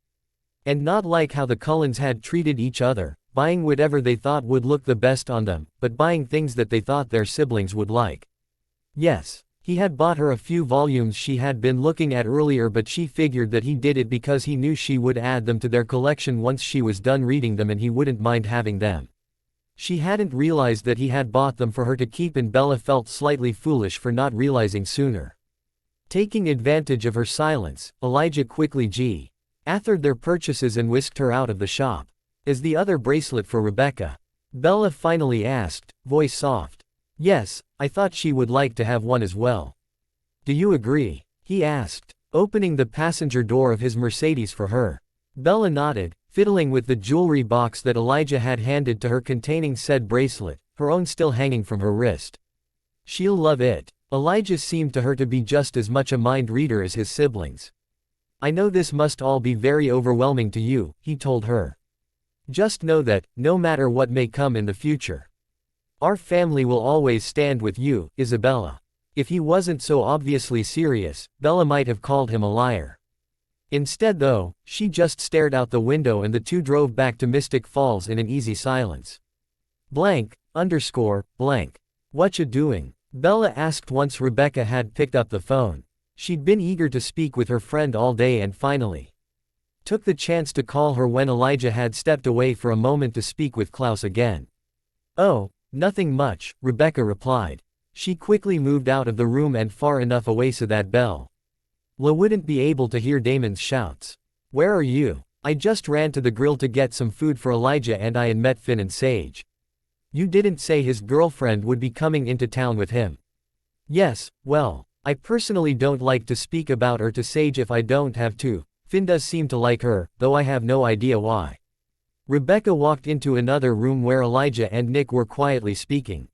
And not like how the Cullens had treated each other, buying whatever they thought would look the best on them, but buying things that they thought their siblings would like. Yes, he had bought her a few volumes she had been looking at earlier, but she figured that he did it because he knew she would add them to their collection once she was done reading them and he wouldn't mind having them. She hadn't realized that he had bought them for her to keep, and Bella felt slightly foolish for not realizing sooner. Taking advantage of her silence, Elijah quickly gathered their purchases and whisked her out of the shop. Is the other bracelet for Rebecca? Bella finally asked, voice soft. Yes, I thought she would like to have one as well. Do you agree? He asked, opening the passenger door of his Mercedes for her. Bella nodded, fiddling with the jewelry box that Elijah had handed to her containing said bracelet, her own still hanging from her wrist. She'll love it. Elijah seemed to her to be just as much a mind reader as his siblings. I know this must all be very overwhelming to you, he told her. Just know that, no matter what may come in the future, our family will always stand with you, Isabella. If he wasn't so obviously serious, Bella might have called him a liar. Instead though, she just stared out the window and the two drove back to Mystic Falls in an easy silence. Blank. Whatcha doing? Bella asked once Rebecca had picked up the phone. She'd been eager to speak with her friend all day and finally took the chance to call her when Elijah had stepped away for a moment to speak with Klaus again. Oh, nothing much, Rebecca replied. She quickly moved out of the room and far enough away so that Bella wouldn't be able to hear Damon's shouts. Where are you? I just ran to the grill to get some food for Elijah and I had met Finn and Sage. You didn't say his girlfriend would be coming into town with him. Yes, well, I personally don't like to speak about her to Sage if I don't have to. Finn does seem to like her, though I have no idea why. Rebecca walked into another room where Elijah and Nick were quietly speaking.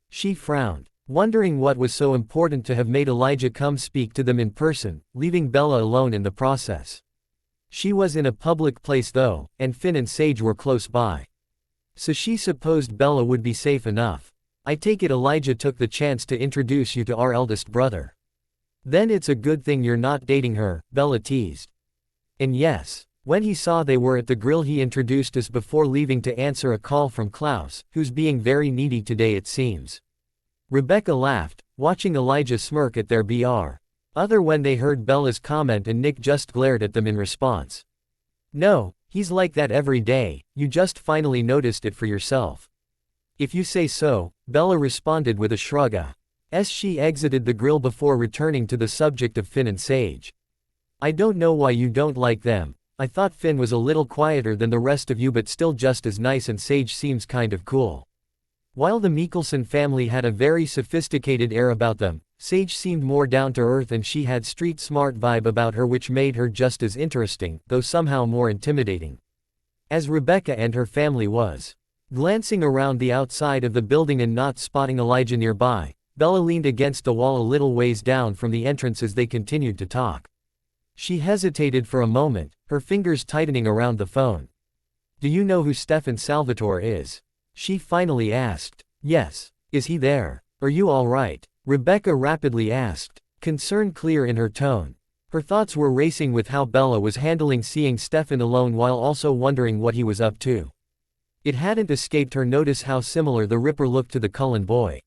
She frowned, wondering what was so important to have made Elijah come speak to them in person, leaving Bella alone in the process. She was in a public place though, and Finn and Sage were close by. So she supposed Bella would be safe enough. I take it Elijah took the chance to introduce you to our eldest brother. Then it's a good thing you're not dating her, Bella teased. And yes, when he saw they were at the grill he introduced us before leaving to answer a call from Klaus, who's being very needy today it seems. Rebecca laughed, watching Elijah smirk at their other when they heard Bella's comment and Nick just glared at them in response. No, he's like that every day, you just finally noticed it for yourself. If you say so, Bella responded with a shrug as she exited the grill before returning to the subject of Finn and Sage. I don't know why you don't like them. I thought Finn was a little quieter than the rest of you but still just as nice and Sage seems kind of cool. While the Mikkelson family had a very sophisticated air about them, Sage seemed more down to earth and she had street smart vibe about her which made her just as interesting, though somehow more intimidating. As Rebecca and her family was glancing around the outside of the building and not spotting Elijah nearby, Bella leaned against the wall a little ways down from the entrance as they continued to talk. She hesitated for a moment, her fingers tightening around the phone. Do you know who Stefan Salvatore is? She finally asked. Yes. Is he there? Are you all right? Rebecca rapidly asked, concern clear in her tone. Her thoughts were racing with how Bella was handling seeing Stefan alone while also wondering what he was up to. It hadn't escaped her notice how similar the Ripper looked to the Cullen boy.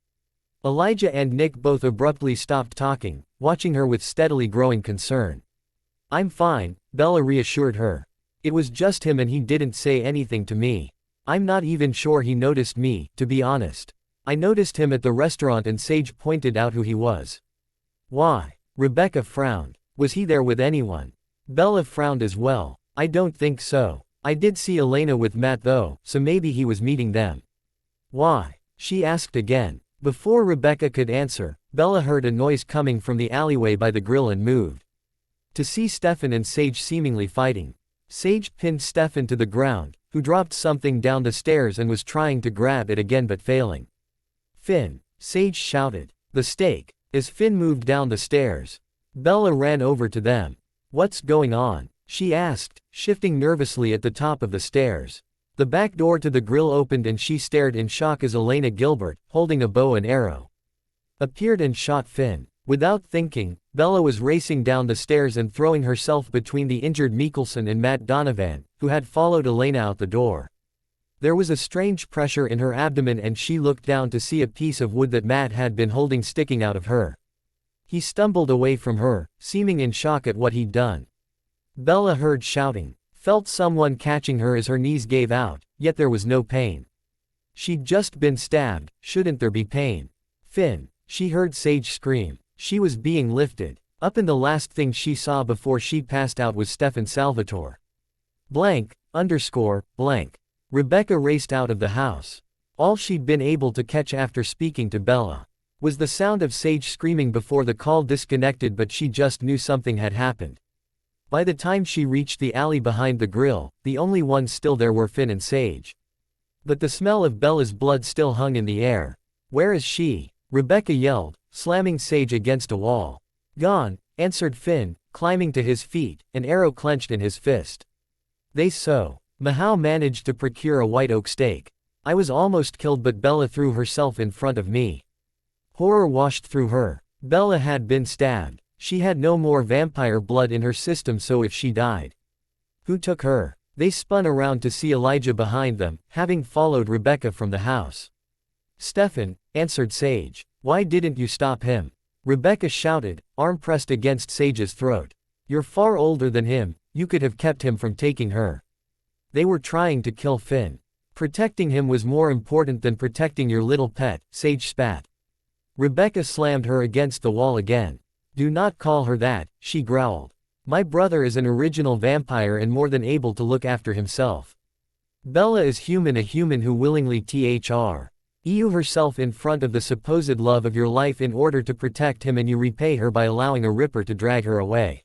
Elijah and Nick both abruptly stopped talking, watching her with steadily growing concern. I'm fine, Bella reassured her. It was just him and he didn't say anything to me. I'm not even sure he noticed me, to be honest. I noticed him at the restaurant and Sage pointed out who he was. Why? Rebecca frowned. Was he there with anyone? Bella frowned as well. I don't think so. I did see Elena with Matt though, so maybe he was meeting them. Why? She asked again. Before Rebecca could answer, Bella heard a noise coming from the alleyway by the grill and moved to see Stefan and Sage seemingly fighting. Sage pinned Stefan to the ground, who dropped something down the stairs and was trying to grab it again but failing. Finn, Sage shouted. The steak. As Finn moved down the stairs, Bella ran over to them. What's going on? She asked, shifting nervously at the top of the stairs. The back door to the grill opened and she stared in shock as Elena Gilbert, holding a bow and arrow, appeared and shot Finn. Without thinking, Bella was racing down the stairs and throwing herself between the injured Mikkelson and Matt Donovan, who had followed Elena out the door. There was a strange pressure in her abdomen and she looked down to see a piece of wood that Matt had been holding sticking out of her. He stumbled away from her, seeming in shock at what he'd done. Bella heard shouting, felt someone catching her as her knees gave out, yet there was no pain. She'd just been stabbed, shouldn't there be pain? Finn, she heard Sage scream. She was being lifted up and the last thing she saw before she passed out was Stefan Salvatore. Rebecca raced out of the house. All she'd been able to catch after speaking to Bella was the sound of Sage screaming before the call disconnected, but she just knew something had happened. By the time she reached the alley behind the grill, the only ones still there were Finn and Sage. But the smell of Bella's blood still hung in the air. "Where is she?" Rebecca yelled, slamming Sage against a wall. "Gone," answered Finn, climbing to his feet, an arrow clenched in his fist. Mahau managed to procure a white oak stake. "I was almost killed, but Bella threw herself in front of me." Horror washed through her. Bella had been stabbed. She had no more vampire blood in her system, so if she died, who took her? They spun around to see Elijah behind them, having followed Rebecca from the house. "Stefan," answered Sage. "Why didn't you stop him?" Rebecca shouted, arm pressed against Sage's throat. "You're far older than him, you could have kept him from taking her." "They were trying to kill Finn. Protecting him was more important than protecting your little pet," Sage spat. Rebecca slammed her against the wall again. "Do not call her that," she growled. "My brother is an original vampire and more than able to look after himself. Bella is human, a human who willingly threw herself in front of the supposed love of your life in order to protect him, and you repay her by allowing a ripper to drag her away."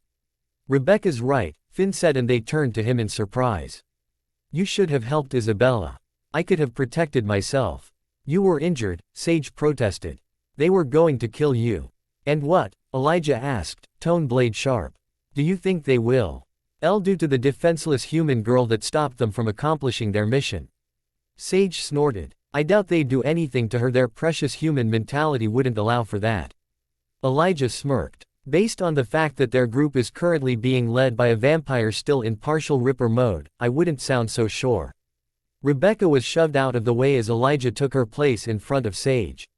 "Rebecca's right," Finn said, and they turned to him in surprise. "You should have helped Isabella. I could have protected myself." "You were injured," Sage protested. "They were going to kill you." "And what?" Elijah asked, tone blade sharp. "Do you think they will? Due to the defenseless human girl that stopped them from accomplishing their mission." Sage snorted. "I doubt they'd do anything to her, their precious human mentality wouldn't allow for that." Elijah smirked. "Based on the fact that their group is currently being led by a vampire still in partial ripper mode, I wouldn't sound so sure." Rebecca was shoved out of the way as Elijah took her place in front of Sage.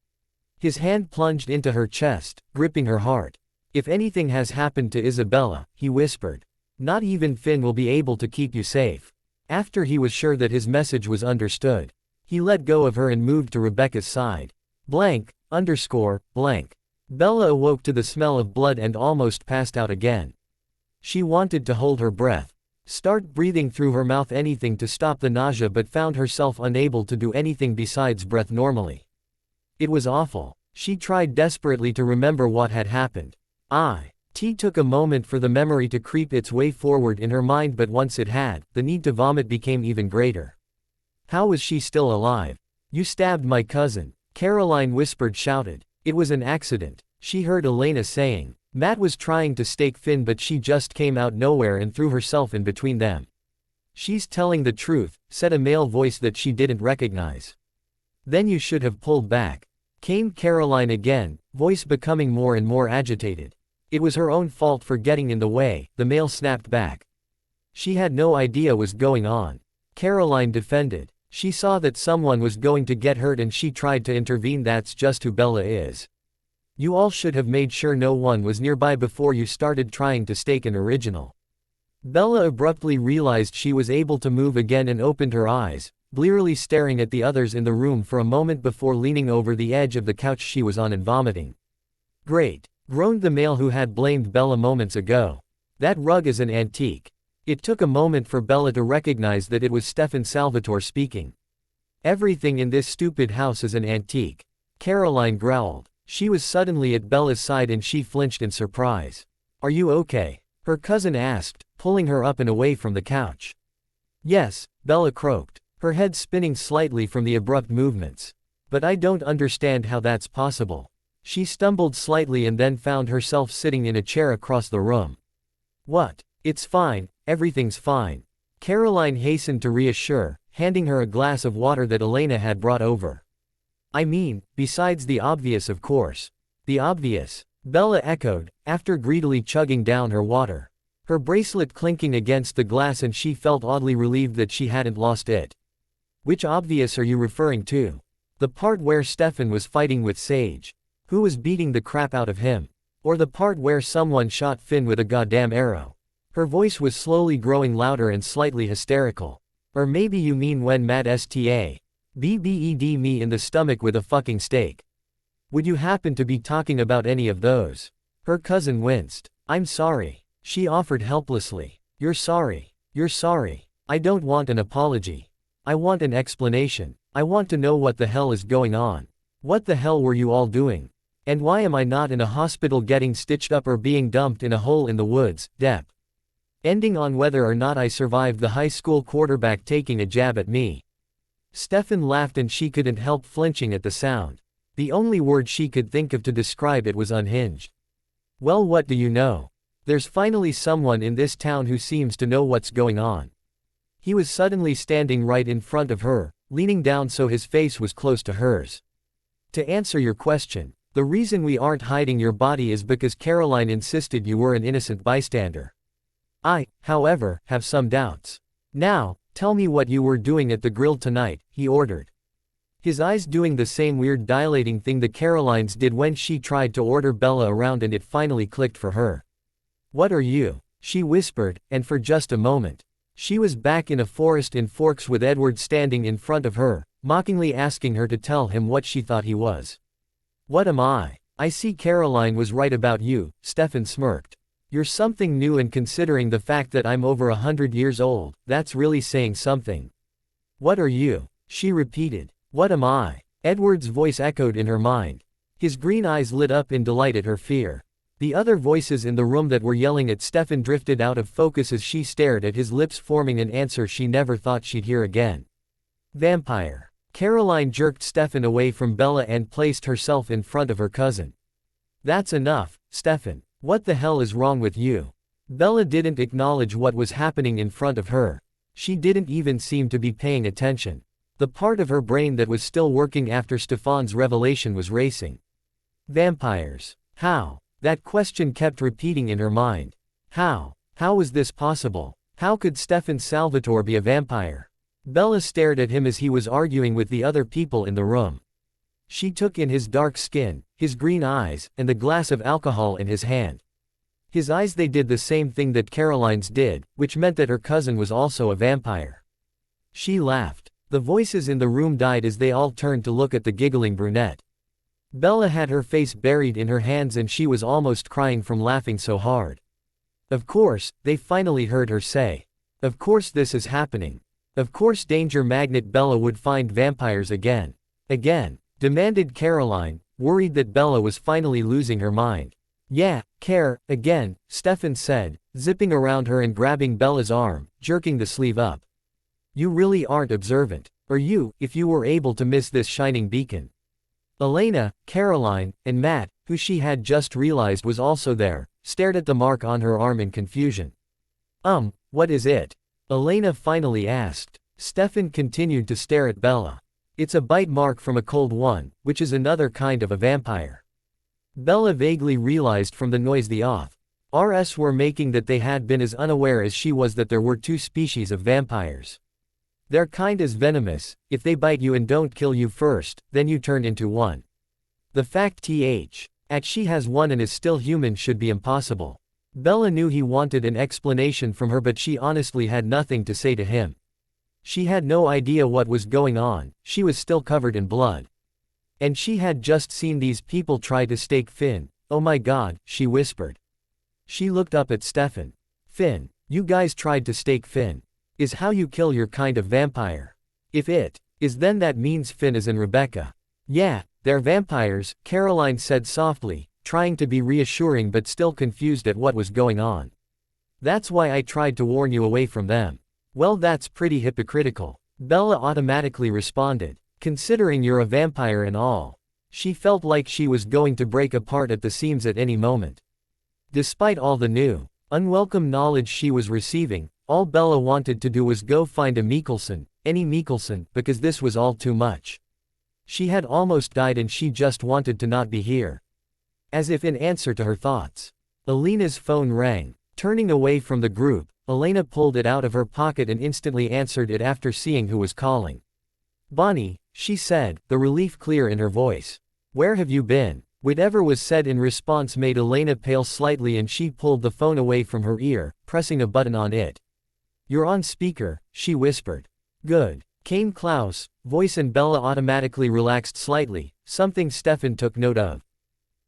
His hand plunged into her chest, gripping her heart. "If anything has happened to Isabella," he whispered, "not even Finn will be able to keep you safe." After he was sure that his message was understood, he let go of her and moved to Rebecca's side. Blank. Bella awoke to the smell of blood and almost passed out again. She wanted to hold her breath, start breathing through her mouth, anything to stop the nausea, but found herself unable to do anything besides breath normally. It was awful. She tried desperately to remember what had happened. It took a moment for the memory to creep its way forward in her mind, but once it had, the need to vomit became even greater. How was she still alive? "You stabbed my cousin," Caroline whispered, shouted. "It was an accident," she heard Elena saying. "Matt was trying to stake Finn, but she just came out nowhere and threw herself in between them." "She's telling the truth," said a male voice that she didn't recognize. "Then you should have pulled back," came Caroline again, voice becoming more and more agitated. "It was her own fault for getting in the way," the male snapped back. "She had no idea what was going on," Caroline defended. "She saw that someone was going to get hurt and she tried to intervene. That's just who Bella is. You all should have made sure no one was nearby before you started trying to stake an original." Bella abruptly realized she was able to move again and opened her eyes, blearily staring at the others in the room for a moment before leaning over the edge of the couch she was on and vomiting. "Great," groaned the male who had blamed Bella moments ago. "That rug is an antique." It took a moment for Bella to recognize that it was Stefan Salvatore speaking. "Everything in this stupid house is an antique," Caroline growled. She was suddenly at Bella's side and she flinched in surprise. "Are you okay?" her cousin asked, pulling her up and away from the couch. "Yes," Bella croaked, her head spinning slightly from the abrupt movements. "But I don't understand how that's possible." She stumbled slightly and then found herself sitting in a chair across the room. "What? It's fine, everything's fine," Caroline hastened to reassure, handing her a glass of water that Elena had brought over. "I mean, besides the obvious, of course." "The obvious?" Bella echoed, after greedily chugging down her water. Her bracelet clinking against the glass, and she felt oddly relieved that she hadn't lost it. "Which obvious are you referring to?" "The part where Stefan was fighting with Sage. Who was beating the crap out of him? Or the part where someone shot Finn with a goddamn arrow?" Her voice was slowly growing louder and slightly hysterical. "Or maybe you mean when Matt stabbed me in the stomach with a fucking stake. Would you happen to be talking about any of those?" Her cousin winced. "I'm sorry," she offered helplessly. "You're sorry. You're sorry. I don't want an apology. I want an explanation." I want to know what the hell is going on. What the hell were you all doing? And why am I not in a hospital getting stitched up or being dumped in a hole in the woods, Dep? Ending on whether or not I survived the high school quarterback taking a jab at me. Stefan laughed and she couldn't help flinching at the sound. The only word she could think of to describe it was unhinged. Well, what do you know? There's finally someone in this town who seems to know what's going on. He was suddenly standing right in front of her, leaning down so his face was close to hers. To answer your question, the reason we aren't hiding your body is because Caroline insisted you were an innocent bystander. I, however, have some doubts. Now, tell me what you were doing at the grill tonight, he ordered. His eyes doing the same weird dilating thing that Caroline's did when she tried to order Bella around, and it finally clicked for her. What are you? She whispered, and for just a moment, she was back in a forest in Forks with Edward standing in front of her, mockingly asking her to tell him what she thought he was. What am I? I see Caroline was right about you, Stefan smirked. You're something new, and considering the fact that I'm over 100 years old, that's really saying something. What are you? She repeated. What am I? Edward's voice echoed in her mind. His green eyes lit up in delight at her fear. The other voices in the room that were yelling at Stefan drifted out of focus as she stared at his lips, forming an answer she never thought she'd hear again. Vampire. Caroline jerked Stefan away from Bella and placed herself in front of her cousin. That's enough, Stefan. What the hell is wrong with you? Bella didn't acknowledge what was happening in front of her. She didn't even seem to be paying attention. The part of her brain that was still working after Stefan's revelation was racing. Vampires. How? That question kept repeating in her mind. How? How was this possible? How could Stefan Salvatore be a vampire? Bella stared at him as he was arguing with the other people in the room. She took in his dark skin, his green eyes, and the glass of alcohol in his hand. His eyes, they did the same thing that Caroline's did, which meant that her cousin was also a vampire. She laughed. The voices in the room died as they all turned to look at the giggling brunette. Bella had her face buried in her hands and she was almost crying from laughing so hard. Of course, they finally heard her say. Of course this is happening. Of course Danger Magnet Bella would find vampires again. Again, demanded Caroline, worried that Bella was finally losing her mind. Yeah, again, Stefan said, zipping around her and grabbing Bella's arm, jerking the sleeve up. You really aren't observant. Or you, if you were able to miss this shining beacon. Elena, Caroline, and Matt, who she had just realized was also there, stared at the mark on her arm in confusion. What is it? Elena finally asked. Stefan continued to stare at Bella. It's a bite mark from a cold one, which is another kind of a vampire. Bella vaguely realized from the noise the RS were making that they had been as unaware as she was that there were two species of vampires. Their kind is venomous. If they bite you and don't kill you first, then you turn into one. The fact she has one and is still human should be impossible. Bella knew he wanted an explanation from her, but she honestly had nothing to say to him. She had no idea what was going on. She was still covered in blood. And she had just seen these people try to stake Finn. Oh my god, she whispered. She looked up at Stefan. Finn, you guys tried to stake Finn. Is how you kill your kind of vampire. If it is, then that means Finn is and Rebecca. Yeah, they're vampires, Caroline said softly, trying to be reassuring but still confused at what was going on. That's why I tried to warn you away from them. Well, that's pretty hypocritical. Bella automatically responded. Considering you're a vampire and all. She felt like she was going to break apart at the seams at any moment. Despite all the new, unwelcome knowledge she was receiving, all Bella wanted to do was go find a Mikkelson, any Mikkelson, because this was all too much. She had almost died and she just wanted to not be here. As if in answer to her thoughts, Elena's phone rang. Turning away from the group, Elena pulled it out of her pocket and instantly answered it after seeing who was calling. Bonnie, she said, the relief clear in her voice. Where have you been? Whatever was said in response made Elena pale slightly and she pulled the phone away from her ear, pressing a button on it. You're on speaker, she whispered. Good. Came Klaus' voice and Bella automatically relaxed slightly, something Stefan took note of.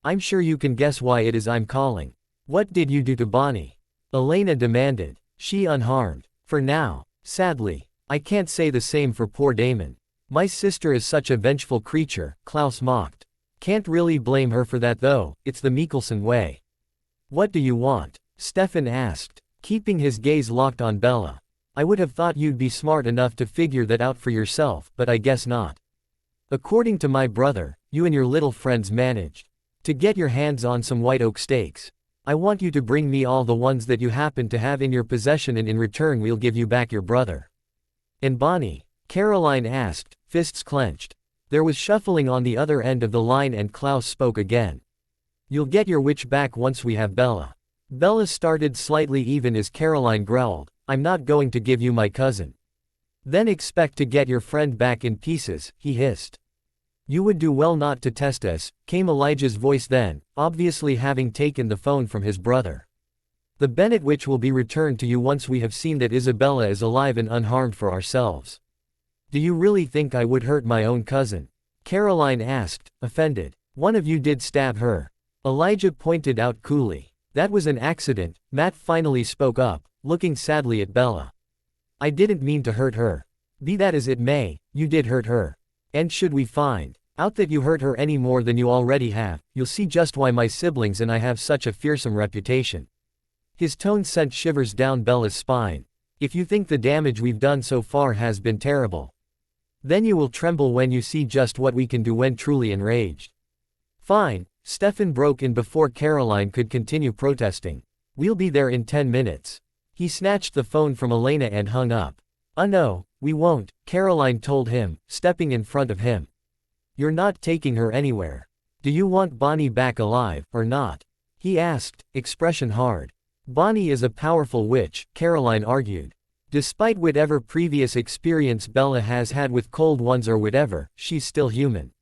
I'm sure you can guess why it is I'm calling. What did you do to Bonnie? Elena demanded. She unharmed. For now. Sadly. I can't say the same for poor Damon. My sister is such a vengeful creature, Klaus mocked. Can't really blame her for that though, it's the Mikkelson way. What do you want? Stefan asked, keeping his gaze locked on Bella. I would have thought you'd be smart enough to figure that out for yourself, but I guess not. According to my brother, you and your little friends managed to get your hands on some white oak steaks. I want you to bring me all the ones that you happen to have in your possession, and in return we'll give you back your brother. And Bonnie? Caroline asked, fists clenched. There was shuffling on the other end of the line and Klaus spoke again. You'll get your witch back once we have Bella. Bella started slightly even as Caroline growled, I'm not going to give you my cousin. Then expect to get your friend back in pieces, he hissed. You would do well not to test us, came Elijah's voice then, obviously having taken the phone from his brother. The Bennett witch will be returned to you once we have seen that Isabella is alive and unharmed for ourselves. Do you really think I would hurt my own cousin? Caroline asked, offended. One of you did stab her. Elijah pointed out coolly. That was an accident, Matt finally spoke up, looking sadly at Bella. I didn't mean to hurt her. Be that as it may, you did hurt her. And should we find out that you hurt her any more than you already have, you'll see just why my siblings and I have such a fearsome reputation. His tone sent shivers down Bella's spine. If you think the damage we've done so far has been terrible, then you will tremble when you see just what we can do when truly enraged. Fine, Stefan broke in before Caroline could continue protesting. We'll be there in 10 minutes. He snatched the phone from Elena and hung up. No, we won't, Caroline told him, stepping in front of him. You're not taking her anywhere. Do you want Bonnie back alive, or not? He asked, expression hard. Bonnie is a powerful witch, Caroline argued. Despite whatever previous experience Bella has had with cold ones or whatever, she's still human.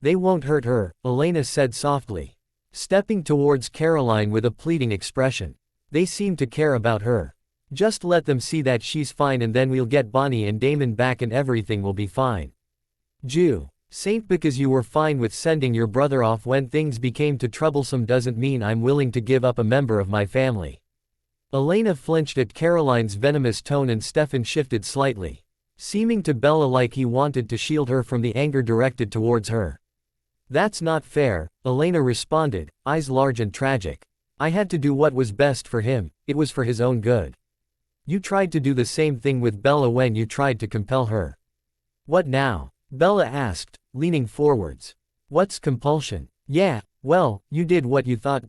They won't hurt her, Elena said softly, stepping towards Caroline with a pleading expression. They seem to care about her. Just let them see that she's fine and then we'll get Bonnie and Damon back and everything will be fine. Jew. Saint, because you were fine with sending your brother off when things became too troublesome doesn't mean I'm willing to give up a member of my family. Elena flinched at Caroline's venomous tone and Stefan shifted slightly, seeming to Bella like he wanted to shield her from the anger directed towards her. That's not fair, Elena responded, eyes large and tragic. I had to do what was best for him, it was for his own good. You tried to do the same thing with Bella when you tried to compel her. What now? Bella asked, leaning forwards. What's compulsion? Yeah, well, you did what you thought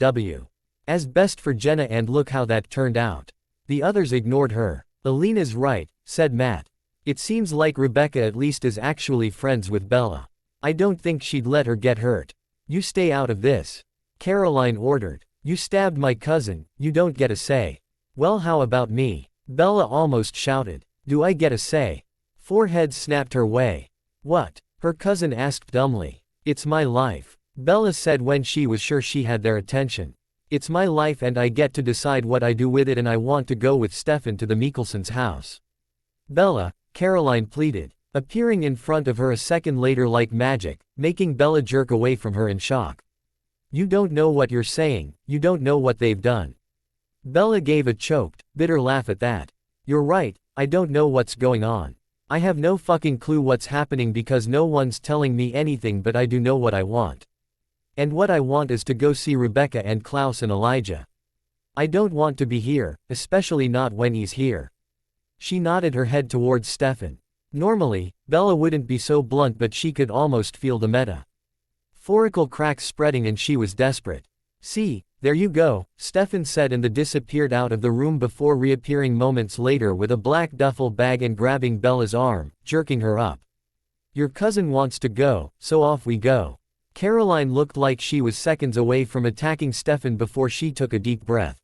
as best for Jenna and look how that turned out. The others ignored her. Elena's right, said Matt. It seems like Rebecca at least is actually friends with Bella. I don't think she'd let her get hurt. You stay out of this. Caroline ordered. You stabbed my cousin, you don't get a say. Well, how about me? Bella almost shouted. Do I get a say? Forehead snapped her way. What? Her cousin asked dumbly. It's my life, Bella said when she was sure she had their attention. It's my life and I get to decide what I do with it, and I want to go with Stefan to the Mikkelsons' house. Bella, Caroline pleaded, appearing in front of her a second later like magic, making Bella jerk away from her in shock. You don't know what you're saying, you don't know what they've done. Bella gave a choked, bitter laugh at that. You're right, I don't know what's going on. I have no fucking clue what's happening because no one's telling me anything, but I do know what I want. And what I want is to go see Rebecca and Klaus and Elijah. I don't want to be here, especially not when he's here. She nodded her head towards Stefan. Normally, Bella wouldn't be so blunt, but she could almost feel the metaphorical cracks spreading and she was desperate. See, there you go, Stefan said and disappeared out of the room before reappearing moments later with a black duffel bag and grabbing Bella's arm, jerking her up. Your cousin wants to go, so off we go. Caroline looked like she was seconds away from attacking Stefan before she took a deep breath.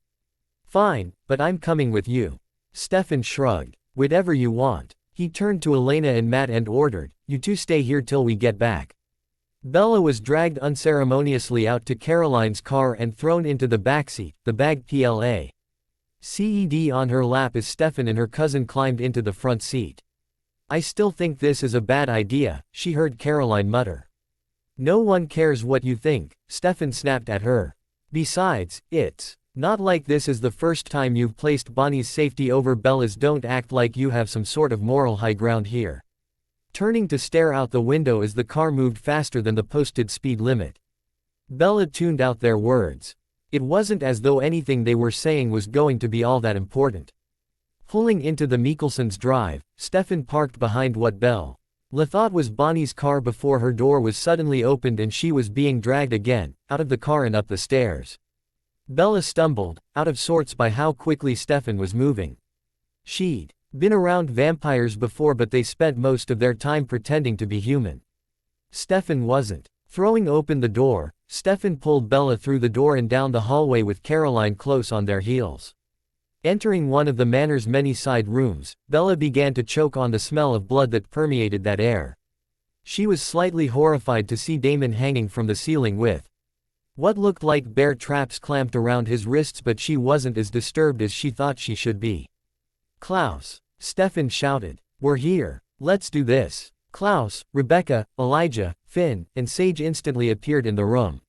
Fine, but I'm coming with you. Stefan shrugged. Whatever you want. He turned to Elena and Matt and ordered, you two stay here till we get back. Bella was dragged unceremoniously out to Caroline's car and thrown into the backseat, the bag placed on her lap as Stefan and her cousin climbed into the front seat. I still think this is a bad idea, she heard Caroline mutter. No one cares what you think, Stefan snapped at her. Besides, it's not like this is the first time you've placed Bonnie's safety over Bella's. Don't act like you have some sort of moral high ground here. turning to stare out the window as the car moved faster than the posted speed limit. Bella tuned out their words. It wasn't as though anything they were saying was going to be all that important. Pulling into the Mikkelsons' drive, Stefan parked behind what Bella thought was Bonnie's car before her door was suddenly opened and she was being dragged again, out of the car and up the stairs. Bella stumbled, out of sorts by how quickly Stefan was moving. She'd been around vampires before, but they spent most of their time pretending to be human. Stefan wasn't. Throwing open the door, Stefan pulled Bella through the door and down the hallway with Caroline close on their heels. Entering one of the manor's many side rooms, Bella began to choke on the smell of blood that permeated that air. She was slightly horrified to see Damon hanging from the ceiling with what looked like bear traps clamped around his wrists, but she wasn't as disturbed as she thought she should be. "Klaus!" Stefan shouted. "We're here. Let's do this." Klaus, Rebecca, Elijah, Finn, and Sage instantly appeared in the room,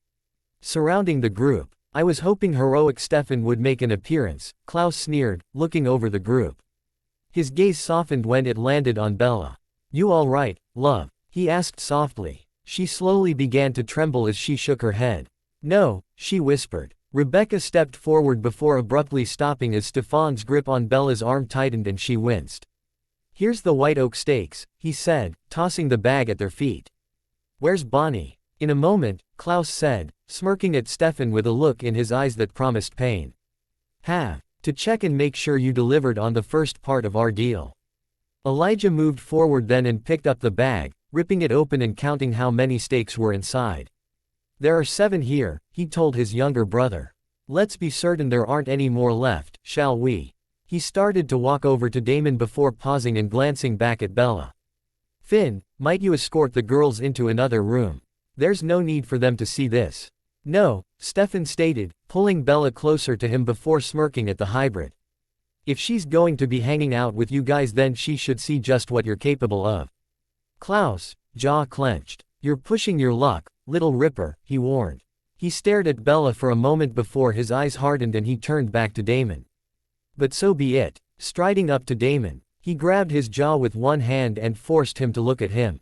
surrounding the group. "I was hoping heroic Stefan would make an appearance," Klaus sneered, looking over the group. His gaze softened when it landed on Bella. "You all right, love?" he asked softly. She slowly began to tremble as she shook her head. "No," she whispered. Rebecca stepped forward before abruptly stopping as Stefan's grip on Bella's arm tightened and she winced. "Here's the white oak stakes," he said, tossing the bag at their feet. "Where's Bonnie?" In a moment, Klaus said, smirking at Stefan with a look in his eyes that promised pain. "Have to check and make sure you delivered on the first part of our deal." Elijah moved forward then and picked up the bag, ripping it open and counting how many stakes were inside. "There are 7 here," he told his younger brother. "Let's be certain there aren't any more left, shall we?" He started to walk over to Damon before pausing and glancing back at Bella. "Finn, might you escort the girls into another room? There's no need for them to see this." "No," Stefan stated, pulling Bella closer to him before smirking at the hybrid. "If she's going to be hanging out with you guys, then she should see just what you're capable of." Klaus, jaw clenched. "You're pushing your luck, little ripper," he warned. He stared at Bella for a moment before his eyes hardened and he turned back to Damon. "But so be it." Striding up to Damon, he grabbed his jaw with one hand and forced him to look at him.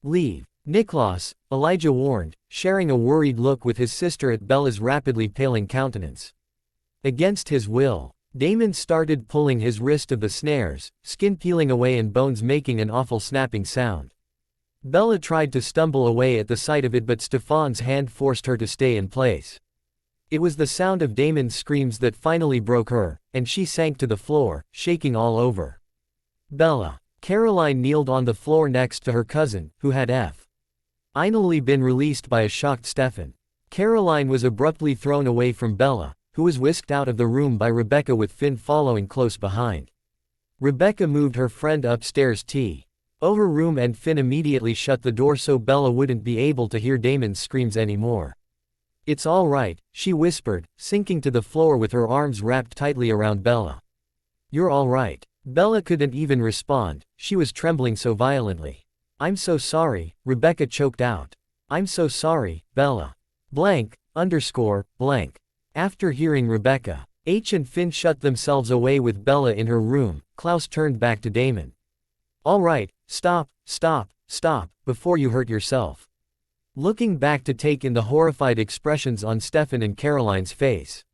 "Leave, Niklas," Elijah warned, sharing a worried look with his sister at Bella's rapidly paling countenance. Against his will, Damon started pulling his wrist of the snares, skin peeling away and bones making an awful snapping sound. Bella tried to stumble away at the sight of it, but Stefan's hand forced her to stay in place. It was the sound of Damon's screams that finally broke her, and she sank to the floor, shaking all over. "Bella." Caroline kneeled on the floor next to her cousin, who had finally been released by a shocked Stefan. Caroline was abruptly thrown away from Bella, who was whisked out of the room by Rebecca with Finn following close behind. Rebecca moved her friend upstairs to her room and Finn immediately shut the door so Bella wouldn't be able to hear Damon's screams anymore. "It's all right," she whispered, sinking to the floor with her arms wrapped tightly around Bella. "You're all right." Bella couldn't even respond, she was trembling so violently. "I'm so sorry," Rebecca choked out. "I'm so sorry, Bella. Blank. After hearing Rebecca, H and Finn shut themselves away with Bella in her room, Klaus turned back to Damon. "All right, stop, before you hurt yourself." Looking back to take in the horrified expressions on Stefan and Caroline's face.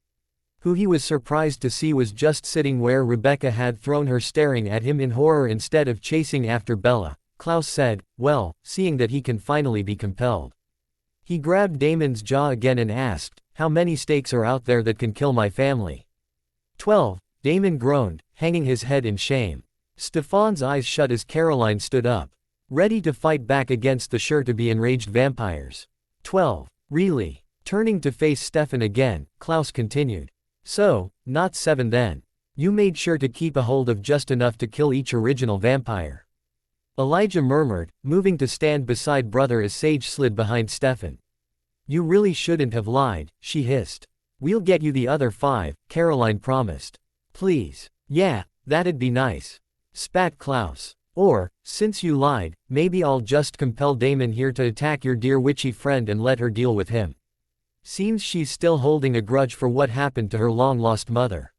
Who he was surprised to see was just sitting where Rebecca had thrown her, staring at him in horror instead of chasing after Bella. Klaus said, "Well, seeing that he can finally be compelled." He grabbed Damon's jaw again and asked, "How many stakes are out there that can kill my family?" 12, Damon groaned, hanging his head in shame. Stefan's eyes shut as Caroline stood up, ready to fight back against the sure-to-be enraged vampires. 12, really? Turning to face Stefan again, Klaus continued. "So, not 7 then. You made sure to keep a hold of just enough to kill each original vampire." Elijah murmured, moving to stand beside brother as Sage slid behind Stefan. "You really shouldn't have lied," she hissed. "We'll get you the other 5, Caroline promised. "Please. Yeah, that'd be nice," spat Klaus. "Or, since you lied, maybe I'll just compel Damon here to attack your dear witchy friend and let her deal with him. Seems she's still holding a grudge for what happened to her long-lost mother."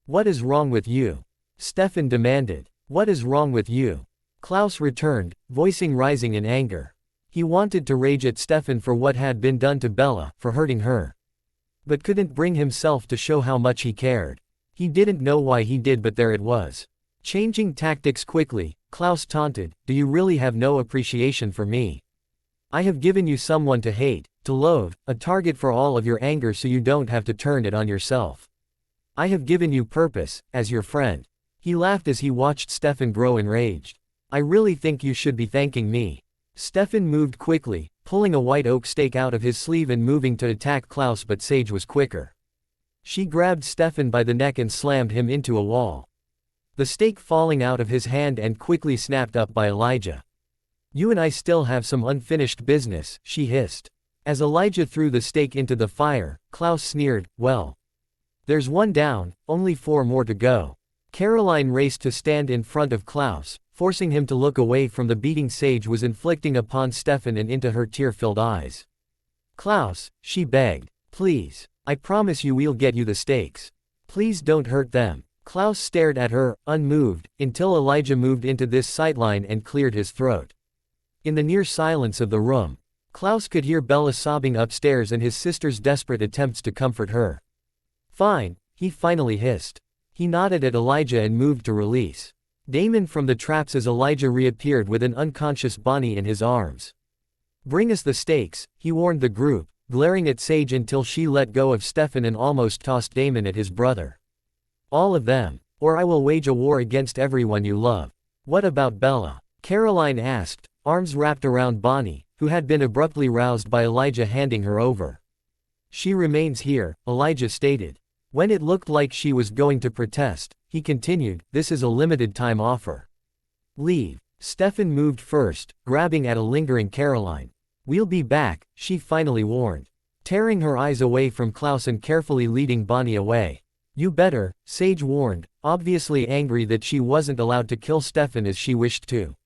"What is wrong with you?" Stefan demanded. "What is wrong with you?" Klaus returned, voicing rising in anger. He wanted to rage at Stefan for what had been done to Bella, for hurting her. But couldn't bring himself to show how much he cared. He didn't know why he did, but there it was. Changing tactics quickly, Klaus taunted, "Do you really have no appreciation for me? I have given you someone to hate, to loathe, a target for all of your anger so you don't have to turn it on yourself. I have given you purpose, as your friend." He laughed as he watched Stefan grow enraged. "I really think you should be thanking me." Stefan moved quickly, pulling a white oak stake out of his sleeve and moving to attack Klaus, but Sage was quicker. She grabbed Stefan by the neck and slammed him into a wall. The stake falling out of his hand and quickly snapped up by Elijah. "You and I still have some unfinished business," she hissed. As Elijah threw the stake into the fire, Klaus sneered, "Well. There's one down, only 4 more to go." Caroline raced to stand in front of Klaus, forcing him to look away from the beating Sage was inflicting upon Stefan and into her tear-filled eyes. "Klaus," she begged, "please. I promise you we'll get you the stakes. Please don't hurt them." Klaus stared at her, unmoved, until Elijah moved into this sightline and cleared his throat. In the near silence of the room, Klaus could hear Bella sobbing upstairs and his sister's desperate attempts to comfort her. "Fine," he finally hissed. He nodded at Elijah and moved to release Damon from the traps as Elijah reappeared with an unconscious Bonnie in his arms. "Bring us the stakes," he warned the group, glaring at Sage until she let go of Stefan and almost tossed Damon at his brother. "All of them, or I will wage a war against everyone you love." "What about Bella?" Caroline asked, arms wrapped around Bonnie, who had been abruptly roused by Elijah handing her over. "She remains here," Elijah stated. When it looked like she was going to protest, he continued, "This is a limited-time offer. Leave." Stefan moved first, grabbing at a lingering Caroline. "We'll be back," she finally warned, tearing her eyes away from Klaus and carefully leading Bonnie away. "You better," Sage warned, obviously angry that she wasn't allowed to kill Stefan as she wished to.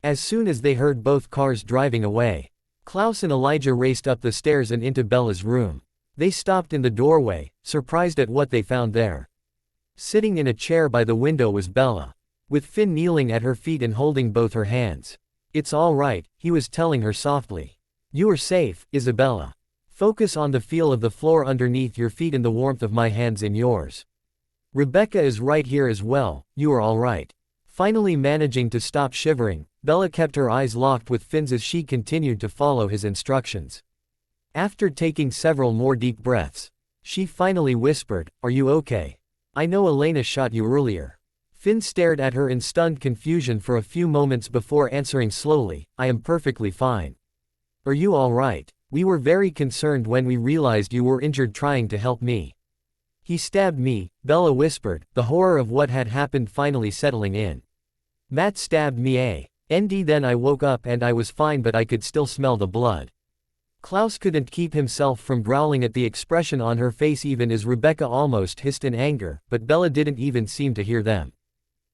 As soon as they heard both cars driving away, Klaus and Elijah raced up the stairs and into Bella's room. They stopped in the doorway, surprised at what they found there. Sitting in a chair by the window was Bella, with Finn kneeling at her feet and holding both her hands. "It's all right," he was telling her softly. "You are safe, Isabella. Focus on the feel of the floor underneath your feet and the warmth of my hands in yours. Rebecca is right here as well, you are all right." Finally managing to stop shivering, Bella kept her eyes locked with Finn's as she continued to follow his instructions. After taking several more deep breaths, she finally whispered, "Are you okay? I know Elena shot you earlier." Finn stared at her in stunned confusion for a few moments before answering slowly, "I am perfectly fine." "Are you all right? We were very concerned when we realized you were injured trying to help me." "He stabbed me," Bella whispered, the horror of what had happened finally settling in. "Matt stabbed me and then I woke up and I was fine but I could still smell the blood." Klaus couldn't keep himself from growling at the expression on her face even as Rebecca almost hissed in anger, but Bella didn't even seem to hear them.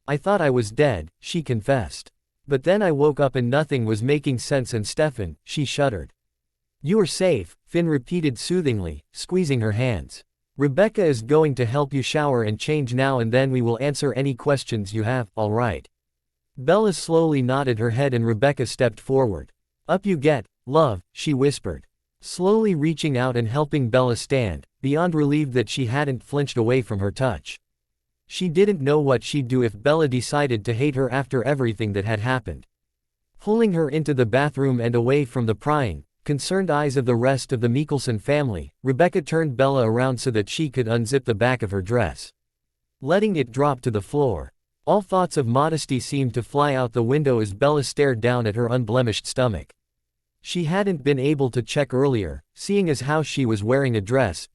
"I thought I was dead," she confessed. "But then I woke up and nothing was making sense and Stefan," she shuddered. "You are safe," Finn repeated soothingly, squeezing her hands. "Rebecca is going to help you shower and change now and then we will answer any questions you have, all right?" Bella slowly nodded her head and Rebecca stepped forward. "Up you get, love," she whispered, slowly reaching out and helping Bella stand, beyond relieved that she hadn't flinched away from her touch. She didn't know what she'd do if Bella decided to hate her after everything that had happened. Pulling her into the bathroom and away from the prying, concerned eyes of the rest of the Mikkelson family, Rebecca turned Bella around so that she could unzip the back of her dress, letting it drop to the floor. All thoughts of modesty seemed to fly out the window as Bella stared down at her unblemished stomach. She hadn't been able to check earlier, seeing as how she was wearing a dress,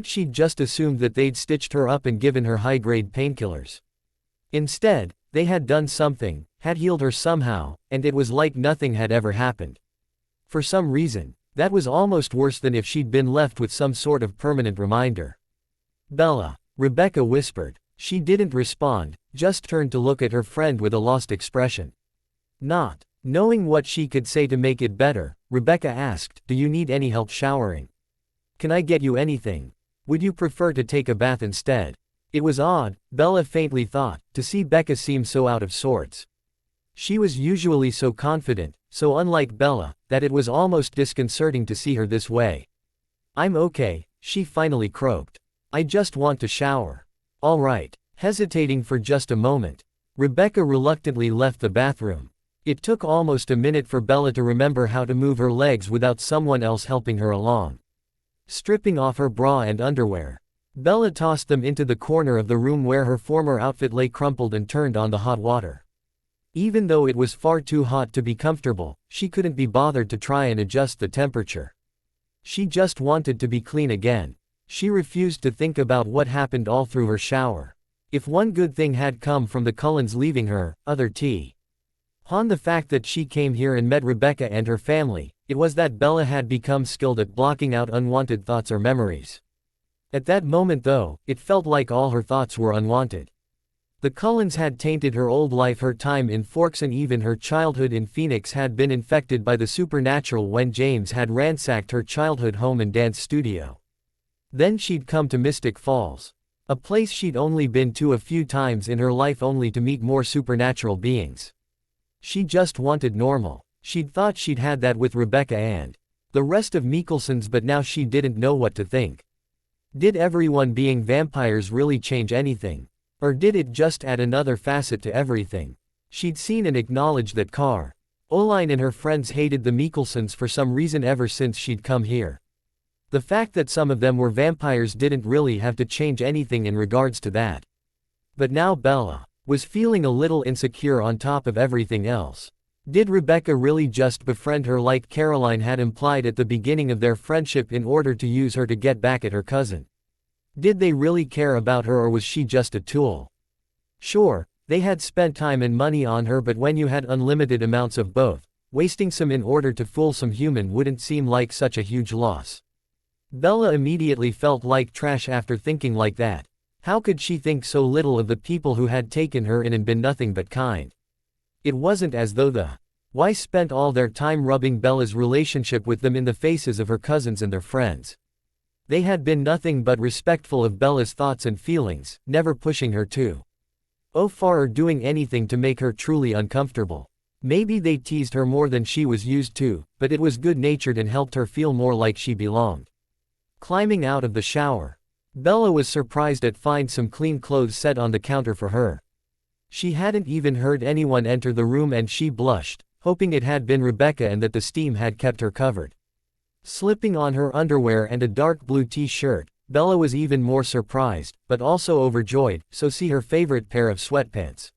she'd just assumed that they'd stitched her up and given her high-grade painkillers. Instead, they had done something, had healed her somehow, and it was like nothing had ever happened. For some reason, that was almost worse than if she'd been left with some sort of permanent reminder. "Bella," Rebecca whispered. She didn't respond, just turned to look at her friend with a lost expression. Not knowing what she could say to make it better, Rebecca asked, "Do you need any help showering? Can I get you anything? Would you prefer to take a bath instead?" It was odd, Bella faintly thought, to see Becca seem so out of sorts. She was usually so confident, so unlike Bella, that it was almost disconcerting to see her this way. "I'm okay," she finally croaked. "I just want to shower." "All right." Hesitating for just a moment, Rebecca reluctantly left the bathroom. It took almost a minute for Bella to remember how to move her legs without someone else helping her along. Stripping off her bra and underwear, Bella tossed them into the corner of the room where her former outfit lay crumpled and turned on the hot water. Even though it was far too hot to be comfortable, she couldn't be bothered to try and adjust the temperature. She just wanted to be clean again. She refused to think about what happened all through her shower. If one good thing had come from the Cullens leaving her, other tea. On the fact that she came here and met Rebecca and her family, it was that Bella had become skilled at blocking out unwanted thoughts or memories. At that moment though, it felt like all her thoughts were unwanted. The Cullens had tainted her old life, her time in Forks, and even her childhood in Phoenix had been infected by the supernatural when James had ransacked her childhood home and dance studio. Then she'd come to Mystic Falls, a place she'd only been to a few times in her life, only to meet more supernatural beings. She just wanted normal. She'd thought she'd had that with Rebecca and the rest of Mikkelsons, but now she didn't know what to think. Did everyone being vampires really change anything? Or did it just add another facet to everything? She'd seen and acknowledged that Caroline and her friends hated the Mikkelsons for some reason ever since she'd come here. The fact that some of them were vampires didn't really have to change anything in regards to that. But now Bella was feeling a little insecure on top of everything else. Did Rebecca really just befriend her like Caroline had implied at the beginning of their friendship in order to use her to get back at her cousin? Did they really care about her, or was she just a tool? Sure, they had spent time and money on her, but when you had unlimited amounts of both, wasting some in order to fool some human wouldn't seem like such a huge loss. Bella immediately felt like trash after thinking like that. How could she think so little of the people who had taken her in and been nothing but kind? It wasn't as though the Y spent all their time rubbing Bella's relationship with them in the faces of her cousins and their friends. They had been nothing but respectful of Bella's thoughts and feelings, never pushing her too far or doing anything to make her truly uncomfortable. Maybe they teased her more than she was used to, but it was good-natured and helped her feel more like she belonged. Climbing out of the shower, Bella was surprised at finding some clean clothes set on the counter for her. She hadn't even heard anyone enter the room and she blushed, hoping it had been Rebecca and that the steam had kept her covered. Slipping on her underwear and a dark blue t-shirt, Bella was even more surprised, but also overjoyed, to see her favorite pair of sweatpants.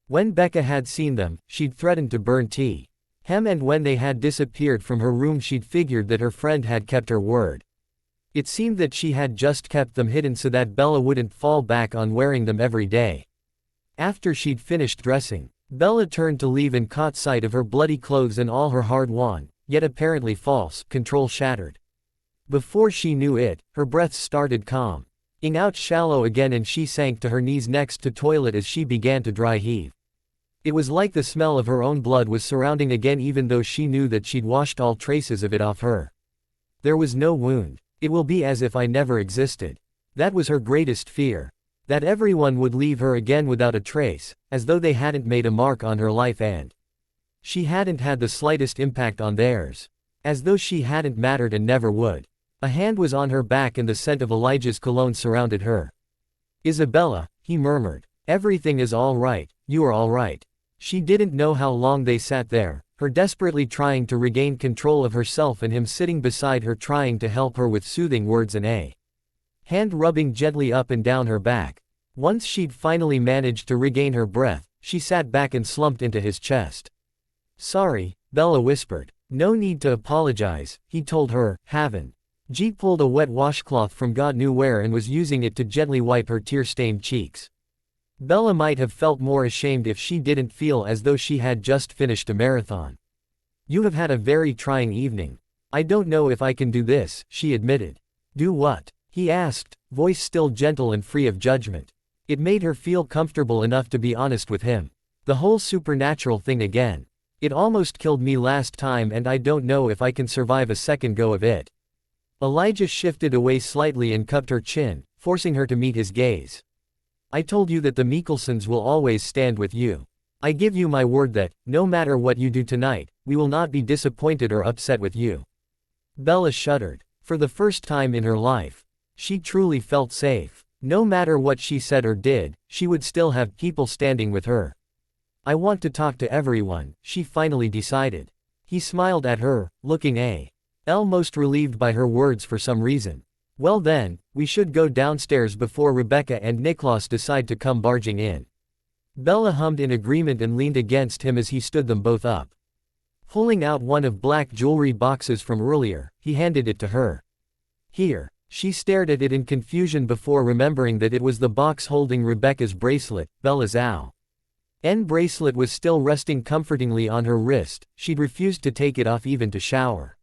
When Becca had seen them, she'd threatened to burn them, and when they had disappeared from her room she'd figured that her friend had kept her word. It seemed that she had just kept them hidden so that Bella wouldn't fall back on wearing them every day. After she'd finished dressing, Bella turned to leave and caught sight of her bloody clothes and all her hard-won, yet apparently false, control shattered. Before she knew it, her breath started coming out shallow again and she sank to her knees next to toilet as she began to dry heave. It was like the smell of her own blood was surrounding again, even though she knew that she'd washed all traces of it off her. There was no wound. It will be as if I never existed. That was her greatest fear. That everyone would leave her again without a trace, as though they hadn't made a mark on her life and she hadn't had the slightest impact on theirs. As though she hadn't mattered and never would. A hand was on her back and the scent of Elijah's cologne surrounded her. "Isabella," he murmured. "Everything is all right, you are all right." She didn't know how long they sat there, her desperately trying to regain control of herself and him sitting beside her trying to help her with soothing words and a hand rubbing gently up and down her back. Once she'd finally managed to regain her breath, she sat back and slumped into his chest. "Sorry," Bella whispered. "No need to apologize," he told her, haven't. G pulled a wet washcloth from God knew where and was using it to gently wipe her tear-stained cheeks. Bella might have felt more ashamed if she didn't feel as though she had just finished a marathon. "You have had a very trying evening. I don't know if I can do this," she admitted. "Do what?" he asked, voice still gentle and free of judgment. It made her feel comfortable enough to be honest with him. "The whole supernatural thing again. It almost killed me last time and I don't know if I can survive a second go of it." Elijah shifted away slightly and cupped her chin, forcing her to meet his gaze. "I told you that the Mikkelsons will always stand with you. I give you my word that, no matter what you do tonight, we will not be disappointed or upset with you." Bella shuddered. For the first time in her life, she truly felt safe. No matter what she said or did, she would still have people standing with her. "I want to talk to everyone," she finally decided. He smiled at her, looking almost relieved by her words for some reason. "Well then, we should go downstairs before Rebecca and Niklaus decide to come barging in." Bella hummed in agreement and leaned against him as he stood them both up. Pulling out one of black jewelry boxes from earlier, he handed it to her. "Here." She stared at it in confusion before remembering that it was the box holding Rebecca's bracelet. Bella's bracelet was still resting comfortingly on her wrist. She'd refused to take it off even to shower.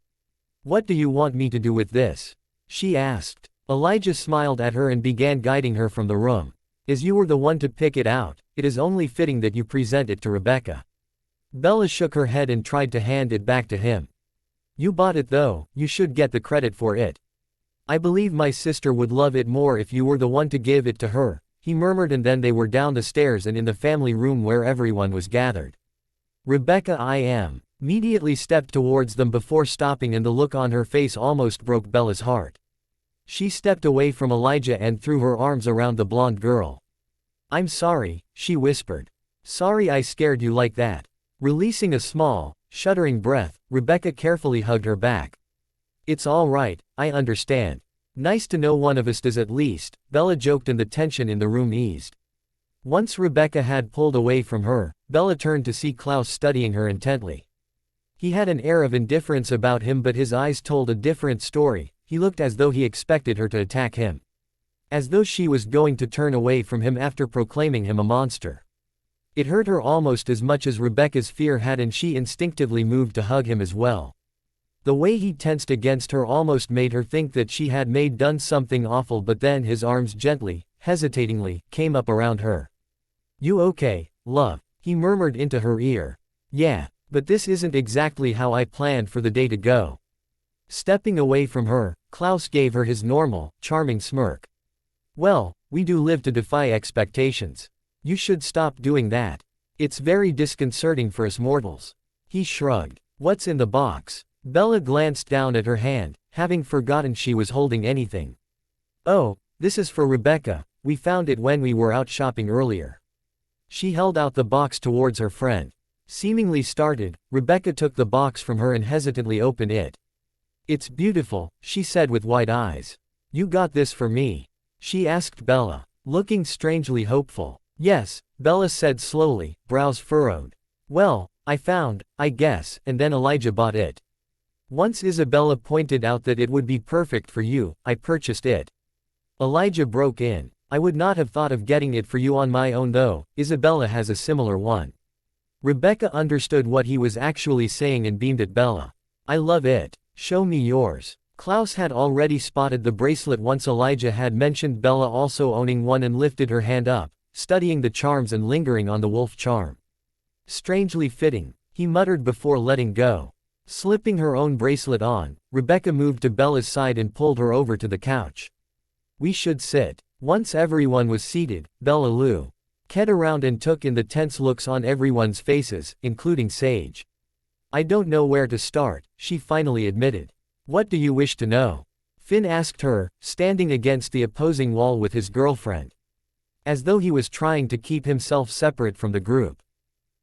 "What do you want me to do with this?" she asked. Elijah smiled at her and began guiding her from the room. "As you were the one to pick it out, it is only fitting that you present it to Rebecca." Bella shook her head and tried to hand it back to him. "You bought it though, you should get the credit for it." "I believe my sister would love it more if you were the one to give it to her," he murmured, and then they were down the stairs and in the family room where everyone was gathered. Rebecca immediately stepped towards them before stopping, and the look on her face almost broke Bella's heart. She stepped away from Elijah and threw her arms around the blonde girl. "I'm sorry," she whispered. "Sorry I scared you like that." Releasing a small, shuddering breath, Rebecca carefully hugged her back. "It's all right, I understand. Nice to know one of us does at least," Bella joked, and the tension in the room eased. Once Rebecca had pulled away from her, Bella turned to see Klaus studying her intently. He had an air of indifference about him, but his eyes told a different story. He looked as though he expected her to attack him. As though she was going to turn away from him after proclaiming him a monster. It hurt her almost as much as Rebecca's fear had, and she instinctively moved to hug him as well. The way he tensed against her almost made her think that she had done something awful, but then his arms gently, hesitatingly, came up around her. "You okay, love?" he murmured into her ear. "Yeah, but this isn't exactly how I planned for the day to go." Stepping away from her, Klaus gave her his normal, charming smirk. "Well, we do live to defy expectations. You should stop doing that. It's very disconcerting for us mortals." He shrugged. "What's in the box?" Bella glanced down at her hand, having forgotten she was holding anything. "Oh, this is for Rebecca. We found it when we were out shopping earlier." She held out the box towards her friend. Seemingly startled, Rebecca took the box from her and hesitantly opened it. "It's beautiful," she said with wide eyes. "You got this for me?" she asked Bella, looking strangely hopeful. "Yes," Bella said slowly, brows furrowed. "Well, I guess, and then Elijah bought it. Once Isabella pointed out that it would be perfect for you, I purchased it." Elijah broke in. "I would not have thought of getting it for you on my own though, Isabella has a similar one." Rebecca understood what he was actually saying and beamed at Bella. "I love it. Show me yours." Klaus had already spotted the bracelet once Elijah had mentioned Bella also owning one, and lifted her hand up, studying the charms and lingering on the wolf charm. "Strangely fitting," he muttered before letting go. Slipping her own bracelet on, Rebecca moved to Bella's side and pulled her over to the couch. "We should sit." Once everyone was seated, Bella looked around and took in the tense looks on everyone's faces, including Sage. "I don't know where to start," she finally admitted. "What do you wish to know?" Finn asked her, standing against the opposing wall with his girlfriend. As though he was trying to keep himself separate from the group.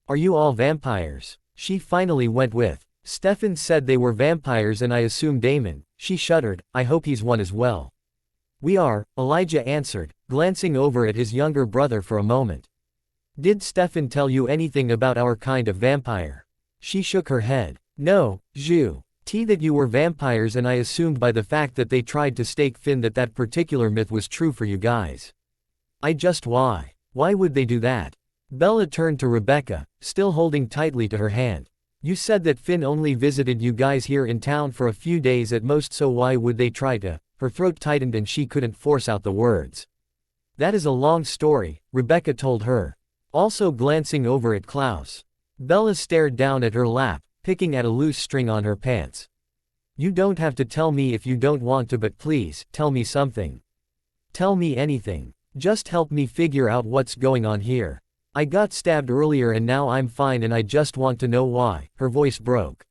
"Are you all vampires?" she finally went with. "Stefan said they were vampires and I assume Damon." She shuddered. "I hope he's one as well." "We are," Elijah answered, glancing over at his younger brother for a moment. "Did Stefan tell you anything about our kind of vampire?" She shook her head. "No, that you were vampires, and I assumed by the fact that they tried to stake Finn that particular myth was true for you guys. I just why would they do that?" Bella turned to Rebecca, still holding tightly to her hand. "You said that Finn only visited you guys here in town for a few days at most, so why would they try to?" Her throat tightened and she couldn't force out the words. "That is a long story," Rebecca told her, also glancing over at Klaus. Bella stared down at her lap, picking at a loose string on her pants. "You don't have to tell me if you don't want to, but please, tell me something. Tell me anything. Just help me figure out what's going on here." I got stabbed earlier and now I'm fine and I just want to know why. Her voice broke.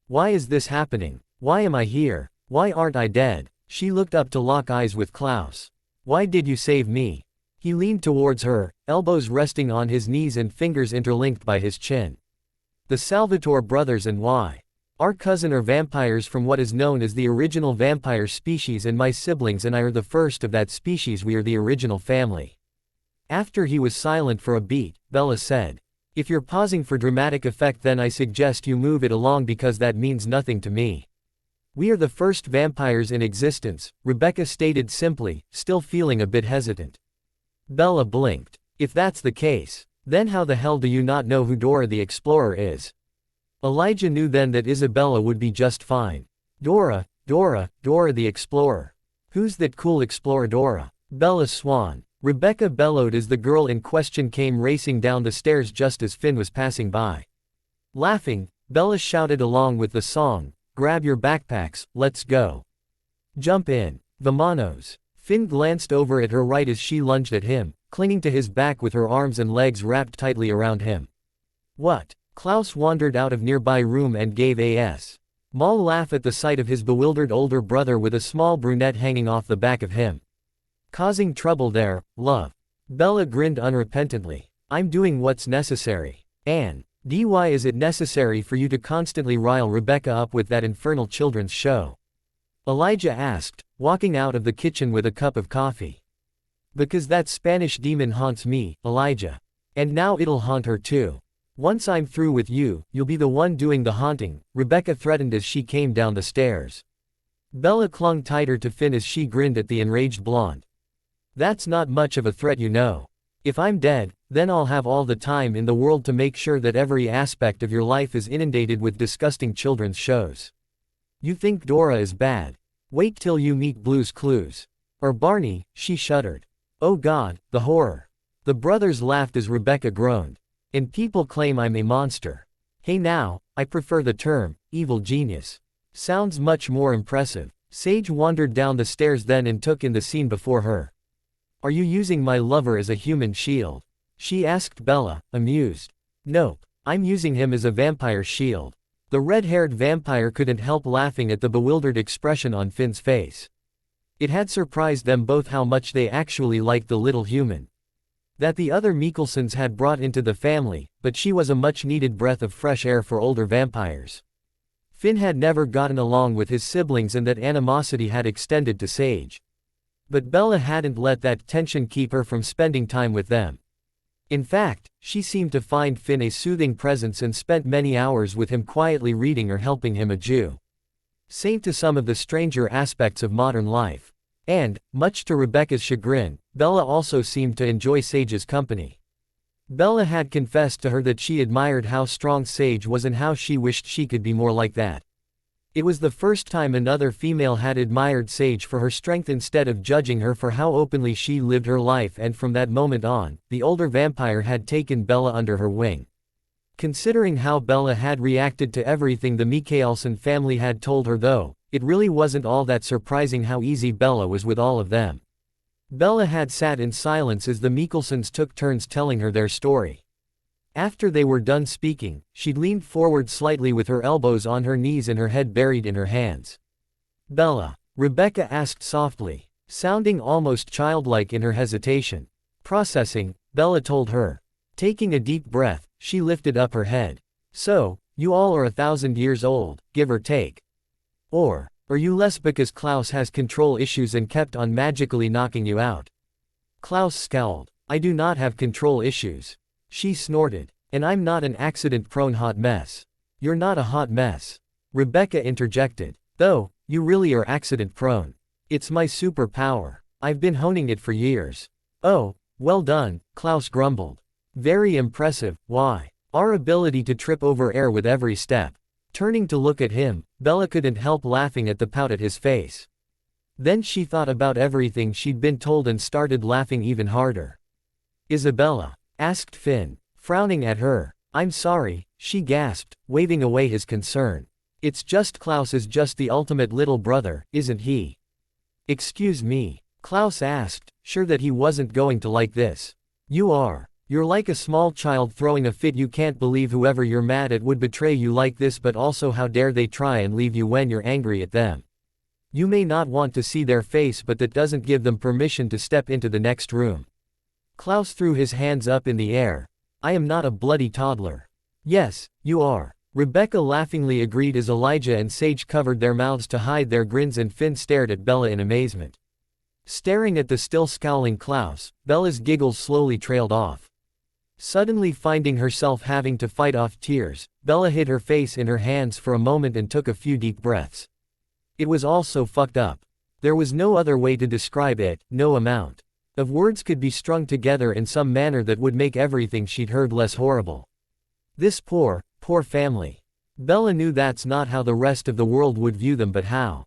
Why is this happening? Why am I here? Why aren't I dead? She looked up to lock eyes with Klaus. Why did you save me? He leaned towards her, elbows resting on his knees and fingers interlinked by his chin. The Salvatore brothers and why? Our cousin are vampires from what is known as the original vampire species, and my siblings and I are the first of that species. We are the original family. After he was silent for a beat, Bella said, if you're pausing for dramatic effect then I suggest you move it along because that means nothing to me. We are the first vampires in existence, Rebecca stated simply, still feeling a bit hesitant. Bella blinked. If that's the case, then how the hell do you not know who Dora the Explorer is? Elijah knew then that Isabella would be just fine. Dora the Explorer. Who's that cool explorer Dora? Bella Swan. Rebecca bellowed as the girl in question came racing down the stairs just as Finn was passing by. Laughing, Bella shouted along with the song, grab your backpacks, let's go. Jump in. Vamonos. Finn glanced over at her right as she lunged at him, clinging to his back with her arms and legs wrapped tightly around him. What? Klaus wandered out of nearby room and gave a small laugh at the sight of his bewildered older brother with a small brunette hanging off the back of him. Causing trouble there, love. Bella grinned unrepentantly. I'm doing what's necessary. And why is it necessary for you to constantly rile Rebecca up with that infernal children's show? Elijah asked, walking out of the kitchen with a cup of coffee. Because that Spanish demon haunts me, Elijah. And now it'll haunt her too. Once I'm through with you, you'll be the one doing the haunting, Rebecca threatened as she came down the stairs. Bella clung tighter to Finn as she grinned at the enraged blonde. That's not much of a threat, you know. If I'm dead, then I'll have all the time in the world to make sure that every aspect of your life is inundated with disgusting children's shows. You think Dora is bad? Wait till you meet Blue's Clues. Or Barney, she shuddered. Oh God, the horror. The brothers laughed as Rebecca groaned. And people claim I'm a monster. Hey now, I prefer the term, evil genius. Sounds much more impressive. Sage wandered down the stairs then and took in the scene before her. Are you using my lover as a human shield? She asked Bella, amused. Nope, I'm using him as a vampire shield. The red-haired vampire couldn't help laughing at the bewildered expression on Finn's face. It had surprised them both how much they actually liked the little human that the other Mikkelsons had brought into the family, but she was a much-needed breath of fresh air for older vampires. Finn had never gotten along with his siblings and that animosity had extended to Sage. But Bella hadn't let that tension keep her from spending time with them. In fact, she seemed to find Finn a soothing presence and spent many hours with him quietly reading or helping him a Jew. Saint to some of the stranger aspects of modern life. And, much to Rebecca's chagrin, Bella also seemed to enjoy Sage's company. Bella had confessed to her that she admired how strong Sage was and how she wished she could be more like that. It was the first time another female had admired Sage for her strength instead of judging her for how openly she lived her life, and from that moment on, the older vampire had taken Bella under her wing. Considering how Bella had reacted to everything the Mikkelson family had told her though, it really wasn't all that surprising how easy Bella was with all of them. Bella had sat in silence as the Mikkelsons took turns telling her their story. After they were done speaking, she leaned forward slightly with her elbows on her knees and her head buried in her hands. Bella, Rebecca asked softly, sounding almost childlike in her hesitation. Processing, Bella told her. Taking a deep breath, she lifted up her head. So, you all are 1,000 years old, give or take. Or are you less because Klaus has control issues and kept on magically knocking you out? Klaus scowled. I do not have control issues. She snorted. And I'm not an accident-prone hot mess. You're not a hot mess. Rebecca interjected. Though, you really are accident-prone. It's my superpower. I've been honing it for years. Oh, well done, Klaus grumbled. Very impressive, why? Our ability to trip over air with every step. Turning to look at him, Bella couldn't help laughing at the pout at his face. Then she thought about everything she'd been told and started laughing even harder. Isabella? Asked Finn, frowning at her. I'm sorry, she gasped, waving away his concern. It's just Klaus is just the ultimate little brother, isn't he? Excuse me? Klaus asked, sure that he wasn't going to like this. You are. You're like a small child throwing a fit. You can't believe whoever you're mad at would betray you like this, but also how dare they try and leave you when you're angry at them. You may not want to see their face, but that doesn't give them permission to step into the next room. Klaus threw his hands up in the air. I am not a bloody toddler. Yes, you are. Rebecca laughingly agreed as Elijah and Sage covered their mouths to hide their grins and Finn stared at Bella in amazement. Staring at the still scowling Klaus, Bella's giggles slowly trailed off. Suddenly finding herself having to fight off tears, Bella hid her face in her hands for a moment and took a few deep breaths. It was all so fucked up. There was no other way to describe it. No amount of words could be strung together in some manner that would make everything she'd heard less horrible. This poor family. Bella knew that's not how the rest of the world would view them, but how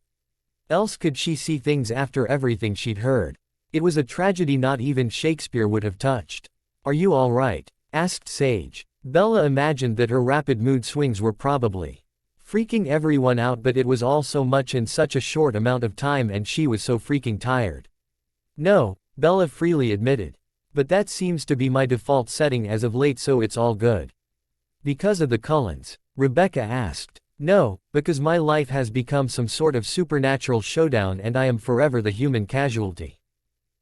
else could she see things after everything she'd heard? It was a tragedy not even Shakespeare would have touched. Are you all right? Asked Sage. Bella imagined that her rapid mood swings were probably freaking everyone out, but it was all so much in such a short amount of time and she was so freaking tired. No, Bella freely admitted. But that seems to be my default setting as of late, so it's all good. Because of the Cullens? Rebecca asked. No, because my life has become some sort of supernatural showdown and I am forever the human casualty.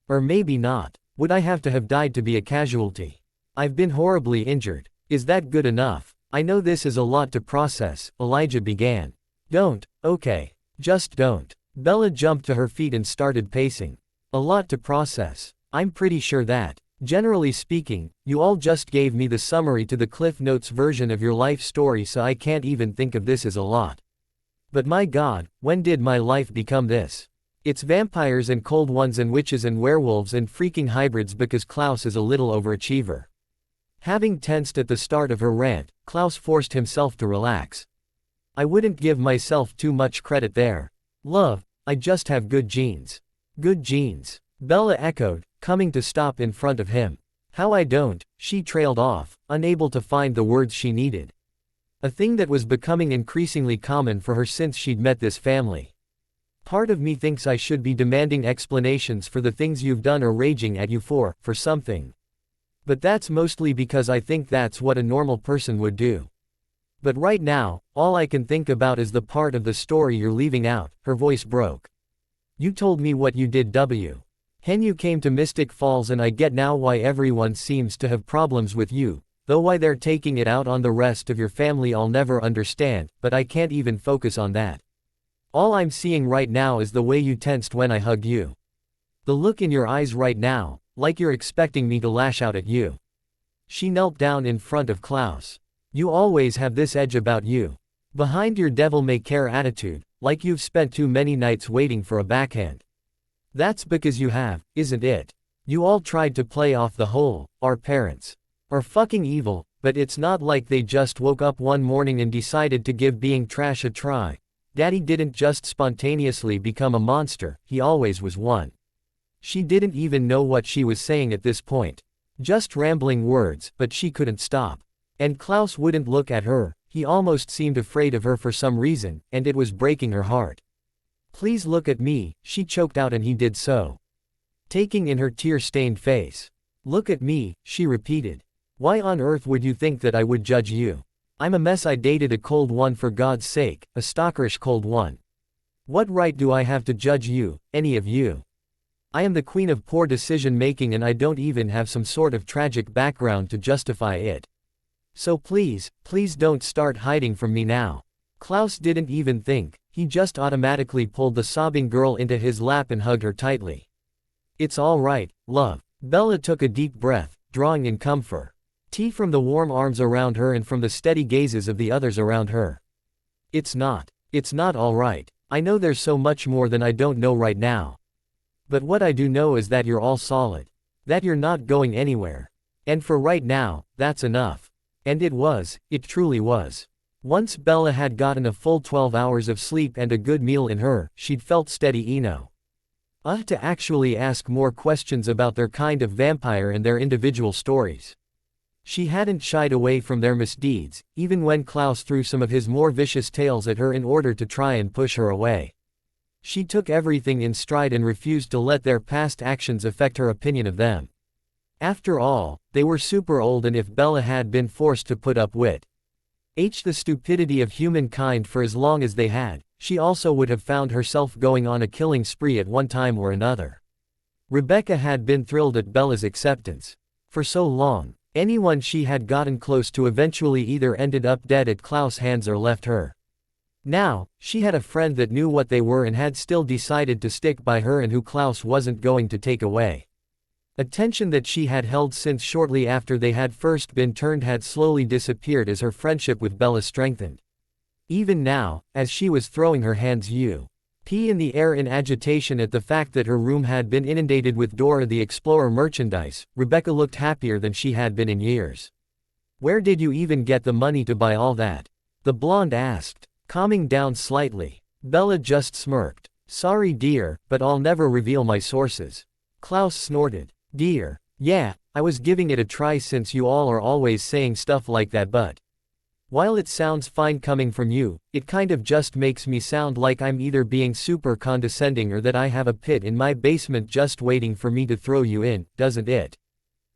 Or maybe not. Would I have to have died to be a casualty? I've been horribly injured. Is that good enough? I know this is a lot to process, Elijah began. Don't, okay. Just don't. Bella jumped to her feet and started pacing. A lot to process. I'm pretty sure that, generally speaking, you all just gave me the summary to the Cliff Notes version of your life story, so I can't even think of this as a lot. But my God, when did my life become this? It's vampires and cold ones and witches and werewolves and freaking hybrids because Klaus is a little overachiever. Having tensed at the start of her rant, Klaus forced himself to relax. I wouldn't give myself too much credit there. Love, I just have good genes. Good genes. Bella echoed, coming to stop in front of him. How I don't, she trailed off, unable to find the words she needed. A thing that was becoming increasingly common for her since she'd met this family. Part of me thinks I should be demanding explanations for the things you've done or raging at you for something. But that's mostly because I think that's what a normal person would do. But right now, all I can think about is the part of the story you're leaving out. Her voice broke. You told me what you did, Hen. You came to Mystic Falls and I get now why everyone seems to have problems with you, though why they're taking it out on the rest of your family I'll never understand, but I can't even focus on that. All I'm seeing right now is the way you tensed when I hugged you. The look in your eyes right now, like you're expecting me to lash out at you. She knelt down in front of Klaus. You always have this edge about you. Behind your devil-may-care attitude, like you've spent too many nights waiting for a backhand. That's because you have, isn't it? You all tried to play off the whole, our parents are fucking evil, but it's not like they just woke up one morning and decided to give being trash a try. Daddy didn't just spontaneously become a monster, he always was one. She didn't even know what she was saying at this point. Just rambling words, but she couldn't stop. And Klaus wouldn't look at her, he almost seemed afraid of her for some reason, and it was breaking her heart. Please look at me, she choked out and he did so. Taking in her tear-stained face. Look at me, she repeated. Why on earth would you think that I would judge you? I'm a mess. I dated a cold one, for God's sake, a stalkerish cold one. What right do I have to judge you, any of you? I am the queen of poor decision-making and I don't even have some sort of tragic background to justify it. So please, please don't start hiding from me now. Klaus didn't even think, he just automatically pulled the sobbing girl into his lap and hugged her tightly. It's all right, love. Bella took a deep breath, drawing in comfort from the warm arms around her and from the steady gazes of the others around her. It's not all right. I know there's so much more than I don't know right now. But what I do know is that you're all solid. That you're not going anywhere. And for right now, that's enough. And it truly was. Once Bella had gotten a full 12 hours of sleep and a good meal in her, she'd felt steady enough to actually ask more questions about their kind of vampire and their individual stories. She hadn't shied away from their misdeeds, even when Klaus threw some of his more vicious tales at her in order to try and push her away. She took everything in stride and refused to let their past actions affect her opinion of them. After all, they were super old, and if Bella had been forced to put up with the stupidity of humankind for as long as they had, she also would have found herself going on a killing spree at one time or another. Rebecca had been thrilled at Bella's acceptance. For so long, anyone she had gotten close to eventually either ended up dead at Klaus' hands or left her. Now, she had a friend that knew what they were and had still decided to stick by her, and who Klaus wasn't going to take away. A tension that she had held since shortly after they had first been turned had slowly disappeared as her friendship with Bella strengthened. Even now, as she was throwing her hands up in the air in agitation at the fact that her room had been inundated with Dora the Explorer merchandise, Rebecca looked happier than she had been in years. "Where did you even get the money to buy all that?" the blonde asked, calming down slightly. Bella just smirked. "Sorry dear, but I'll never reveal my sources." Klaus snorted. "Dear, yeah, I was giving it a try since you all are always saying stuff like that, but while it sounds fine coming from you, it kind of just makes me sound like I'm either being super condescending or that I have a pit in my basement just waiting for me to throw you in, doesn't it?"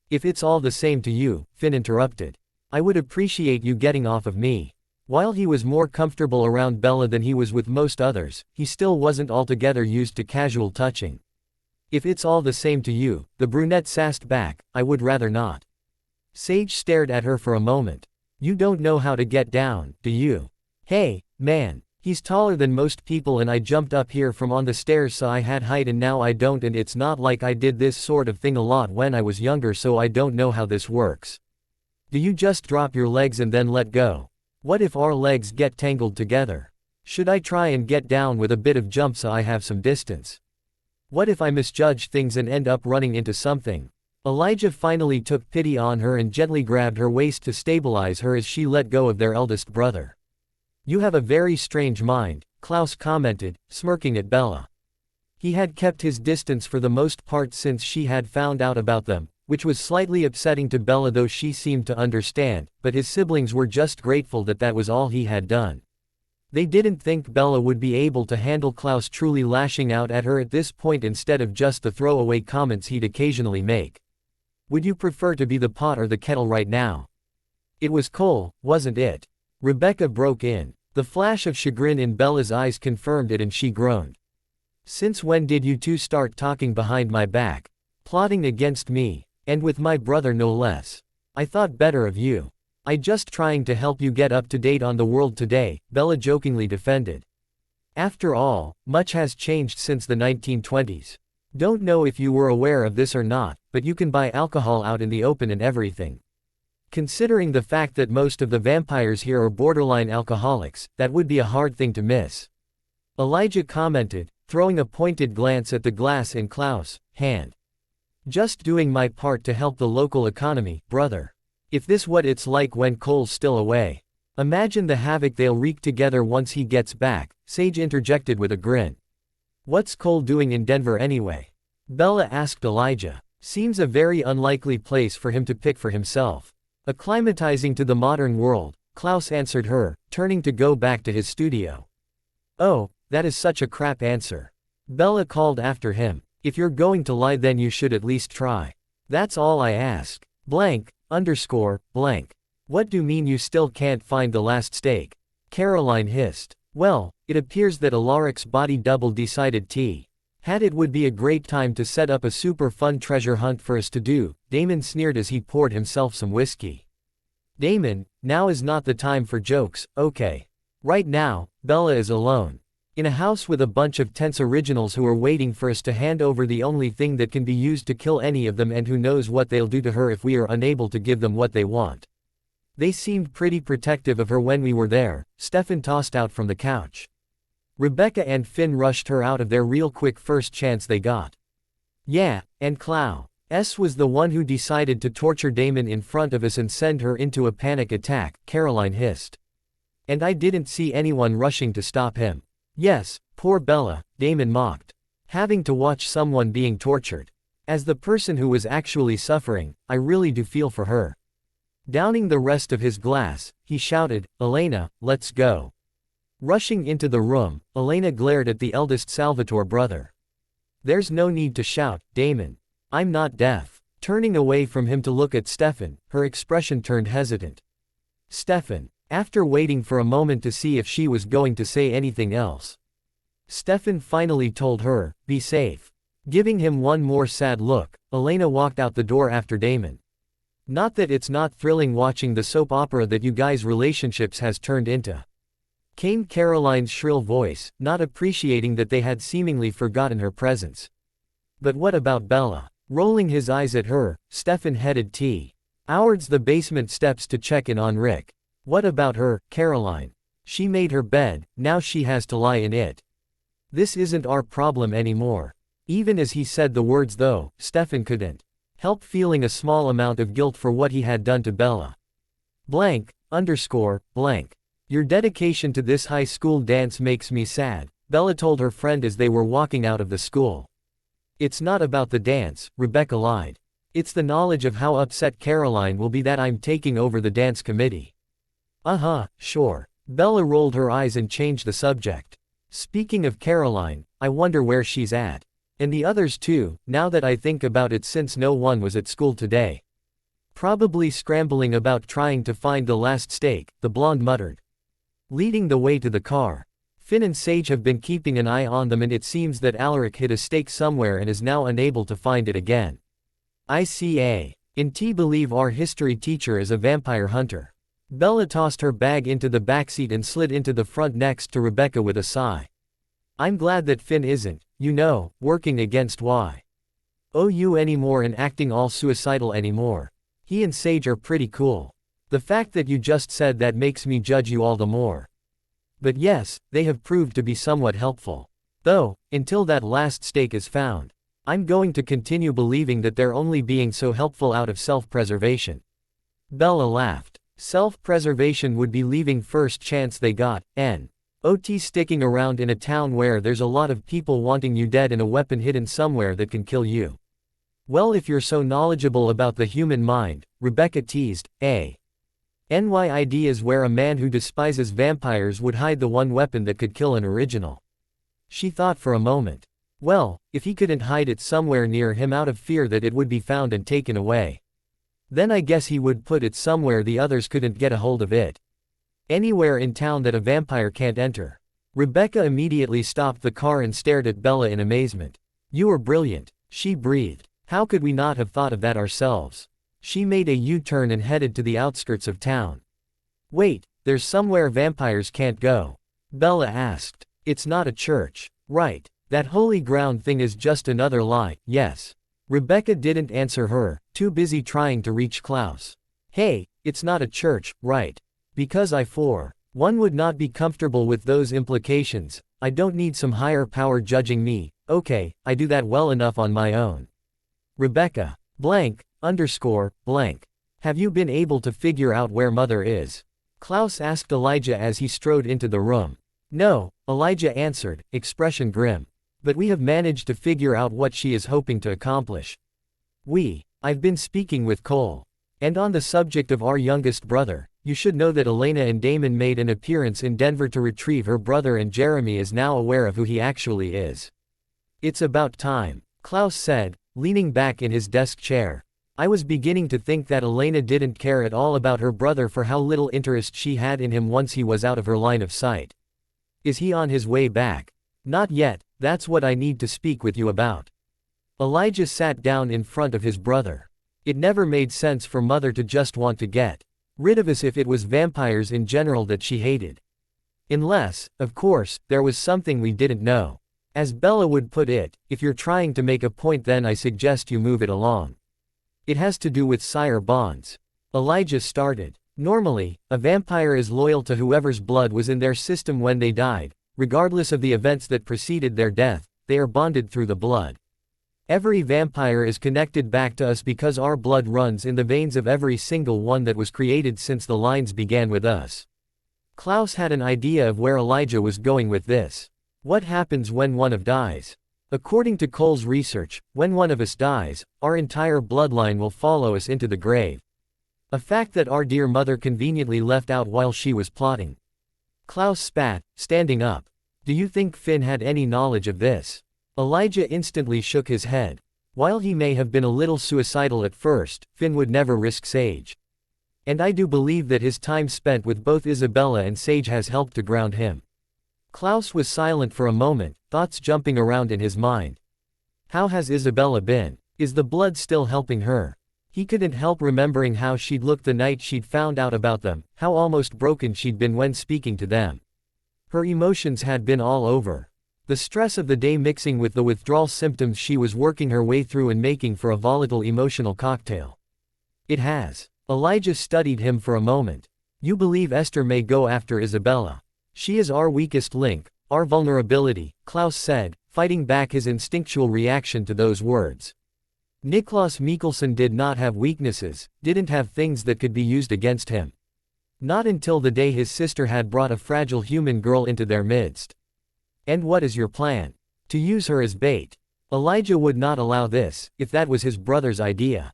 "If it's all the same to you," Finn interrupted, "I would appreciate you getting off of me." While he was more comfortable around Bella than he was with most others, he still wasn't altogether used to casual touching. "If it's all the same to you," the brunette sassed back, "I would rather not." Sage stared at her for a moment. "You don't know how to get down, do you?" "Hey, man, he's taller than most people and I jumped up here from on the stairs so I had height, and now I don't, and it's not like I did this sort of thing a lot when I was younger, so I don't know how this works." "Do you just drop your legs and then let go? What if our legs get tangled together? Should I try and get down with a bit of jump so I have some distance? What if I misjudge things and end up running into something?" Elijah finally took pity on her and gently grabbed her waist to stabilize her as she let go of their eldest brother. "You have a very strange mind," Klaus commented, smirking at Bella. He had kept his distance for the most part since she had found out about them, which was slightly upsetting to Bella, though she seemed to understand, but his siblings were just grateful that that was all he had done. They didn't think Bella would be able to handle Klaus truly lashing out at her at this point instead of just the throwaway comments he'd occasionally make. "Would you prefer to be the pot or the kettle right now?" "It was Cole, wasn't it?" Rebecca broke in. The flash of chagrin in Bella's eyes confirmed it, and she groaned. "Since when did you two start talking behind my back? Plotting against me, and with my brother no less. I thought better of you." "I just trying to help you get up to date on the world today," Bella jokingly defended. "After all, much has changed since the 1920s. Don't know if you were aware of this or not, but you can buy alcohol out in the open and everything. Considering the fact that most of the vampires here are borderline alcoholics, that would be a hard thing to miss." Elijah commented, throwing a pointed glance at the glass in Klaus' hand. "Just doing my part to help the local economy, brother. If this what it's like when Cole's still away. Imagine the havoc they'll wreak together once he gets back," Sage interjected with a grin. "What's Cole doing in Denver anyway?" Bella asked Elijah. "Seems a very unlikely place for him to pick for himself. Acclimatizing to the modern world," Klaus answered her, turning to go back to his studio. "Oh, that is such a crap answer." Bella called after him. "If you're going to lie, then you should at least try. That's all I ask. Blank. Blank. What do you mean you still can't find the last steak?" Caroline hissed. "Well, it appears that Alaric's body double decided had it would be a great time to set up a super fun treasure hunt for us to do," Damon sneered as he poured himself some whiskey. "Damon, now is not the time for jokes, okay? Right now, Bella is alone. In a house with a bunch of tense originals who are waiting for us to hand over the only thing that can be used to kill any of them, and who knows what they'll do to her if we are unable to give them what they want. They seemed pretty protective of her when we were there," Stefan tossed out from the couch. Rebecca and Finn rushed her out of there real quick first chance they got. "Yeah, and Klaus was the one who decided to torture Damon in front of us and send her into a panic attack," Caroline hissed. "And I didn't see anyone rushing to stop him." "Yes, poor Bella," Damon mocked. "Having to watch someone being tortured. As the person who was actually suffering, I really do feel for her." Downing the rest of his glass, he shouted, "Elena, let's go." Rushing into the room, Elena glared at the eldest Salvatore brother. "There's no need to shout, Damon. I'm not deaf." Turning away from him to look at Stefan, her expression turned hesitant. Stefan. After waiting for a moment to see if she was going to say anything else, Stefan finally told her, "Be safe." Giving him one more sad look, Elena walked out the door after Damon. Not that it's not thrilling watching the soap opera that you guys' relationships has turned into, came Caroline's shrill voice, not appreciating that they had seemingly forgotten her presence. But what about Bella? Rolling his eyes at her, Stefan headed towards the basement steps to check in on Rick. What about her, Caroline? She made her bed, now she has to lie in it. This isn't our problem anymore. Even as he said the words though, Stefan couldn't help feeling a small amount of guilt for what he had done to Bella. Blank. Your dedication to this high school dance makes me sad, Bella told her friend as they were walking out of the school. It's not about the dance, Rebecca lied. It's the knowledge of how upset Caroline will be that I'm taking over the dance committee. Sure. Bella rolled her eyes and changed the subject. Speaking of Caroline, I wonder where she's at. And the others too, now that I think about it, since no one was at school today. Probably scrambling about trying to find the last steak, the blonde muttered. Leading the way to the car. Finn and Sage have been keeping an eye on them, and it seems that Alaric hid a steak somewhere and is now unable to find it again. Believe our history teacher is a vampire hunter. Bella tossed her bag into the backseat and slid into the front next to Rebecca with a sigh. I'm glad that Finn isn't, working against you anymore and acting all suicidal anymore. He and Sage are pretty cool. The fact that you just said that makes me judge you all the more. But yes, they have proved to be somewhat helpful. Though, until that last steak is found, I'm going to continue believing that they're only being so helpful out of self-preservation. Bella laughed. Self-preservation would be leaving first chance they got, sticking around in a town where there's a lot of people wanting you dead and a weapon hidden somewhere that can kill you. Well, if you're so knowledgeable about the human mind, Rebecca teased, ideas where a man who despises vampires would hide the one weapon that could kill an original. She thought for a moment. Well, if he couldn't hide it somewhere near him out of fear that it would be found and taken away, then I guess he would put it somewhere the others couldn't get a hold of it. Anywhere in town that a vampire can't enter. Rebecca immediately stopped the car and stared at Bella in amazement. You are brilliant, she breathed. How could we not have thought of that ourselves? She made a U-turn and headed to the outskirts of town. Wait, there's somewhere vampires can't go? Bella asked. It's not a church, right? That holy ground thing is just another lie, yes. Rebecca didn't answer her, too busy trying to reach Klaus. Hey, it's not a church, right? Because one would not be comfortable with those implications. I don't need some higher power judging me. Okay, I do that well enough on my own. Rebecca. Have you been able to figure out where Mother is? Klaus asked Elijah as he strode into the room. No, Elijah answered, expression grim. But we have managed to figure out what she is hoping to accomplish. I've been speaking with Cole. And on the subject of our youngest brother, you should know that Elena and Damon made an appearance in Denver to retrieve her brother, and Jeremy is now aware of who he actually is. It's about time, Klaus said, leaning back in his desk chair. I was beginning to think that Elena didn't care at all about her brother for how little interest she had in him once he was out of her line of sight. Is he on his way back? Not yet, that's what I need to speak with you about. Elijah sat down in front of his brother. It never made sense for Mother to just want to get rid of us if it was vampires in general that she hated. Unless, of course, there was something we didn't know. As Bella would put it, if you're trying to make a point, then I suggest you move it along. It has to do with sire bonds. Elijah started. Normally, a vampire is loyal to whoever's blood was in their system when they died. Regardless of the events that preceded their death, they are bonded through the blood. Every vampire is connected back to us because our blood runs in the veins of every single one that was created since the lines began with us. Klaus had an idea of where Elijah was going with this. What happens when one of us dies? According to Cole's research, when one of us dies, our entire bloodline will follow us into the grave. A fact that our dear mother conveniently left out while she was plotting. Klaus spat, standing up. Do you think Finn had any knowledge of this? Elijah instantly shook his head. While he may have been a little suicidal at first, Finn would never risk Sage. And I do believe that his time spent with both Isabella and Sage has helped to ground him. Klaus was silent for a moment, thoughts jumping around in his mind. How has Isabella been? Is the blood still helping her? He couldn't help remembering how she'd looked the night she'd found out about them, how almost broken she'd been when speaking to them. Her emotions had been all over. The stress of the day mixing with the withdrawal symptoms she was working her way through and making for a volatile emotional cocktail. It has. Elijah studied him for a moment. You believe Esther may go after Isabella. She is our weakest link, our vulnerability, Klaus said, fighting back his instinctual reaction to those words. Mikkelson did not have weaknesses, didn't have things that could be used against him. Not until the day his sister had brought a fragile human girl into their midst. And what is your plan? To use her as bait. Elijah would not allow this, if that was his brother's idea.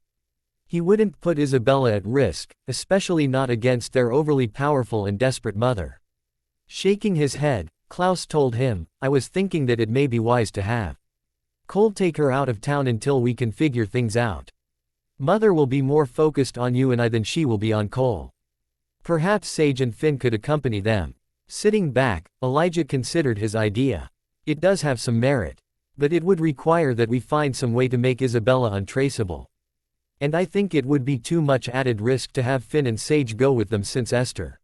He wouldn't put Isabella at risk, especially not against their overly powerful and desperate mother. Shaking his head, Klaus told him, I was thinking that it may be wise to have Cole take her out of town until we can figure things out. Mother will be more focused on you and I than she will be on Cole. Perhaps Sage and Finn could accompany them. Sitting back, Elijah considered his idea. It does have some merit. But it would require that we find some way to make Isabella untraceable. And I think it would be too much added risk to have Finn and Sage go with them since Esther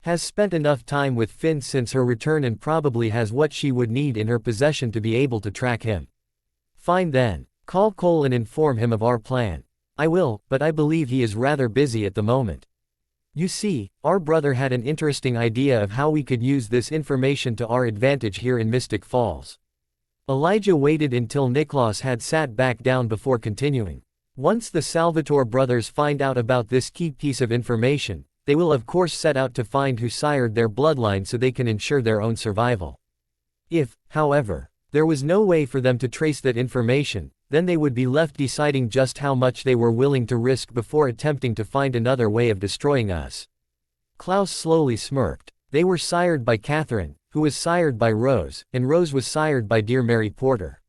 has spent enough time with Finn since her return and probably has what she would need in her possession to be able to track him. Fine then, call Cole and inform him of our plan. I will, but I believe he is rather busy at the moment. You see, our brother had an interesting idea of how we could use this information to our advantage here in Mystic Falls. Elijah waited until Klaus had sat back down before continuing. Once the Salvatore brothers find out about this key piece of information, they will of course set out to find who sired their bloodline so they can ensure their own survival. If, however, there was no way for them to trace that information, then they would be left deciding just how much they were willing to risk before attempting to find another way of destroying us. Klaus slowly smirked. They were sired by Catherine, who was sired by Rose, and Rose was sired by dear Mary Porter.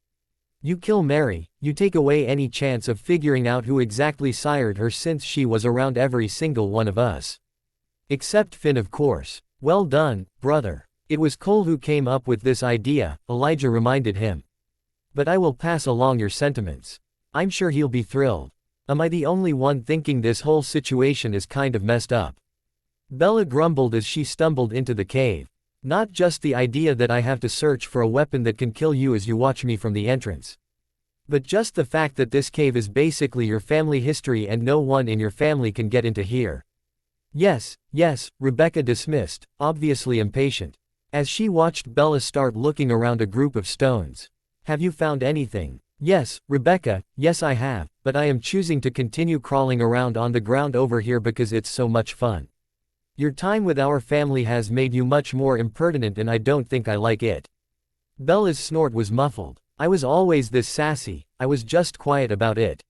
You kill Mary, you take away any chance of figuring out who exactly sired her since she was around every single one of us. Except Finn, of course. Well done, brother. It was Cole who came up with this idea, Elijah reminded him. But I will pass along your sentiments. I'm sure he'll be thrilled. Am I the only one thinking this whole situation is kind of messed up? Bella grumbled as she stumbled into the cave. Not just the idea that I have to search for a weapon that can kill you as you watch me from the entrance. But just the fact that this cave is basically your family history and no one in your family can get into here. Yes, Rebecca dismissed, obviously impatient. As she watched Bella start looking around a group of stones. Have you found anything? Yes, Rebecca, yes I have, but I am choosing to continue crawling around on the ground over here because it's so much fun. Your time with our family has made you much more impertinent and I don't think I like it. Bella's snort was muffled. I was always this sassy, I was just quiet about it.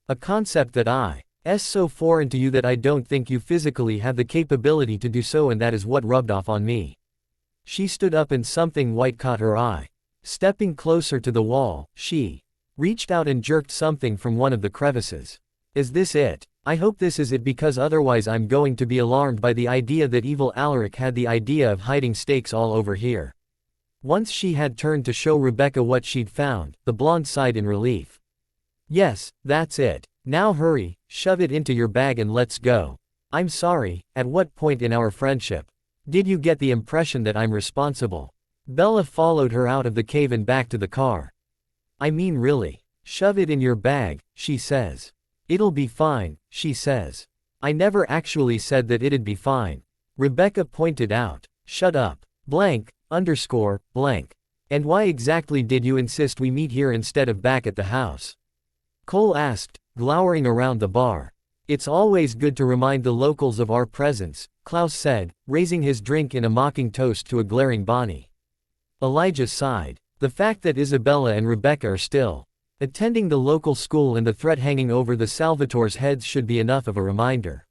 A concept that is so foreign to you that I don't think you physically have the capability to do so, and that is what rubbed off on me. She stood up and something white caught her eye. Stepping closer to the wall, she reached out and jerked something from one of the crevices. Is this it? I hope this is it because otherwise I'm going to be alarmed by the idea that evil Alaric had the idea of hiding stakes all over here. Once she had turned to show Rebecca what she'd found, the blonde sighed in relief. Yes, that's it. Now hurry, shove it into your bag and let's go. I'm sorry, at what point in our friendship did you get the impression that I'm responsible? Bella followed her out of the cave and back to the car. I mean really. Shove it in your bag, she says. It'll be fine, she says. I never actually said that it'd be fine. Rebecca pointed out. Shut up. Blank. And why exactly did you insist we meet here instead of back at the house? Cole asked, glowering around the bar. It's always good to remind the locals of our presence, Klaus said, raising his drink in a mocking toast to a glaring Bonnie. Elijah sighed. The fact that Isabella and Rebecca are still attending the local school and the threat hanging over the Salvatore's heads should be enough of a reminder.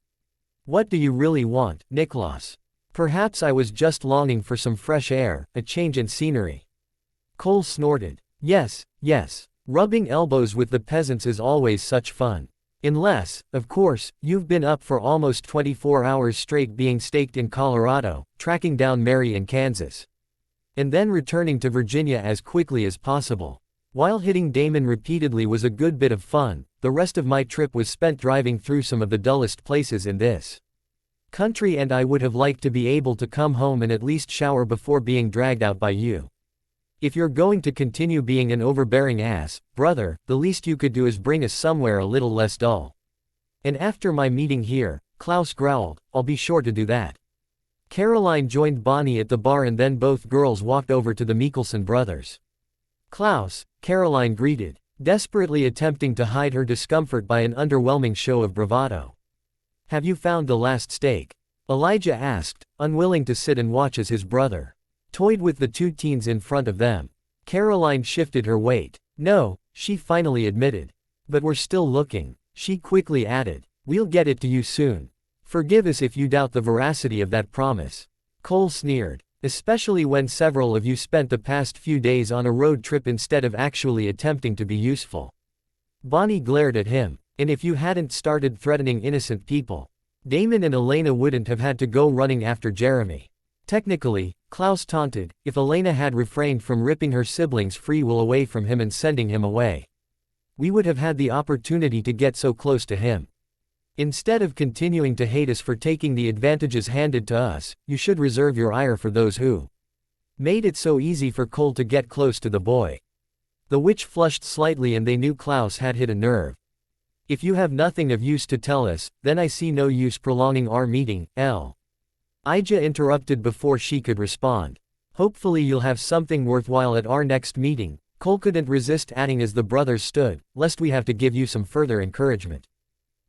What do you really want, Klaus? Perhaps I was just longing for some fresh air, a change in scenery. Cole snorted. Yes, Rubbing elbows with the peasants is always such fun. Unless, of course, you've been up for almost 24 hours straight being staked in Colorado, tracking down Mary in Kansas, and then returning to Virginia as quickly as possible. While hitting Damon repeatedly was a good bit of fun, the rest of my trip was spent driving through some of the dullest places in this country, and I would have liked to be able to come home and at least shower before being dragged out by you. If you're going to continue being an overbearing ass, brother, the least you could do is bring us somewhere a little less dull. And after my meeting here, Klaus growled, I'll be sure to do that. Caroline joined Bonnie at the bar and then both girls walked over to the Mikkelson brothers. Klaus, Caroline greeted, desperately attempting to hide her discomfort by an underwhelming show of bravado. Have you found the last steak? Elijah asked, unwilling to sit and watch as his brother toyed with the two teens in front of them. Caroline shifted her weight. No, she finally admitted. But we're still looking, she quickly added. We'll get it to you soon. Forgive us if you doubt the veracity of that promise. Cole sneered. Especially when several of you spent the past few days on a road trip instead of actually attempting to be useful. Bonnie glared at him. And if you hadn't started threatening innocent people, Damon and Elena wouldn't have had to go running after Jeremy. Technically, Klaus taunted, if Elena had refrained from ripping her siblings' free will away from him and sending him away, we would have had the opportunity to get so close to him. Instead of continuing to hate us for taking the advantages handed to us, you should reserve your ire for those who made it so easy for Cole to get close to the boy. The witch flushed slightly and they knew Klaus had hit a nerve. If you have nothing of use to tell us, then I see no use prolonging our meeting, Elijah interrupted before she could respond. Hopefully you'll have something worthwhile at our next meeting, Cole couldn't resist adding as the brothers stood, lest we have to give you some further encouragement.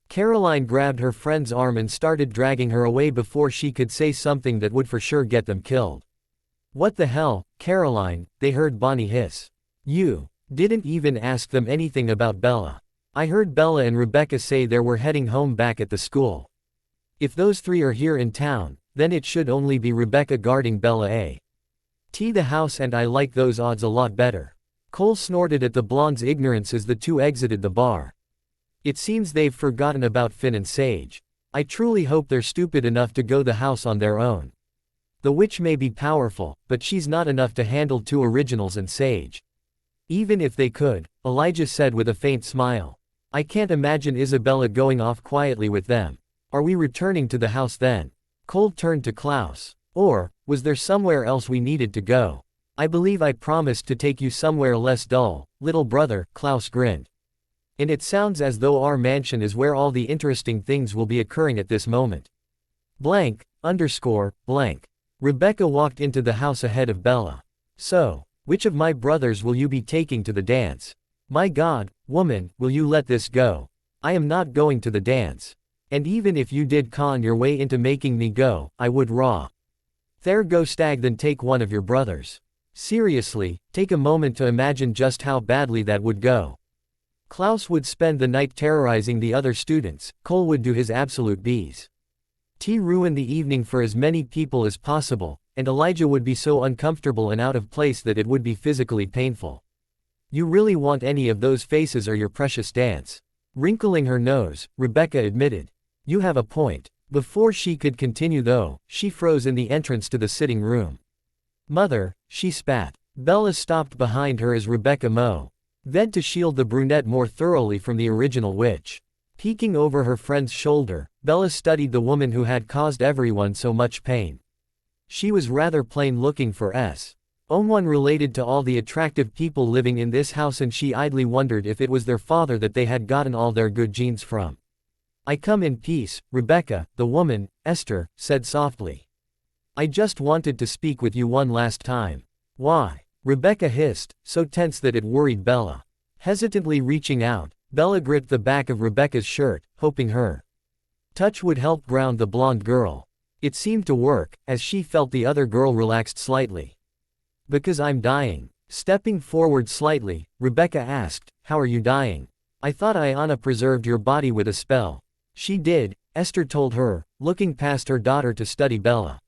Caroline grabbed her friend's arm and started dragging her away before she could say something that would for sure get them killed. What the hell, Caroline, they heard Bonnie hiss. You didn't even ask them anything about Bella. I heard Bella and Rebecca say they were heading home back at the school. If those three are here in town, then it should only be Rebecca guarding Bella the house, and I like those odds a lot better. Cole snorted at the blonde's ignorance as the two exited the bar. It seems they've forgotten about Finn and Sage. I truly hope they're stupid enough to go the house on their own. The witch may be powerful, but she's not enough to handle two originals and Sage. Even if they could, Elijah said with a faint smile. I can't imagine Isabella going off quietly with them. Are we returning to the house then? Cole turned to Klaus. Or, was there somewhere else we needed to go? I believe I promised to take you somewhere less dull, little brother, Klaus grinned. And it sounds as though our mansion is where all the interesting things will be occurring at this moment. Blank. Rebecca walked into the house ahead of Bella. So, which of my brothers will you be taking to the dance? My God, woman, will you let this go? I am not going to the dance. And even if you did con your way into making me go, I would rather go stag than take one of your brothers. Seriously, take a moment to imagine just how badly that would go. Klaus would spend the night terrorizing the other students, Cole would do his absolute bees. Ruin the evening for as many people as possible, and Elijah would be so uncomfortable and out of place that it would be physically painful. You really want any of those faces or your precious dance? Wrinkling her nose, Rebecca admitted. You have a point. Before she could continue though, she froze in the entrance to the sitting room. Mother, she spat. Bella stopped behind her as Rebecca vowed to shield the brunette more thoroughly from the original witch. Peeking over her friend's shoulder, Bella studied the woman who had caused everyone so much pain. She was rather plain looking for someone related to all the attractive people living in this house, and she idly wondered if it was their father that they had gotten all their good genes from. I come in peace, Rebecca, the woman, Esther, said softly. I just wanted to speak with you one last time. Why? Rebecca hissed, so tense that it worried Bella. Hesitantly reaching out, Bella gripped the back of Rebecca's shirt, hoping her touch would help ground the blonde girl. It seemed to work, as she felt the other girl relaxed slightly. Because I'm dying. Stepping forward slightly, Rebecca asked, how are you dying? I thought Ayanna preserved your body with a spell. She did, Esther told her, looking past her daughter to study Bella.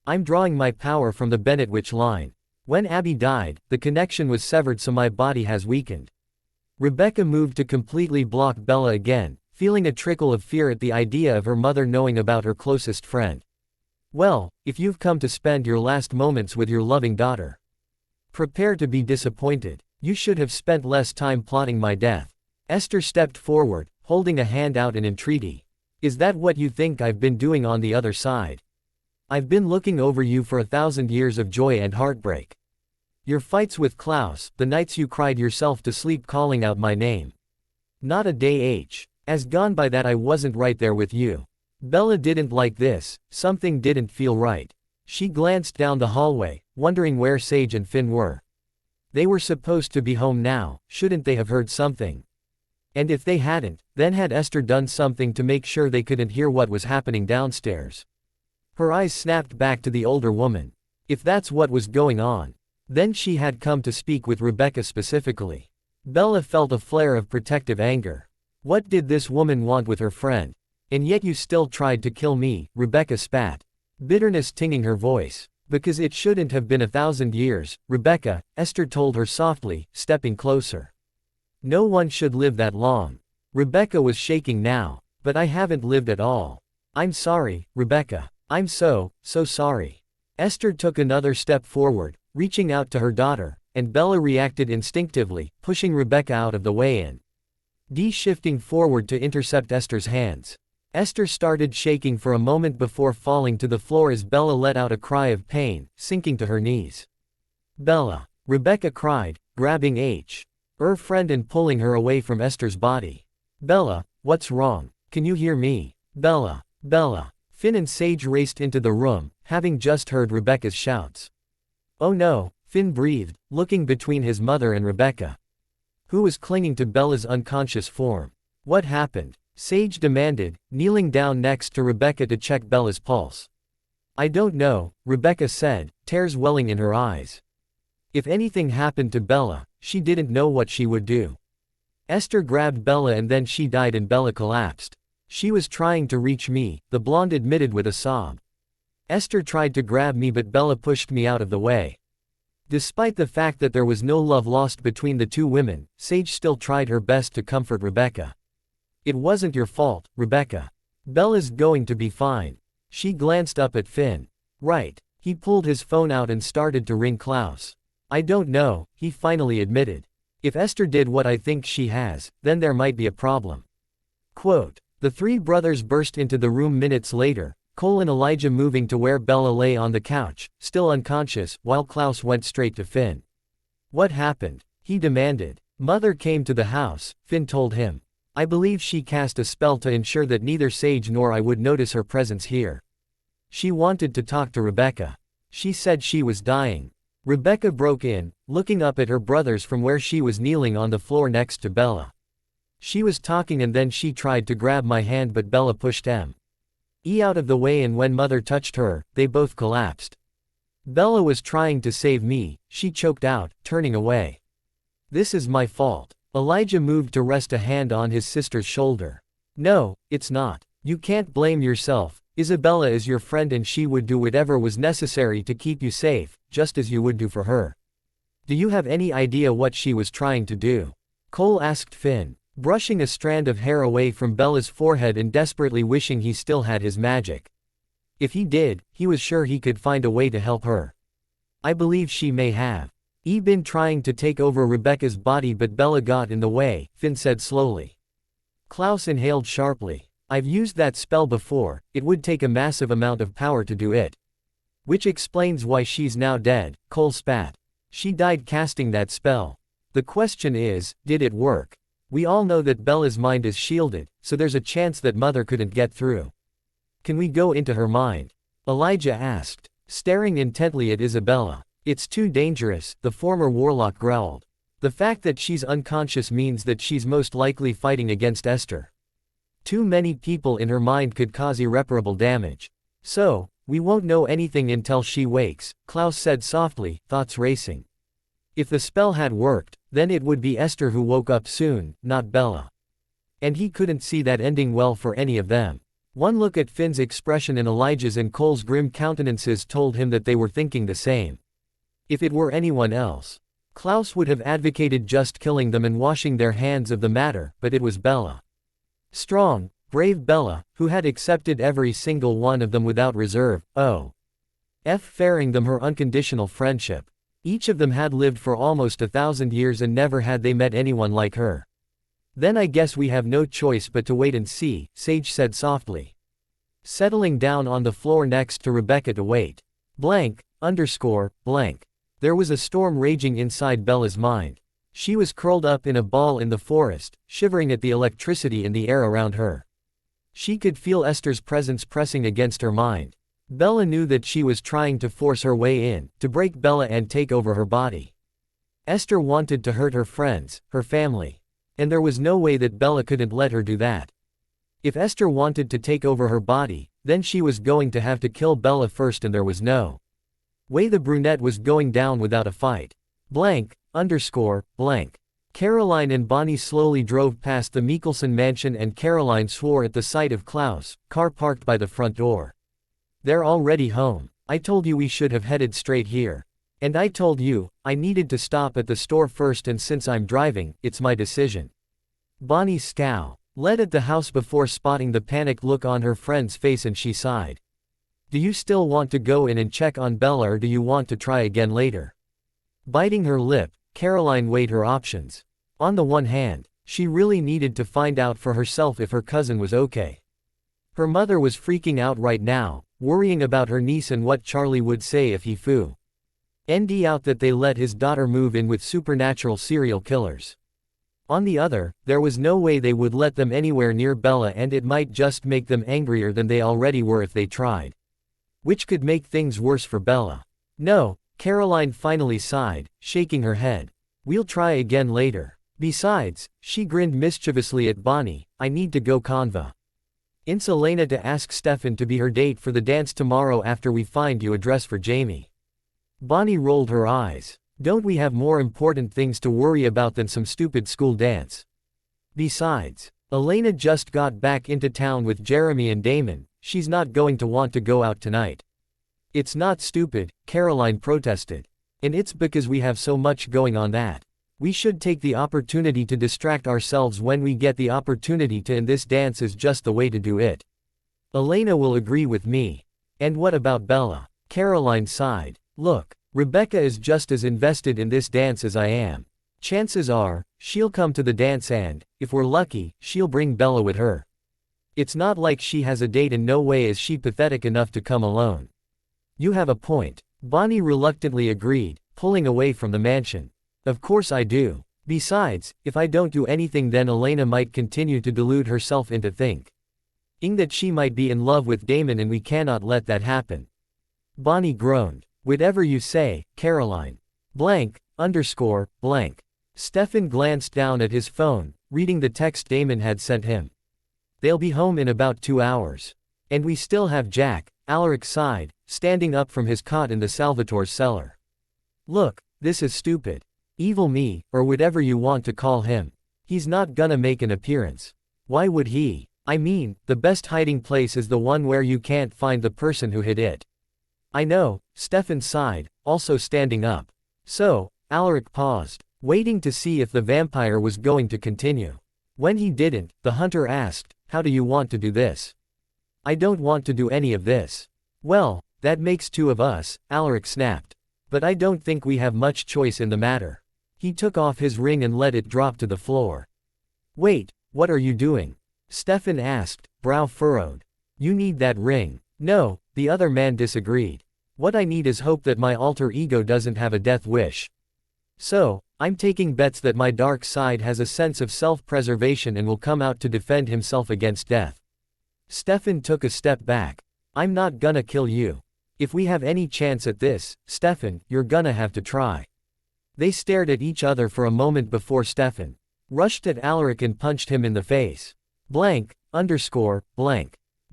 I'm drawing my power from the Bennett witch line. When Abby died, the connection was severed, so my body has weakened. Rebecca moved to completely block Bella again, feeling a trickle of fear at the idea of her mother knowing about her closest friend. Well, if you've come to spend your last moments with your loving daughter, prepare to be disappointed. You should have spent less time plotting my death. Esther stepped forward, holding a hand out in entreaty. Is that what you think I've been doing on the other side? I've been looking over you for 1,000 years of joy and heartbreak. Your fights with Klaus, the nights you cried yourself to sleep calling out my name. Not a day has gone by that I wasn't right there with you. Bella didn't like this, something didn't feel right. She glanced down the hallway, wondering where Sage and Finn were. They were supposed to be home now, shouldn't they have heard something? And if they hadn't, then had Esther done something to make sure they couldn't hear what was happening downstairs? Her eyes snapped back to the older woman. If that's what was going on, then she had come to speak with Rebecca specifically. Bella felt a flare of protective anger. What did this woman want with her friend? And yet you still tried to kill me, Rebecca spat. Bitterness tinging her voice. Because it shouldn't have been 1,000 years, Rebecca, Esther told her softly, stepping closer. No one should live that long. Rebecca was shaking now. But I haven't lived at all. I'm sorry, Rebecca. I'm so sorry. Esther took another step forward, reaching out to her daughter, and Bella reacted instinctively, pushing Rebecca out of the way shifting forward to intercept Esther's hands. Esther started shaking for a moment before falling to the floor as Bella let out a cry of pain, sinking to her knees. Bella! Rebecca cried, grabbing her friend and pulling her away from Esther's body. Bella, what's wrong? Can you hear me? Bella! Bella! Finn and Sage raced into the room, having just heard Rebecca's shouts. Oh no, Finn breathed, looking between his mother and Rebecca, who was clinging to Bella's unconscious form. What happened? Sage demanded, kneeling down next to Rebecca to check Bella's pulse. I don't know, Rebecca said, tears welling in her eyes. If anything happened to Bella, she didn't know what she would do. Esther grabbed Bella and then she died and Bella collapsed. She was trying to reach me, the blonde admitted with a sob. Esther tried to grab me but Bella pushed me out of the way. Despite the fact that there was no love lost between the two women, Sage still tried her best to comfort Rebecca. It wasn't your fault, Rebecca. Bella's going to be fine. She glanced up at Finn. Right. He pulled his phone out and started to ring Klaus. I don't know, he finally admitted. If Esther did what I think she has, then there might be a problem. Quote. The three brothers burst into the room minutes later, Cole and Elijah moving to where Bella lay on the couch, still unconscious, while Klaus went straight to Finn. What happened? He demanded. Mother came to the house, Finn told him. I believe she cast a spell to ensure that neither Sage nor I would notice her presence here. She wanted to talk to Rebecca. She said she was dying. Rebecca broke in, looking up at her brothers from where she was kneeling on the floor next to Bella. She was talking and then she tried to grab my hand but Bella pushed me out of the way and when Mother touched her, they both collapsed. Bella was trying to save me, she choked out, turning away. This is my fault. Elijah moved to rest a hand on his sister's shoulder. No, it's not. You can't blame yourself. Isabella is your friend and she would do whatever was necessary to keep you safe, just as you would do for her. Do you have any idea what she was trying to do? Cole asked Finn, brushing a strand of hair away from Bella's forehead and desperately wishing he still had his magic. If he did, he was sure he could find a way to help her. I believe she may have been trying to take over Rebecca's body but Bella got in the way, Finn said slowly. Klaus inhaled sharply. I've used that spell before, it would take a massive amount of power to do it. Which explains why she's now dead, Cole spat. She died casting that spell. The question is, did it work? We all know that Bella's mind is shielded, so there's a chance that Mother couldn't get through. Can we go into her mind? Elijah asked, staring intently at Isabella. It's too dangerous, the former warlock growled. The fact that she's unconscious means that she's most likely fighting against Esther. Too many people in her mind could cause irreparable damage. So, we won't know anything until she wakes, Klaus said softly, thoughts racing. If the spell had worked, then it would be Esther who woke up soon, not Bella. And he couldn't see that ending well for any of them. One look at Finn's expression and Elijah's and Cole's grim countenances told him that they were thinking the same. If it were anyone else, Klaus would have advocated just killing them and washing their hands of the matter, but it was Bella. Strong, brave Bella, who had accepted every single one of them without reserve, offering them her unconditional friendship. Each of them had lived for almost 1,000 years and never had they met anyone like her. Then I guess we have no choice but to wait and see, Sage said softly. Settling down on the floor next to Rebecca to wait. Blank. There was a storm raging inside Bella's mind. She was curled up in a ball in the forest, shivering at the electricity in the air around her. She could feel Esther's presence pressing against her mind. Bella knew that she was trying to force her way in, to break Bella and take over her body. Esther wanted to hurt her friends, her family. And there was no way that Bella couldn't let her do that. If Esther wanted to take over her body, then she was going to have to kill Bella first, and there was no way the brunette was going down without a fight. Caroline and Bonnie slowly drove past the Mikkelson mansion, and Caroline swore at the sight of Klaus' car parked by the front door. They're already home. I told you we should have headed straight here. And I told you, I needed to stop at the store first, and since I'm driving, it's my decision. Bonnie scowled at the house before spotting the panicked look on her friend's face, and she sighed. Do you still want to go in and check on Bella, or do you want to try again later? Biting her lip, Caroline weighed her options. On the one hand, she really needed to find out for herself if her cousin was okay. Her mother was freaking out right now, worrying about her niece and what Charlie would say if he found out that they let his daughter move in with supernatural serial killers. On the other, there was no way they would let them anywhere near Bella, and it might just make them angrier than they already were if they tried. Which could make things worse for Bella. No, Caroline finally sighed, shaking her head. We'll try again later. Besides, she grinned mischievously at Bonnie, I need to go conva. It's Elena to ask Stefan to be her date for the dance tomorrow after we find you a dress for Jamie. Bonnie rolled her eyes. Don't we have more important things to worry about than some stupid school dance? Besides, Elena just got back into town with Jeremy and Damon, she's not going to want to go out tonight. It's not stupid, Caroline protested. And it's because we have so much going on that we should take the opportunity to distract ourselves when we get the opportunity to, and this dance is just the way to do it. Elena will agree with me. And what about Bella? Caroline sighed. Look, Rebecca is just as invested in this dance as I am. Chances are, she'll come to the dance, and, if we're lucky, she'll bring Bella with her. It's not like she has a date, and no way is she pathetic enough to come alone. You have a point. Bonnie reluctantly agreed, pulling away from the mansion. Of course I do. Besides, if I don't do anything, then Elena might continue to delude herself into thinking that she might be in love with Damon, and we cannot let that happen. Bonnie groaned. Whatever you say, Caroline. Stefan glanced down at his phone, reading the text Damon had sent him. They'll be home in about 2 hours. And we still have Jack, Alaric sighed, standing up from his cot in the Salvatore's cellar. Look, this is stupid. Evil me, or whatever you want to call him. He's not gonna make an appearance. Why would he? I mean, the best hiding place is the one where you can't find the person who hid it. I know, Stefan sighed, also standing up. So, Alaric paused, waiting to see if the vampire was going to continue. When he didn't, the hunter asked, how do you want to do this? I don't want to do any of this. Well, that makes 2 of us, Alaric snapped. But I don't think we have much choice in the matter. He took off his ring and let it drop to the floor. Wait, what are you doing? Stefan asked, brow furrowed. You need that ring. No, the other man disagreed. What I need is hope that my alter ego doesn't have a death wish. So, I'm taking bets that my dark side has a sense of self-preservation and will come out to defend himself against death. Stefan took a step back. I'm not gonna kill you. If we have any chance at this, Stefan, you're gonna have to try. They stared at each other for a moment before Stefan rushed at Alaric and punched him in the face.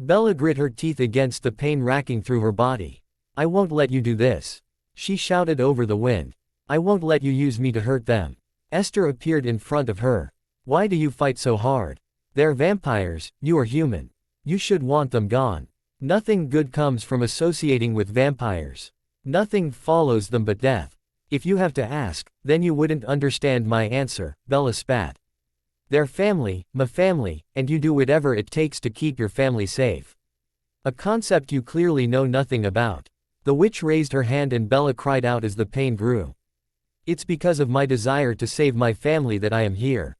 Bella grit her teeth against the pain racking through her body. I won't let you do this. She shouted over the wind. I won't let you use me to hurt them. Esther appeared in front of her. Why do you fight so hard? They're vampires, you are human. You should want them gone. Nothing good comes from associating with vampires. Nothing follows them but death. If you have to ask, then you wouldn't understand my answer, Bella spat. They're family, my family, and you do whatever it takes to keep your family safe. A concept you clearly know nothing about. The witch raised her hand and Bella cried out as the pain grew. It's because of my desire to save my family that I am here.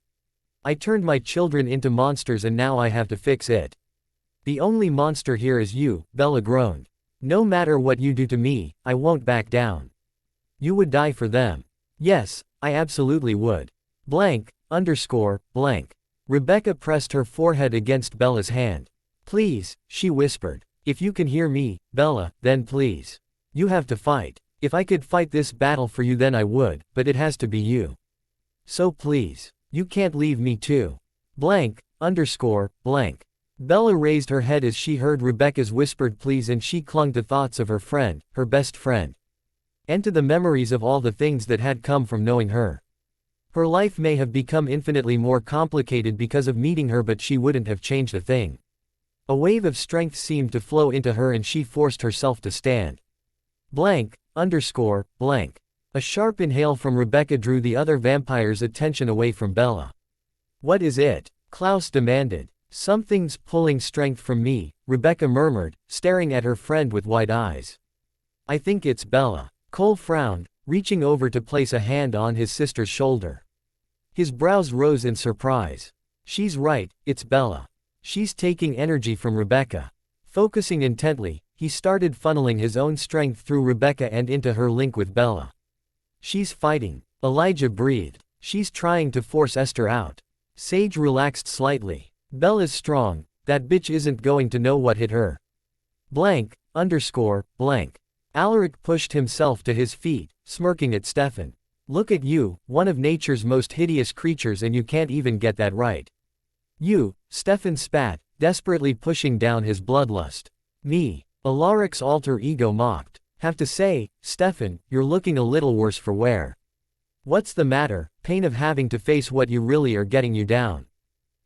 I turned my children into monsters and now I have to fix it. The only monster here is you, Bella groaned. No matter what you do to me, I won't back down. You would die for them. Yes, I absolutely would. Blank. Rebecca pressed her forehead against Bella's hand. Please, she whispered. If you can hear me, Bella, then please. You have to fight. If I could fight this battle for you then I would, but it has to be you. So please. You can't leave me too. Bella raised her head as she heard Rebecca's whispered pleas and she clung to thoughts of her friend, her best friend. And to the memories of all the things that had come from knowing her. Her life may have become infinitely more complicated because of meeting her, but she wouldn't have changed a thing. A wave of strength seemed to flow into her and she forced herself to stand. A sharp inhale from Rebecca drew the other vampire's attention away from Bella. What is it? Klaus demanded. Something's pulling strength from me, Rebecca murmured, staring at her friend with wide eyes. I think it's Bella. Cole frowned, reaching over to place a hand on his sister's shoulder. His brows rose in surprise. She's right, it's Bella. She's taking energy from Rebecca. Focusing intently, he started funneling his own strength through Rebecca and into her link with Bella. She's fighting. Elijah breathed. She's trying to force Esther out. Sage relaxed slightly. Bella's strong, that bitch isn't going to know what hit her. Alaric pushed himself to his feet, smirking at Stefan. Look at you, one of nature's most hideous creatures, and you can't even get that right. You, Stefan spat, desperately pushing down his bloodlust. Me, Alaric's alter ego mocked. Have to say, Stefan, you're looking a little worse for wear. What's the matter? Pain of having to face what you really are getting you down.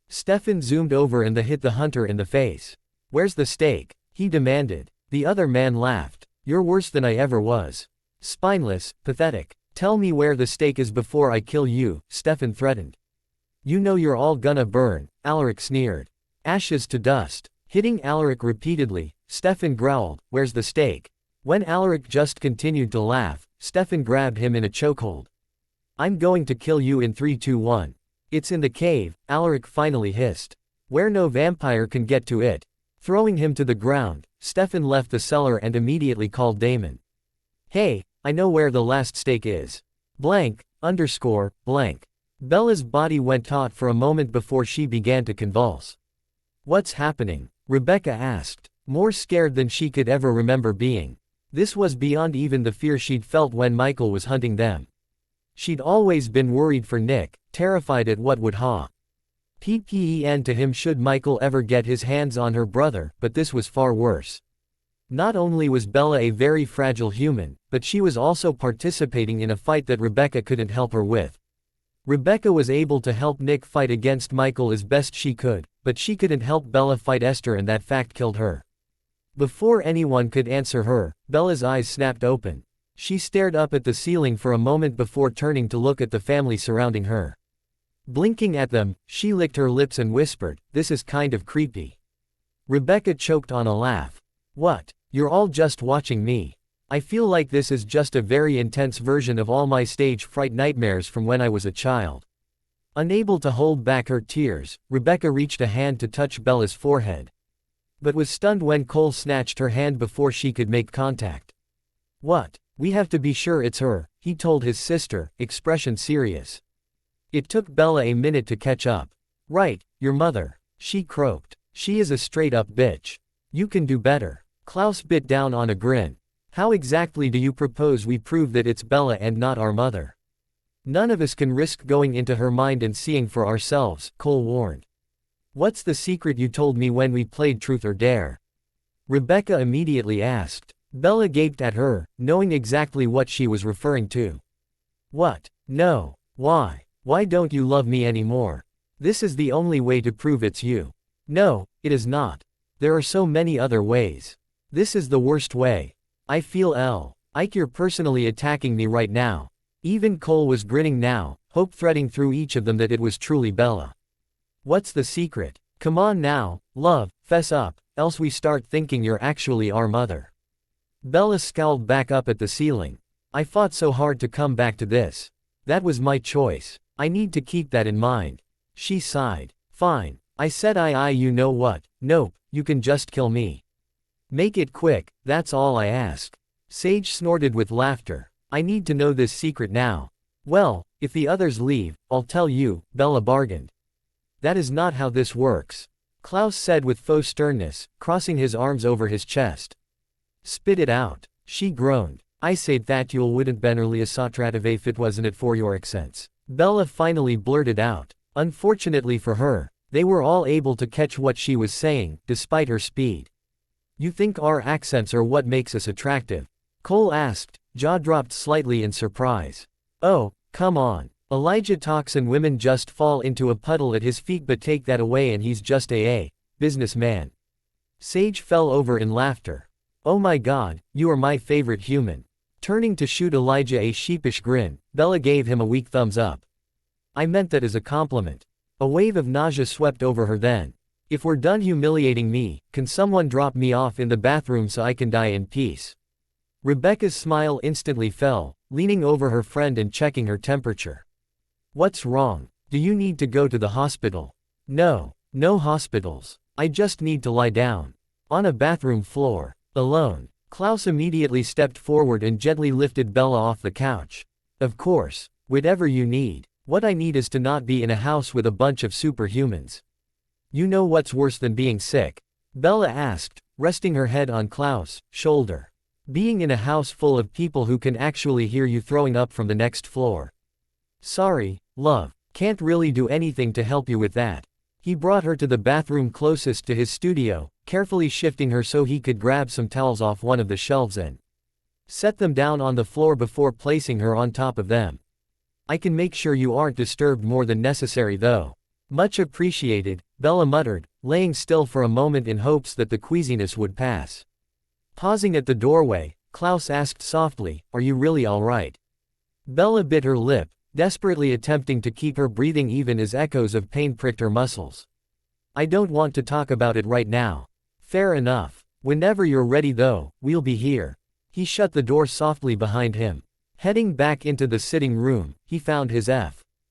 Stefan zoomed over and hit the hunter in the face. Where's the steak? He demanded. The other man laughed. You're worse than I ever was. Spineless, pathetic. Tell me where the steak is before I kill you, Stefan threatened. You know you're all gonna burn, Alaric sneered. Ashes to dust. Hitting Alaric repeatedly, Stefan growled, where's the steak? When Alaric just continued to laugh, Stefan grabbed him in a chokehold. I'm going to kill you in 3, 2, 1. It's in the cave, Alaric finally hissed. Where no vampire can get to it. Throwing him to the ground, Stefan left the cellar and immediately called Damon. Hey, I know where the last steak is. Bella's body went taut for a moment before she began to convulse. What's happening? Rebecca asked, more scared than she could ever remember being. This was beyond even the fear she'd felt when Michael was hunting them. She'd always been worried for Nick, terrified at what would happen to him should Michael ever get his hands on her brother, but this was far worse. Not only was Bella a very fragile human, but she was also participating in a fight that Rebecca couldn't help her with. Rebecca was able to help Nick fight against Michael as best she could, but she couldn't help Bella fight Esther, and that fact killed her. Before anyone could answer her, Bella's eyes snapped open. She stared up at the ceiling for a moment before turning to look at the family surrounding her. Blinking at them, she licked her lips and whispered, "This is kind of creepy." Rebecca choked on a laugh. "What? You're all just watching me. I feel like this is just a very intense version of all my stage fright nightmares from when I was a child." Unable to hold back her tears, Rebecca reached a hand to touch Bella's forehead. But was stunned when Cole snatched her hand before she could make contact. "What? We have to be sure it's her," he told his sister, expression serious. It took Bella a minute to catch up. "Right, your mother," she croaked. "She is a straight-up bitch. You can do better." Klaus bit down on a grin. "How exactly do you propose we prove that it's Bella and not our mother?" "None of us can risk going into her mind and seeing for ourselves," Cole warned. "What's the secret you told me when we played Truth or Dare?" Rebecca immediately asked. Bella gaped at her, knowing exactly what she was referring to. "What? No. Why? Why don't you love me anymore? This is the only way to prove it's you." "No, it is not. There are so many other ways. This is the worst way. I feel like you're personally attacking me right now," Even Cole was grinning now, hope threading through each of them that it was truly Bella. What's the secret? Come on now, love, fess up, else we start thinking you're actually our mother. Bella scowled back up at the ceiling. I fought so hard to come back to this. That was my choice. I need to keep that in mind. She sighed. Fine. I said you know what, nope, you can just kill me. Make it quick, that's all I ask. Sage snorted with laughter. I need to know this secret now. Well, if the others leave, I'll tell you, Bella bargained. That is not how this works. Klaus said with faux sternness, crossing his arms over his chest. Spit it out. She groaned. I said that you wouldn't benerly a sotrative if it wasn't it for your accents. Bella finally blurted out. Unfortunately for her, they were all able to catch what she was saying, despite her speed. You think our accents are what makes us attractive? Cole asked, jaw dropped slightly in surprise. Oh, come on. Elijah talks and women just fall into a puddle at his feet, but take that away and he's just a businessman. Sage fell over in laughter. Oh my god, you are my favorite human. Turning to shoot Elijah a sheepish grin, Bella gave him a weak thumbs up. I meant that as a compliment. A wave of nausea swept over her then. If we're done humiliating me, can someone drop me off in the bathroom so I can die in peace? Rebecca's smile instantly fell, leaning over her friend and checking her temperature. What's wrong? Do you need to go to the hospital? No, no hospitals. I just need to lie down. On a bathroom floor. Alone. Klaus immediately stepped forward and gently lifted Bella off the couch. Of course. Whatever you need. What I need is to not be in a house with a bunch of superhumans. You know what's worse than being sick? Bella asked, resting her head on Klaus' shoulder. Being in a house full of people who can actually hear you throwing up from the next floor. Sorry, love. Can't really do anything to help you with that. He brought her to the bathroom closest to his studio, carefully shifting her so he could grab some towels off one of the shelves and set them down on the floor before placing her on top of them. I can make sure you aren't disturbed more than necessary though. Much appreciated, Bella muttered, laying still for a moment in hopes that the queasiness would pass. Pausing at the doorway, Klaus asked softly, are you really all right? Bella bit her lip, desperately attempting to keep her breathing even as echoes of pain pricked her muscles. I don't want to talk about it right now. Fair enough. Whenever you're ready though, we'll be here. He shut the door softly behind him. Heading back into the sitting room, he found his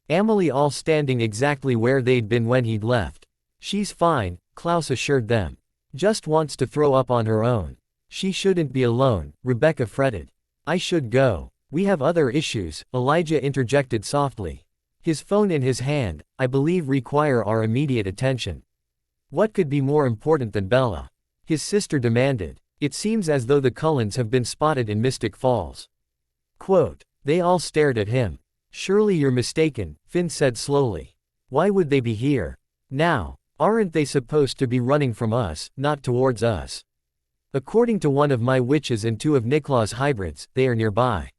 Emily all standing exactly where they'd been when he'd left. She's fine, Klaus assured them. Just wants to throw up on her own. She shouldn't be alone, Rebecca fretted. I should go. We have other issues, Elijah interjected softly. His phone in his hand, I believe require our immediate attention. What could be more important than Bella? His sister demanded. It seems as though the Cullens have been spotted in Mystic Falls. Quote. They all stared at him. Surely you're mistaken, Finn said slowly. Why would they be here? Now, aren't they supposed to be running from us, not towards us? According to one of my witches and two of Niklaw's hybrids, they are nearby.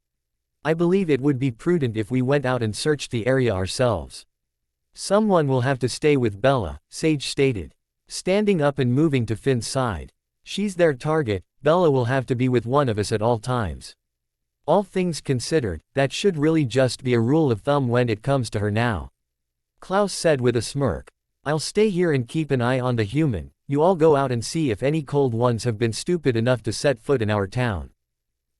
I believe it would be prudent if we went out and searched the area ourselves. Someone will have to stay with Bella, Sage stated. Standing up and moving to Finn's side. She's their target, Bella will have to be with one of us at all times. All things considered, that should really just be a rule of thumb when it comes to her now. Klaus said with a smirk. I'll stay here and keep an eye on the human, you all go out and see if any cold ones have been stupid enough to set foot in our town.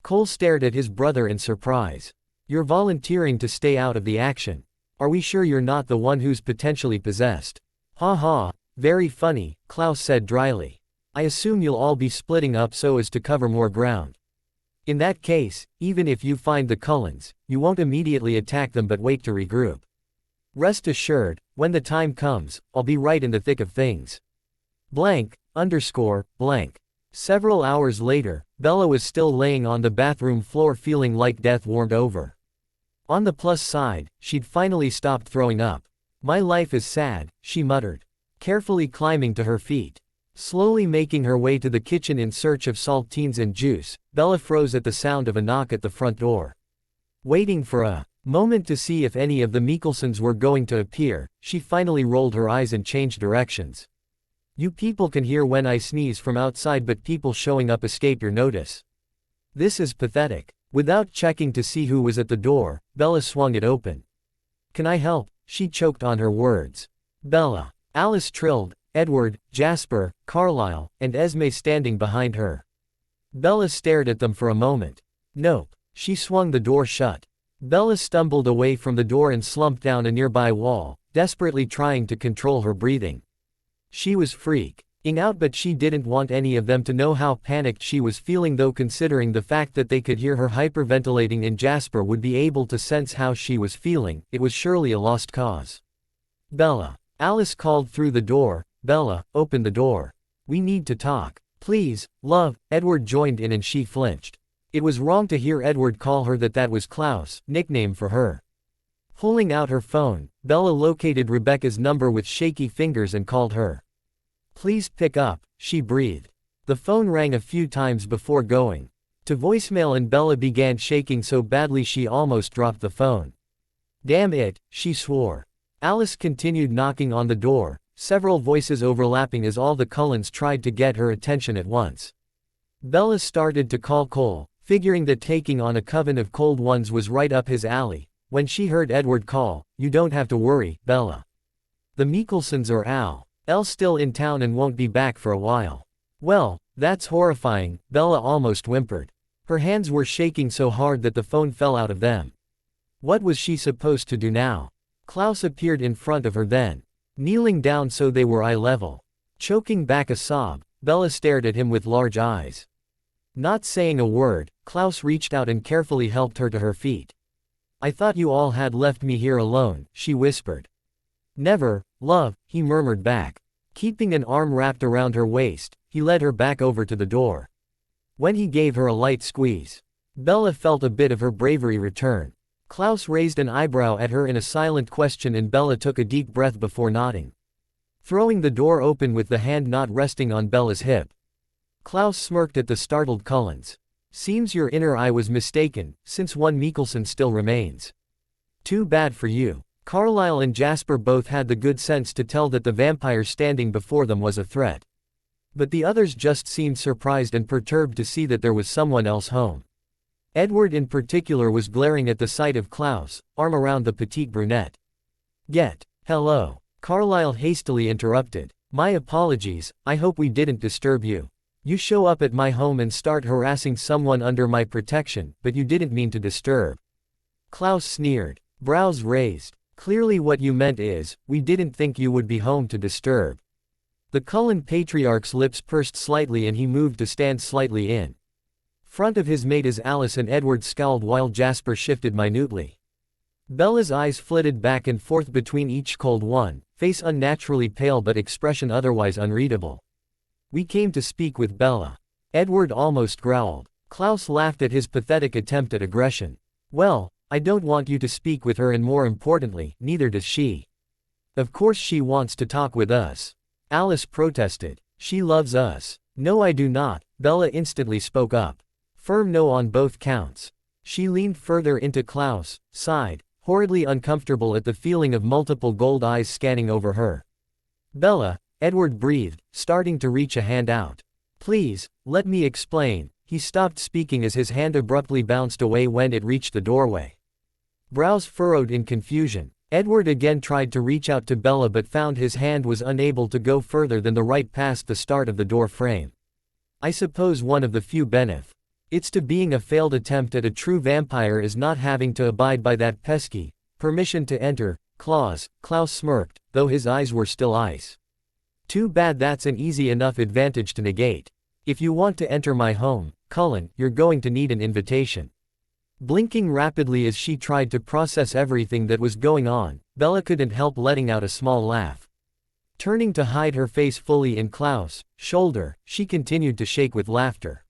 Cole stared at his brother in surprise. You're volunteering to stay out of the action. Are we sure you're not the one who's potentially possessed? Ha ha, very funny, Klaus said dryly. I assume you'll all be splitting up so as to cover more ground. In that case, even if you find the Cullens, you won't immediately attack them but wait to regroup. Rest assured, when the time comes, I'll be right in the thick of things. Blank. Several hours later, Bella was still laying on the bathroom floor feeling like death warmed over. On the plus side, she'd finally stopped throwing up. My life is sad, she muttered. Carefully climbing to her feet. Slowly making her way to the kitchen in search of saltines and juice, Bella froze at the sound of a knock at the front door. Waiting for a moment to see if any of the Mikkelsons were going to appear, she finally rolled her eyes and changed directions. You people can hear when I sneeze from outside but people showing up escape your notice. This is pathetic. Without checking to see who was at the door, Bella swung it open. "Can I help?" she choked on her words. "Bella." Alice trilled, Edward, Jasper, Carlisle, and Esme standing behind her. Bella stared at them for a moment. "Nope." She swung the door shut. Bella stumbled away from the door and slumped down a nearby wall, desperately trying to control her breathing. She was freaking out, but she didn't want any of them to know how panicked she was feeling, though considering the fact that they could hear her hyperventilating and Jasper would be able to sense how she was feeling, it was surely a lost cause. "Bella." Alice called through the door. "Bella, open the door. We need to talk. Please, love." Edward joined in and she flinched. It was wrong to hear Edward call her that was Klaus' nickname for her. Pulling out her phone, Bella located Rebecca's number with shaky fingers and called her. "Please pick up," she breathed. The phone rang a few times before going to voicemail and Bella began shaking so badly she almost dropped the phone. "Damn it," she swore. Alice continued knocking on the door, several voices overlapping as all the Cullens tried to get her attention at once. Bella started to call Cole, figuring that taking on a coven of cold ones was right up his alley, when she heard Edward call, "You don't have to worry, Bella. The Mikkelsons are L still in town and won't be back for a while." "Well, that's horrifying," Bella almost whimpered. Her hands were shaking so hard that the phone fell out of them. What was she supposed to do now? Klaus appeared in front of her then, kneeling down so they were eye level. Choking back a sob, Bella stared at him with large eyes. Not saying a word, Klaus reached out and carefully helped her to her feet. "I thought you all had left me here alone," she whispered. "Never, love," he murmured back. Keeping an arm wrapped around her waist, he led her back over to the door. When he gave her a light squeeze, Bella felt a bit of her bravery return. Klaus raised an eyebrow at her in a silent question and Bella took a deep breath before nodding. Throwing the door open with the hand not resting on Bella's hip. Klaus smirked at the startled Cullens. "Seems your inner eye was mistaken, since one Mikkelson still remains. Too bad for you." Carlisle and Jasper both had the good sense to tell that the vampire standing before them was a threat. But the others just seemed surprised and perturbed to see that there was someone else home. Edward in particular was glaring at the sight of Klaus, arm around the petite brunette. Hello." Carlisle hastily interrupted. "My apologies, I hope we didn't disturb you. You show up at my home and start harassing someone under my protection, but you didn't mean to disturb." Klaus sneered, brows raised. "Clearly what you meant is, we didn't think you would be home to disturb." The Cullen patriarch's lips pursed slightly and he moved to stand slightly in front of his mate as Alice and Edward scowled while Jasper shifted minutely. Bella's eyes flitted back and forth between each cold one, face unnaturally pale but expression otherwise unreadable. "We came to speak with Bella." Edward almost growled. Klaus laughed at his pathetic attempt at aggression. "Well, I don't want you to speak with her and more importantly, neither does she. Of course she wants to talk with us." Alice protested. "She loves us." "No I do not," Bella instantly spoke up. Firm no on both counts. She leaned further into Klaus, sighed, horridly uncomfortable at the feeling of multiple gold eyes scanning over her. "Bella," Edward breathed, starting to reach a hand out. "Please, let me explain." He stopped speaking as his hand abruptly bounced away when it reached the doorway. Brows furrowed in confusion, Edward again tried to reach out to Bella but found his hand was unable to go further than the right past the start of the door frame. "I suppose one of the few benefits to being a failed attempt at a true vampire is not having to abide by that pesky permission to enter clause." Klaus smirked, though his eyes were still ice. "Too bad that's an easy enough advantage to negate. If you want to enter my home, Cullen, you're going to need an invitation." Blinking rapidly as she tried to process everything that was going on, Bella couldn't help letting out a small laugh. Turning to hide her face fully in Klaus' shoulder, she continued to shake with laughter.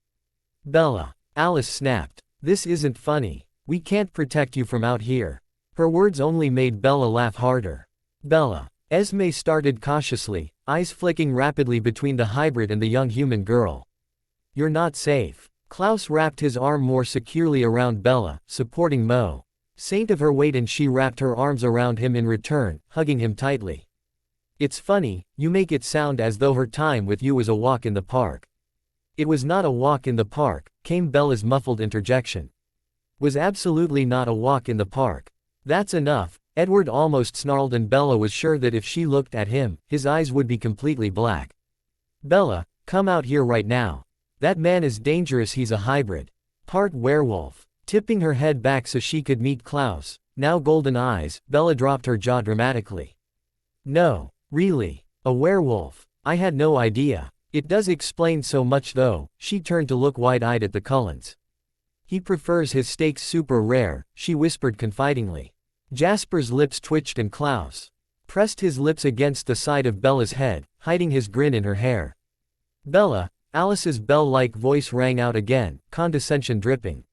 "Bella," Alice snapped. "This isn't funny. We can't protect you from out here." Her words only made Bella laugh harder. "Bella." Esme started cautiously, eyes flicking rapidly between the hybrid and the young human girl. "You're not safe." Klaus wrapped his arm more securely around Bella, supporting Mo. Saint of her weight and she wrapped her arms around him in return, hugging him tightly. "It's funny, you make it sound as though her time with you was a walk in the park." "It was not a walk in the park," came Bella's muffled interjection. Was absolutely not a walk in the park. That's enough, Edward almost snarled, and Bella was sure that if she looked at him, his eyes would be completely black. Bella, come out here right now. That man is dangerous, he's a hybrid. Part werewolf. Tipping her head back so she could meet Klaus, now golden eyes, Bella dropped her jaw dramatically. No, really. A werewolf. I had no idea. It does explain so much though. She turned to look wide-eyed at the Cullens. He prefers his steaks super rare, she whispered confidingly. Jasper's lips twitched and Klaus pressed his lips against the side of Bella's head, hiding his grin in her hair. Bella, Alice's bell-like voice rang out again, condescension dripping.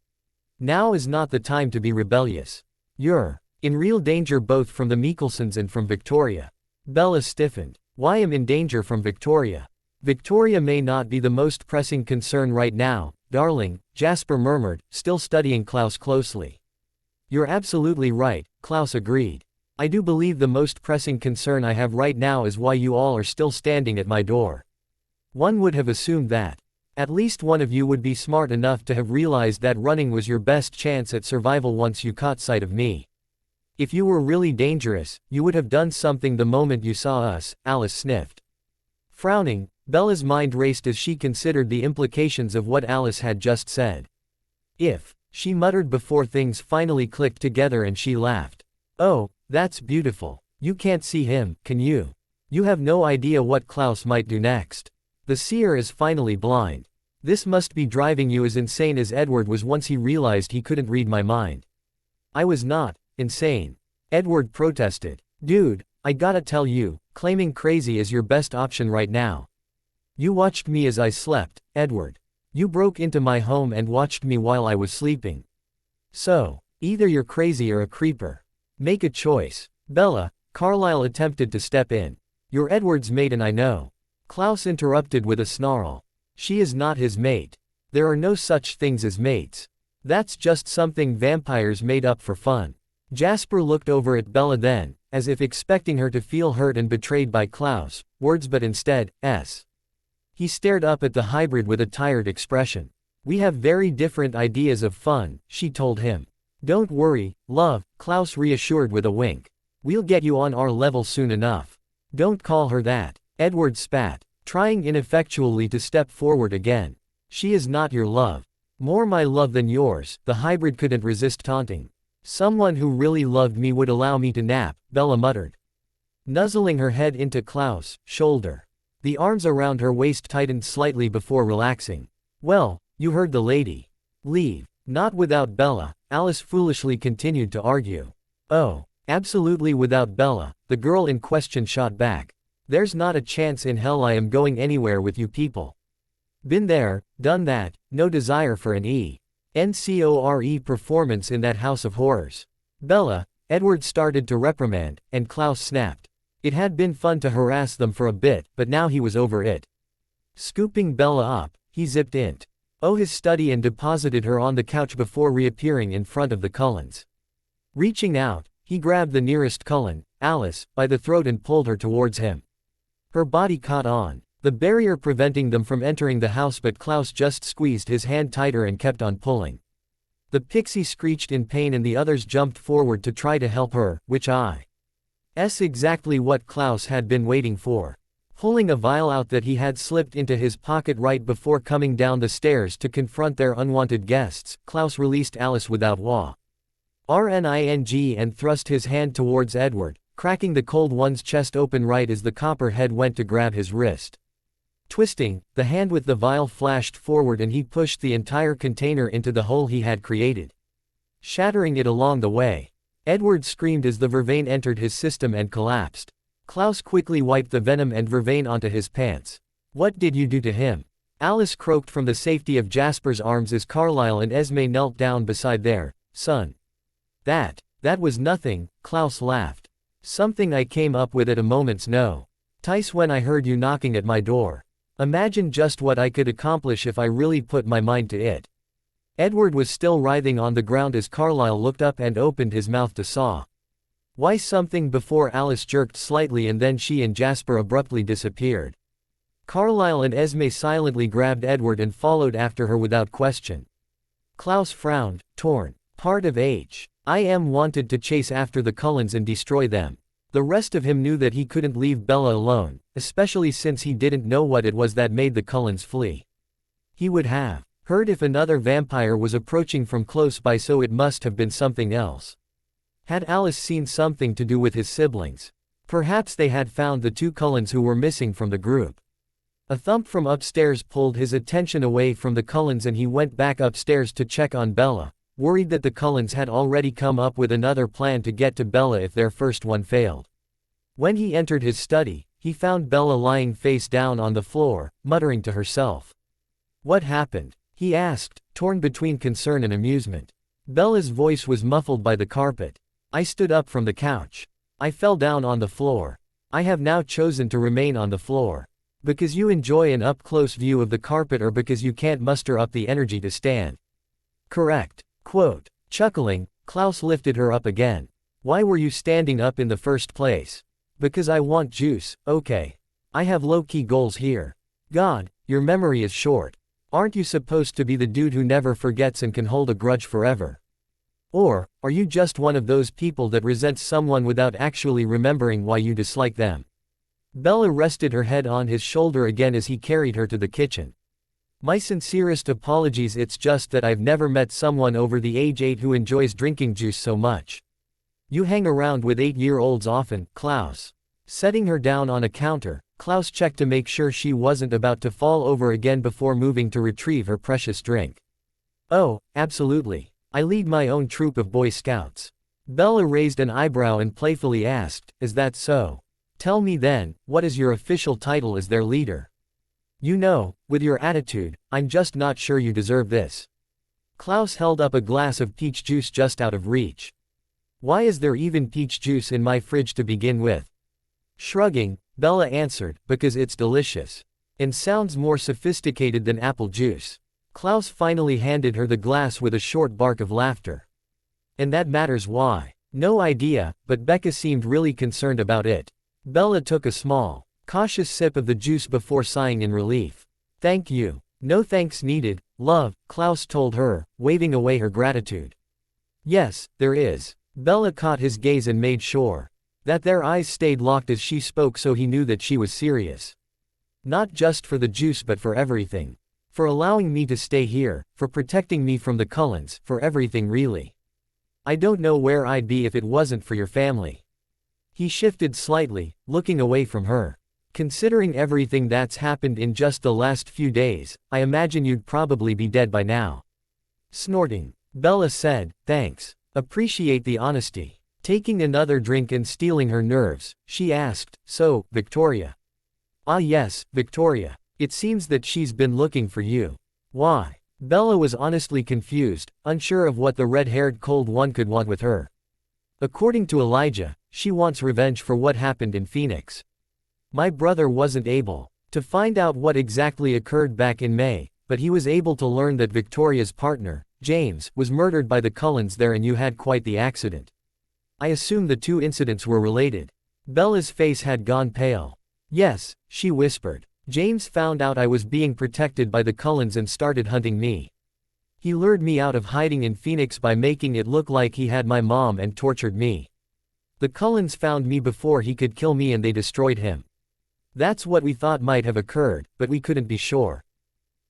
Now is not the time to be rebellious. You're in real danger both from the Mikkelsons and from Victoria. Bella stiffened. Why am in danger from Victoria? Victoria may not be the most pressing concern right now, darling, Jasper murmured, still studying Klaus closely. You're absolutely right, Klaus agreed. I do believe the most pressing concern I have right now is why you all are still standing at my door. One would have assumed that. At least one of you would be smart enough to have realized that running was your best chance at survival once you caught sight of me. If you were really dangerous, you would have done something the moment you saw us, Alice sniffed. Frowning, Bella's mind raced as she considered the implications of what Alice had just said. If, she muttered before things finally clicked together and she laughed. Oh, that's beautiful. You can't see him, can you? You have no idea what Klaus might do next. The seer is finally blind. This must be driving you as insane as Edward was once he realized he couldn't read my mind. I was not insane. Edward protested. Dude, I gotta tell you, claiming crazy is your best option right now. You watched me as I slept, Edward. You broke into my home and watched me while I was sleeping. So, either you're crazy or a creeper. Make a choice. Bella, Carlyle attempted to step in. You're Edward's mate and I know. Klaus interrupted with a snarl. She is not his mate. There are no such things as mates. That's just something vampires made up for fun. Jasper looked over at Bella then, as if expecting her to feel hurt and betrayed by Klaus' words, but instead, He stared up at the hybrid with a tired expression. We have very different ideas of fun, she told him. Don't worry, love, Klaus reassured with a wink. We'll get you on our level soon enough. Don't call her that. Edward spat, trying ineffectually to step forward again. She is not your love. More my love than yours, the hybrid couldn't resist taunting. Someone who really loved me would allow me to nap, Bella muttered. Nuzzling her head into Klaus' shoulder. The arms around her waist tightened slightly before relaxing. Well, you heard the lady. Leave. Not without Bella, Alice foolishly continued to argue. Oh, absolutely without Bella, the girl in question shot back. There's not a chance in hell I am going anywhere with you people. Been there, done that, no desire for an encore performance in that house of horrors. Bella, Edward started to reprimand, and Klaus snapped. It had been fun to harass them for a bit, but now he was over it. Scooping Bella up, he zipped into his study and deposited her on the couch before reappearing in front of the Cullens. Reaching out, he grabbed the nearest Cullen, Alice, by the throat and pulled her towards him. Her body caught on, the barrier preventing them from entering the house, but Klaus just squeezed his hand tighter and kept on pulling. The pixie screeched in pain and the others jumped forward to try to help her, which is exactly what Klaus had been waiting for. Pulling a vial out that he had slipped into his pocket right before coming down the stairs to confront their unwanted guests, Klaus released Alice without warning and thrust his hand towards Edward, cracking the cold one's chest open right as the copper head went to grab his wrist. Twisting, the hand with the vial flashed forward and he pushed the entire container into the hole he had created, shattering it along the way. Edward screamed as the vervain entered his system and collapsed. Klaus quickly wiped the venom and vervain onto his pants. What did you do to him? Alice croaked from the safety of Jasper's arms as Carlyle and Esme knelt down beside their son. That was nothing, Klaus laughed. Something I came up with at a moment's notice when I heard you knocking at my door. Imagine just what I could accomplish if I really put my mind to it. Edward was still writhing on the ground as Carlyle looked up and opened his mouth to saw. Why something before Alice jerked slightly and then she and Jasper abruptly disappeared. Carlyle and Esme silently grabbed Edward and followed after her without question. Klaus frowned, torn. Part of I.M. wanted to chase after the Cullens and destroy them. The rest of him knew that he couldn't leave Bella alone, especially since he didn't know what it was that made the Cullens flee. He would have heard if another vampire was approaching from close by, so it must have been something else. Had Alice seen something to do with his siblings? Perhaps they had found the two Cullens who were missing from the group. A thump from upstairs pulled his attention away from the Cullens and he went back upstairs to check on Bella, worried that the Cullens had already come up with another plan to get to Bella if their first one failed. When he entered his study, he found Bella lying face down on the floor, muttering to herself. "What happened?" he asked, torn between concern and amusement. Bella's voice was muffled by the carpet. "I stood up from the couch. I fell down on the floor. I have now chosen to remain on the floor. Because you enjoy an up-close view of the carpet, or because you can't muster up the energy to stand?" "Correct." Quote. Chuckling, Klaus lifted her up again. "Why were you standing up in the first place?" "Because I want juice, okay. I have low-key goals here." "God, your memory is short. Aren't you supposed to be the dude who never forgets and can hold a grudge forever? Or, are you just one of those people that resents someone without actually remembering why you dislike them?" Bella rested her head on his shoulder again as he carried her to the kitchen. "My sincerest apologies, it's just that I've never met someone over the age 8 who enjoys drinking juice so much. You hang around with 8-year-olds often, Klaus." Setting her down on a counter, Klaus checked to make sure she wasn't about to fall over again before moving to retrieve her precious drink. "Oh, absolutely. I lead my own troop of Boy Scouts." Bella raised an eyebrow and playfully asked, "Is that so? Tell me then, what is your official title as their leader? You know, with your attitude, I'm just not sure you deserve this." Klaus held up a glass of peach juice just out of reach. "Why is there even peach juice in my fridge to begin with?" Shrugging, Bella answered, "Because it's delicious. And sounds more sophisticated than apple juice." Klaus finally handed her the glass with a short bark of laughter. "And that matters why?" "No idea, but Becca seemed really concerned about it." Bella took a small, cautious sip of the juice before sighing in relief. "Thank you." "No thanks needed, love," Klaus told her, waving away her gratitude. "Yes, there is." Bella caught his gaze and made sure that their eyes stayed locked as she spoke, so he knew that she was serious. "Not just for the juice but for everything. For allowing me to stay here, for protecting me from the Cullens, for everything really. I don't know where I'd be if it wasn't for your family." He shifted slightly, looking away from her. "Considering everything that's happened in just the last few days, I imagine you'd probably be dead by now." Snorting, Bella said, "Thanks. Appreciate the honesty." Taking another drink and steeling her nerves, she asked, "So, Victoria?" "Ah yes, Victoria. It seems that she's been looking for you." "Why?" Bella was honestly confused, unsure of what the red-haired cold one could want with her. "According to Elijah, she wants revenge for what happened in Phoenix. My brother wasn't able to find out what exactly occurred back in May, but he was able to learn that Victoria's partner, James, was murdered by the Cullens there, and you had quite the accident. I assume the two incidents were related." Bella's face had gone pale. "Yes," she whispered. "James found out I was being protected by the Cullens and started hunting me. He lured me out of hiding in Phoenix by making it look like he had my mom and tortured me. The Cullens found me before he could kill me and they destroyed him. That's what we thought might have occurred, but we couldn't be sure."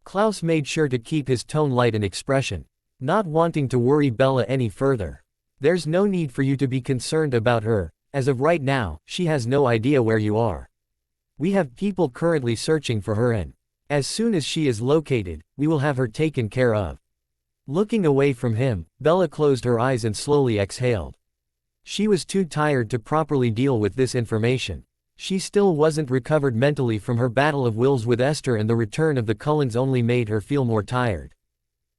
Klaus made sure to keep his tone light in expression, not wanting to worry Bella any further. "There's no need for you to be concerned about her. As of right now, she has no idea where you are. We have people currently searching for her, and as soon as she is located, we will have her taken care of." Looking away from him, Bella closed her eyes and slowly exhaled. She was too tired to properly deal with this information. She still wasn't recovered mentally from her battle of wills with Esther, and the return of the Cullens only made her feel more tired.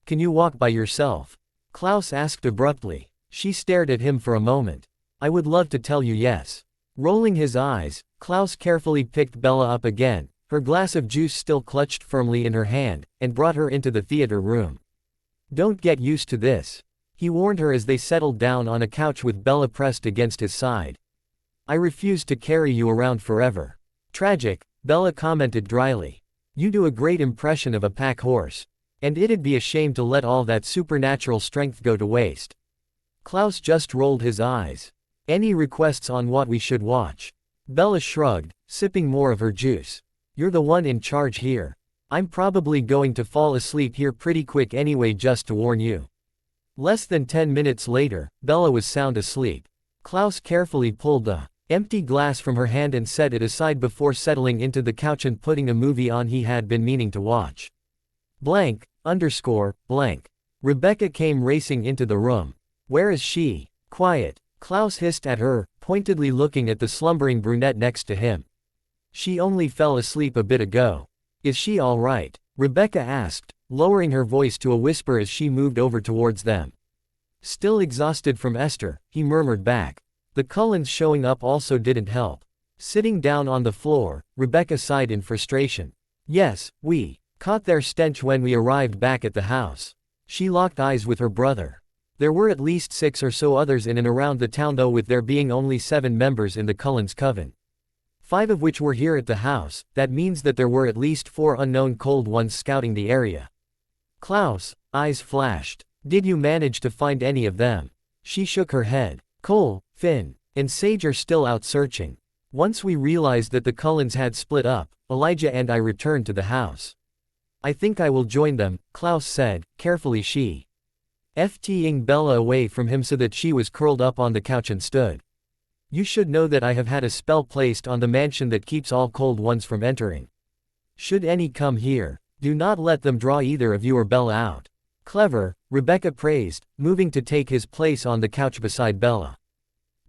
"Can you walk by yourself?" Klaus asked abruptly. She stared at him for a moment. "I would love to tell you yes." Rolling his eyes, Klaus carefully picked Bella up again, her glass of juice still clutched firmly in her hand, and brought her into the theater room. "Don't get used to this," he warned her as they settled down on a couch with Bella pressed against his side. "I refuse to carry you around forever." "Tragic," Bella commented dryly. "You do a great impression of a pack horse. And it'd be a shame to let all that supernatural strength go to waste." Klaus just rolled his eyes. Any requests on what we should watch? Bella shrugged, sipping more of her juice. You're the one in charge here. I'm probably going to fall asleep here pretty quick anyway, just to warn you. Less than 10 minutes later, Bella was sound asleep. Klaus carefully pulled the empty glass from her hand and set it aside before settling into the couch and putting a movie on he had been meaning to watch. Blank. Rebecca came racing into the room. Where is she? Quiet. Klaus hissed at her, pointedly looking at the slumbering brunette next to him. She only fell asleep a bit ago. Is she all right? Rebecca asked, lowering her voice to a whisper as she moved over towards them. Still exhausted from Esther, he murmured back. The Cullens showing up also didn't help. Sitting down on the floor, Rebecca sighed in frustration. Yes, we caught their stench when we arrived back at the house. She locked eyes with her brother. There were at least 6 or so others in and around the town, though, with there being only 7 members in the Cullens coven. 5 of which were here at the house. That means that there were at least 4 unknown cold ones scouting the area. Klaus' eyes flashed. Did you manage to find any of them? She shook her head. Cole, Finn, and Sage are still out searching. Once we realized that the Cullens had split up, Elijah and I returned to the house. I think I will join them, Klaus said, carefully FTing Bella away from him so that she was curled up on the couch and stood. You should know that I have had a spell placed on the mansion that keeps all cold ones from entering. Should any come here, do not let them draw either of you or Bella out. Clever, Rebecca praised, moving to take his place on the couch beside Bella.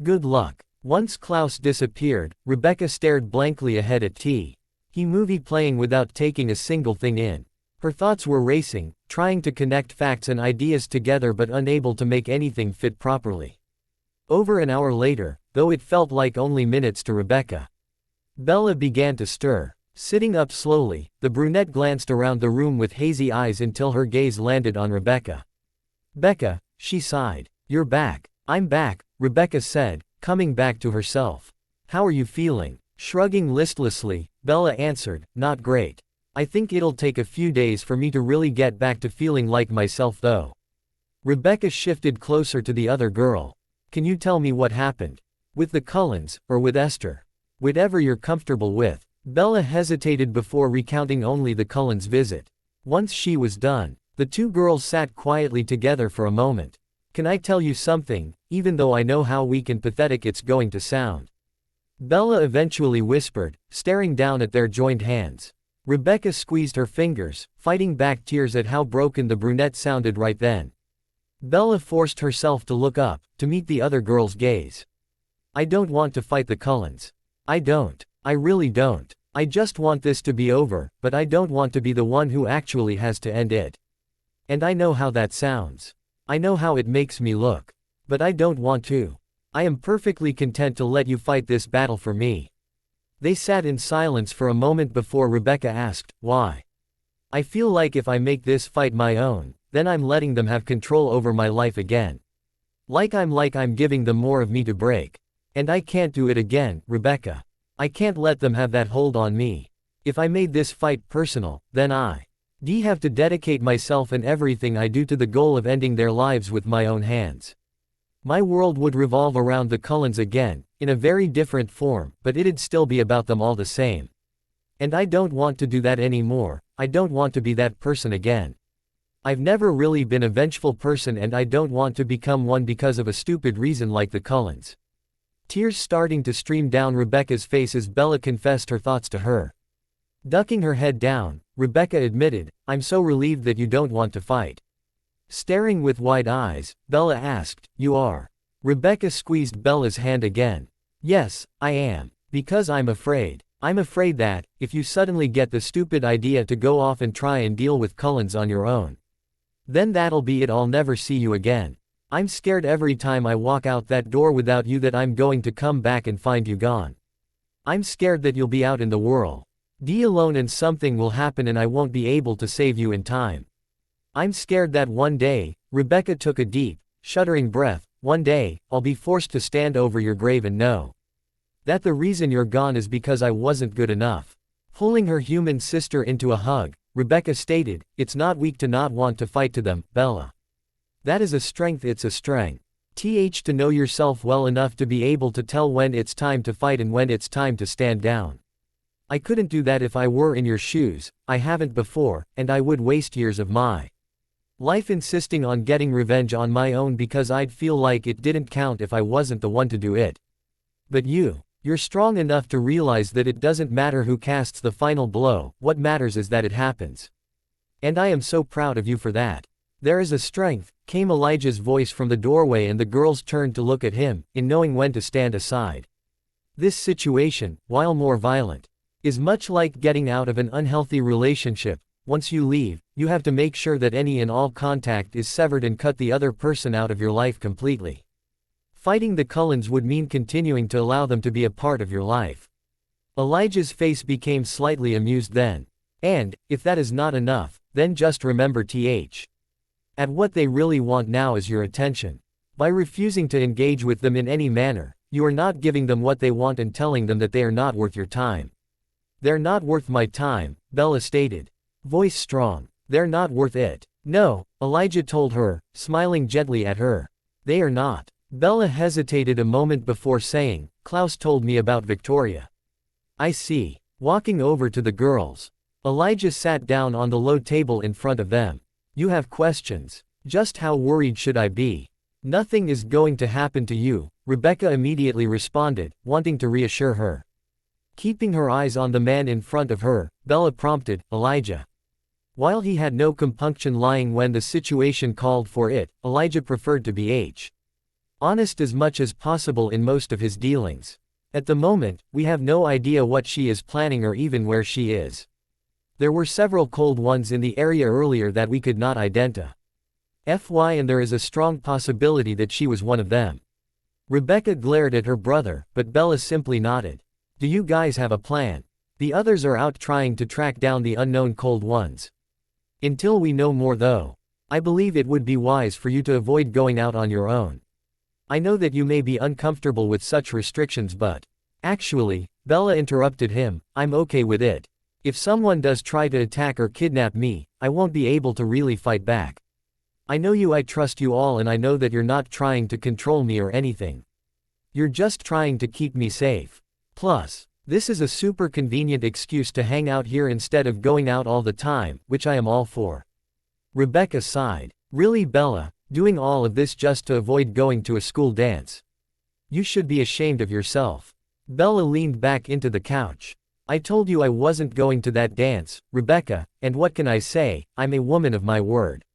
Good luck. Once Klaus disappeared, Rebecca stared blankly ahead at he movie playing without taking a single thing in. Her thoughts were racing, trying to connect facts and ideas together but unable to make anything fit properly. Over an hour later, though it felt like only minutes to Rebecca, Bella began to stir. Sitting up slowly, the brunette glanced around the room with hazy eyes until her gaze landed on Rebecca. Becca, she sighed. You're back. I'm back, Rebecca said, coming back to herself. How are you feeling? Shrugging listlessly, Bella answered, not great. I think it'll take a few days for me to really get back to feeling like myself though. Rebecca shifted closer to the other girl. Can you tell me what happened? With the Cullens, or with Esther? Whatever you're comfortable with. Bella hesitated before recounting only the Cullens' visit. Once she was done, the 2 girls sat quietly together for a moment. Can I tell you something, even though I know how weak and pathetic it's going to sound? Bella eventually whispered, staring down at their joined hands. Rebecca squeezed her fingers, fighting back tears at how broken the brunette sounded right then. Bella forced herself to look up, to meet the other girl's gaze. I don't want to fight the Cullens. I don't. I really don't. I just want this to be over, but I don't want to be the one who actually has to end it. And I know how that sounds. I know how it makes me look. But I don't want to. I am perfectly content to let you fight this battle for me. They sat in silence for a moment before Rebecca asked, why? I feel like if I make this fight my own, then I'm letting them have control over my life again. Like I'm giving them more of me to break. And I can't do it again, Rebecca. I can't let them have that hold on me. If I made this fight personal, then I'd have to dedicate myself and everything I do to the goal of ending their lives with my own hands. My world would revolve around the Cullens again, in a very different form, but it'd still be about them all the same. And I don't want to do that anymore. I don't want to be that person again. I've never really been a vengeful person and I don't want to become one because of a stupid reason like the Cullens. Tears starting to stream down Rebecca's face as Bella confessed her thoughts to her. Ducking her head down, Rebecca admitted, I'm so relieved that you don't want to fight. Staring with wide eyes, Bella asked, you are? Rebecca squeezed Bella's hand again. Yes, I am. Because I'm afraid. I'm afraid that, if you suddenly get the stupid idea to go off and try and deal with Cullens on your own, then that'll be it, I'll never see you again. I'm scared every time I walk out that door without you that I'm going to come back and find you gone. I'm scared that you'll be out in the world alone and something will happen and I won't be able to save you in time. I'm scared that one day, Rebecca took a deep, shuddering breath, one day, I'll be forced to stand over your grave and know that the reason you're gone is because I wasn't good enough. Pulling her human sister into a hug, Rebecca stated, it's not weak to not want to fight to them, Bella. That is a strength, it's a strength. To know yourself well enough to be able to tell when it's time to fight and when it's time to stand down. I couldn't do that if I were in your shoes, I haven't before, and I would waste years of my life insisting on getting revenge on my own because I'd feel like it didn't count if I wasn't the one to do it. But you're strong enough to realize that it doesn't matter who casts the final blow, what matters is that it happens. And I am so proud of you for that. There is a strength, came Elijah's voice from the doorway, and the girls turned to look at him, in knowing when to stand aside. This situation, while more violent, is much like getting out of an unhealthy relationship. Once you leave, you have to make sure that any and all contact is severed and cut the other person out of your life completely. Fighting the Cullens would mean continuing to allow them to be a part of your life. Elijah's face became slightly amused then. And, if that is not enough, then just remember at what they really want now is your attention. By refusing to engage with them in any manner, you are not giving them what they want and telling them that they are not worth your time. They're not worth my time, Bella stated. Voice strong. They're not worth it. No, Elijah told her, smiling gently at her. They are not. Bella hesitated a moment before saying, Klaus told me about Victoria. I see. Walking over to the girls, Elijah sat down on the low table in front of them. You have questions. Just how worried should I be? Nothing is going to happen to you, Rebecca immediately responded, wanting to reassure her. Keeping her eyes on the man in front of her, Bella prompted, Elijah. While he had no compunction lying when the situation called for it, Elijah preferred to be honest as much as possible in most of his dealings. At the moment, we have no idea what she is planning or even where she is. There were several cold ones in the area earlier that we could not identify, and there is a strong possibility that she was one of them. Rebecca glared at her brother, but Bella simply nodded. Do you guys have a plan? The others are out trying to track down the unknown cold ones. Until we know more though, I believe it would be wise for you to avoid going out on your own. I know that you may be uncomfortable with such restrictions, but actually, Bella interrupted him, I'm okay with it. If someone does try to attack or kidnap me, I won't be able to really fight back. I know you, I trust you all, and I know that you're not trying to control me or anything. You're just trying to keep me safe. Plus, this is a super convenient excuse to hang out here instead of going out all the time, which I am all for. Rebecca sighed. Really, Bella, doing all of this just to avoid going to a school dance? You should be ashamed of yourself. Bella leaned back into the couch. I told you I wasn't going to that dance, Rebecca, and what can I say, I'm a woman of my word.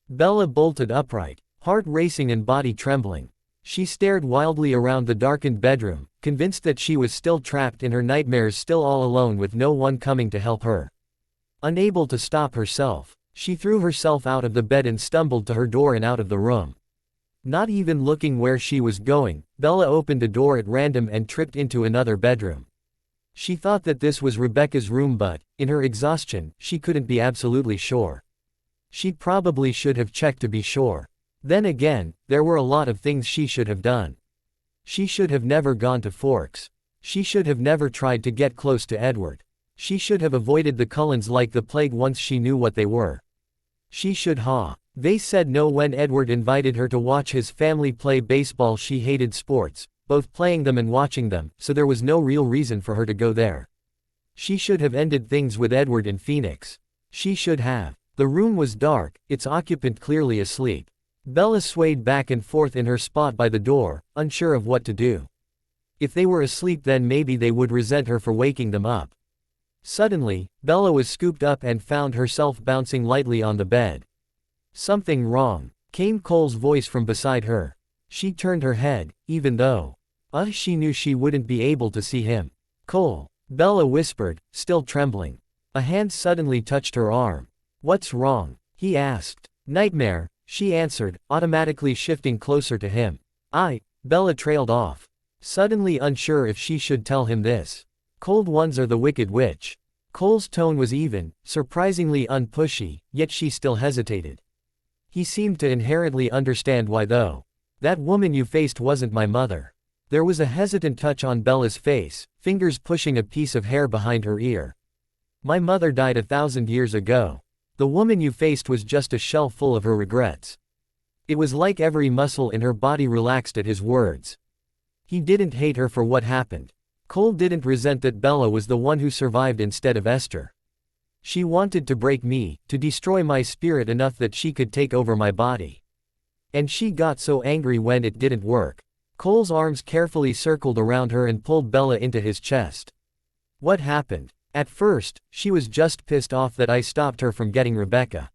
Bella bolted upright, heart racing and body trembling. She stared wildly around the darkened bedroom, convinced that she was still trapped in her nightmares, still all alone with no one coming to help her. Unable to stop herself, she threw herself out of the bed and stumbled to her door and out of the room. Not even looking where she was going, Bella opened a door at random and tripped into another bedroom. She thought that this was Rebecca's room, but, in her exhaustion, she couldn't be absolutely sure. She probably should have checked to be sure. Then again, there were a lot of things she should have done. She should have never gone to Forks. She should have never tried to get close to Edward. She should have avoided the Cullens like the plague once she knew what they were. She should They said no when Edward invited her to watch his family play baseball. She hated sports, both playing them and watching them, so there was no real reason for her to go there. She should have ended things with Edward in Phoenix. She should have. The room was dark, its occupant clearly asleep. Bella swayed back and forth in her spot by the door, unsure of what to do. If they were asleep, then maybe they would resent her for waking them up. Suddenly, Bella was scooped up and found herself bouncing lightly on the bed. Something wrong, came Cole's voice from beside her. She turned her head, even though she knew she wouldn't be able to see him. Cole, Bella whispered, still trembling. A hand suddenly touched her arm. What's wrong? He asked. Nightmare, she answered, automatically shifting closer to him. Bella trailed off, suddenly unsure if she should tell him this. Cold ones are the wicked witch. Cole's tone was even, surprisingly unpushy, yet she still hesitated. He seemed to inherently understand why though. That woman you faced wasn't my mother. There was a hesitant touch on Bella's face, fingers pushing a piece of hair behind her ear. My mother died 1,000 years ago. The woman you faced was just a shell full of her regrets. It was like every muscle in her body relaxed at his words. He didn't hate her for what happened. Cole didn't resent that Bella was the one who survived instead of Esther. She wanted to break me, to destroy my spirit enough that she could take over my body. And she got so angry when it didn't work. Cole's arms carefully circled around her and pulled Bella into his chest. What happened? At first, she was just pissed off that I stopped her from getting Rebecca.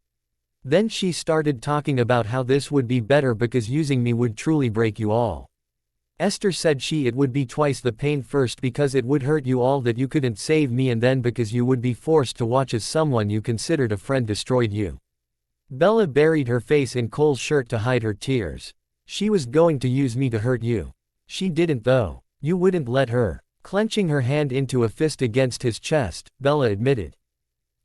Then she started talking about how this would be better because using me would truly break you all. Esther said it would be twice the pain, first because it would hurt you all that you couldn't save me, and then because you would be forced to watch as someone you considered a friend destroyed you. Bella buried her face in Cole's shirt to hide her tears. She was going to use me to hurt you. She didn't though. You wouldn't let her. Clenching her hand into a fist against his chest, Bella admitted.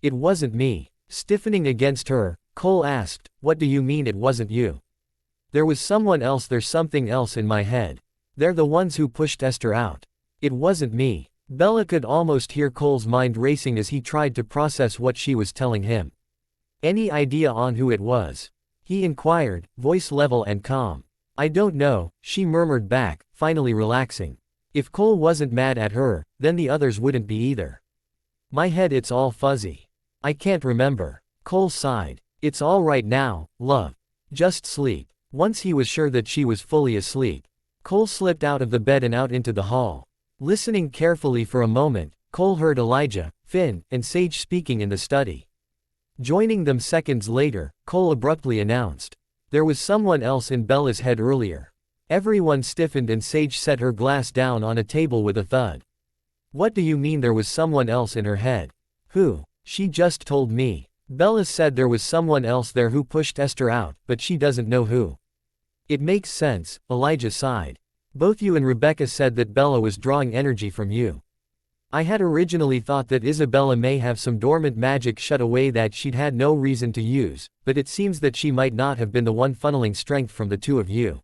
It wasn't me. Stiffening against her, Cole asked, what do you mean it wasn't you? There was someone else. There's something else in my head. They're the ones who pushed Esther out. It wasn't me. Bella could almost hear Cole's mind racing as he tried to process what she was telling him. Any idea on who it was? He inquired, voice level and calm. I don't know, she murmured back, finally relaxing. If Cole wasn't mad at her, then the others wouldn't be either. My head, it's all fuzzy. I can't remember. Cole sighed. It's all right now, love. Just sleep. Once he was sure that she was fully asleep, Cole slipped out of the bed and out into the hall. Listening carefully for a moment, Cole heard Elijah, Finn, and Sage speaking in the study. Joining them seconds later, Cole abruptly announced. There was someone else in Bella's head earlier. Everyone stiffened and Sage set her glass down on a table with a thud. What do you mean there was someone else in her head? Who? She just told me. Bella said there was someone else there who pushed Esther out, but she doesn't know who. It makes sense, Elijah sighed. Both you and Rebecca said that Bella was drawing energy from you. I had originally thought that Isabella may have some dormant magic shut away that she'd had no reason to use, but it seems that she might not have been the one funneling strength from the two of you.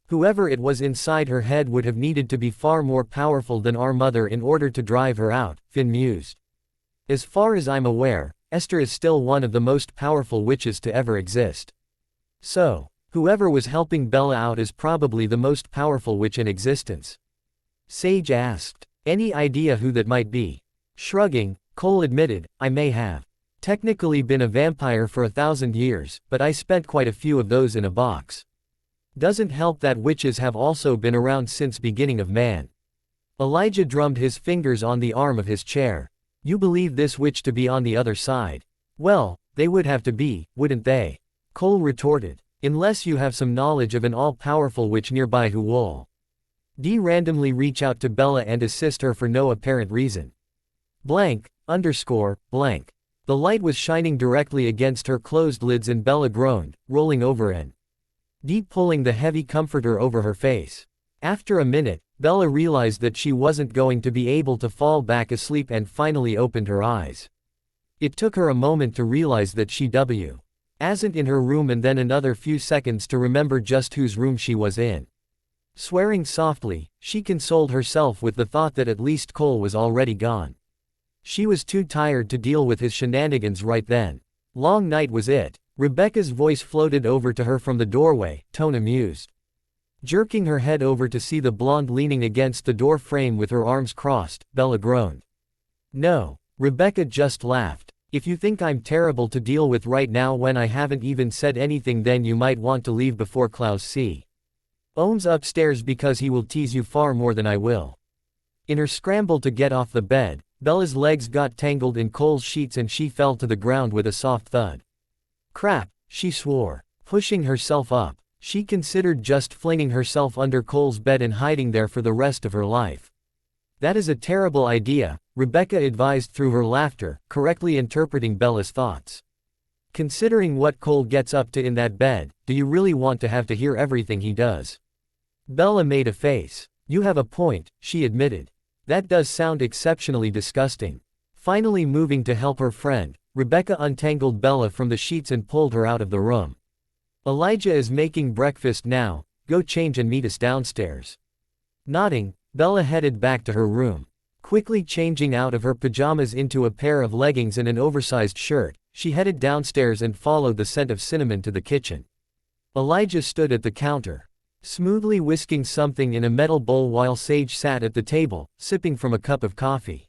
Whoever it was inside her head would have needed to be far more powerful than our mother in order to drive her out, Finn mused. As far as I'm aware, Esther is still one of the most powerful witches to ever exist. So, whoever was helping Bella out is probably the most powerful witch in existence. Sage asked. Any idea who that might be? Shrugging, Cole admitted, I may have technically been a vampire for 1,000 years, but I spent quite a few of those in a box. Doesn't help that witches have also been around since beginning of man. Elijah drummed his fingers on the arm of his chair. You believe this witch to be on the other side? Well, they would have to be, wouldn't they? Cole retorted. Unless you have some knowledge of an all-powerful witch nearby who will randomly reach out to Bella and assist her for no apparent reason. Blank. The light was shining directly against her closed lids and Bella groaned, rolling over and pulling the heavy comforter over her face. After a minute, Bella realized that she wasn't going to be able to fall back asleep and finally opened her eyes. It took her a moment to realize that she wasn't in her room and then another few seconds to remember just whose room she was in. Swearing softly, she consoled herself with the thought that at least Cole was already gone. She was too tired to deal with his shenanigans right then. Long night was it. Rebecca's voice floated over to her from the doorway, tone amused. Jerking her head over to see the blonde leaning against the door frame with her arms crossed, Bella groaned. No. Rebecca just laughed. If you think I'm terrible to deal with right now when I haven't even said anything, then you might want to leave before Klaus owns upstairs because he will tease you far more than I will. In her scramble to get off the bed, Bella's legs got tangled in Cole's sheets and she fell to the ground with a soft thud. Crap, she swore. Pushing herself up, she considered just flinging herself under Cole's bed and hiding there for the rest of her life. That is a terrible idea, Rebecca advised through her laughter, correctly interpreting Bella's thoughts. Considering what Cole gets up to in that bed, do you really want to have to hear everything he does? Bella made a face. You have a point, she admitted. That does sound exceptionally disgusting. Finally moving to help her friend, Rebecca untangled Bella from the sheets and pulled her out of the room. Elijah is making breakfast now, go change and meet us downstairs. Nodding, Bella headed back to her room. Quickly changing out of her pajamas into a pair of leggings and an oversized shirt, she headed downstairs and followed the scent of cinnamon to the kitchen. Elijah stood at the counter, smoothly whisking something in a metal bowl while Sage sat at the table, sipping from a cup of coffee.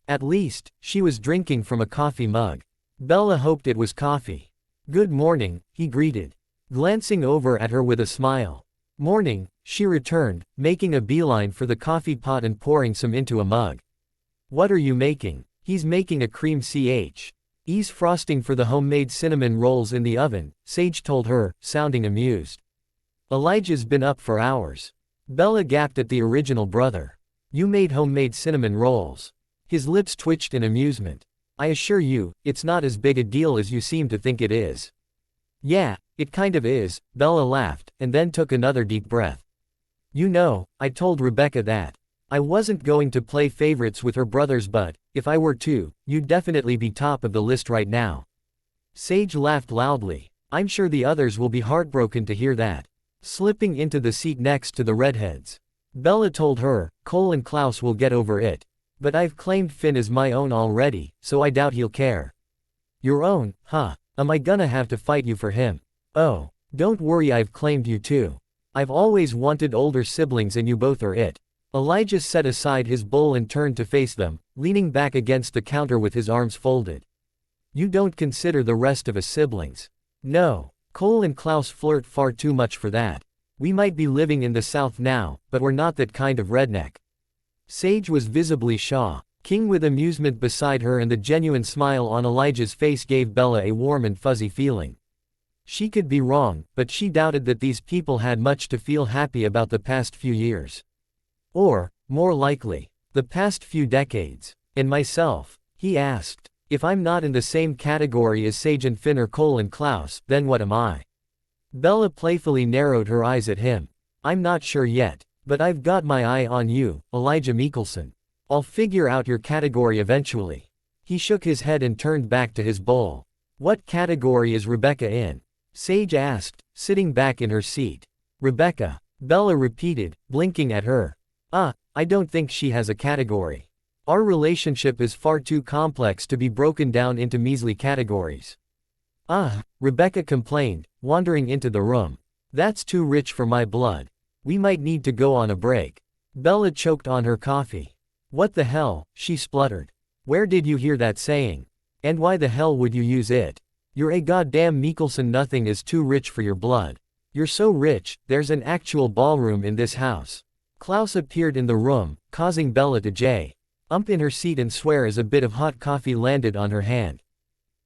At least, she was drinking from a coffee mug. Bella hoped it was coffee. "Good morning," he greeted, glancing over at her with a smile. "Morning," she returned, making a beeline for the coffee pot and pouring some into a mug. "What are you making?" "He's making a cream cheese frosting for the homemade cinnamon rolls in the oven," Sage told her, sounding amused. "Elijah's been up for hours." Bella gaped at the original brother. "You made homemade cinnamon rolls?" His lips twitched in amusement. "I assure you, it's not as big a deal as you seem to think it is." "Yeah, it kind of is," Bella laughed, and then took another deep breath. "You know, I told Rebecca that I wasn't going to play favorites with her brothers, but if I were to, you'd definitely be top of the list right now." Sage laughed loudly. "I'm sure the others will be heartbroken to hear that." Slipping into the seat next to the redheads, Bella told her, "Cole and Klaus will get over it. But I've claimed Finn as my own already, so I doubt he'll care." "Your own, huh? Am I gonna have to fight you for him?" "Oh, don't worry, I've claimed you too. I've always wanted older siblings and you both are it." Elijah set aside his bowl and turned to face them, leaning back against the counter with his arms folded. "You don't consider the rest of us siblings?" "No. Cole and Klaus flirt far too much for that. We might be living in the South now, but we're not that kind of redneck." Sage was visibly shocking with amusement beside her, and the genuine smile on Elijah's face gave Bella a warm and fuzzy feeling. She could be wrong, but she doubted that these people had much to feel happy about the past few years. Or, more likely, the past few decades. "And myself?" he asked. "If I'm not in the same category as Sage and Finn or Cole and Klaus, then what am I?" Bella playfully narrowed her eyes at him. "I'm not sure yet. But I've got my eye on you, Elijah Mikkelson. I'll figure out your category eventually." He shook his head and turned back to his bowl. "What category is Rebecca in?" Sage asked, sitting back in her seat. "Rebecca," Bella repeated, blinking at her. I don't think she has a category. Our relationship is far too complex to be broken down into measly categories." Rebecca complained, wandering into the room. "That's too rich for my blood. We might need to go on a break." Bella choked on her coffee. "What the hell," she spluttered. "Where did you hear that saying? And why the hell would you use it? You're a goddamn Mikkelson, nothing is too rich for your blood. You're so rich, there's an actual ballroom in this house." Klaus appeared in the room, causing Bella to jump in her seat and swear as a bit of hot coffee landed on her hand.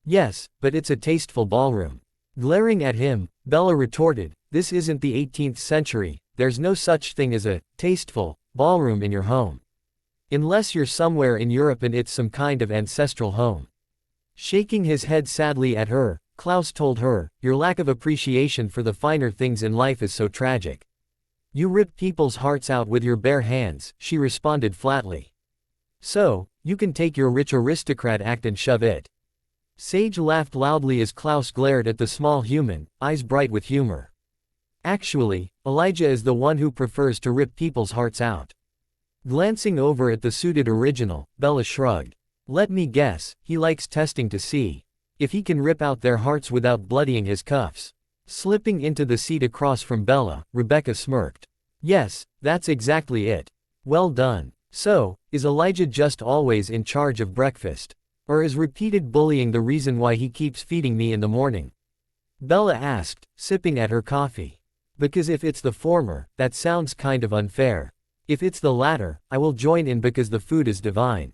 "Yes, but it's a tasteful ballroom." Glaring at him, Bella retorted, "This isn't the 18th century, there's no such thing as a tasteful ballroom in your home. Unless you're somewhere in Europe and it's some kind of ancestral home." Shaking his head sadly at her, Klaus told her, "Your lack of appreciation for the finer things in life is so tragic. You rip people's hearts out with your bare hands," she responded flatly. "So, you can take your rich aristocrat act and shove it." Sage laughed loudly as Klaus glared at the small human, eyes bright with humor. "Actually, Elijah is the one who prefers to rip people's hearts out." Glancing over at the suited original, Bella shrugged. "Let me guess, he likes testing to see if he can rip out their hearts without bloodying his cuffs." Slipping into the seat across from Bella, Rebecca smirked. "Yes, that's exactly it. Well done. So, is Elijah just always in charge of breakfast? Or is repeated bullying the reason why he keeps feeding me in the morning?" Bella asked, sipping at her coffee. "Because if it's the former, that sounds kind of unfair. If it's the latter, I will join in because the food is divine.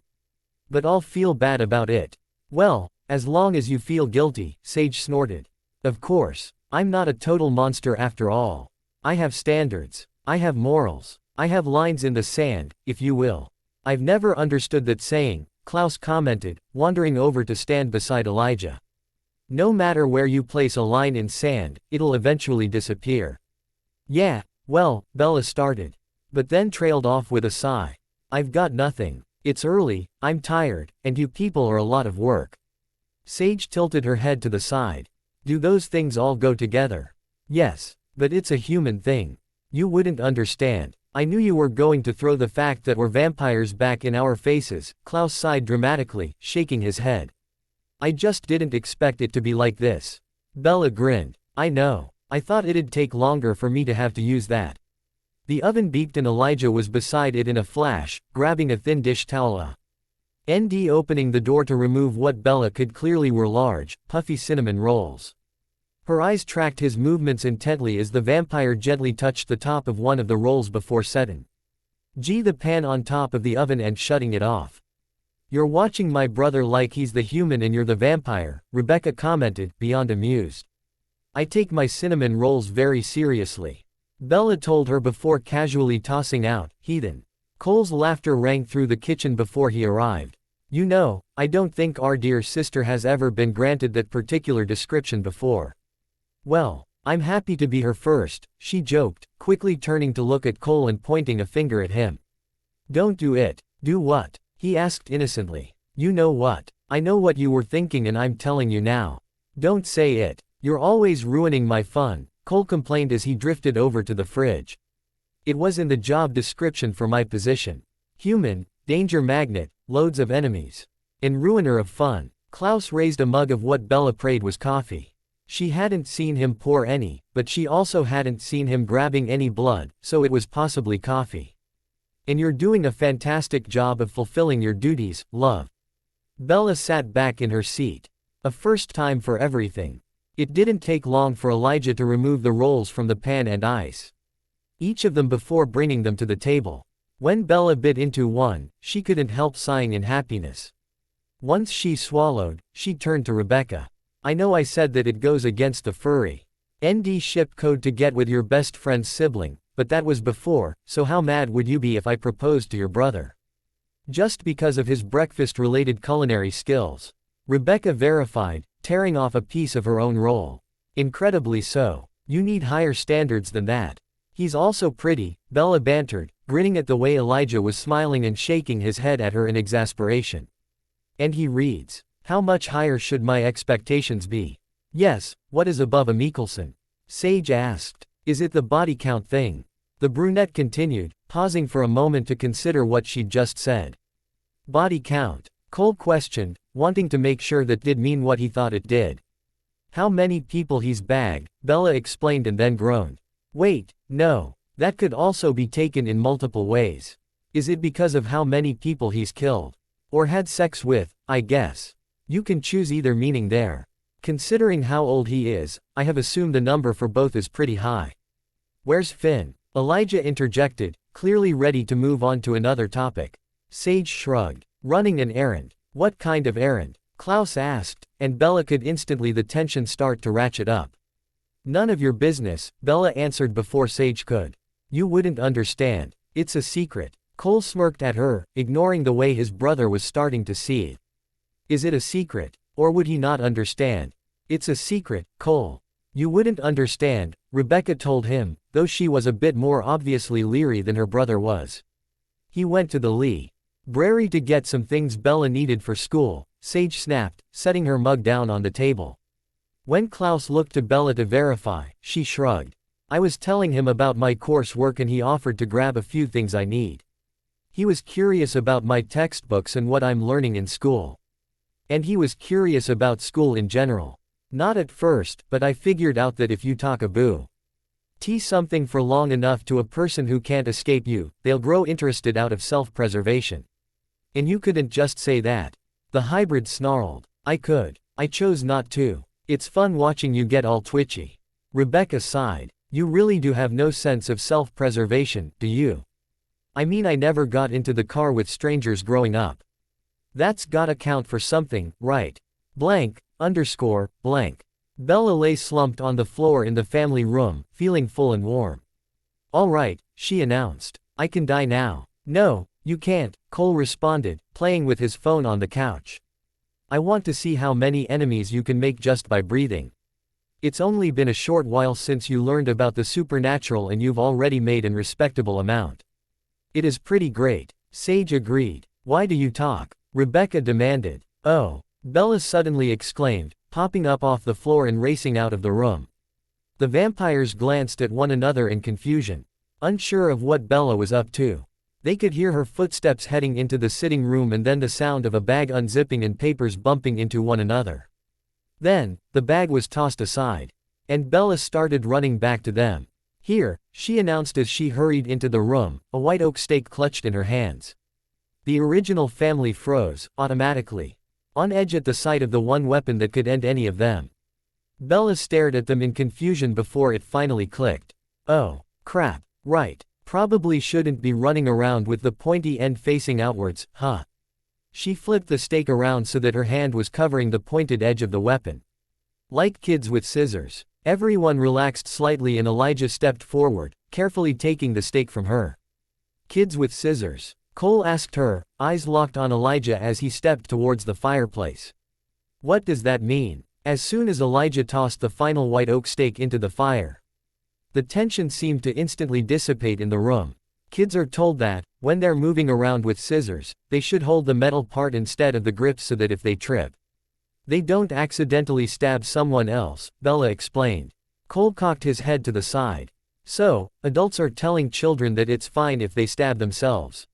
But I'll feel bad about it." "Well, as long as you feel guilty," Sage snorted. "Of course. I'm not a total monster after all. I have standards. I have morals. I have lines in the sand, if you will." "I've never understood that saying," Klaus commented, wandering over to stand beside Elijah. "No matter where you place a line in sand, it'll eventually disappear." "Yeah, well," Bella started. But then trailed off with a sigh. "I've got nothing. It's early, I'm tired, and you people are a lot of work." Sage tilted her head to the side. "Do those things all go together?" "Yes. But it's a human thing. You wouldn't understand. I knew you were going to throw the fact that we're vampires back in our faces," Klaus sighed dramatically, shaking his head. "I just didn't expect it to be like this." Bella grinned. "I know. I thought it'd take longer for me to have to use that. The oven beeped and Elijah was beside it in a flash, grabbing a thin dish towel. ND opening the door to remove what Bella could clearly were large, puffy cinnamon rolls. Her eyes tracked his movements intently as the vampire gently touched the top of one of the rolls before setting the pan on top of the oven and shutting it off. You're watching my brother like he's the human and you're the vampire, Rebecca commented, beyond amused. I take my cinnamon rolls very seriously. Bella told her before casually tossing out, heathen. Cole's laughter rang through the kitchen before he arrived. You know, I don't think our dear sister has ever been granted that particular description before. Well, I'm happy to be her first, she joked, quickly turning to look at Cole and pointing a finger at him. Don't do it. Do what? He asked innocently. You know what? I know what you were thinking and I'm telling you now. Don't say it. You're always ruining my fun, Cole complained as he drifted over to the fridge. It was in the job description for my position. Human, danger magnet, loads of enemies. And ruiner of fun. Klaus raised a mug of what Bella prayed was coffee. She hadn't seen him pour any, but she also hadn't seen him grabbing any blood, so it was possibly coffee. And you're doing a fantastic job of fulfilling your duties, love. Bella sat back in her seat. A first time for everything. It didn't take long for Elijah to remove the rolls from the pan and ice each of them before bringing them to the table. When Bella bit into one, she couldn't help sighing in happiness. Once she swallowed, she turned to Rebecca. I know I said that it goes against the furry ND ship code to get with your best friend's sibling, but that was before, so how mad would you be if I proposed to your brother? Just because of his breakfast-related culinary skills. Rebecca verified, tearing off a piece of her own roll. Incredibly so. You need higher standards than that. He's also pretty, Bella bantered, grinning at the way Elijah was smiling and shaking his head at her in exasperation. And he reads. How much higher should my expectations be? Yes, what is above a Mikkelson? Sage asked. Is it the body count thing? The brunette continued, pausing for a moment to consider what she'd just said. Body count? Cole questioned, wanting to make sure that did mean what he thought it did. How many people he's bagged, Bella explained and then groaned. Wait, no. That could also be taken in multiple ways. Is it because of how many people he's killed? Or had sex with, I guess. You can choose either meaning there. Considering how old he is, I have assumed the number for both is pretty high. Where's Finn? Elijah interjected, clearly ready to move on to another topic. Sage shrugged. Running an errand. What kind of errand? Klaus asked, and Bella could instantly the tension start to ratchet up. None of your business, Bella answered before Sage could. You wouldn't understand. It's a secret. Cole smirked at her, ignoring the way his brother was starting to seethe. Is it a secret? Or would he not understand? It's a secret, Cole. You wouldn't understand, Rebecca told him, though she was a bit more obviously leery than her brother was. He went to the library to get some things Bella needed for school, Sage snapped, setting her mug down on the table. When Klaus looked to Bella to verify, she shrugged. I was telling him about my coursework and he offered to grab a few things I need. He was curious about my textbooks and what I'm learning in school. And he was curious about school in general. Not at first, but I figured out that if you talk about something for long enough to a person who can't escape you, they'll grow interested out of self-preservation. And you couldn't just say that. The hybrid snarled. I could. I chose not to. It's fun watching you get all twitchy. Rebecca sighed. You really do have no sense of self-preservation, do you? I mean, I never got into the car with strangers growing up. That's gotta count for something, right? Blank, _ blank. Bella lay slumped on the floor in the family room, feeling full and warm. All right, she announced. I can die now. No, you can't, Cole responded, playing with his phone on the couch. I want to see how many enemies you can make just by breathing. It's only been a short while since you learned about the supernatural and you've already made an respectable amount. It is pretty great. Sage agreed. Why do you talk? Rebecca demanded. Oh, Bella suddenly exclaimed, popping up off the floor and racing out of the room. The vampires glanced at one another in confusion, unsure of what Bella was up to. They could hear her footsteps heading into the sitting room and then the sound of a bag unzipping and papers bumping into one another. Then, the bag was tossed aside. And Bella started running back to them. "Here," she announced as she hurried into the room, a white oak stake clutched in her hands. The original family froze, automatically. On edge at the sight of the one weapon that could end any of them. Bella stared at them in confusion before it finally clicked. "Oh, crap, right. Probably shouldn't be running around with the pointy end facing outwards, huh?" She flipped the stake around so that her hand was covering the pointed edge of the weapon. Like kids with scissors. Everyone relaxed slightly and Elijah stepped forward, carefully taking the stake from her. "Kids with scissors?" Cole asked her, eyes locked on Elijah as he stepped towards the fireplace. "What does that mean?" As soon as Elijah tossed the final white oak stake into the fire, the tension seemed to instantly dissipate in the room. Kids are told that, when they're moving around with scissors, they should hold the metal part instead of the grips so that if they trip, they don't accidentally stab someone else, Bella explained. Cole cocked his head to the side. "So, adults are telling children that it's fine if they stab themselves?"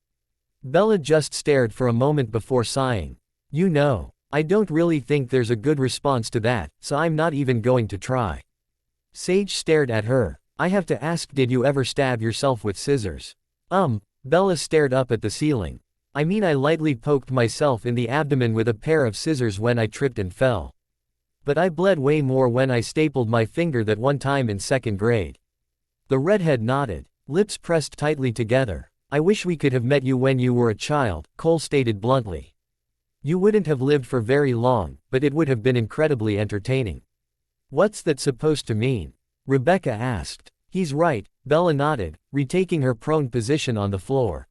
Bella just stared for a moment before sighing. "You know, I don't really think there's a good response to that, so I'm not even going to try." Sage stared at her. "I have to ask, did you ever stab yourself with scissors?" Bella stared up at the ceiling. "I mean, I lightly poked myself in the abdomen with a pair of scissors when I tripped and fell. But I bled way more when I stapled my finger that one time in 2nd grade." The redhead nodded, lips pressed tightly together. "I wish we could have met you when you were a child," Cole stated bluntly. "You wouldn't have lived for very long, but it would have been incredibly entertaining." "What's that supposed to mean?" Rebecca asked. "He's right," Bella nodded, retaking her prone position on the floor.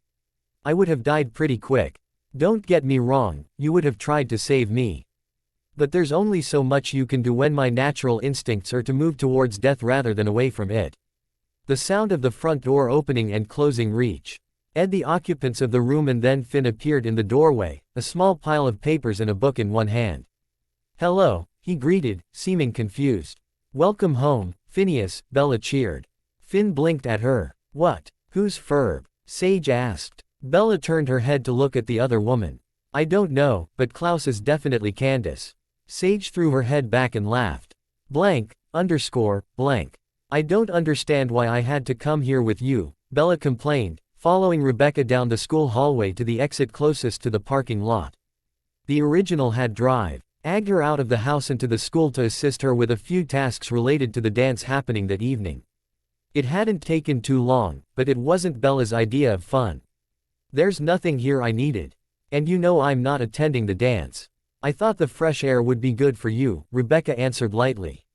"I would have died pretty quick. Don't get me wrong, you would have tried to save me. But there's only so much you can do when my natural instincts are to move towards death rather than away from it." The sound of the front door opening and closing reached the occupants of the room, and then Finn appeared in the doorway, a small pile of papers and a book in one hand. "Hello," he greeted, seeming confused. "Welcome home, Phineas," Bella cheered. Finn blinked at her. "What? Who's Ferb?" Sage asked. Bella turned her head to look at the other woman. "I don't know, but Klaus is definitely Candace." Sage threw her head back and laughed. Blank. "I don't understand why I had to come here with you," Bella complained, following Rebecca down the school hallway to the exit closest to the parking lot. The original had dragged her out of the house and to the school to assist her with a few tasks related to the dance happening that evening. It hadn't taken too long, but it wasn't Bella's idea of fun. "There's nothing here I needed. And you know I'm not attending the dance. I thought the fresh air would be good for you," Rebecca answered lightly.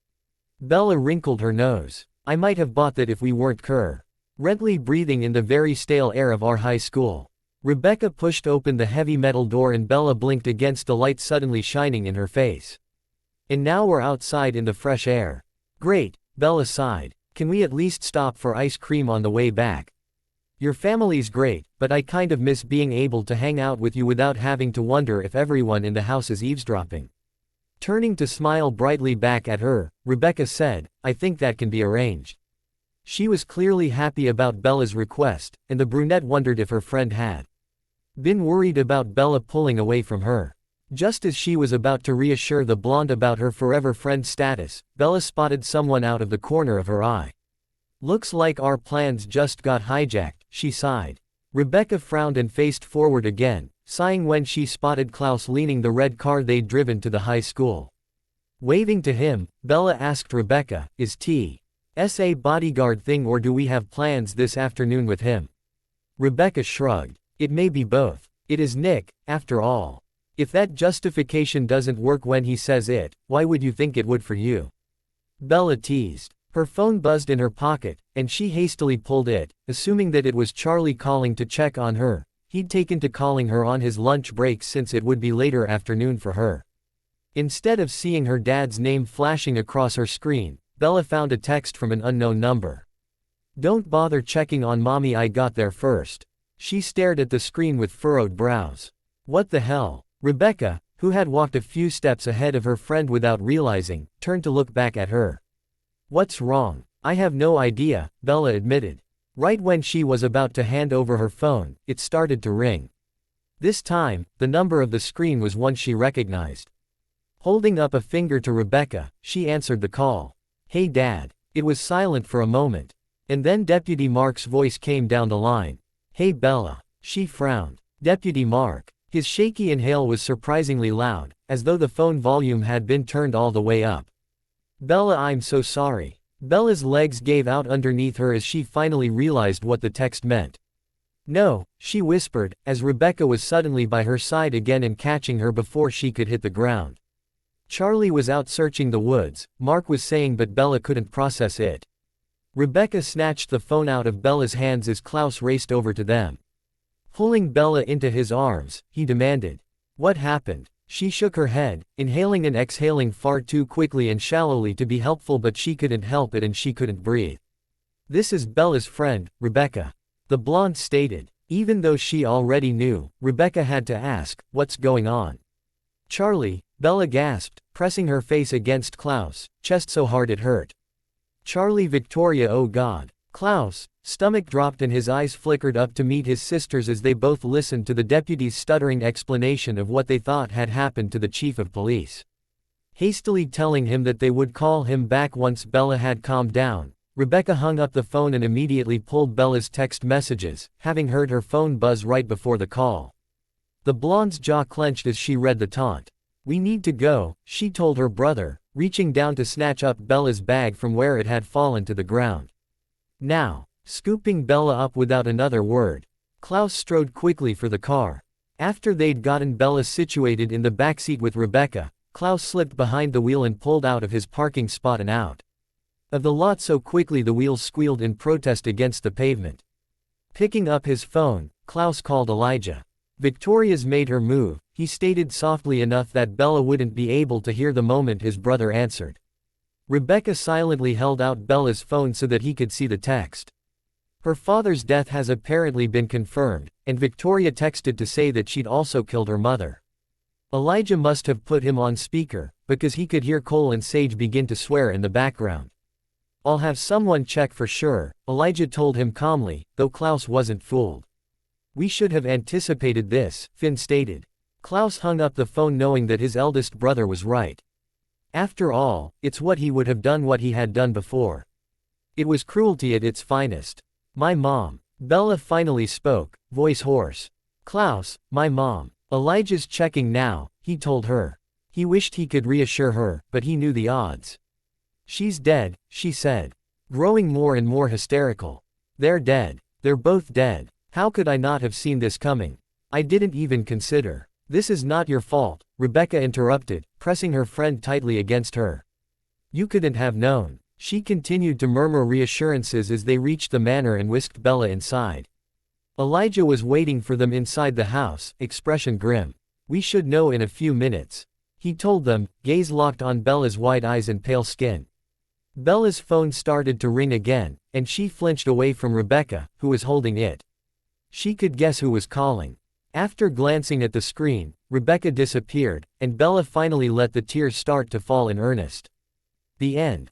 Bella wrinkled her nose. "I might have bought that if we weren't currently breathing in the very stale air of our high school." Rebecca pushed open the heavy metal door and Bella blinked against the light suddenly shining in her face. "And now we're outside in the fresh air." "Great," Bella sighed. "Can we at least stop for ice cream on the way back?" "Your family's great, but I kind of miss being able to hang out with you without having to wonder if everyone in the house is eavesdropping." Turning to smile brightly back at her, Rebecca said, "I think that can be arranged." She was clearly happy about Bella's request, and the brunette wondered if her friend had been worried about Bella pulling away from her. Just as she was about to reassure the blonde about her forever friend status, Bella spotted someone out of the corner of her eye. "Looks like our plans just got hijacked," she sighed. Rebecca frowned and faced forward again, sighing when she spotted Klaus leaning the red car they'd driven to the high school. Waving to him, Bella asked Rebecca, "Is T.S. a bodyguard thing or do we have plans this afternoon with him?" Rebecca shrugged. "It may be both. It is Nick, after all. If that justification doesn't work when he says it, why would you think it would for you?" Bella teased. Her phone buzzed in her pocket, and she hastily pulled it, assuming that it was Charlie calling to check on her. He'd taken to calling her on his lunch break since it would be later afternoon for her. Instead of seeing her dad's name flashing across her screen, Bella found a text from an unknown number. "Don't bother checking on mommy, I got there first." She stared at the screen with furrowed brows. "What the hell?" Rebecca, who had walked a few steps ahead of her friend without realizing, turned to look back at her. "What's wrong?" "I have no idea," Bella admitted. Right when she was about to hand over her phone, it started to ring. This time, the number of the screen was one she recognized. Holding up a finger to Rebecca, she answered the call. Hey Dad. It was silent for a moment. And then Deputy Mark's voice came down the line. Hey Bella. She frowned. Deputy Mark. His shaky inhale was surprisingly loud, as though the phone volume had been turned all the way up. Bella, I'm so sorry. Bella's legs gave out underneath her as she finally realized what the text meant. No, she whispered, as Rebecca was suddenly by her side again and catching her before she could hit the ground. Charlie was out searching the woods, Mark was saying, but Bella couldn't process it. Rebecca snatched the phone out of Bella's hands as Klaus raced over to them. Pulling Bella into his arms, he demanded, "What happened?" She shook her head, inhaling and exhaling far too quickly and shallowly to be helpful, but she couldn't help it and she couldn't breathe. "This is Bella's friend, Rebecca," the blonde stated. Even though she already knew, Rebecca had to ask, "What's going on?" "Charlie," Bella gasped, pressing her face against Klaus' chest so hard it hurt. "Charlie, Victoria, oh God." Klaus' stomach dropped and his eyes flickered up to meet his sister's as they both listened to the deputy's stuttering explanation of what they thought had happened to the chief of police. Hastily telling him that they would call him back once Bella had calmed down, Rebecca hung up the phone and immediately pulled Bella's text messages, having heard her phone buzz right before the call. The blonde's jaw clenched as she read the taunt. "We need to go," she told her brother, reaching down to snatch up Bella's bag from where it had fallen to the ground. "Now." Scooping Bella up without another word, Klaus strode quickly for the car. After they'd gotten Bella situated in the backseat with Rebecca, Klaus slipped behind the wheel and pulled out of his parking spot and out of the lot so quickly the wheels squealed in protest against the pavement. Picking up his phone, Klaus called Elijah. "Victoria's made her move," he stated softly enough that Bella wouldn't be able to hear the moment his brother answered. Rebecca silently held out Bella's phone so that he could see the text. "Her father's death has apparently been confirmed, and Victoria texted to say that she'd also killed her mother." Elijah must have put him on speaker, because he could hear Cole and Sage begin to swear in the background. "I'll have someone check for sure," Elijah told him calmly, though Klaus wasn't fooled. "We should have anticipated this," Finn stated. Klaus hung up the phone knowing that his eldest brother was right. After all, it's what he would have done what he had done before. It was cruelty at its finest. "My mom." Bella finally spoke, voice hoarse. "Klaus, my mom." "Elijah's checking now," he told her. He wished he could reassure her, but he knew the odds. "She's dead," she said, growing more and more hysterical. "They're dead. They're both dead. How could I not have seen this coming? I didn't even consider." "This is not your fault," Rebecca interrupted, pressing her friend tightly against her. "You couldn't have known." She continued to murmur reassurances as they reached the manor and whisked Bella inside. Elijah was waiting for them inside the house, expression grim. "We should know in a few minutes," he told them, gaze locked on Bella's wide eyes and pale skin. Bella's phone started to ring again, and she flinched away from Rebecca, who was holding it. She could guess who was calling. After glancing at the screen, Rebecca disappeared, and Bella finally let the tears start to fall in earnest. The end.